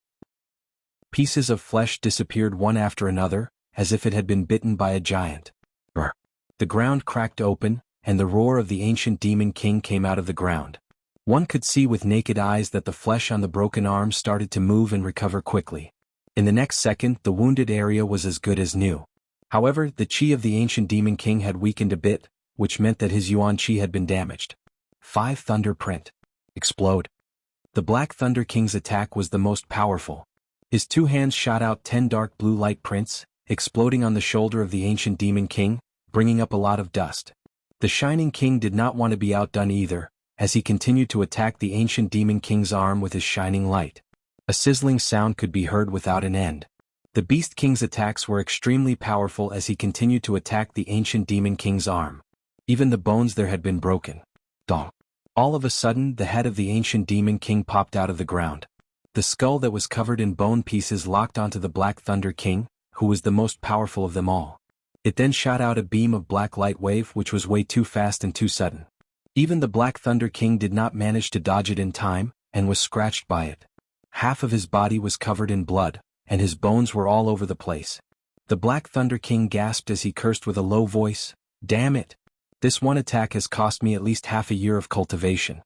Pieces of flesh disappeared one after another, as if it had been bitten by a giant. Brr. The ground cracked open, and the roar of the ancient Demon King came out of the ground. One could see with naked eyes that the flesh on the broken arm started to move and recover quickly. In the next second, the wounded area was as good as new. However, the chi of the ancient demon king had weakened a bit, which meant that his yuan chi had been damaged. 5 Thunder Print. Explode. The Black Thunder King's attack was the most powerful. His 2 hands shot out 10 dark blue light prints, exploding on the shoulder of the ancient demon king, bringing up a lot of dust. The Shining King did not want to be outdone either, as he continued to attack the ancient demon king's arm with his shining light. A sizzling sound could be heard without an end. The Beast King's attacks were extremely powerful as he continued to attack the ancient demon king's arm. Even the bones there had been broken. Dong. All of a sudden, the head of the ancient demon king popped out of the ground. The skull that was covered in bone pieces locked onto the Black Thunder King, who was the most powerful of them all. It then shot out a beam of black light wave which was way too fast and too sudden. Even the Black Thunder King did not manage to dodge it in time, and was scratched by it. Half of his body was covered in blood, and his bones were all over the place. The Black Thunder King gasped as he cursed with a low voice, "Damn it! This one attack has cost me at least half a year of cultivation."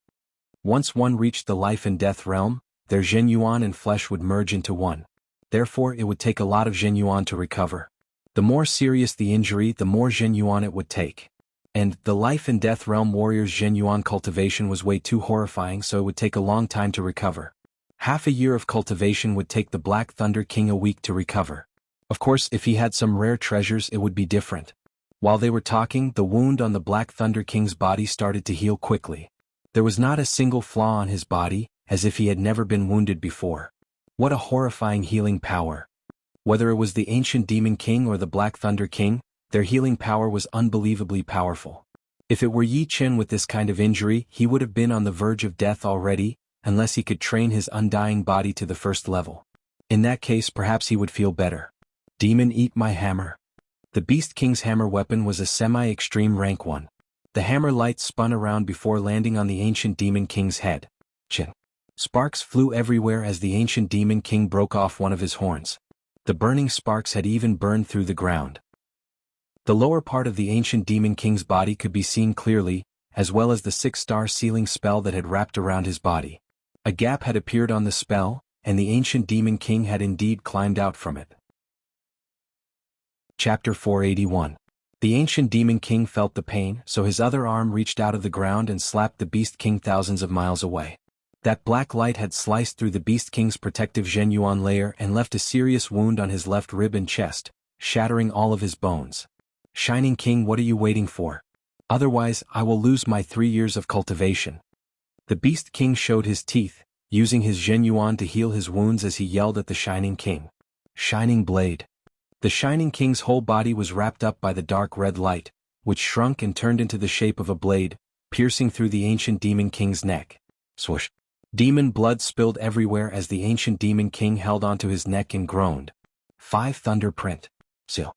Once one reached the life and death realm, their Zhenyuan and flesh would merge into one. Therefore it would take a lot of Zhenyuan to recover. The more serious the injury, the more Zhenyuan it would take. And the life and death realm warrior's Zhenyuan cultivation was way too horrifying, so it would take a long time to recover. Half a year of cultivation would take the Black Thunder King a week to recover. Of course, if he had some rare treasures it would be different. While they were talking, the wound on the Black Thunder King's body started to heal quickly. There was not a single flaw on his body, as if he had never been wounded before. What a horrifying healing power. Whether it was the ancient demon king or the Black Thunder King, their healing power was unbelievably powerful. If it were Yi Chen with this kind of injury, he would have been on the verge of death already, unless he could train his undying body to the first level. In that case, perhaps he would feel better. Demon, eat my hammer. The Beast King's hammer weapon was a semi-extreme rank one. The hammer light spun around before landing on the ancient demon king's head. Chin. Sparks flew everywhere as the ancient demon king broke off one of his horns. The burning sparks had even burned through the ground. The lower part of the ancient demon king's body could be seen clearly, as well as the 6-star sealing spell that had wrapped around his body. A gap had appeared on the spell, and the ancient demon king had indeed climbed out from it. Chapter 481. The ancient demon king felt the pain, so his other arm reached out of the ground and slapped the Beast King thousands of miles away. That black light had sliced through the Beast King's protective Zhenyuan layer and left a serious wound on his left rib and chest, shattering all of his bones. Shining King, what are you waiting for? Otherwise, I will lose my 3 years of cultivation. The Beast King showed his teeth, using his Zhenyuan to heal his wounds as he yelled at the Shining King. Shining Blade. The Shining King's whole body was wrapped up by the dark red light, which shrunk and turned into the shape of a blade, piercing through the ancient demon king's neck. Swoosh. Demon blood spilled everywhere as the ancient demon king held onto his neck and groaned. 5 Thunder Print. Seal.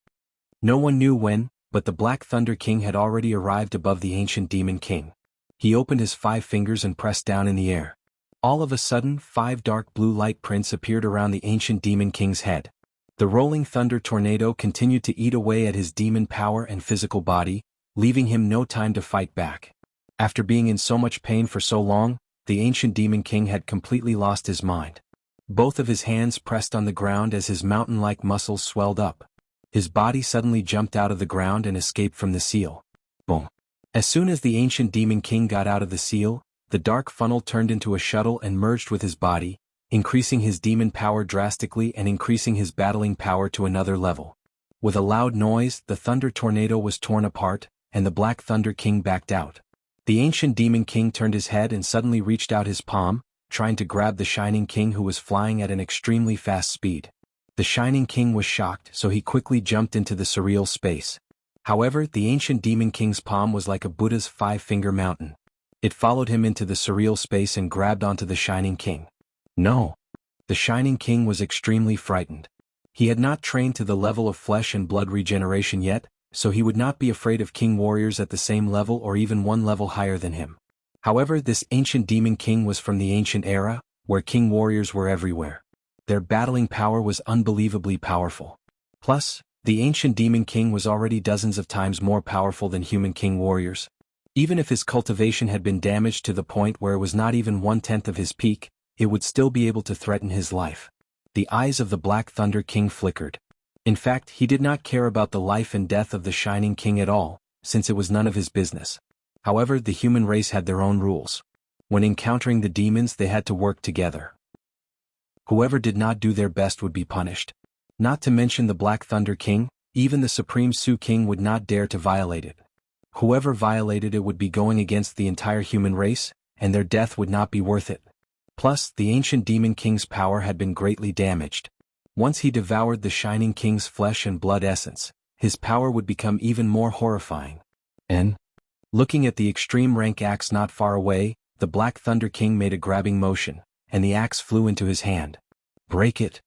No one knew when, but the Black Thunder King had already arrived above the ancient demon king. He opened his 5 fingers and pressed down in the air. All of a sudden, 5 dark blue light prints appeared around the ancient demon king's head. The rolling thunder tornado continued to eat away at his demon power and physical body, leaving him no time to fight back. After being in so much pain for so long, the ancient demon king had completely lost his mind. Both of his hands pressed on the ground as his mountain-like muscles swelled up. His body suddenly jumped out of the ground and escaped from the seal. Boom. As soon as the ancient demon king got out of the seal, the dark funnel turned into a shuttle and merged with his body, increasing his demon power drastically and increasing his battling power to another level. With a loud noise, the thunder tornado was torn apart, and the Black Thunder King backed out. The ancient demon king turned his head and suddenly reached out his palm, trying to grab the Shining King who was flying at an extremely fast speed. The Shining King was shocked, so he quickly jumped into the surreal space. However, the ancient demon king's palm was like a Buddha's 5-finger mountain. It followed him into the surreal space and grabbed onto the Shining King. No. The Shining King was extremely frightened. He had not trained to the level of flesh and blood regeneration yet, so he would not be afraid of king warriors at the same level or even one level higher than him. However, this ancient demon king was from the ancient era, where king warriors were everywhere. Their battling power was unbelievably powerful. Plus, the ancient demon king was already dozens of times more powerful than human king warriors. Even if his cultivation had been damaged to the point where it was not even 1/10 of his peak, it would still be able to threaten his life. The eyes of the Black Thunder King flickered. In fact, he did not care about the life and death of the Shining King at all, since it was none of his business. However, the human race had their own rules. When encountering the demons, they had to work together. Whoever did not do their best would be punished. Not to mention the Black Thunder King, even the Supreme Su King would not dare to violate it. Whoever violated it would be going against the entire human race, and their death would not be worth it. Plus, the ancient Demon King's power had been greatly damaged. Once he devoured the Shining King's flesh and blood essence, his power would become even more horrifying. And, looking at the extreme rank axe not far away, the Black Thunder King made a grabbing motion, and the axe flew into his hand. Break it.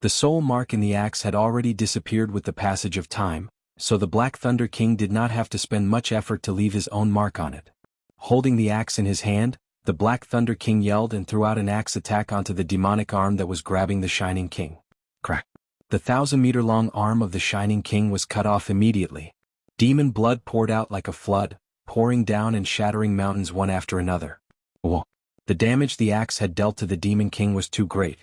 The soul mark in the axe had already disappeared with the passage of time, so the Black Thunder King did not have to spend much effort to leave his own mark on it. Holding the axe in his hand, the Black Thunder King yelled and threw out an axe attack onto the demonic arm that was grabbing the Shining King. Crack. The 1,000-meter-long arm of the Shining King was cut off immediately. Demon blood poured out like a flood, pouring down and shattering mountains one after another. Oh. The damage the axe had dealt to the Demon King was too great.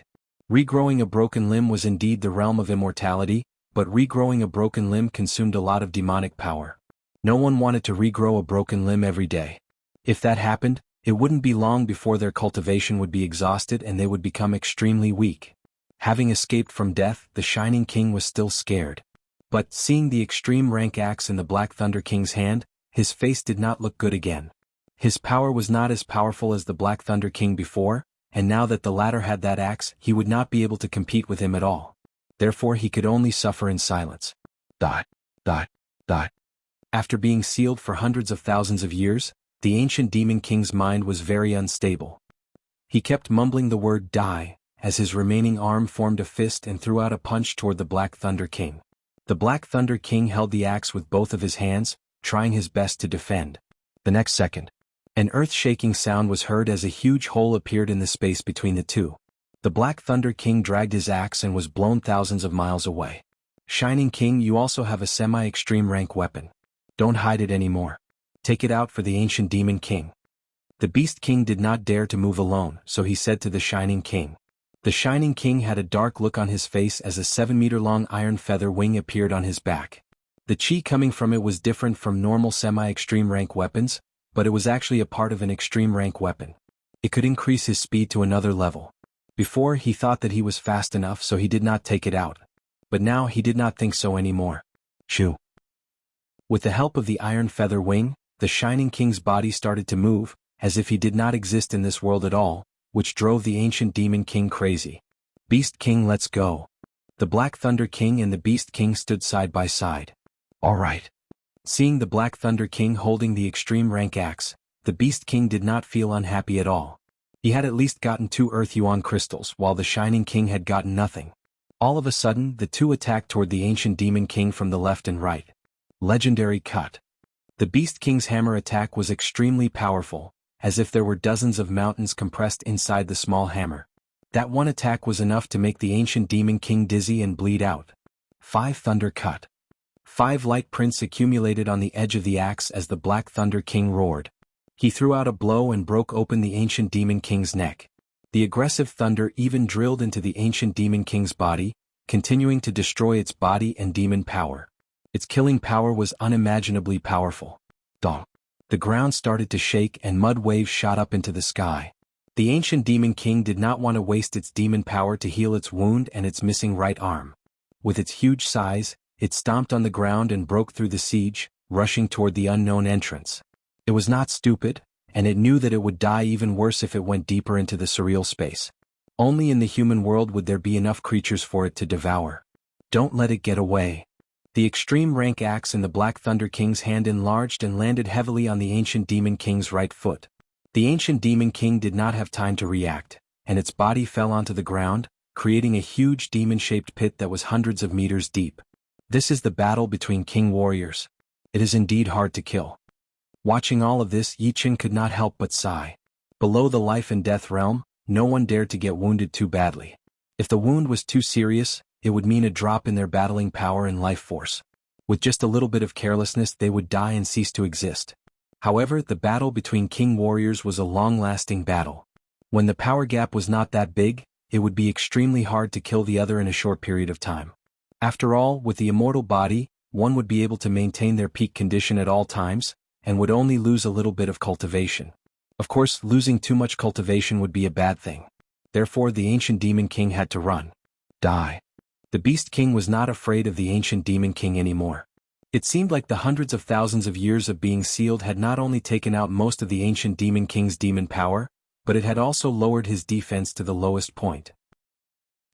Regrowing a broken limb was indeed the realm of immortality, but regrowing a broken limb consumed a lot of demonic power. No one wanted to regrow a broken limb every day. If that happened, it wouldn't be long before their cultivation would be exhausted and they would become extremely weak. Having escaped from death, the Shining King was still scared. But, seeing the extreme rank axe in the Black Thunder King's hand, his face did not look good again. His power was not as powerful as the Black Thunder King before, and now that the latter had that axe, he would not be able to compete with him at all. Therefore he could only suffer in silence. Die. After being sealed for hundreds of thousands of years, the ancient Demon King's mind was very unstable. He kept mumbling the word die, as his remaining arm formed a fist and threw out a punch toward the Black Thunder King. The Black Thunder King held the axe with both of his hands, trying his best to defend. The next second, an earth-shaking sound was heard as a huge hole appeared in the space between the two. The Black Thunder King dragged his axe and was blown thousands of miles away. Shining King, you also have a semi-extreme rank weapon. Don't hide it anymore. Take it out for the ancient Demon King. The Beast King did not dare to move alone, so he said to the Shining King. The Shining King had a dark look on his face as a 7-meter-long iron feather wing appeared on his back. The chi coming from it was different from normal semi-extreme rank weapons, but it was actually a part of an extreme rank weapon. It could increase his speed to another level. Before, he thought that he was fast enough, so he did not take it out. But now he did not think so anymore. Shoo. With the help of the iron feather wing, the Shining King's body started to move, as if he did not exist in this world at all, which drove the ancient Demon King crazy. Beast King, let's go. The Black Thunder King and the Beast King stood side by side. All right. Seeing the Black Thunder King holding the extreme rank axe, the Beast King did not feel unhappy at all. He had at least gotten 2 Earth Yuan crystals, while the Shining King had gotten nothing. All of a sudden, the two attacked toward the ancient Demon King from the left and right. Legendary cut. The Beast King's hammer attack was extremely powerful, as if there were dozens of mountains compressed inside the small hammer. That one attack was enough to make the ancient Demon King dizzy and bleed out. 5 thunder cut. 5 light prints accumulated on the edge of the axe as the Black Thunder King roared. He threw out a blow and broke open the ancient Demon King's neck. The aggressive thunder even drilled into the ancient Demon King's body, continuing to destroy its body and demon power. Its killing power was unimaginably powerful. Dong. The ground started to shake and mud waves shot up into the sky. The ancient Demon King did not want to waste its demon power to heal its wound and its missing right arm. With its huge size, it stomped on the ground and broke through the siege, rushing toward the unknown entrance. It was not stupid, and it knew that it would die even worse if it went deeper into the surreal space. Only in the human world would there be enough creatures for it to devour. Don't let it get away. The extreme rank axe in the Black Thunder King's hand enlarged and landed heavily on the ancient Demon King's right foot. The ancient Demon King did not have time to react, and its body fell onto the ground, creating a huge demon-shaped pit that was hundreds of meters deep. This is the battle between king warriors. It is indeed hard to kill. Watching all of this, Yi Chen could not help but sigh. Below the life and death realm, no one dared to get wounded too badly. If the wound was too serious, it would mean a drop in their battling power and life force. With just a little bit of carelessness, they would die and cease to exist. However, the battle between king warriors was a long-lasting battle. When the power gap was not that big, it would be extremely hard to kill the other in a short period of time. After all, with the immortal body, one would be able to maintain their peak condition at all times, and would only lose a little bit of cultivation. Of course, losing too much cultivation would be a bad thing. Therefore, the ancient demon king had to run. Die. The beast king was not afraid of the ancient demon king anymore. It seemed like the hundreds of thousands of years of being sealed had not only taken out most of the ancient demon king's demon power, but it had also lowered his defense to the lowest point.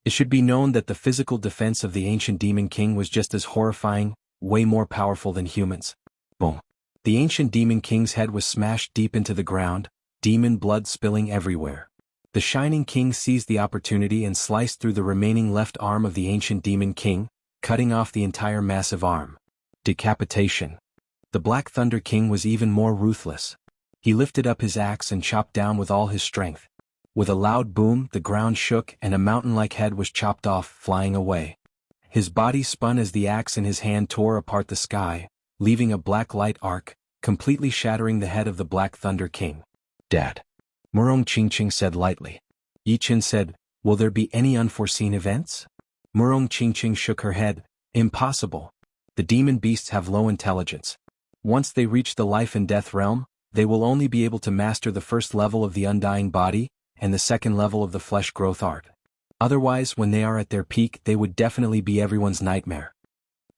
It should be known that the physical defense of the ancient demon king was just as horrifying, way more powerful than humans. Boom. The ancient demon king's head was smashed deep into the ground, demon blood spilling everywhere. The shining king seized the opportunity and sliced through the remaining left arm of the ancient demon king, cutting off the entire massive arm. Decapitation. The Black Thunder King was even more ruthless. He lifted up his axe and chopped down with all his strength. With a loud boom, the ground shook and a mountain-like head was chopped off, flying away. His body spun as the axe in his hand tore apart the sky, leaving a black light arc, completely shattering the head of the Black Thunder King. Dead. Murong Qingqing said lightly. Yi Qin said, "Will there be any unforeseen events?" Murong Qingqing shook her head. "Impossible. The demon beasts have low intelligence. Once they reach the life and death realm, they will only be able to master the first level of the undying body, and the second level of the flesh growth art. Otherwise, when they are at their peak, they would definitely be everyone's nightmare."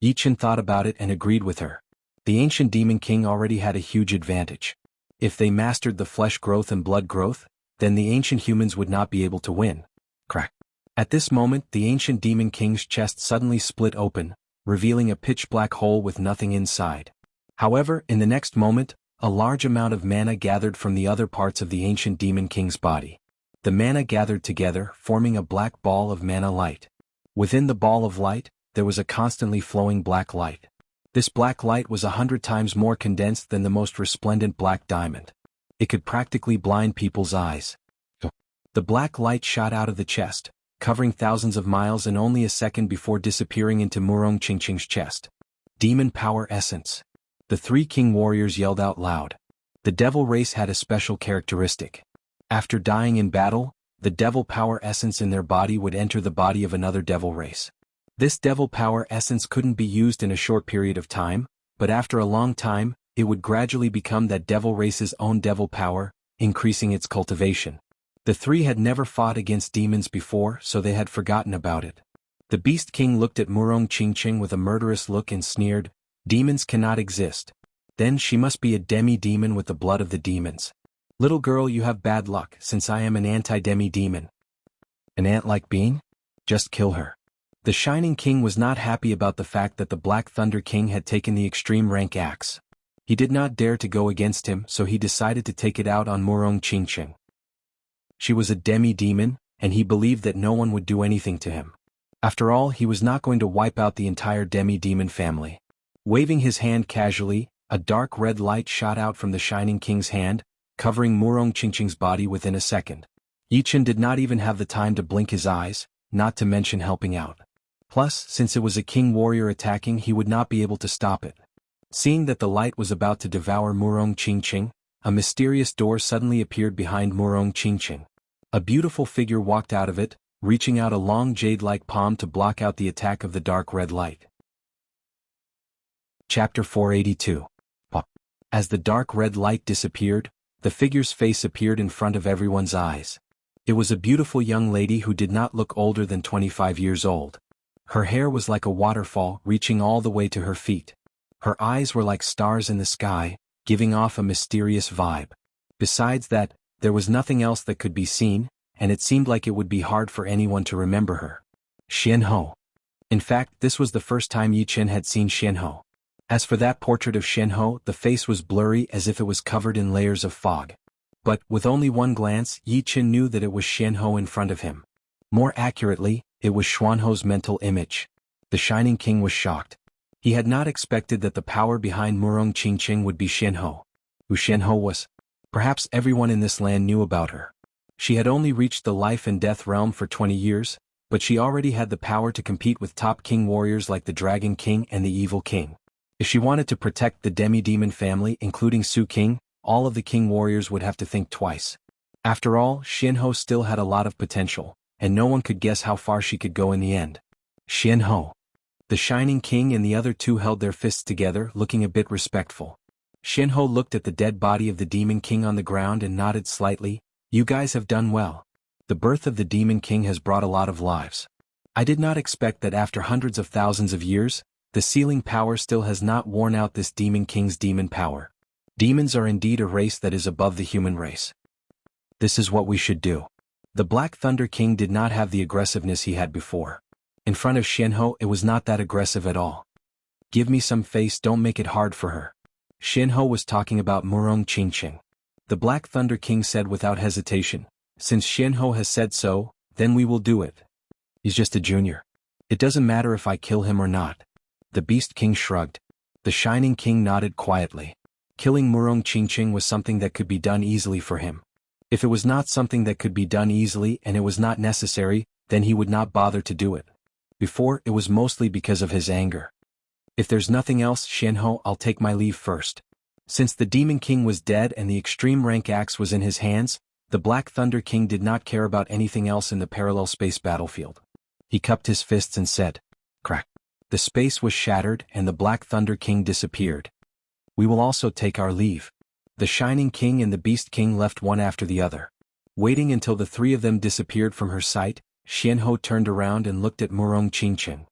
Yi Qin thought about it and agreed with her. The ancient demon king already had a huge advantage. If they mastered the flesh growth and blood growth, then the ancient humans would not be able to win. Crack. At this moment, the ancient demon king's chest suddenly split open, revealing a pitch-black hole with nothing inside. However, in the next moment, a large amount of mana gathered from the other parts of the ancient demon king's body. The mana gathered together, forming a black ball of mana light. Within the ball of light, there was a constantly flowing black light. This black light was 100 times more condensed than the most resplendent black diamond. It could practically blind people's eyes. The black light shot out of the chest, covering thousands of miles in only a second before disappearing into Murong Qingqing's chest. Demon Power Essence. The three king warriors yelled out loud. The devil race had a special characteristic. After dying in battle, the devil power essence in their body would enter the body of another devil race. This devil power essence couldn't be used in a short period of time, but after a long time, it would gradually become that devil race's own devil power, increasing its cultivation. The three had never fought against demons before, so they had forgotten about it. The Beast King looked at Murong Qingqing with a murderous look and sneered, "Demons cannot exist. Then she must be a demi-demon with the blood of the demons. Little girl, you have bad luck, since I am an anti-demi-demon." An ant-like being? Just kill her. The Shining King was not happy about the fact that the Black Thunder King had taken the extreme rank axe. He did not dare to go against him, so he decided to take it out on Murong Qingqing. She was a demi-demon, and he believed that no one would do anything to him. After all, he was not going to wipe out the entire demi-demon family. Waving his hand casually, a dark red light shot out from the Shining King's hand, covering Murong Qingqing's body within a second. Yi Qin did not even have the time to blink his eyes, not to mention helping out. Plus, since it was a king warrior attacking, he would not be able to stop it. Seeing that the light was about to devour Murong Qingqing, a mysterious door suddenly appeared behind Murong Qingqing. A beautiful figure walked out of it, reaching out a long jade-like palm to block out the attack of the dark red light. Chapter 482. As the dark red light disappeared, the figure's face appeared in front of everyone's eyes. It was a beautiful young lady who did not look older than 25 years old. Her hair was like a waterfall reaching all the way to her feet. Her eyes were like stars in the sky, giving off a mysterious vibe. Besides that, there was nothing else that could be seen, and it seemed like it would be hard for anyone to remember her. Xianhou. In fact, this was the first time Yi Qin had seen Xianhou. As for that portrait of Xianhou, the face was blurry as if it was covered in layers of fog. But, with only one glance, Yi Qin knew that it was Xianhou in front of him. More accurately, it was Xuanhou's mental image. The Shining King was shocked. He had not expected that the power behind Murong Qingqing would be Xianhou. Who Xianhou was? Perhaps everyone in this land knew about her. She had only reached the life and death realm for 20 years, but she already had the power to compete with top king warriors like the Dragon King and the Evil King. If she wanted to protect the demi-demon family, including Su King, all of the king warriors would have to think twice. After all, Xianhou still had a lot of potential, and no one could guess how far she could go in the end. Xianhou. The Shining King and the other two held their fists together, looking a bit respectful. Xianhou looked at the dead body of the Demon King on the ground and nodded slightly. You guys have done well. The birth of the Demon King has brought a lot of lives. I did not expect that after hundreds of thousands of years, the sealing power still has not worn out this Demon King's demon power. Demons are indeed a race that is above the human race. This is what we should do. The Black Thunder King did not have the aggressiveness he had before. In front of Xianhou, it was not that aggressive at all. Give me some face, don't make it hard for her. Xianhou was talking about Murong Qingqing. The Black Thunder King said without hesitation, since Xianhou has said so, then we will do it. He's just a junior. It doesn't matter if I kill him or not. The Beast King shrugged. The Shining King nodded quietly. Killing Murong Qingqing was something that could be done easily for him. If it was not something that could be done easily and it was not necessary, then he would not bother to do it. Before, it was mostly because of his anger. If there's nothing else, Xianhou, I'll take my leave first. Since the Demon King was dead and the extreme rank axe was in his hands, the Black Thunder King did not care about anything else in the parallel space battlefield. He cupped his fists and said, crack. The space was shattered and the Black Thunder King disappeared. We will also take our leave. The Shining King and the Beast King left one after the other. Waiting until the three of them disappeared from her sight, Xianhou turned around and looked at Murong Qingqing.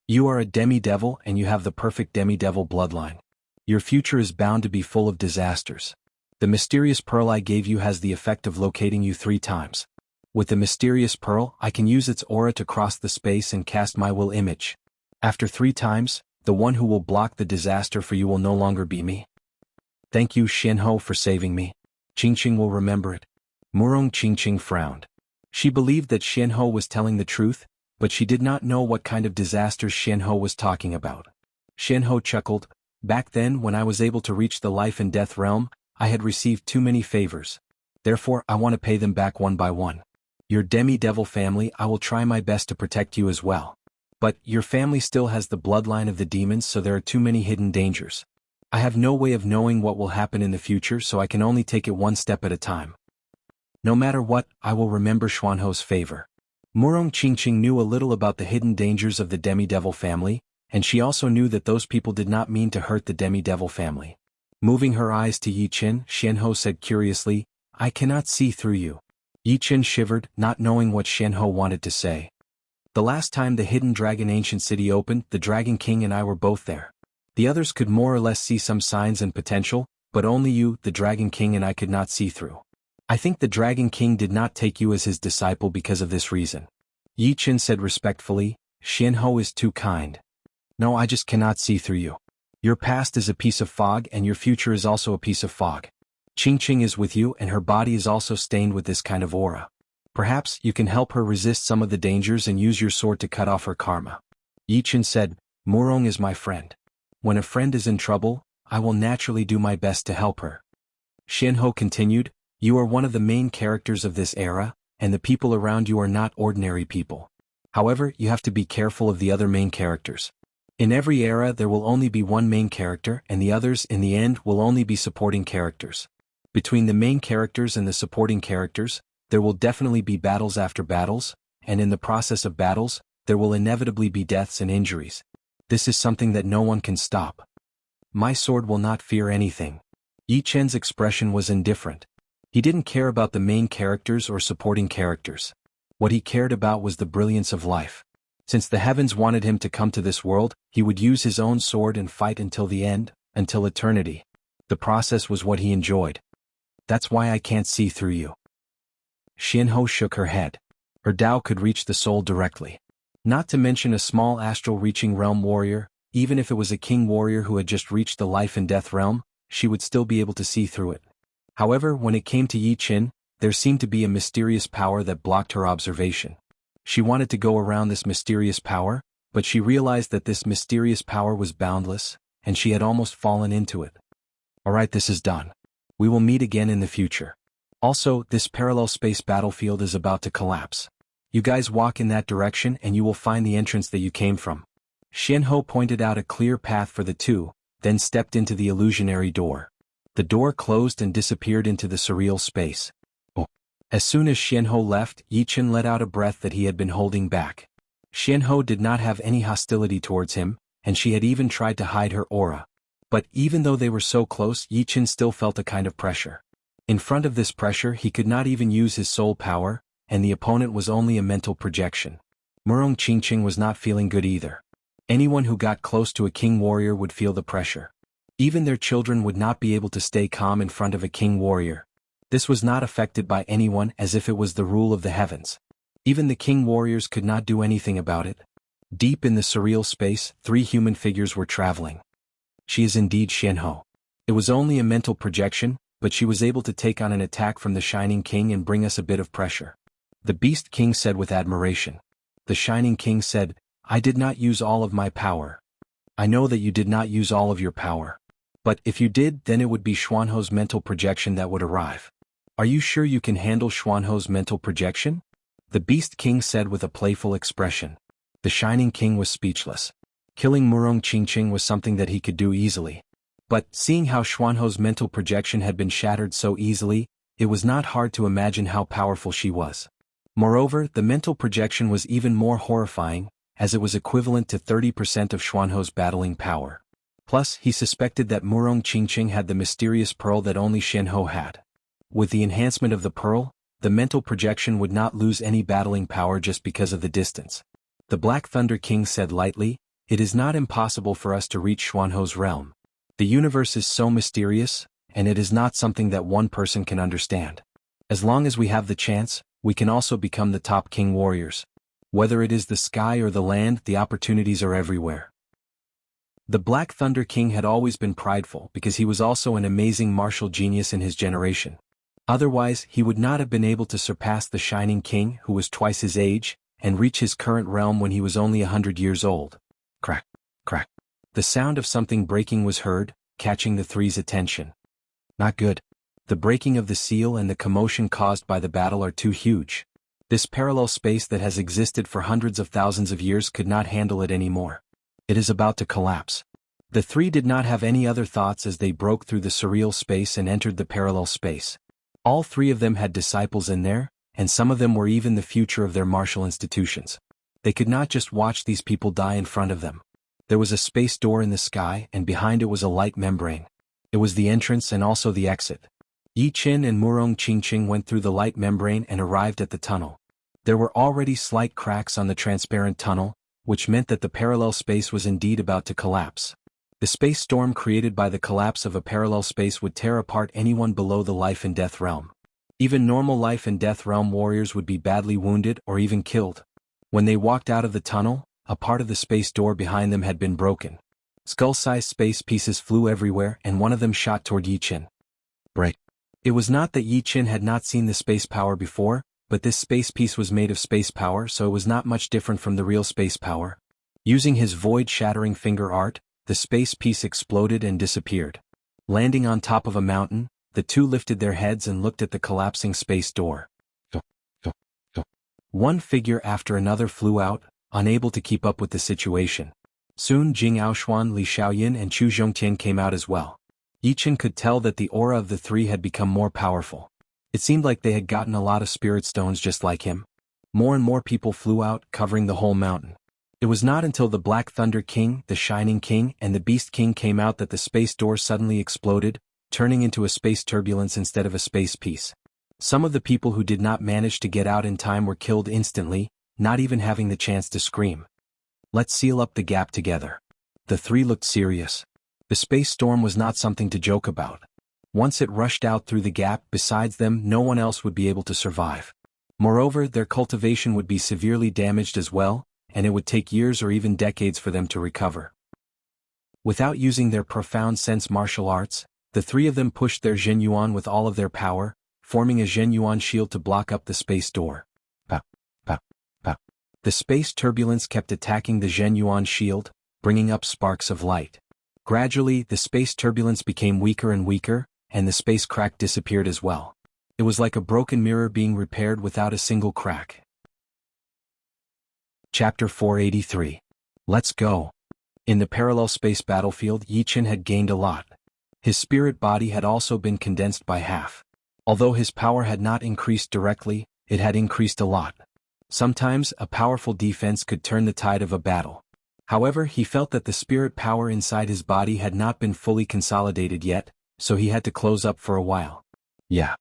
You are a demi-devil and you have the perfect demi-devil bloodline. Your future is bound to be full of disasters. The mysterious pearl I gave you has the effect of locating you 3 times. With the mysterious pearl, I can use its aura to cross the space and cast my will image. After 3 times, the one who will block the disaster for you will no longer be me. Thank you, Xianhou, for saving me. Qingqing will remember it. Murong Qingqing frowned. She believed that Xianhou was telling the truth, but she did not know what kind of disasters Xianhou was talking about. Xianhou chuckled. Back then, when I was able to reach the life and death realm, I had received too many favors. Therefore, I want to pay them back one by one. Your demi-devil family, I will try my best to protect you as well. But, your family still has the bloodline of the demons, so there are too many hidden dangers. I have no way of knowing what will happen in the future, so I can only take it one step at a time. No matter what, I will remember Xianhou's favor. Murong Qingqing knew a little about the hidden dangers of the demi-devil family, and she also knew that those people did not mean to hurt the demi-devil family. Moving her eyes to Yi Qin, Xianhou said curiously, I cannot see through you. Yi Qin shivered, not knowing what Xianhou wanted to say. The last time the Hidden Dragon Ancient City opened, the Dragon King and I were both there. The others could more or less see some signs and potential, but only you, the Dragon King, and I could not see through. I think the Dragon King did not take you as his disciple because of this reason. Yi Qin said respectfully, Xianhou is too kind. No, I just cannot see through you. Your past is a piece of fog and your future is also a piece of fog. Qingqing is with you and her body is also stained with this kind of aura. Perhaps you can help her resist some of the dangers and use your sword to cut off her karma. Yi Qin said, Murong is my friend. When a friend is in trouble, I will naturally do my best to help her. Xianhou continued, you are one of the main characters of this era, and the people around you are not ordinary people. However, you have to be careful of the other main characters. In every era there will only be one main character and the others in the end will only be supporting characters. Between the main characters and the supporting characters, there will definitely be battles after battles, and in the process of battles, there will inevitably be deaths and injuries. This is something that no one can stop. My sword will not fear anything. Yi Chen's expression was indifferent. He didn't care about the main characters or supporting characters. What he cared about was the brilliance of life. Since the heavens wanted him to come to this world, he would use his own sword and fight until the end, until eternity. The process was what he enjoyed. That's why I can't see through you. Xianhou shook her head. Her Tao could reach the soul directly. Not to mention a small astral-reaching realm warrior, even if it was a king warrior who had just reached the life and death realm, she would still be able to see through it. However, when it came to Yi Qin, there seemed to be a mysterious power that blocked her observation. She wanted to go around this mysterious power, but she realized that this mysterious power was boundless, and she had almost fallen into it. Alright, this is done. We will meet again in the future. Also, this parallel space battlefield is about to collapse. You guys walk in that direction and you will find the entrance that you came from. Xianhou pointed out a clear path for the two, then stepped into the illusionary door. The door closed and disappeared into the surreal space. Oh. As soon as Xianhou left, Yi Qin let out a breath that he had been holding back. Jianghu did not have any hostility towards him, and she had even tried to hide her aura. But even though they were so close, Yi Qin still felt a kind of pressure. In front of this pressure he could not even use his soul power, and the opponent was only a mental projection. Murong Qingqing was not feeling good either. Anyone who got close to a king warrior would feel the pressure. Even their children would not be able to stay calm in front of a king warrior. This was not affected by anyone, as if it was the rule of the heavens. Even the king warriors could not do anything about it. Deep in the surreal space, 3 human figures were traveling. She is indeed Jianghu. It was only a mental projection, but she was able to take on an attack from the Shining King and bring us a bit of pressure. The Beast King said with admiration. The Shining King said, I did not use all of my power. I know that you did not use all of your power. But if you did, then it would be Xuanho's mental projection that would arrive. Are you sure you can handle Xuanho's mental projection? The Beast King said with a playful expression. The Shining King was speechless. Killing Murong Qingqing was something that he could do easily. But, seeing how Xuanho's mental projection had been shattered so easily, it was not hard to imagine how powerful she was. Moreover, the mental projection was even more horrifying, as it was equivalent to 30% of Xuanho's battling power. Plus, he suspected that Murong Qingqing had the mysterious pearl that only Jianghu had. With the enhancement of the pearl, the mental projection would not lose any battling power just because of the distance. The Black Thunder King said lightly, It is not impossible for us to reach Xuanho's realm. The universe is so mysterious, and it is not something that one person can understand. As long as we have the chance, we can also become the top king warriors. Whether it is the sky or the land, the opportunities are everywhere. The Black Thunder King had always been prideful because he was also an amazing martial genius in his generation. Otherwise, he would not have been able to surpass the Shining King, who was twice his age, and reach his current realm when he was only 100 years old. Crack, crack. The sound of something breaking was heard, catching the 3's attention. Not good. The breaking of the seal and the commotion caused by the battle are too huge. This parallel space that has existed for hundreds of thousands of years could not handle it anymore. It is about to collapse. The 3 did not have any other thoughts as they broke through the surreal space and entered the parallel space. All 3 of them had disciples in there, and some of them were even the future of their martial institutions. They could not just watch these people die in front of them. There was a space door in the sky, and behind it was a light membrane. It was the entrance and also the exit. Yi Qin and Murong Qingqing went through the light membrane and arrived at the tunnel. There were already slight cracks on the transparent tunnel, which meant that the parallel space was indeed about to collapse. The space storm created by the collapse of a parallel space would tear apart anyone below the life and death realm. Even normal life and death realm warriors would be badly wounded or even killed. When they walked out of the tunnel, a part of the space door behind them had been broken. Skull-sized space pieces flew everywhere and one of them shot toward Yi Qin. Break. It was not that Yi Qin had not seen the space power before, but this space piece was made of space power, so it was not much different from the real space power. Using his void-shattering finger art, the space piece exploded and disappeared. Landing on top of a mountain, the 2 lifted their heads and looked at the collapsing space door. One figure after another flew out, unable to keep up with the situation. Soon Jing Aoshuan, Li Xiaoyan and Chu Zhongtian came out as well. Yi Qin could tell that the aura of the 3 had become more powerful. It seemed like they had gotten a lot of spirit stones just like him. More and more people flew out, covering the whole mountain. It was not until the Black Thunder King, the Shining King, and the Beast King came out that the space door suddenly exploded, turning into a space turbulence instead of a space piece. Some of the people who did not manage to get out in time were killed instantly, not even having the chance to scream. Let's seal up the gap together. The 3 looked serious. The space storm was not something to joke about. Once it rushed out through the gap, besides them no one else would be able to survive. Moreover, their cultivation would be severely damaged as well, and it would take years or even decades for them to recover. Without using their profound sense martial arts, the 3 of them pushed their Zhenyuan with all of their power, forming a Zhenyuan shield to block up the space door. Pow, pow, pow. The space turbulence kept attacking the Zhenyuan shield, bringing up sparks of light. Gradually, the space turbulence became weaker and weaker, and the space crack disappeared as well. It was like a broken mirror being repaired without a single crack. Chapter 483. Let's go. In the parallel space battlefield, Yi Qin had gained a lot. His spirit body had also been condensed by half. Although his power had not increased directly, it had increased a lot. Sometimes, a powerful defense could turn the tide of a battle. However, he felt that the spirit power inside his body had not been fully consolidated yet, so he had to close up for a while. Yeah.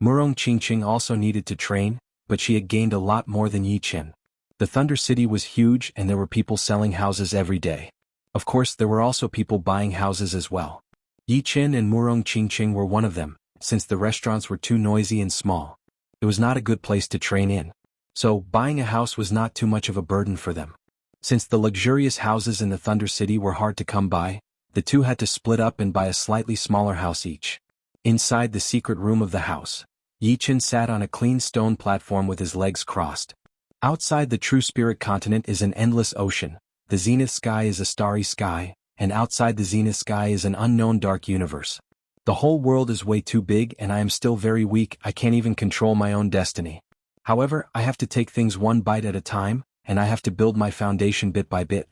Murong Qingqing also needed to train, but she had gained a lot more than Yi Qin. The Thunder City was huge and there were people selling houses every day. Of course, there were also people buying houses as well. Yi Qin and Murong Qingqing were one of them, since the restaurants were too noisy and small. It was not a good place to train in. So, buying a house was not too much of a burden for them. Since the luxurious houses in the Thunder City were hard to come by, the two had to split up and buy a slightly smaller house each. Inside the secret room of the house, Yi Qin sat on a clean stone platform with his legs crossed. Outside the true spirit continent is an endless ocean, the zenith sky is a starry sky, and outside the zenith sky is an unknown dark universe. The whole world is way too big and I am still very weak, I can't even control my own destiny. However, I have to take things one bite at a time, and I have to build my foundation bit by bit.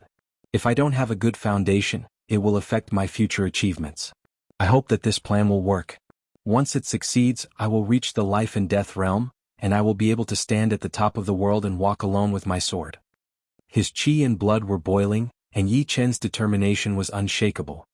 If I don't have a good foundation, it will affect my future achievements. I hope that this plan will work. Once it succeeds, I will reach the life and death realm, and I will be able to stand at the top of the world and walk alone with my sword. His qi and blood were boiling, and Yi Qin's determination was unshakable.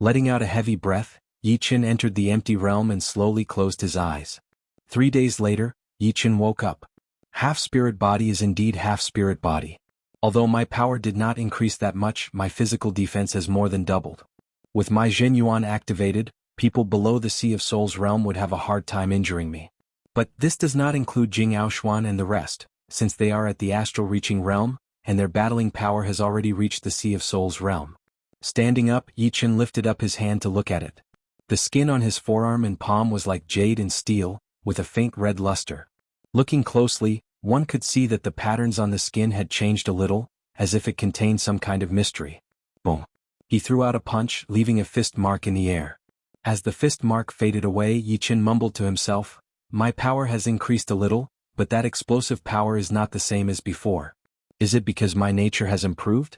Letting out a heavy breath, Yi Qin entered the empty realm and slowly closed his eyes. 3 days later, Yi Qin woke up. Half-spirit body is indeed half-spirit body. Although my power did not increase that much, my physical defense has more than doubled. With my Zhen Yuan activated, people below the Sea of Souls realm would have a hard time injuring me. But this does not include Jianghu and the rest, since they are at the astral reaching realm, and their battling power has already reached the Sea of Souls realm. Standing up, Yi Qin lifted up his hand to look at it. The skin on his forearm and palm was like jade and steel, with a faint red luster. Looking closely, one could see that the patterns on the skin had changed a little, as if it contained some kind of mystery. Boom. He threw out a punch, leaving a fist mark in the air. As the fist mark faded away, Yi Qin mumbled to himself, "My power has increased a little, but that explosive power is not the same as before. Is it because my nature has improved?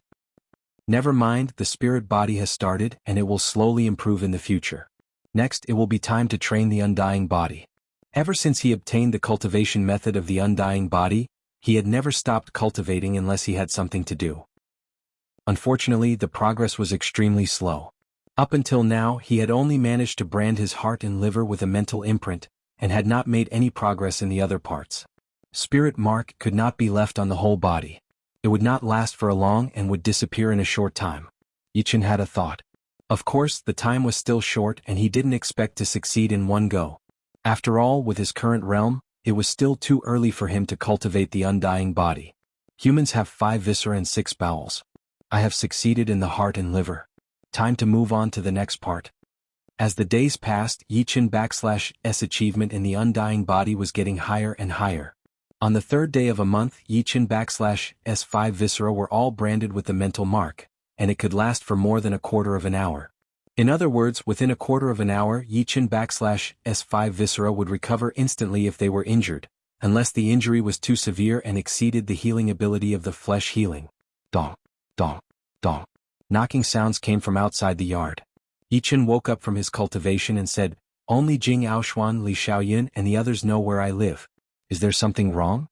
Never mind, the spirit body has started and it will slowly improve in the future. Next, it will be time to train the undying body." Ever since he obtained the cultivation method of the undying body, he had never stopped cultivating unless he had something to do. Unfortunately, the progress was extremely slow. Up until now, he had only managed to brand his heart and liver with a mental imprint, and had not made any progress in the other parts. Spirit mark could not be left on the whole body. It would not last for a long and would disappear in a short time. Yi Qin had a thought. Of course, the time was still short and he didn't expect to succeed in one go. After all, with his current realm, it was still too early for him to cultivate the undying body. Humans have 5 viscera and 6 bowels. I have succeeded in the heart and liver. Time to move on to the next part. As the days passed, Yi Qin/S achievement in the undying body was getting higher and higher. On the 3rd day of a month, Yi Qin/S 5 viscera were all branded with the mental mark, and it could last for more than a quarter of an hour. In other words, within a quarter of an hour, Yi Qin/S 5 viscera would recover instantly if they were injured, unless the injury was too severe and exceeded the healing ability of the flesh healing. Dong, dong, dong. Knocking sounds came from outside the yard. Yi Qin woke up from his cultivation and said, "Only Jing Aoshuan, Li Xiaoyan and the others know where I live. Is there something wrong?"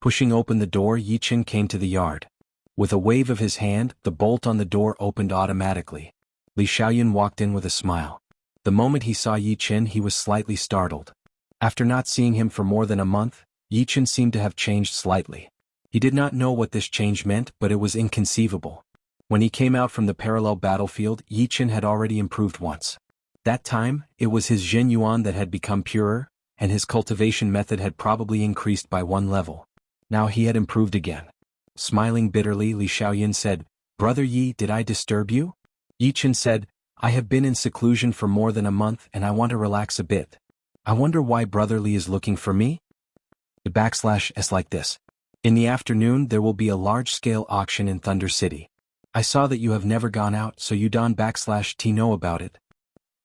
Pushing open the door, Yi Qin came to the yard. With a wave of his hand, the bolt on the door opened automatically. Li Xiaoyan walked in with a smile. The moment he saw Yi Qin, he was slightly startled. After not seeing him for more than a month, Yi Qin seemed to have changed slightly. He did not know what this change meant, but it was inconceivable. When he came out from the parallel battlefield, Yi Qin had already improved once. That time, it was his Zhen Yuan that had become purer, and his cultivation method had probably increased by 1 level. Now he had improved again. Smiling bitterly, Li Xiaoyan said, "Brother Yi, did I disturb you?" Yi Qin said, "I have been in seclusion for more than a month and I want to relax a bit. I wonder why Brother Li is looking for me?" The /S like this. In the afternoon there will be a large-scale auction in Thunder City. I saw that you have never gone out, so you T know about it.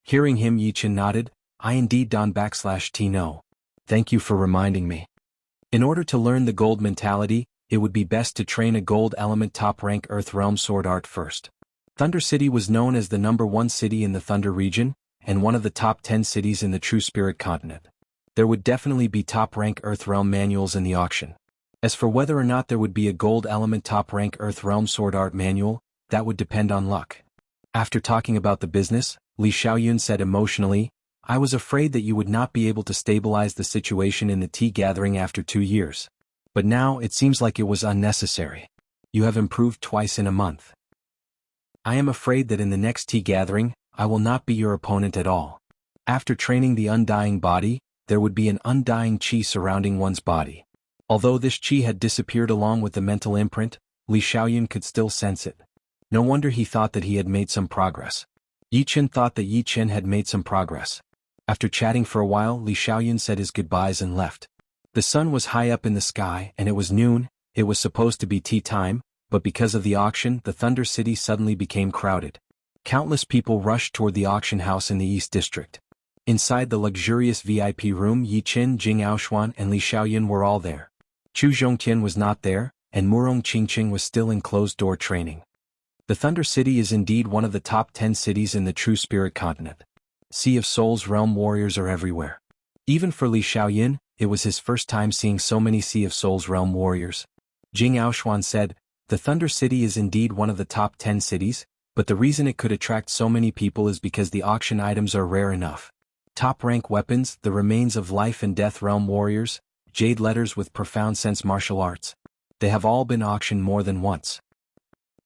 Hearing him, Yi Qin nodded, "I indeed T know. Thank you for reminding me." In order to learn the gold mentality, it would be best to train a gold element top-rank Earth Realm sword art first. Thunder City was known as the #1 city in the Thunder region, and one of the top 10 cities in the True Spirit continent. There would definitely be top-rank Earth Realm manuals in the auction. As for whether or not there would be a gold element top-rank Earth Realm Sword Art manual, that would depend on luck. After talking about the business, Li Xiaoyun said emotionally, I was afraid that you would not be able to stabilize the situation in the tea gathering after 2 years. But now it seems like it was unnecessary. You have improved twice in a month. I am afraid that in the next tea gathering, I will not be your opponent at all. After training the undying body, there would be an undying qi surrounding one's body. Although this qi had disappeared along with the mental imprint, Li Xiaoyun could still sense it. No wonder he thought that he had made some progress. Yi Chen thought that Yi Chen had made some progress. After chatting for a while, Li Xiaoyun said his goodbyes and left. The sun was high up in the sky and it was noon. It was supposed to be tea time, but because of the auction, the Thunder City suddenly became crowded. Countless people rushed toward the auction house in the East District. Inside the luxurious VIP room, Yi Chen, Jing Aoshuan, and Li Xiaoyun were all there. Chu Zhongtian was not there, and Murong Qingqing was still in closed-door training. The Thunder City is indeed one of the top 10 cities in the True Spirit continent. Sea of Souls realm warriors are everywhere. Even for Li Xiaoyun, it was his first time seeing so many Sea of Souls realm warriors. Jing Aoshuan said, the Thunder City is indeed one of the top 10 cities, but the reason it could attract so many people is because the auction items are rare enough. Top-rank weapons, the remains of life and death realm warriors, jade letters with profound sense martial arts. They have all been auctioned more than once.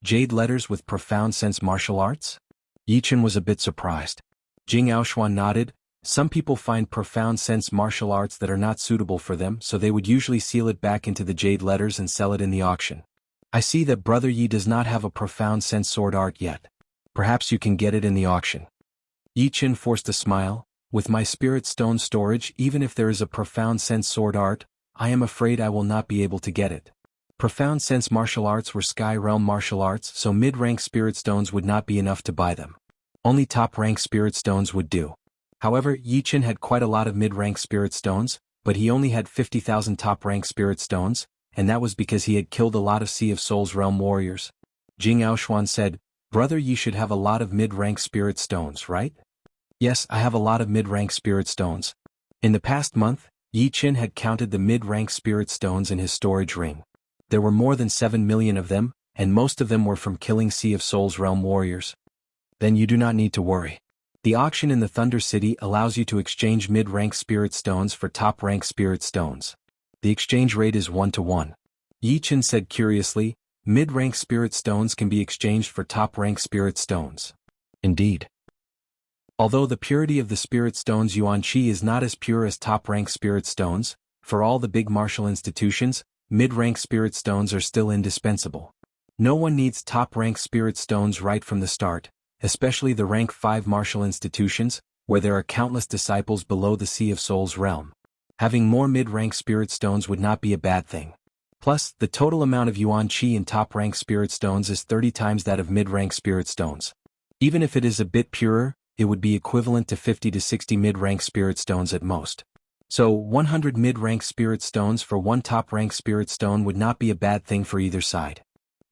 Jade letters with profound sense martial arts? Yi Chen was a bit surprised. Jing Aoshuan nodded. Some people find profound sense martial arts that are not suitable for them, so they would usually seal it back into the jade letters and sell it in the auction. I see that Brother Yi does not have a profound sense sword art yet. Perhaps you can get it in the auction. Yi Chen forced a smile. With my spirit stone storage, even if there is a profound sense sword art, I am afraid I will not be able to get it. Profound sense martial arts were sky realm martial arts, so mid-rank spirit stones would not be enough to buy them. Only top-rank spirit stones would do. However, Yi Chen had quite a lot of mid-rank spirit stones, but he only had 50,000 top-rank spirit stones, and that was because he had killed a lot of Sea of Souls realm warriors. Jing Aoshuan said, Brother Yi should have a lot of mid-rank spirit stones, right? Yes, I have a lot of mid-rank spirit stones. In the past month, Yi Chen had counted the mid-rank spirit stones in his storage ring. There were more than 7 million of them, and most of them were from killing Sea of Souls realm warriors. Then you do not need to worry. The auction in the Thunder City allows you to exchange mid-rank spirit stones for top-rank spirit stones. The exchange rate is 1-to-1. Yi Chen said curiously, mid-rank spirit stones can be exchanged for top-rank spirit stones. Indeed. Although the purity of the spirit stones Yuan Qi is not as pure as top-rank spirit stones, for all the big martial institutions, mid-rank spirit stones are still indispensable. No one needs top-rank spirit stones right from the start, especially the rank 5 martial institutions, where there are countless disciples below the Sea of Souls realm. Having more mid-rank spirit stones would not be a bad thing. Plus, the total amount of Yuan Qi in top-rank spirit stones is 30 times that of mid-rank spirit stones. Even if it is a bit purer, it would be equivalent to 50 to 60 mid-rank spirit stones at most. So, 100 mid-rank spirit stones for one top-rank spirit stone would not be a bad thing for either side.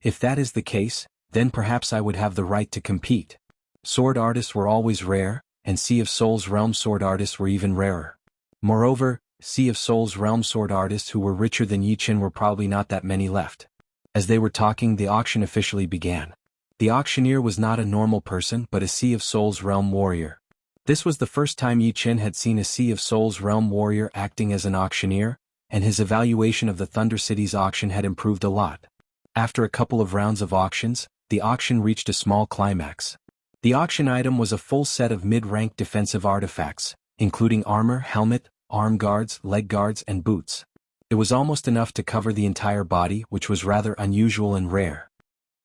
If that is the case, then perhaps I would have the right to compete. Sword artists were always rare, and Sea of Souls realm sword artists were even rarer. Moreover, Sea of Souls realm sword artists who were richer than Yi Chen were probably not that many left. As they were talking, the auction officially began. The auctioneer was not a normal person but a Sea of Souls realm warrior. This was the first time Yi Chen had seen a Sea of Souls realm warrior acting as an auctioneer, and his evaluation of the Thunder City's auction had improved a lot. After a couple of rounds of auctions, the auction reached a small climax. The auction item was a full set of mid-rank defensive artifacts, including armor, helmet, arm guards, leg guards, and boots. It was almost enough to cover the entire body, which was rather unusual and rare.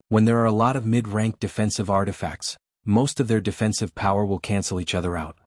When there are a lot of mid-rank defensive artifacts, most of their defensive power will cancel each other out.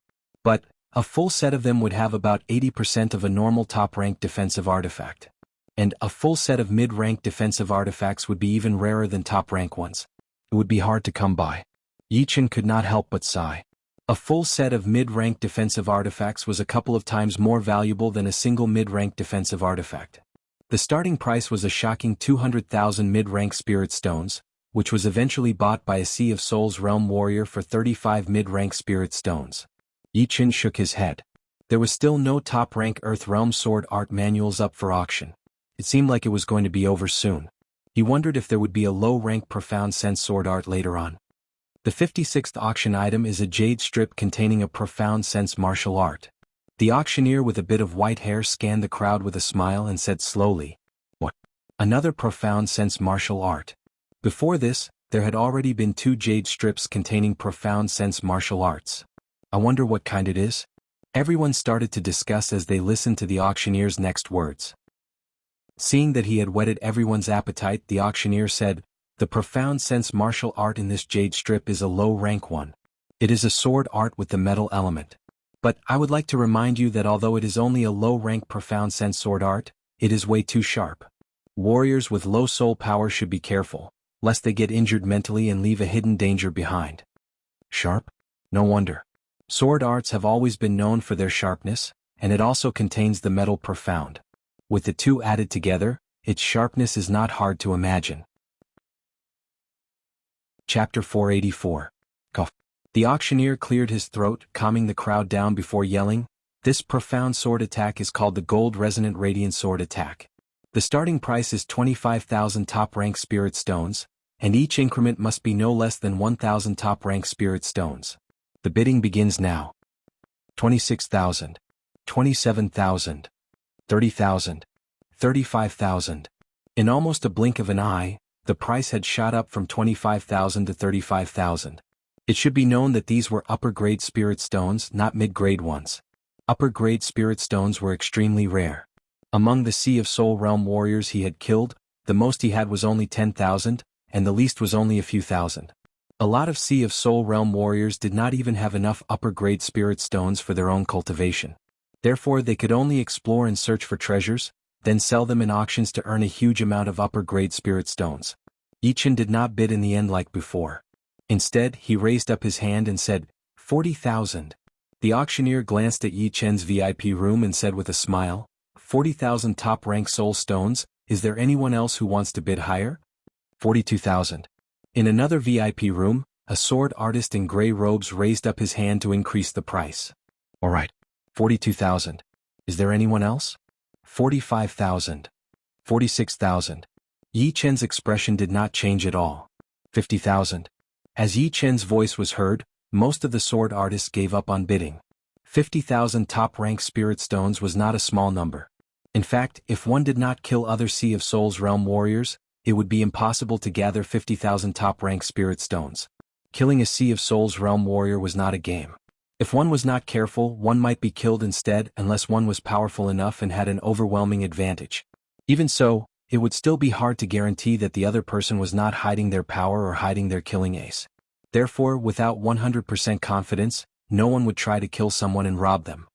But, a full set of them would have about 80% of a normal top-rank defensive artifact. And a full set of mid-rank defensive artifacts would be even rarer than top-rank ones. It would be hard to come by. Yi Chen could not help but sigh. A full set of mid-rank defensive artifacts was a couple of times more valuable than a single mid-rank defensive artifact. The starting price was a shocking 200,000 mid-rank spirit stones, which was eventually bought by a Sea of Souls realm warrior for 35 mid-rank spirit stones. Yi Chen shook his head. There was still no top-rank Earth realm sword art manuals up for auction. It seemed like it was going to be over soon. He wondered if there would be a low-rank profound sense sword art later on. The 56th auction item is a jade strip containing a profound sense martial art. The auctioneer with a bit of white hair scanned the crowd with a smile and said slowly, "What? Another profound sense martial art." Before this, there had already been 2 jade strips containing profound sense martial arts. I wonder what kind it is? Everyone started to discuss as they listened to the auctioneer's next words. Seeing that he had whetted everyone's appetite, the auctioneer said, "The profound sense martial art in this jade strip is a low-rank one. It is a sword art with the metal element. But I would like to remind you that although it is only a low-rank profound sense sword art, it is way too sharp. Warriors with low soul power should be careful, lest they get injured mentally and leave a hidden danger behind." Sharp? No wonder. Sword arts have always been known for their sharpness, and it also contains the metal profound. With the two added together, its sharpness is not hard to imagine. Chapter 484. Cough. The auctioneer cleared his throat, calming the crowd down before yelling, "This profound sword attack is called the Gold Resonant Radiant Sword Attack. The starting price is 25,000 top-rank spirit stones, and each increment must be no less than 1,000 top-rank spirit stones. The bidding begins now. 26,000. 27,000. 30,000. 35,000. In almost a blink of an eye, the price had shot up from 25,000 to 35,000. It should be known that these were upper-grade spirit stones, not mid-grade ones. Upper-grade spirit stones were extremely rare. Among the Sea of Soul Realm warriors he had killed, the most he had was only 10,000, and the least was only a few thousand. A lot of Sea of Soul Realm warriors did not even have enough upper-grade spirit stones for their own cultivation. Therefore they could only explore and search for treasures, then sell them in auctions to earn a huge amount of upper-grade spirit stones. Yichen did not bid in the end like before. Instead, he raised up his hand and said, 40,000. The auctioneer glanced at Yichen's VIP room and said with a smile, 40,000 top-rank soul stones, is there anyone else who wants to bid higher? 42,000. In another VIP room, a sword artist in gray robes raised up his hand to increase the price. All right. 42,000. Is there anyone else? 45,000. 46,000. Yichen's expression did not change at all. 50,000. As Yichen's voice was heard, most of the sword artists gave up on bidding. 50,000 top-rank spirit stones was not a small number. In fact, if one did not kill other Sea of Souls Realm warriors, it would be impossible to gather 50,000 top-rank spirit stones. Killing a Sea of Souls Realm warrior was not a game. If one was not careful, one might be killed instead unless one was powerful enough and had an overwhelming advantage. Even so, it would still be hard to guarantee that the other person was not hiding their power or hiding their killing ace. Therefore, without 100% confidence, no one would try to kill someone and rob them.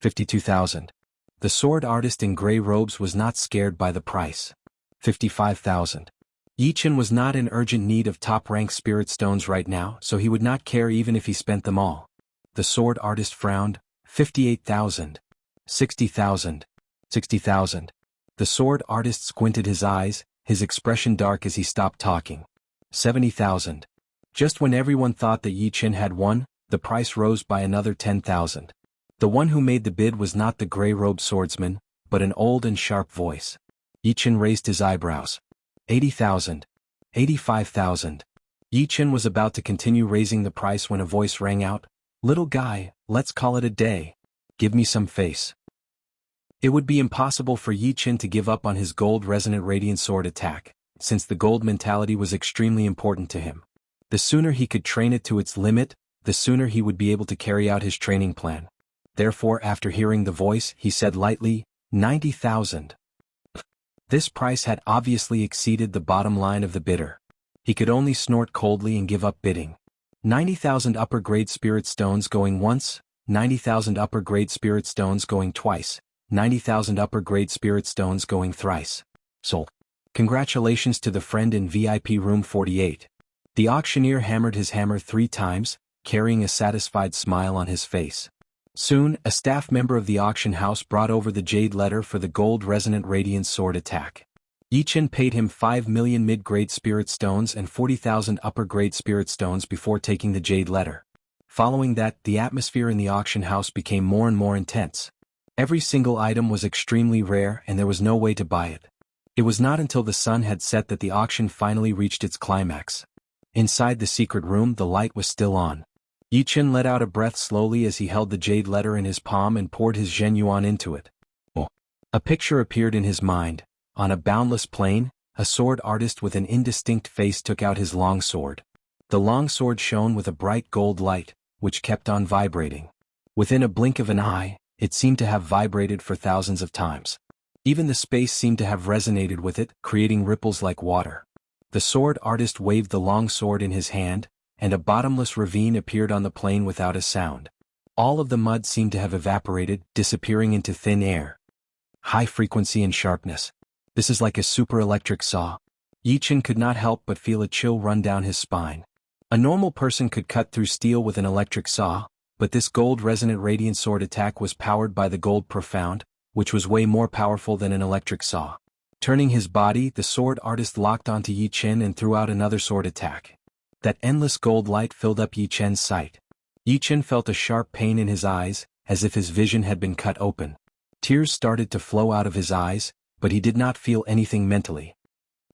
52,000. The sword artist in gray robes was not scared by the price. 55,000. Yichen was not in urgent need of top-rank spirit stones right now, so he would not care even if he spent them all. The sword artist frowned. 58,000. 60,000. 60,000. The sword artist squinted his eyes, his expression dark as he stopped talking. 70,000. Just when everyone thought that Yichen had won, the price rose by another 10,000. The one who made the bid was not the gray-robed swordsman, but an old and sharp voice. Yichen raised his eyebrows. 80,000. 85,000. Yichen was about to continue raising the price when a voice rang out, "Little guy, let's call it a day. Give me some face." It would be impossible for Yichen to give up on his gold resonant radiant sword attack, since the gold mentality was extremely important to him. The sooner he could train it to its limit, the sooner he would be able to carry out his training plan. Therefore, after hearing the voice, he said lightly, 90,000. This price had obviously exceeded the bottom line of the bidder. He could only snort coldly and give up bidding. 90,000 upper-grade spirit stones going once, 90,000 upper-grade spirit stones going twice, 90,000 upper-grade spirit stones going thrice. Sold. Congratulations to the friend in VIP room 48. The auctioneer hammered his hammer 3 times, carrying a satisfied smile on his face. Soon, a staff member of the auction house brought over the jade letter for the gold resonant radiant sword attack. Yichen paid him 5 million mid-grade spirit stones and 40,000 upper-grade spirit stones before taking the jade letter. Following that, the atmosphere in the auction house became more and more intense. Every single item was extremely rare and there was no way to buy it. It was not until the sun had set that the auction finally reached its climax. Inside the secret room the light was still on. Yi Chen let out a breath slowly as he held the jade letter in his palm and poured his zhenyuan into it. Oh. A picture appeared in his mind. On a boundless plain, a sword artist with an indistinct face took out his long sword. The long sword shone with a bright gold light, which kept on vibrating. Within a blink of an eye, it seemed to have vibrated for thousands of times. Even the space seemed to have resonated with it, creating ripples like water. The sword artist waved the long sword in his hand, and a bottomless ravine appeared on the plain without a sound. All of the mud seemed to have evaporated, disappearing into thin air. High frequency and sharpness. This is like a super-electric saw. Yi Chen could not help but feel a chill run down his spine. A normal person could cut through steel with an electric saw, but this gold-resonant radiant sword attack was powered by the gold profound, which was way more powerful than an electric saw. Turning his body, the sword artist locked onto Yi Chen and threw out another sword attack. That endless gold light filled up Yi Chen's sight. Yi Chen felt a sharp pain in his eyes, as if his vision had been cut open. Tears started to flow out of his eyes, but he did not feel anything mentally.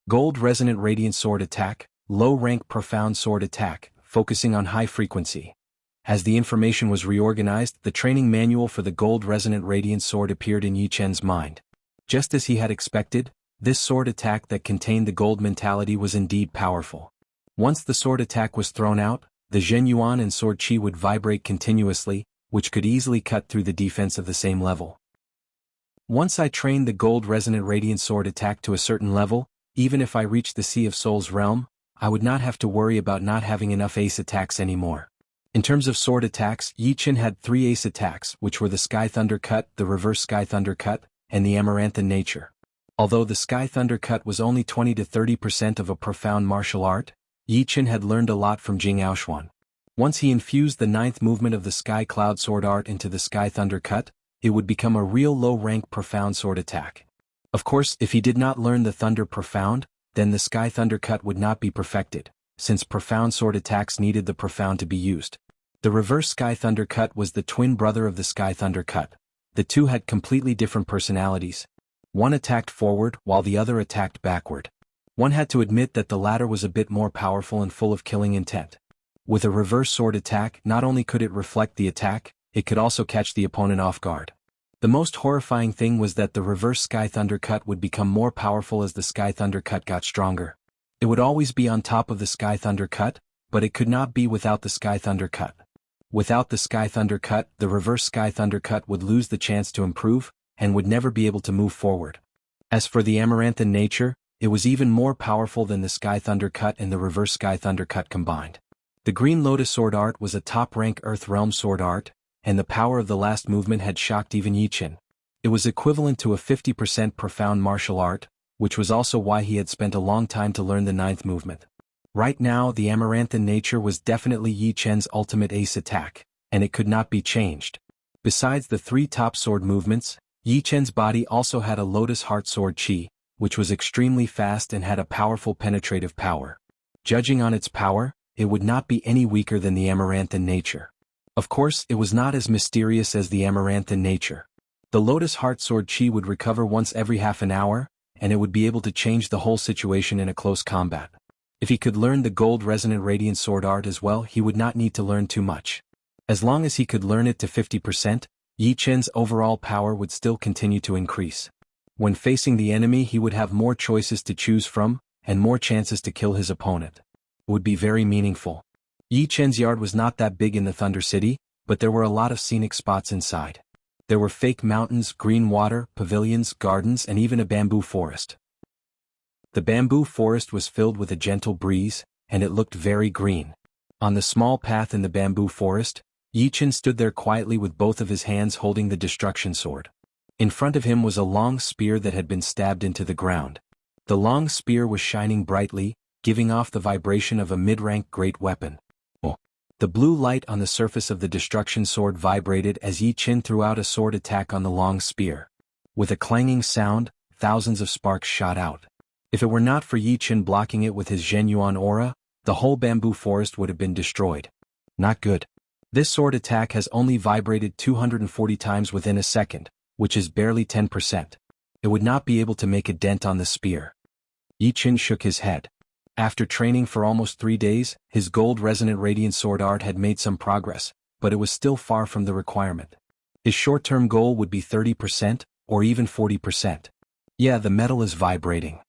Gold-resonant radiant sword attack, low-rank profound sword attack, focusing on high frequency. As the information was reorganized, the training manual for the gold-resonant radiant sword appeared in Yi Chen's mind. Just as he had expected, this sword attack that contained the gold mentality was indeed powerful. Once the sword attack was thrown out, the zhenyuan and sword qi would vibrate continuously, which could easily cut through the defense of the same level. Once I trained the gold-resonant radiant sword attack to a certain level, even if I reached the Sea of Souls realm, I would not have to worry about not having enough ace attacks anymore. In terms of sword attacks, Yi Chen had 3 ace attacks, which were the Sky Thunder Cut, the Reverse Sky Thunder Cut, and the Amaranthan Nature. Although the Sky Thunder Cut was only 20 to 30% of a profound martial art, Yi Chen had learned a lot from Jianghu. Once he infused the 9th movement of the Sky Cloud Sword Art into the Sky Thunder Cut, it would become a real low-rank profound sword attack. Of course, if he did not learn the Thunder Profound, then the Sky Thunder Cut would not be perfected, since profound sword attacks needed the profound to be used. The Reverse Sky Thunder Cut was the twin brother of the Sky Thunder Cut. The two had completely different personalities. One attacked forward while the other attacked backward. One had to admit that the latter was a bit more powerful and full of killing intent. With a reverse sword attack, not only could it reflect the attack, it could also catch the opponent off guard. The most horrifying thing was that the Reverse Sky Thunder Cut would become more powerful as the Sky Thunder Cut got stronger. It would always be on top of the Sky Thunder Cut, but it could not be without the Sky Thunder Cut. Without the Sky Thunder Cut, the Reverse Sky Thunder Cut would lose the chance to improve, and would never be able to move forward. As for the Amaranthan Nature, it was even more powerful than the Sky Thunder Cut and the Reverse Sky Thunder Cut combined. The Green Lotus Sword Art was a top-rank Earth Realm sword art, and the power of the last movement had shocked even Yi Chen. It was equivalent to a 50% profound martial art, which was also why he had spent a long time to learn the 9th movement. Right now, the Amaranthan Nature was definitely Yi Chen's ultimate ace attack, and it could not be changed. Besides the 3 top sword movements, Yi Chen's body also had a Lotus Heart Sword Qi, which was extremely fast and had a powerful penetrative power. Judging on its power, it would not be any weaker than the Amaranthan Nature. Of course, it was not as mysterious as the Amaranthan Nature. The Lotus Heart Sword Qi would recover once every half an hour, and it would be able to change the whole situation in a close combat. If he could learn the Gold Resonant Radiant Sword Art as well, he would not need to learn too much. As long as he could learn it to 50%, Yi Chen's overall power would still continue to increase. When facing the enemy, he would have more choices to choose from, and more chances to kill his opponent. It would be very meaningful. Yi Chen's yard was not that big in the Thunder City, but there were a lot of scenic spots inside. There were fake mountains, green water, pavilions, gardens, and even a bamboo forest. The bamboo forest was filled with a gentle breeze, and it looked very green. On the small path in the bamboo forest, Yi Chen stood there quietly with both of his hands holding the destruction sword. In front of him was a long spear that had been stabbed into the ground. The long spear was shining brightly, giving off the vibration of a mid-rank great weapon. The blue light on the surface of the destruction sword vibrated as Yi Chen threw out a sword attack on the long spear. With a clanging sound, thousands of sparks shot out. If it were not for Yi Chen blocking it with his zhenyuan aura, the whole bamboo forest would have been destroyed. Not good. This sword attack has only vibrated 240 times within a second, which is barely 10%. it would not be able to make a dent on the spear. Yi Qin shook his head. After training for almost 3 days, his gold resonant radiant sword art had made some progress, but it was still far from the requirement. His short-term goal would be 30%, or even 40%. Yeah, the metal is vibrating.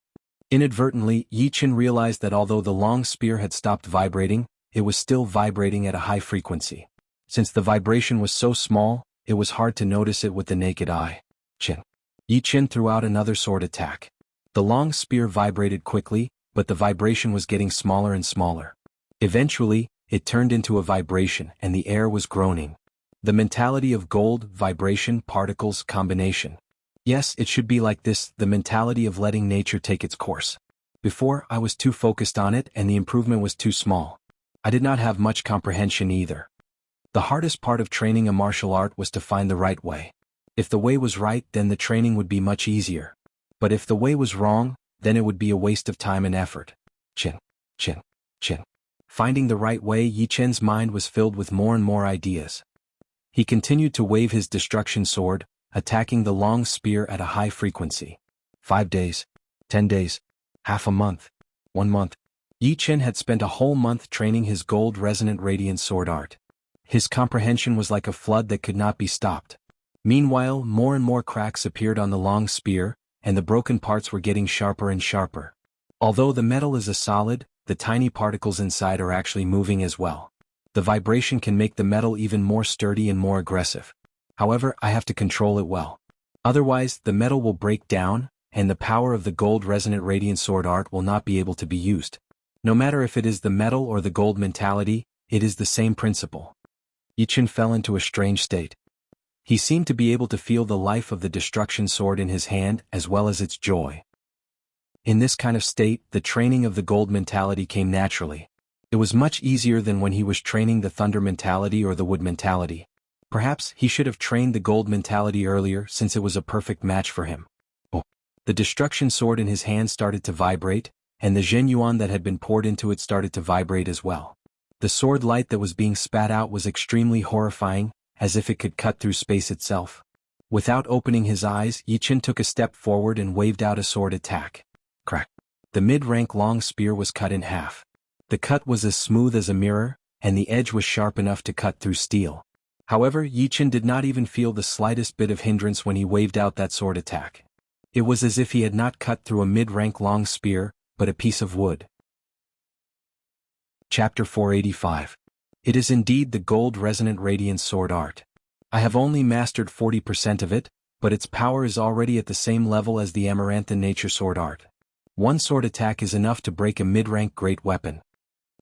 Inadvertently, Yi Qin realized that although the long spear had stopped vibrating, it was still vibrating at a high frequency. Since the vibration was so small, it was hard to notice it with the naked eye. Qin. Yi Qin threw out another sword attack. The long spear vibrated quickly, but the vibration was getting smaller and smaller. Eventually, it turned into a vibration and the air was groaning. The mentality of gold, vibration, particles, combination. Yes, it should be like this, the mentality of letting nature take its course. Before, I was too focused on it and the improvement was too small. I did not have much comprehension either. The hardest part of training a martial art was to find the right way. If the way was right, then the training would be much easier. But if the way was wrong, then it would be a waste of time and effort. Qin. Qin. Qin. Finding the right way, Yi Qin's mind was filled with more and more ideas. He continued to wave his destruction sword, attacking the long spear at a high frequency. 5 days, 10 days, half a month, 1 month. Yi Qin had spent a whole month training his gold resonant radiant sword art. His comprehension was like a flood that could not be stopped. Meanwhile, more and more cracks appeared on the long spear, and the broken parts were getting sharper and sharper. Although the metal is a solid, the tiny particles inside are actually moving as well. The vibration can make the metal even more sturdy and more aggressive. However, I have to control it well. Otherwise, the metal will break down, and the power of the gold resonant radiant sword art will not be able to be used. No matter if it is the metal or the gold mentality, it is the same principle. Yi Qin fell into a strange state. He seemed to be able to feel the life of the destruction sword in his hand as well as its joy. In this kind of state, the training of the gold mentality came naturally. It was much easier than when he was training the thunder mentality or the wood mentality. Perhaps he should have trained the gold mentality earlier since it was a perfect match for him. Oh! The destruction sword in his hand started to vibrate, and the Zhenyuan that had been poured into it started to vibrate as well. The sword light that was being spat out was extremely horrifying, as if it could cut through space itself. Without opening his eyes, Yi Qin took a step forward and waved out a sword attack. Crack! The mid-rank long spear was cut in half. The cut was as smooth as a mirror, and the edge was sharp enough to cut through steel. However, Yi Qin did not even feel the slightest bit of hindrance when he waved out that sword attack. It was as if he had not cut through a mid-rank long spear, but a piece of wood. Chapter 485. It is indeed the gold resonant radiant sword art. I have only mastered 40% of it, but its power is already at the same level as the Amaranthan nature sword art. One sword attack is enough to break a mid-rank great weapon.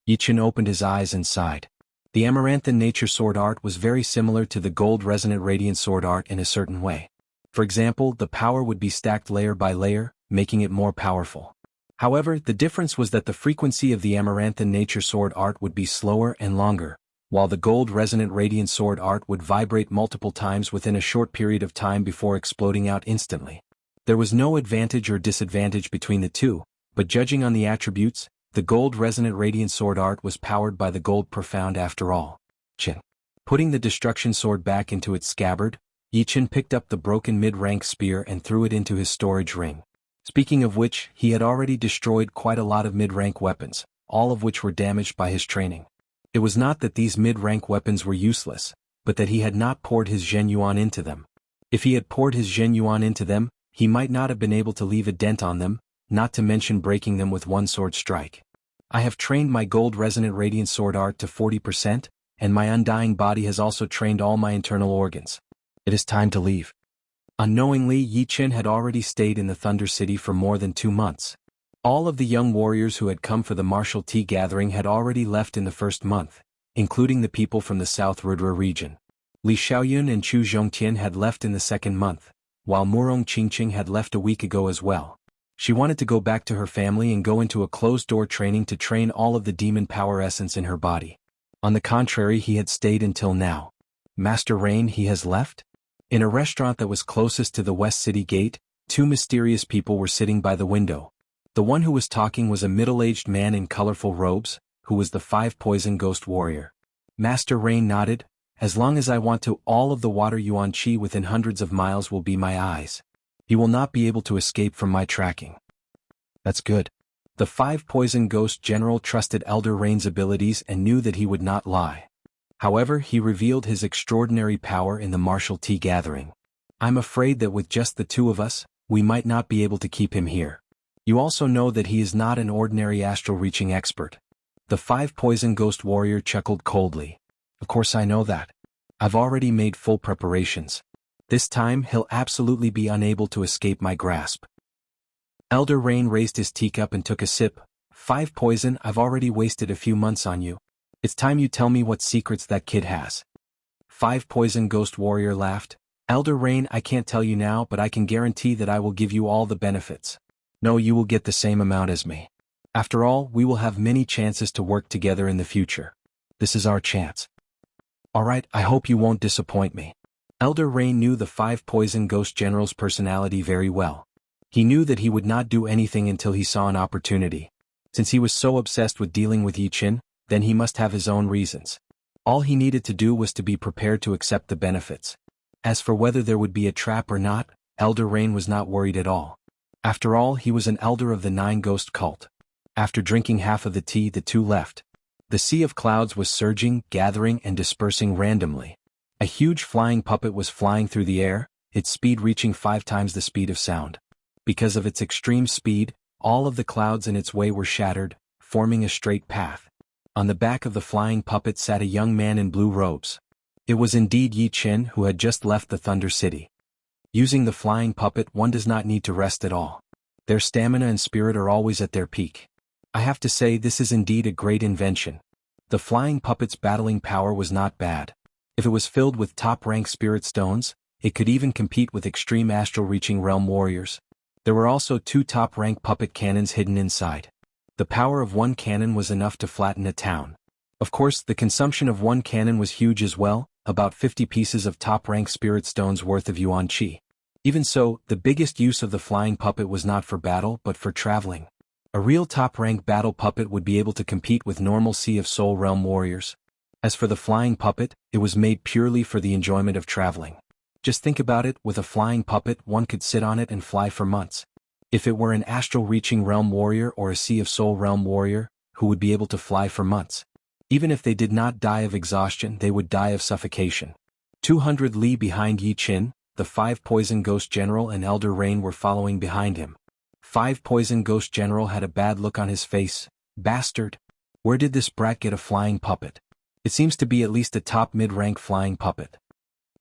Yi Qin opened his eyes and sighed. The Amaranthan nature sword art was very similar to the gold resonant radiant sword art in a certain way. For example, the power would be stacked layer by layer, making it more powerful. However, the difference was that the frequency of the Amaranthan nature sword art would be slower and longer, while the gold resonant radiant sword art would vibrate multiple times within a short period of time before exploding out instantly. There was no advantage or disadvantage between the two, but judging on the attributes, the gold resonant radiant sword art was powered by the gold profound after all. Qin. Putting the destruction sword back into its scabbard, Yi Qin picked up the broken mid-rank spear and threw it into his storage ring. Speaking of which, he had already destroyed quite a lot of mid-rank weapons, all of which were damaged by his training. It was not that these mid-rank weapons were useless, but that he had not poured his Zhenyuan into them. If he had poured his Zhenyuan into them, he might not have been able to leave a dent on them, not to mention breaking them with one sword strike. I have trained my gold resonant radiant sword art to 40%, and my undying body has also trained all my internal organs. It is time to leave. Unknowingly, Yi Qin had already stayed in the Thunder City for more than 2 months. All of the young warriors who had come for the martial tea gathering had already left in the first month, including the people from the South Rudra region. Li Xiaoyun and Chu Zhongtian had left in the second month, while Murong Qingqing had left a week ago as well. She wanted to go back to her family and go into a closed-door training to train all of the demon power essence in her body. On the contrary, he had stayed until now. Master Rain, he has left? In a restaurant that was closest to the West City Gate, 2 mysterious people were sitting by the window. The one who was talking was a middle-aged man in colorful robes, who was the 5 poison ghost warrior. Master Rain nodded. As long as I want to, all of the water Yuan Qi within hundreds of miles will be my eyes. He will not be able to escape from my tracking. That's good. The 5 Poison Ghost General trusted Elder Rain's abilities and knew that he would not lie. However, he revealed his extraordinary power in the martial tea gathering. I'm afraid that with just the two of us, we might not be able to keep him here. You also know that he is not an ordinary astral reaching expert. The 5 Poison Ghost Warrior chuckled coldly. Of course I know that. I've already made full preparations. This time he'll absolutely be unable to escape my grasp. Elder Rain raised his teacup and took a sip. 5 Poison, I've already wasted a few months on you. It's time you tell me what secrets that kid has. 5 Poison Ghost Warrior laughed. Elder Rain, I can't tell you now, but I can guarantee that I will give you all the benefits. No, you will get the same amount as me. After all, we will have many chances to work together in the future. This is our chance. Alright, I hope you won't disappoint me. Elder Rain knew the 5 Poison Ghost General's personality very well. He knew that he would not do anything until he saw an opportunity. Since he was so obsessed with dealing with Yi Qin, then he must have his own reasons. All he needed to do was to be prepared to accept the benefits. As for whether there would be a trap or not, Elder Rain was not worried at all. After all, he was an elder of the 9 Ghost cult. After drinking half of the tea, the two left. The sea of clouds was surging, gathering and dispersing randomly. A huge flying puppet was flying through the air, its speed reaching 5 times the speed of sound. Because of its extreme speed, all of the clouds in its way were shattered, forming a straight path. On the back of the flying puppet sat a young man in blue robes. It was indeed Yi Qin, who had just left the Thunder City. Using the flying puppet, one does not need to rest at all. Their stamina and spirit are always at their peak. I have to say this is indeed a great invention. The flying puppet's battling power was not bad. If it was filled with top-rank spirit stones, it could even compete with extreme astral-reaching realm warriors. There were also 2 top-rank puppet cannons hidden inside. The power of 1 cannon was enough to flatten a town. Of course, the consumption of 1 cannon was huge as well, about 50 pieces of top-rank spirit stones worth of yuan qi. Even so, the biggest use of the flying puppet was not for battle but for traveling. A real top-rank battle puppet would be able to compete with normal Sea of Soul realm warriors. As for the flying puppet, it was made purely for the enjoyment of traveling. Just think about it, with a flying puppet one could sit on it and fly for months. If it were an astral-reaching realm warrior or a Sea of Soul realm warrior, who would be able to fly for months? Even if they did not die of exhaustion, they would die of suffocation. 200 li behind Yi Qin, the 5 Poison Ghost General and Elder Rain were following behind him. 5 Poison Ghost General had a bad look on his face. Bastard! Where did this brat get a flying puppet? It seems to be at least a top mid-rank flying puppet.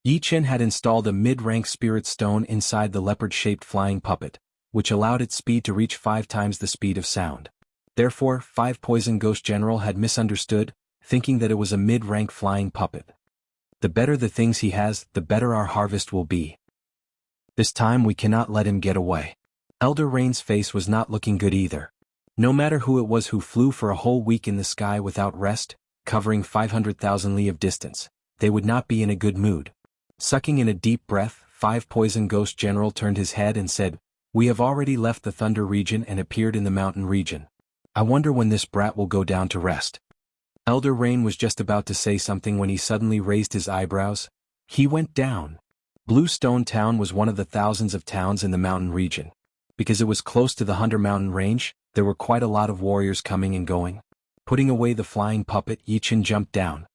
Yi Qin had installed a mid-rank spirit stone inside the leopard-shaped flying puppet, which allowed its speed to reach 5 times the speed of sound. Therefore, 5 Poison Ghost General had misunderstood, thinking that it was a mid-rank flying puppet. The better the things he has, the better our harvest will be. This time we cannot let him get away. Elder Rain's face was not looking good either. No matter who it was who flew for a whole week in the sky without rest, covering 500,000 li of distance, they would not be in a good mood. Sucking in a deep breath, 5 Poison Ghost General turned his head and said, "We have already left the Thunder region and appeared in the mountain region. I wonder when this brat will go down to rest." Elder Rain was just about to say something when he suddenly raised his eyebrows. He went down. Blue Stone Town was one of the thousands of towns in the mountain region. Because it was close to the Hunter Mountain range, there were quite a lot of warriors coming and going. Putting away the flying puppet, Yi Qin jumped down.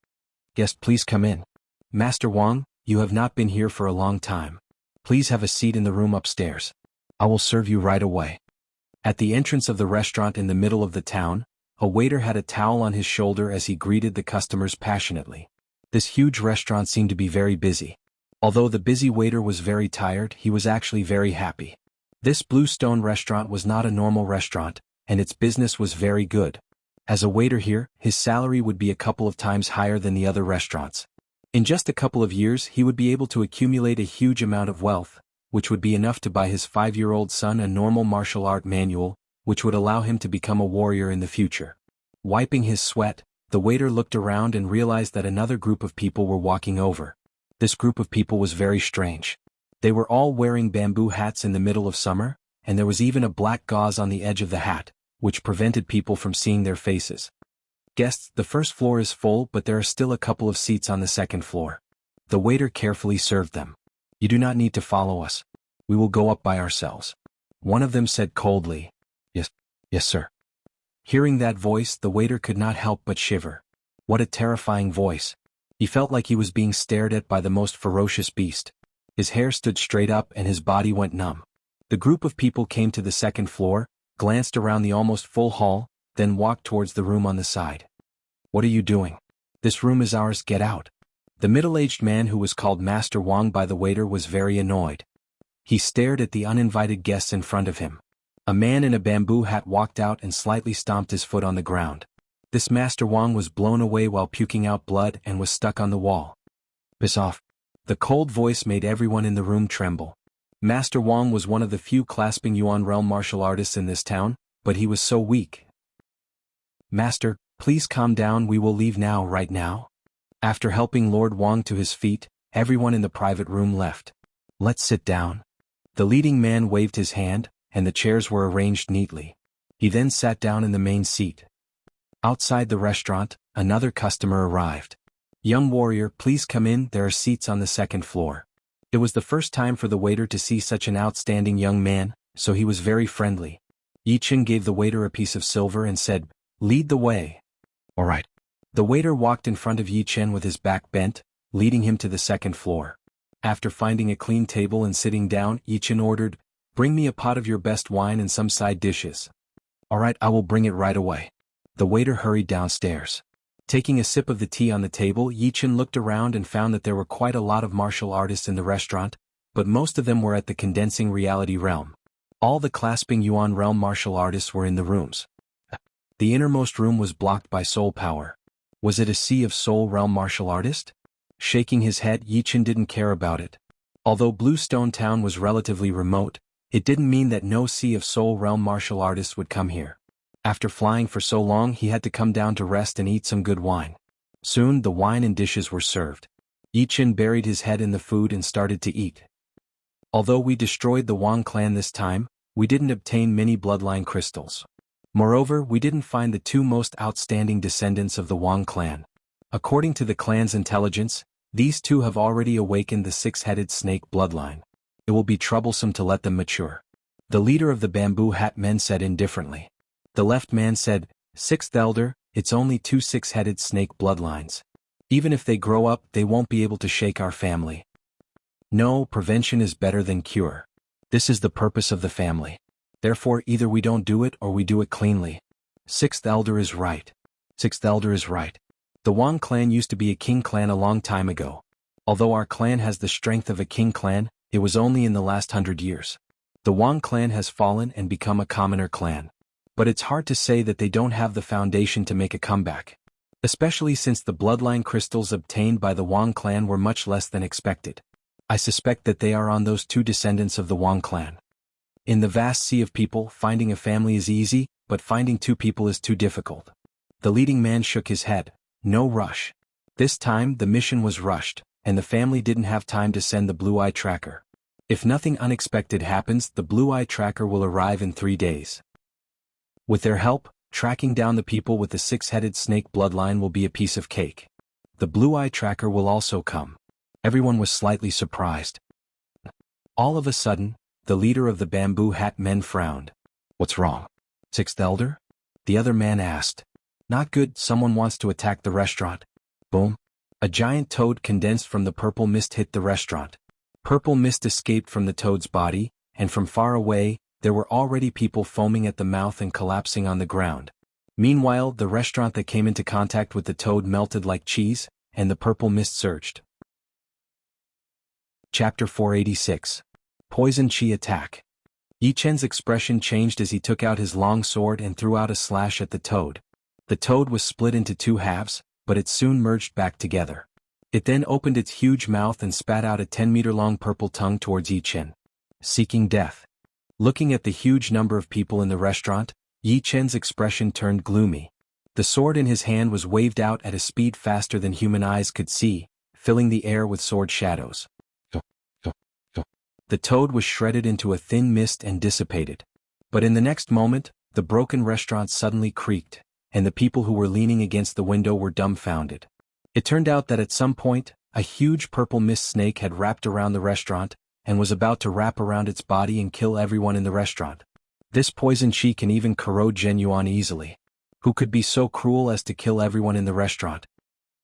"Guest, please come in. Master Wang, you have not been here for a long time. Please have a seat in the room upstairs. I will serve you right away." At the entrance of the restaurant in the middle of the town, a waiter had a towel on his shoulder as he greeted the customers passionately. This huge restaurant seemed to be very busy. Although the busy waiter was very tired, he was actually very happy. This Blue Stone restaurant was not a normal restaurant, and its business was very good. As a waiter here, his salary would be a couple of times higher than the other restaurants. In just a couple of years he would be able to accumulate a huge amount of wealth, which would be enough to buy his 5-year-old son a normal martial art manual, which would allow him to become a warrior in the future. Wiping his sweat, the waiter looked around and realized that another group of people were walking over. This group of people was very strange. They were all wearing bamboo hats in the middle of summer, and there was even a black gauze on the edge of the hat, which prevented people from seeing their faces. "Guests, the first floor is full, but there are still a couple of seats on the second floor." The waiter carefully served them. "You do not need to follow us. We will go up by ourselves. One of them said coldly, Yes, yes, sir. Hearing that voice, the waiter could not help but shiver. What a terrifying voice. He felt like he was being stared at by the most ferocious beast. His hair stood straight up and his body went numb. The group of people came to the second floor, glanced around the almost full hall, then walked towards the room on the side. What are you doing? This room is ours, get out. The middle-aged man who was called Master Wang by the waiter was very annoyed. He stared at the uninvited guests in front of him. A man in a bamboo hat walked out and slightly stomped his foot on the ground. This Master Wang was blown away while puking out blood and was stuck on the wall. Piss off. The cold voice made everyone in the room tremble. Master Wang was one of the few clasping Yuan realm martial artists in this town, but he was so weak. Master, please calm down, we will leave now, right now. After helping Lord Wang to his feet, everyone in the private room left. Let's sit down. The leading man waved his hand, and the chairs were arranged neatly. He then sat down in the main seat. Outside the restaurant, another customer arrived. Young warrior, please come in, there are seats on the second floor. It was the first time for the waiter to see such an outstanding young man, so he was very friendly. Yi Chen gave the waiter a piece of silver and said, Lead the way. All right. The waiter walked in front of Yi Chen with his back bent, leading him to the second floor. After finding a clean table and sitting down, Yi Chen ordered, Bring me a pot of your best wine and some side dishes. All right, I will bring it right away. The waiter hurried downstairs. Taking a sip of the tea on the table, Yi Chen looked around and found that there were quite a lot of martial artists in the restaurant, but most of them were at the condensing reality realm. All the clasping Yuan realm martial artists were in the rooms. The innermost room was blocked by soul power. Was it a sea of soul realm martial artists? Shaking his head, Yi Chen didn't care about it. Although Bluestone Town was relatively remote, it didn't mean that no sea of soul realm martial artists would come here. After flying for so long, he had to come down to rest and eat some good wine. Soon the wine and dishes were served. Yi Chen buried his head in the food and started to eat. Although we destroyed the Wang clan this time, we didn't obtain many bloodline crystals. Moreover, we didn't find the two most outstanding descendants of the Wang clan. According to the clan's intelligence, these two have already awakened the six-headed snake bloodline. It will be troublesome to let them mature. The leader of the bamboo hat men said indifferently. The left man said, Sixth elder, it's only two six-headed snake bloodlines. Even if they grow up, they won't be able to shake our family. No, prevention is better than cure. This is the purpose of the family. Therefore, either we don't do it or we do it cleanly. Sixth elder is right. Sixth elder is right. The Wang clan used to be a king clan a long time ago. Although our clan has the strength of a king clan, it was only in the last 100 years. The Wang clan has fallen and become a commoner clan. But it's hard to say that they don't have the foundation to make a comeback. Especially since the bloodline crystals obtained by the Wang clan were much less than expected. I suspect that they are on those two descendants of the Wang clan. In the vast sea of people, finding a family is easy, but finding two people is too difficult. The leading man shook his head. No rush. This time the mission was rushed, and the family didn't have time to send the blue-eye tracker. If nothing unexpected happens, the blue-eye tracker will arrive in 3 days. With their help, tracking down the people with the six-headed snake bloodline will be a piece of cake. The blue-eye tracker will also come. Everyone was slightly surprised. All of a sudden, the leader of the bamboo hat men frowned. What's wrong? Sixth elder? The other man asked. Not good, someone wants to attack the restaurant. Boom. A giant toad condensed from the purple mist hit the restaurant. Purple mist escaped from the toad's body, and from far away, there were already people foaming at the mouth and collapsing on the ground. Meanwhile, the restaurant that came into contact with the toad melted like cheese, and the purple mist surged. Chapter 486. Poison Chi Attack. Yi Chen's expression changed as he took out his long sword and threw out a slash at the toad. The toad was split into two halves, but it soon merged back together. It then opened its huge mouth and spat out a 10-meter-long purple tongue towards Yi Chen. Seeking death. Looking at the huge number of people in the restaurant, Yi Chen's expression turned gloomy. The sword in his hand was waved out at a speed faster than human eyes could see, filling the air with sword shadows. The toad was shredded into a thin mist and dissipated. But in the next moment, the broken restaurant suddenly creaked, and the people who were leaning against the window were dumbfounded. It turned out that at some point, a huge purple mist snake had wrapped around the restaurant, and was about to wrap around its body and kill everyone in the restaurant. This poison qi can even corrode Zhenyuan easily. Who could be so cruel as to kill everyone in the restaurant?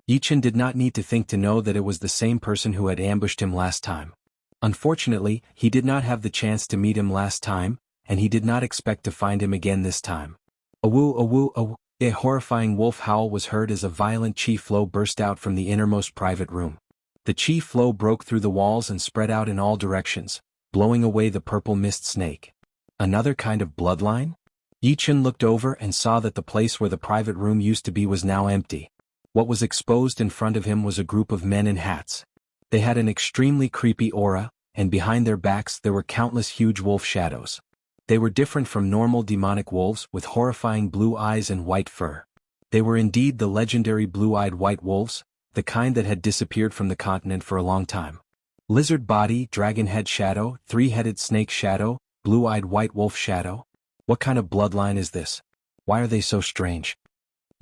Yichen did not need to think to know that it was the same person who had ambushed him last time. Unfortunately, he did not have the chance to meet him last time, and he did not expect to find him again this time. Awoo awoo awoo. A horrifying wolf howl was heard as a violent qi flow burst out from the innermost private room. The qi flow broke through the walls and spread out in all directions, blowing away the purple mist snake. Another kind of bloodline? Yichen looked over and saw that the place where the private room used to be was now empty. What was exposed in front of him was a group of men in hats. They had an extremely creepy aura, and behind their backs there were countless huge wolf shadows. They were different from normal demonic wolves with horrifying blue eyes and white fur. They were indeed the legendary blue-eyed white wolves, the kind that had disappeared from the continent for a long time. Lizard body, dragon head shadow, three-headed snake shadow, blue-eyed white wolf shadow. What kind of bloodline is this? Why are they so strange?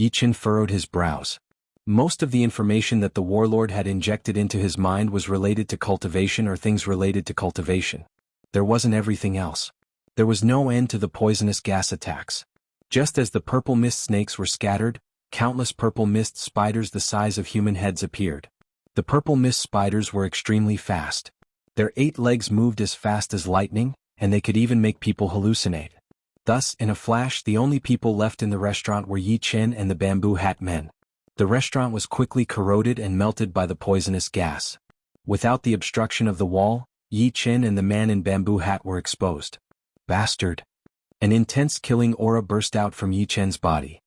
Yichen furrowed his brows. Most of the information that the warlord had injected into his mind was related to cultivation or things related to cultivation. There wasn't everything else. There was no end to the poisonous gas attacks. Just as the purple mist snakes were scattered, countless purple mist spiders the size of human heads appeared. The purple mist spiders were extremely fast. Their 8 legs moved as fast as lightning, and they could even make people hallucinate. Thus, in a flash, the only people left in the restaurant were Yi Chen and the bamboo hat men. The restaurant was quickly corroded and melted by the poisonous gas. Without the obstruction of the wall, Yi Chen and the man in bamboo hat were exposed. Bastard! An intense killing aura burst out from Yi Chen's body.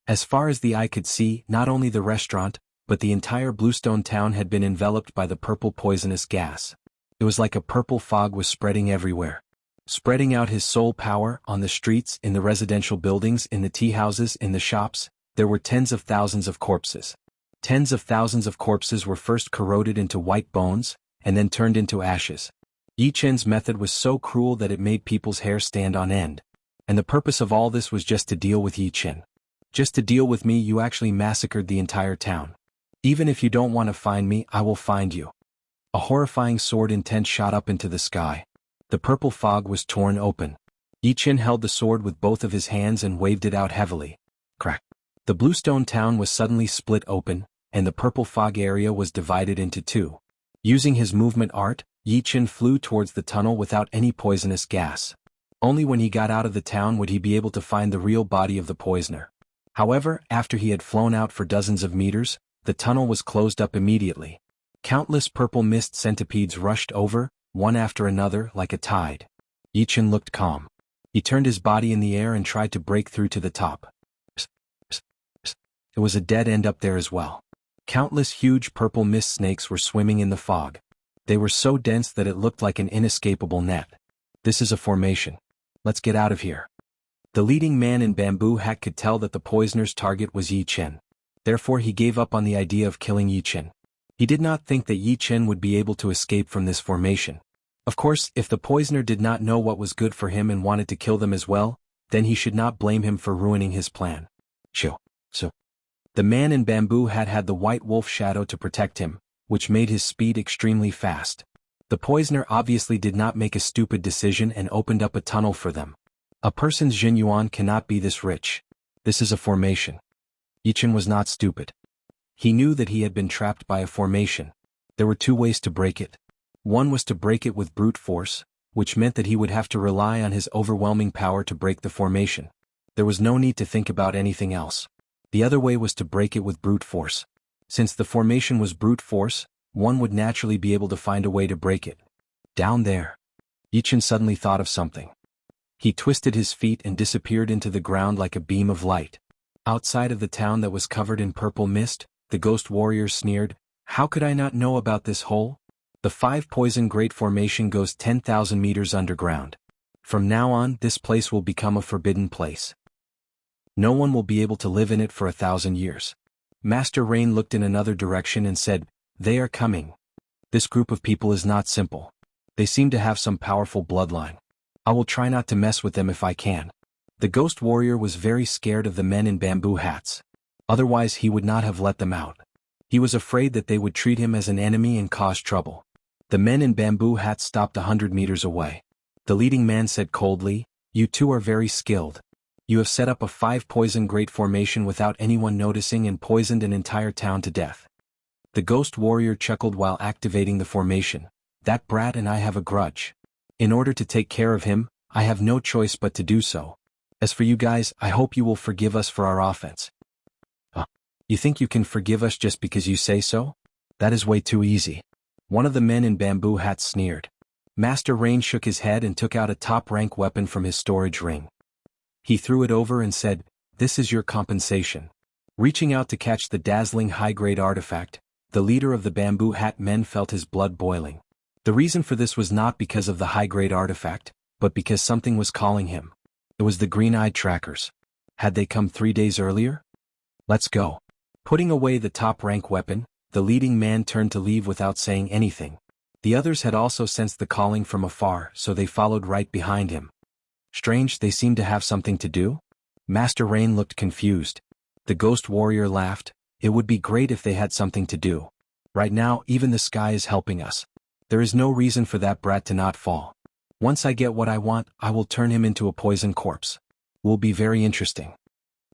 As far as the eye could see, not only the restaurant, but the entire Bluestone town had been enveloped by the purple poisonous gas. It was like a purple fog was spreading everywhere. Spreading out his soul power, on the streets, in the residential buildings, in the tea houses, in the shops, there were tens of thousands of corpses. Tens of thousands of corpses were first corroded into white bones, and then turned into ashes. Yi Chen's method was so cruel that it made people's hair stand on end. And the purpose of all this was just to deal with Yi Chen. Just to deal with me. You actually massacred the entire town. Even if you don't want to find me, I will find you. A horrifying sword intent shot up into the sky. The purple fog was torn open. Yi Chen held the sword with both of his hands and waved it out heavily. Crack. The Bluestone town was suddenly split open, and the purple fog area was divided into 2. Using his movement art, Yi Chen flew towards the tunnel without any poisonous gas. Only when he got out of the town would he be able to find the real body of the poisoner. However, after he had flown out for dozens of meters, the tunnel was closed up immediately. Countless purple mist centipedes rushed over, one after another, like a tide. Yi Chen looked calm. He turned his body in the air and tried to break through to the top. It was a dead end up there as well. Countless huge purple mist snakes were swimming in the fog. They were so dense that it looked like an inescapable net. This is a formation. Let's get out of here. The leading man in bamboo hat could tell that the poisoner's target was Yi Chen. Therefore he gave up on the idea of killing Yi Chen. He did not think that Yi Chen would be able to escape from this formation. Of course, if the poisoner did not know what was good for him and wanted to kill them as well, then he should not blame him for ruining his plan. So. The man in bamboo hat had the white wolf shadow to protect him, which made his speed extremely fast. The poisoner obviously did not make a stupid decision and opened up a tunnel for them. A person's Zhenyuan cannot be this rich. This is a formation. Yi Chen was not stupid. He knew that he had been trapped by a formation. There were 2 ways to break it. One was to break it with brute force, which meant that he would have to rely on his overwhelming power to break the formation. There was no need to think about anything else. The other way was to break it with brute force. Since the formation was brute force, one would naturally be able to find a way to break it. Down there. Yi Chen suddenly thought of something. He twisted his feet and disappeared into the ground like a beam of light. Outside of the town that was covered in purple mist, the ghost warriors sneered, "How could I not know about this hole? The 5 Poison Great Formation goes 10,000 meters underground. From now on, this place will become a forbidden place. No one will be able to live in it for 1,000 years. Master Rain looked in another direction and said, "They are coming. This group of people is not simple. They seem to have some powerful bloodline. I will try not to mess with them if I can." The ghost warrior was very scared of the men in bamboo hats. Otherwise he would not have let them out. He was afraid that they would treat him as an enemy and cause trouble. The men in bamboo hats stopped 100 meters away. The leading man said coldly, "You two are very skilled. You have set up a 5-poison great formation without anyone noticing and poisoned an entire town to death." The ghost warrior chuckled while activating the formation. "That brat and I have a grudge. In order to take care of him, I have no choice but to do so. As for you guys, I hope you will forgive us for our offense." You think you can forgive us just because you say so? That is way too easy." One of the men in bamboo hats sneered. Master Rain shook his head and took out a top-rank weapon from his storage ring. He threw it over and said, "This is your compensation." Reaching out to catch the dazzling high-grade artifact, the leader of the bamboo hat men felt his blood boiling. The reason for this was not because of the high-grade artifact, but because something was calling him. It was the green-eyed trackers. Had they come 3 days earlier? "Let's go." Putting away the top-rank weapon, the leading man turned to leave without saying anything. The others had also sensed the calling from afar, so they followed right behind him. Strange, they seemed to have something to do? Master Rain looked confused. The ghost warrior laughed. "It would be great if they had something to do. Right now, even the sky is helping us. There is no reason for that brat to not fall. Once I get what I want, I will turn him into a poison corpse. Will be very interesting."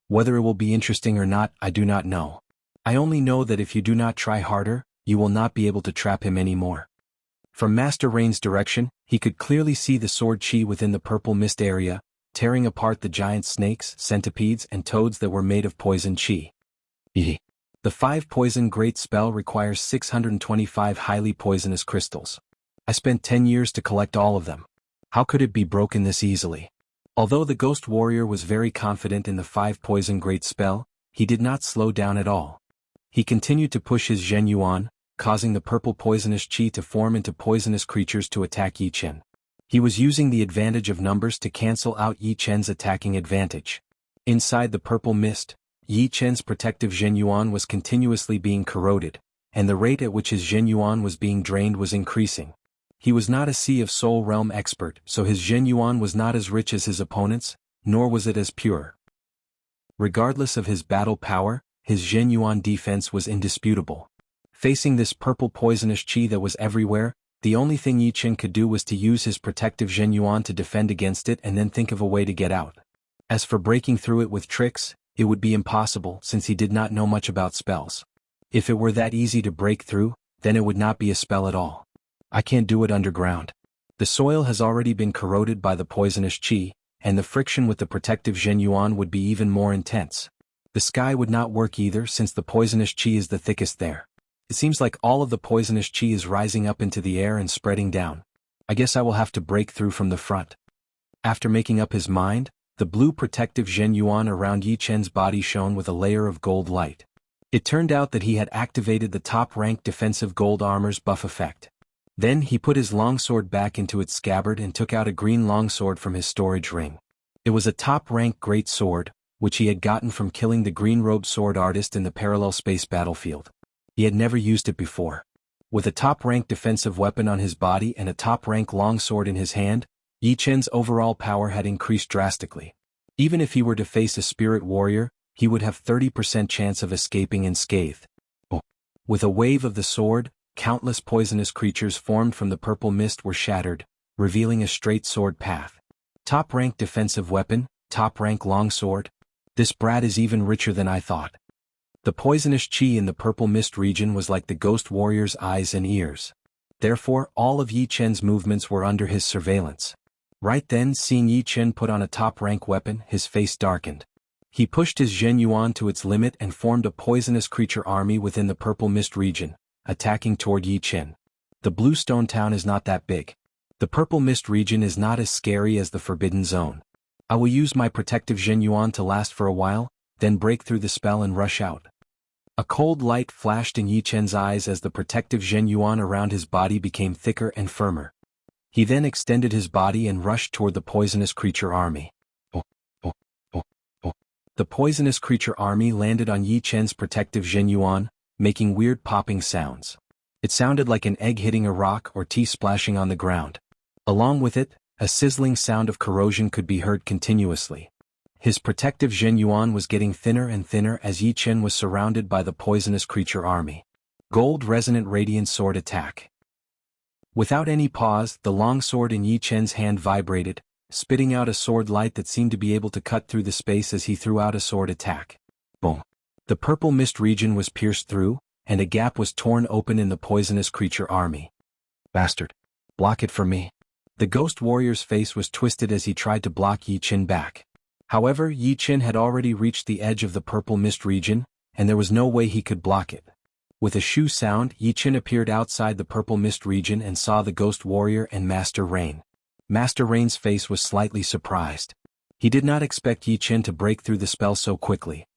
Whether it will be interesting or not, I do not know. I only know that if you do not try harder, you will not be able to trap him anymore. From Master Rain's direction, he could clearly see the sword chi within the purple mist area, tearing apart the giant snakes, centipedes, and toads that were made of poison chi. The 5-poison great spell requires 625 highly poisonous crystals. I spent 10 years to collect all of them. How could it be broken this easily? Although the ghost warrior was very confident in the 5-poison great spell, he did not slow down at all. He continued to push his Zhen Yuan, causing the purple poisonous chi to form into poisonous creatures to attack Yi Chen. He was using the advantage of numbers to cancel out Yi Chen's attacking advantage. Inside the purple mist, Yi Chen's protective Zhen Yuan was continuously being corroded, and the rate at which his Zhen Yuan was being drained was increasing. He was not a Sea of Soul Realm expert, so his Zhen Yuan was not as rich as his opponents, nor was it as pure. Regardless of his battle power, his Zhen Yuan defense was indisputable. Facing this purple poisonous chi that was everywhere, the only thing Yi Chen could do was to use his protective Zhen Yuan to defend against it and then think of a way to get out. As for breaking through it with tricks, it would be impossible since he did not know much about spells. If it were that easy to break through, then it would not be a spell at all. I can't do it underground. The soil has already been corroded by the poisonous chi, and the friction with the protective Zhen Yuan would be even more intense. The sky would not work either since the poisonous chi is the thickest there. It seems like all of the poisonous chi is rising up into the air and spreading down. I guess I will have to break through from the front. After making up his mind, the blue protective Zhen Yuan around Yi Chen's body shone with a layer of gold light. It turned out that he had activated the top-ranked defensive gold armor's buff effect. Then he put his longsword back into its scabbard and took out a green longsword from his storage ring. It was a top-ranked great sword, which he had gotten from killing the green-robed sword artist in the parallel space battlefield. He had never used it before. With a top-ranked defensive weapon on his body and a top-rank longsword in his hand, Yi Chen's overall power had increased drastically. Even if he were to face a spirit warrior, he would have 30% chance of escaping unscathed. With a wave of the sword, countless poisonous creatures formed from the purple mist were shattered, revealing a straight sword path. Top-rank defensive weapon, top-rank longsword. This brat is even richer than I thought. The poisonous chi in the purple mist region was like the ghost warrior's eyes and ears. Therefore, all of Yi Chen's movements were under his surveillance. Right then, seeing Yi Chen put on a top-rank weapon, his face darkened. He pushed his Zhen Yuan to its limit and formed a poisonous creature army within the purple mist region, attacking toward Yi Chen. The blue stone town is not that big. The purple mist region is not as scary as the forbidden zone. I will use my protective Zhen Yuan to last for a while, then break through the spell and rush out. A cold light flashed in Yi Chen's eyes as the protective Zhen Yuan around his body became thicker and firmer. He then extended his body and rushed toward the poisonous creature army. The poisonous creature army landed on Yi Chen's protective Zhen Yuan, making weird popping sounds. It sounded like an egg hitting a rock or tea splashing on the ground. Along with it, a sizzling sound of corrosion could be heard continuously. His protective Zhen Yuan was getting thinner and thinner as Yi Chen was surrounded by the poisonous creature army. Gold resonant radiant sword attack. Without any pause, the long sword in Yi Chen's hand vibrated, spitting out a sword light that seemed to be able to cut through the space as he threw out a sword attack. Boom! The purple mist region was pierced through, and a gap was torn open in the poisonous creature army. Bastard! Block it for me. The ghost warrior's face was twisted as he tried to block Yi Chen back. However, Yi Chen had already reached the edge of the purple mist region, and there was no way he could block it. With a shoo sound, Yi Chen appeared outside the purple mist region and saw the ghost warrior and Master Rain. Master Rain's face was slightly surprised. He did not expect Yi Chen to break through the spell so quickly.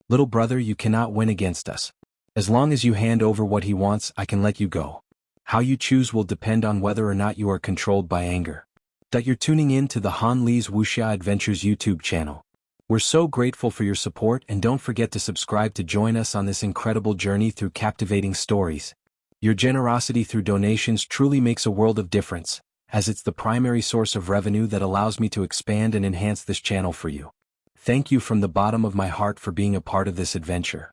Little brother, you cannot win against us. As long as you hand over what he wants, I can let you go. How you choose will depend on whether or not you are controlled by anger. That you're tuning in to the Han Li's Wuxia Adventures YouTube channel. We're so grateful for your support, and don't forget to subscribe to join us on this incredible journey through captivating stories. Your generosity through donations truly makes a world of difference, as it's the primary source of revenue that allows me to expand and enhance this channel for you. Thank you from the bottom of my heart for being a part of this adventure.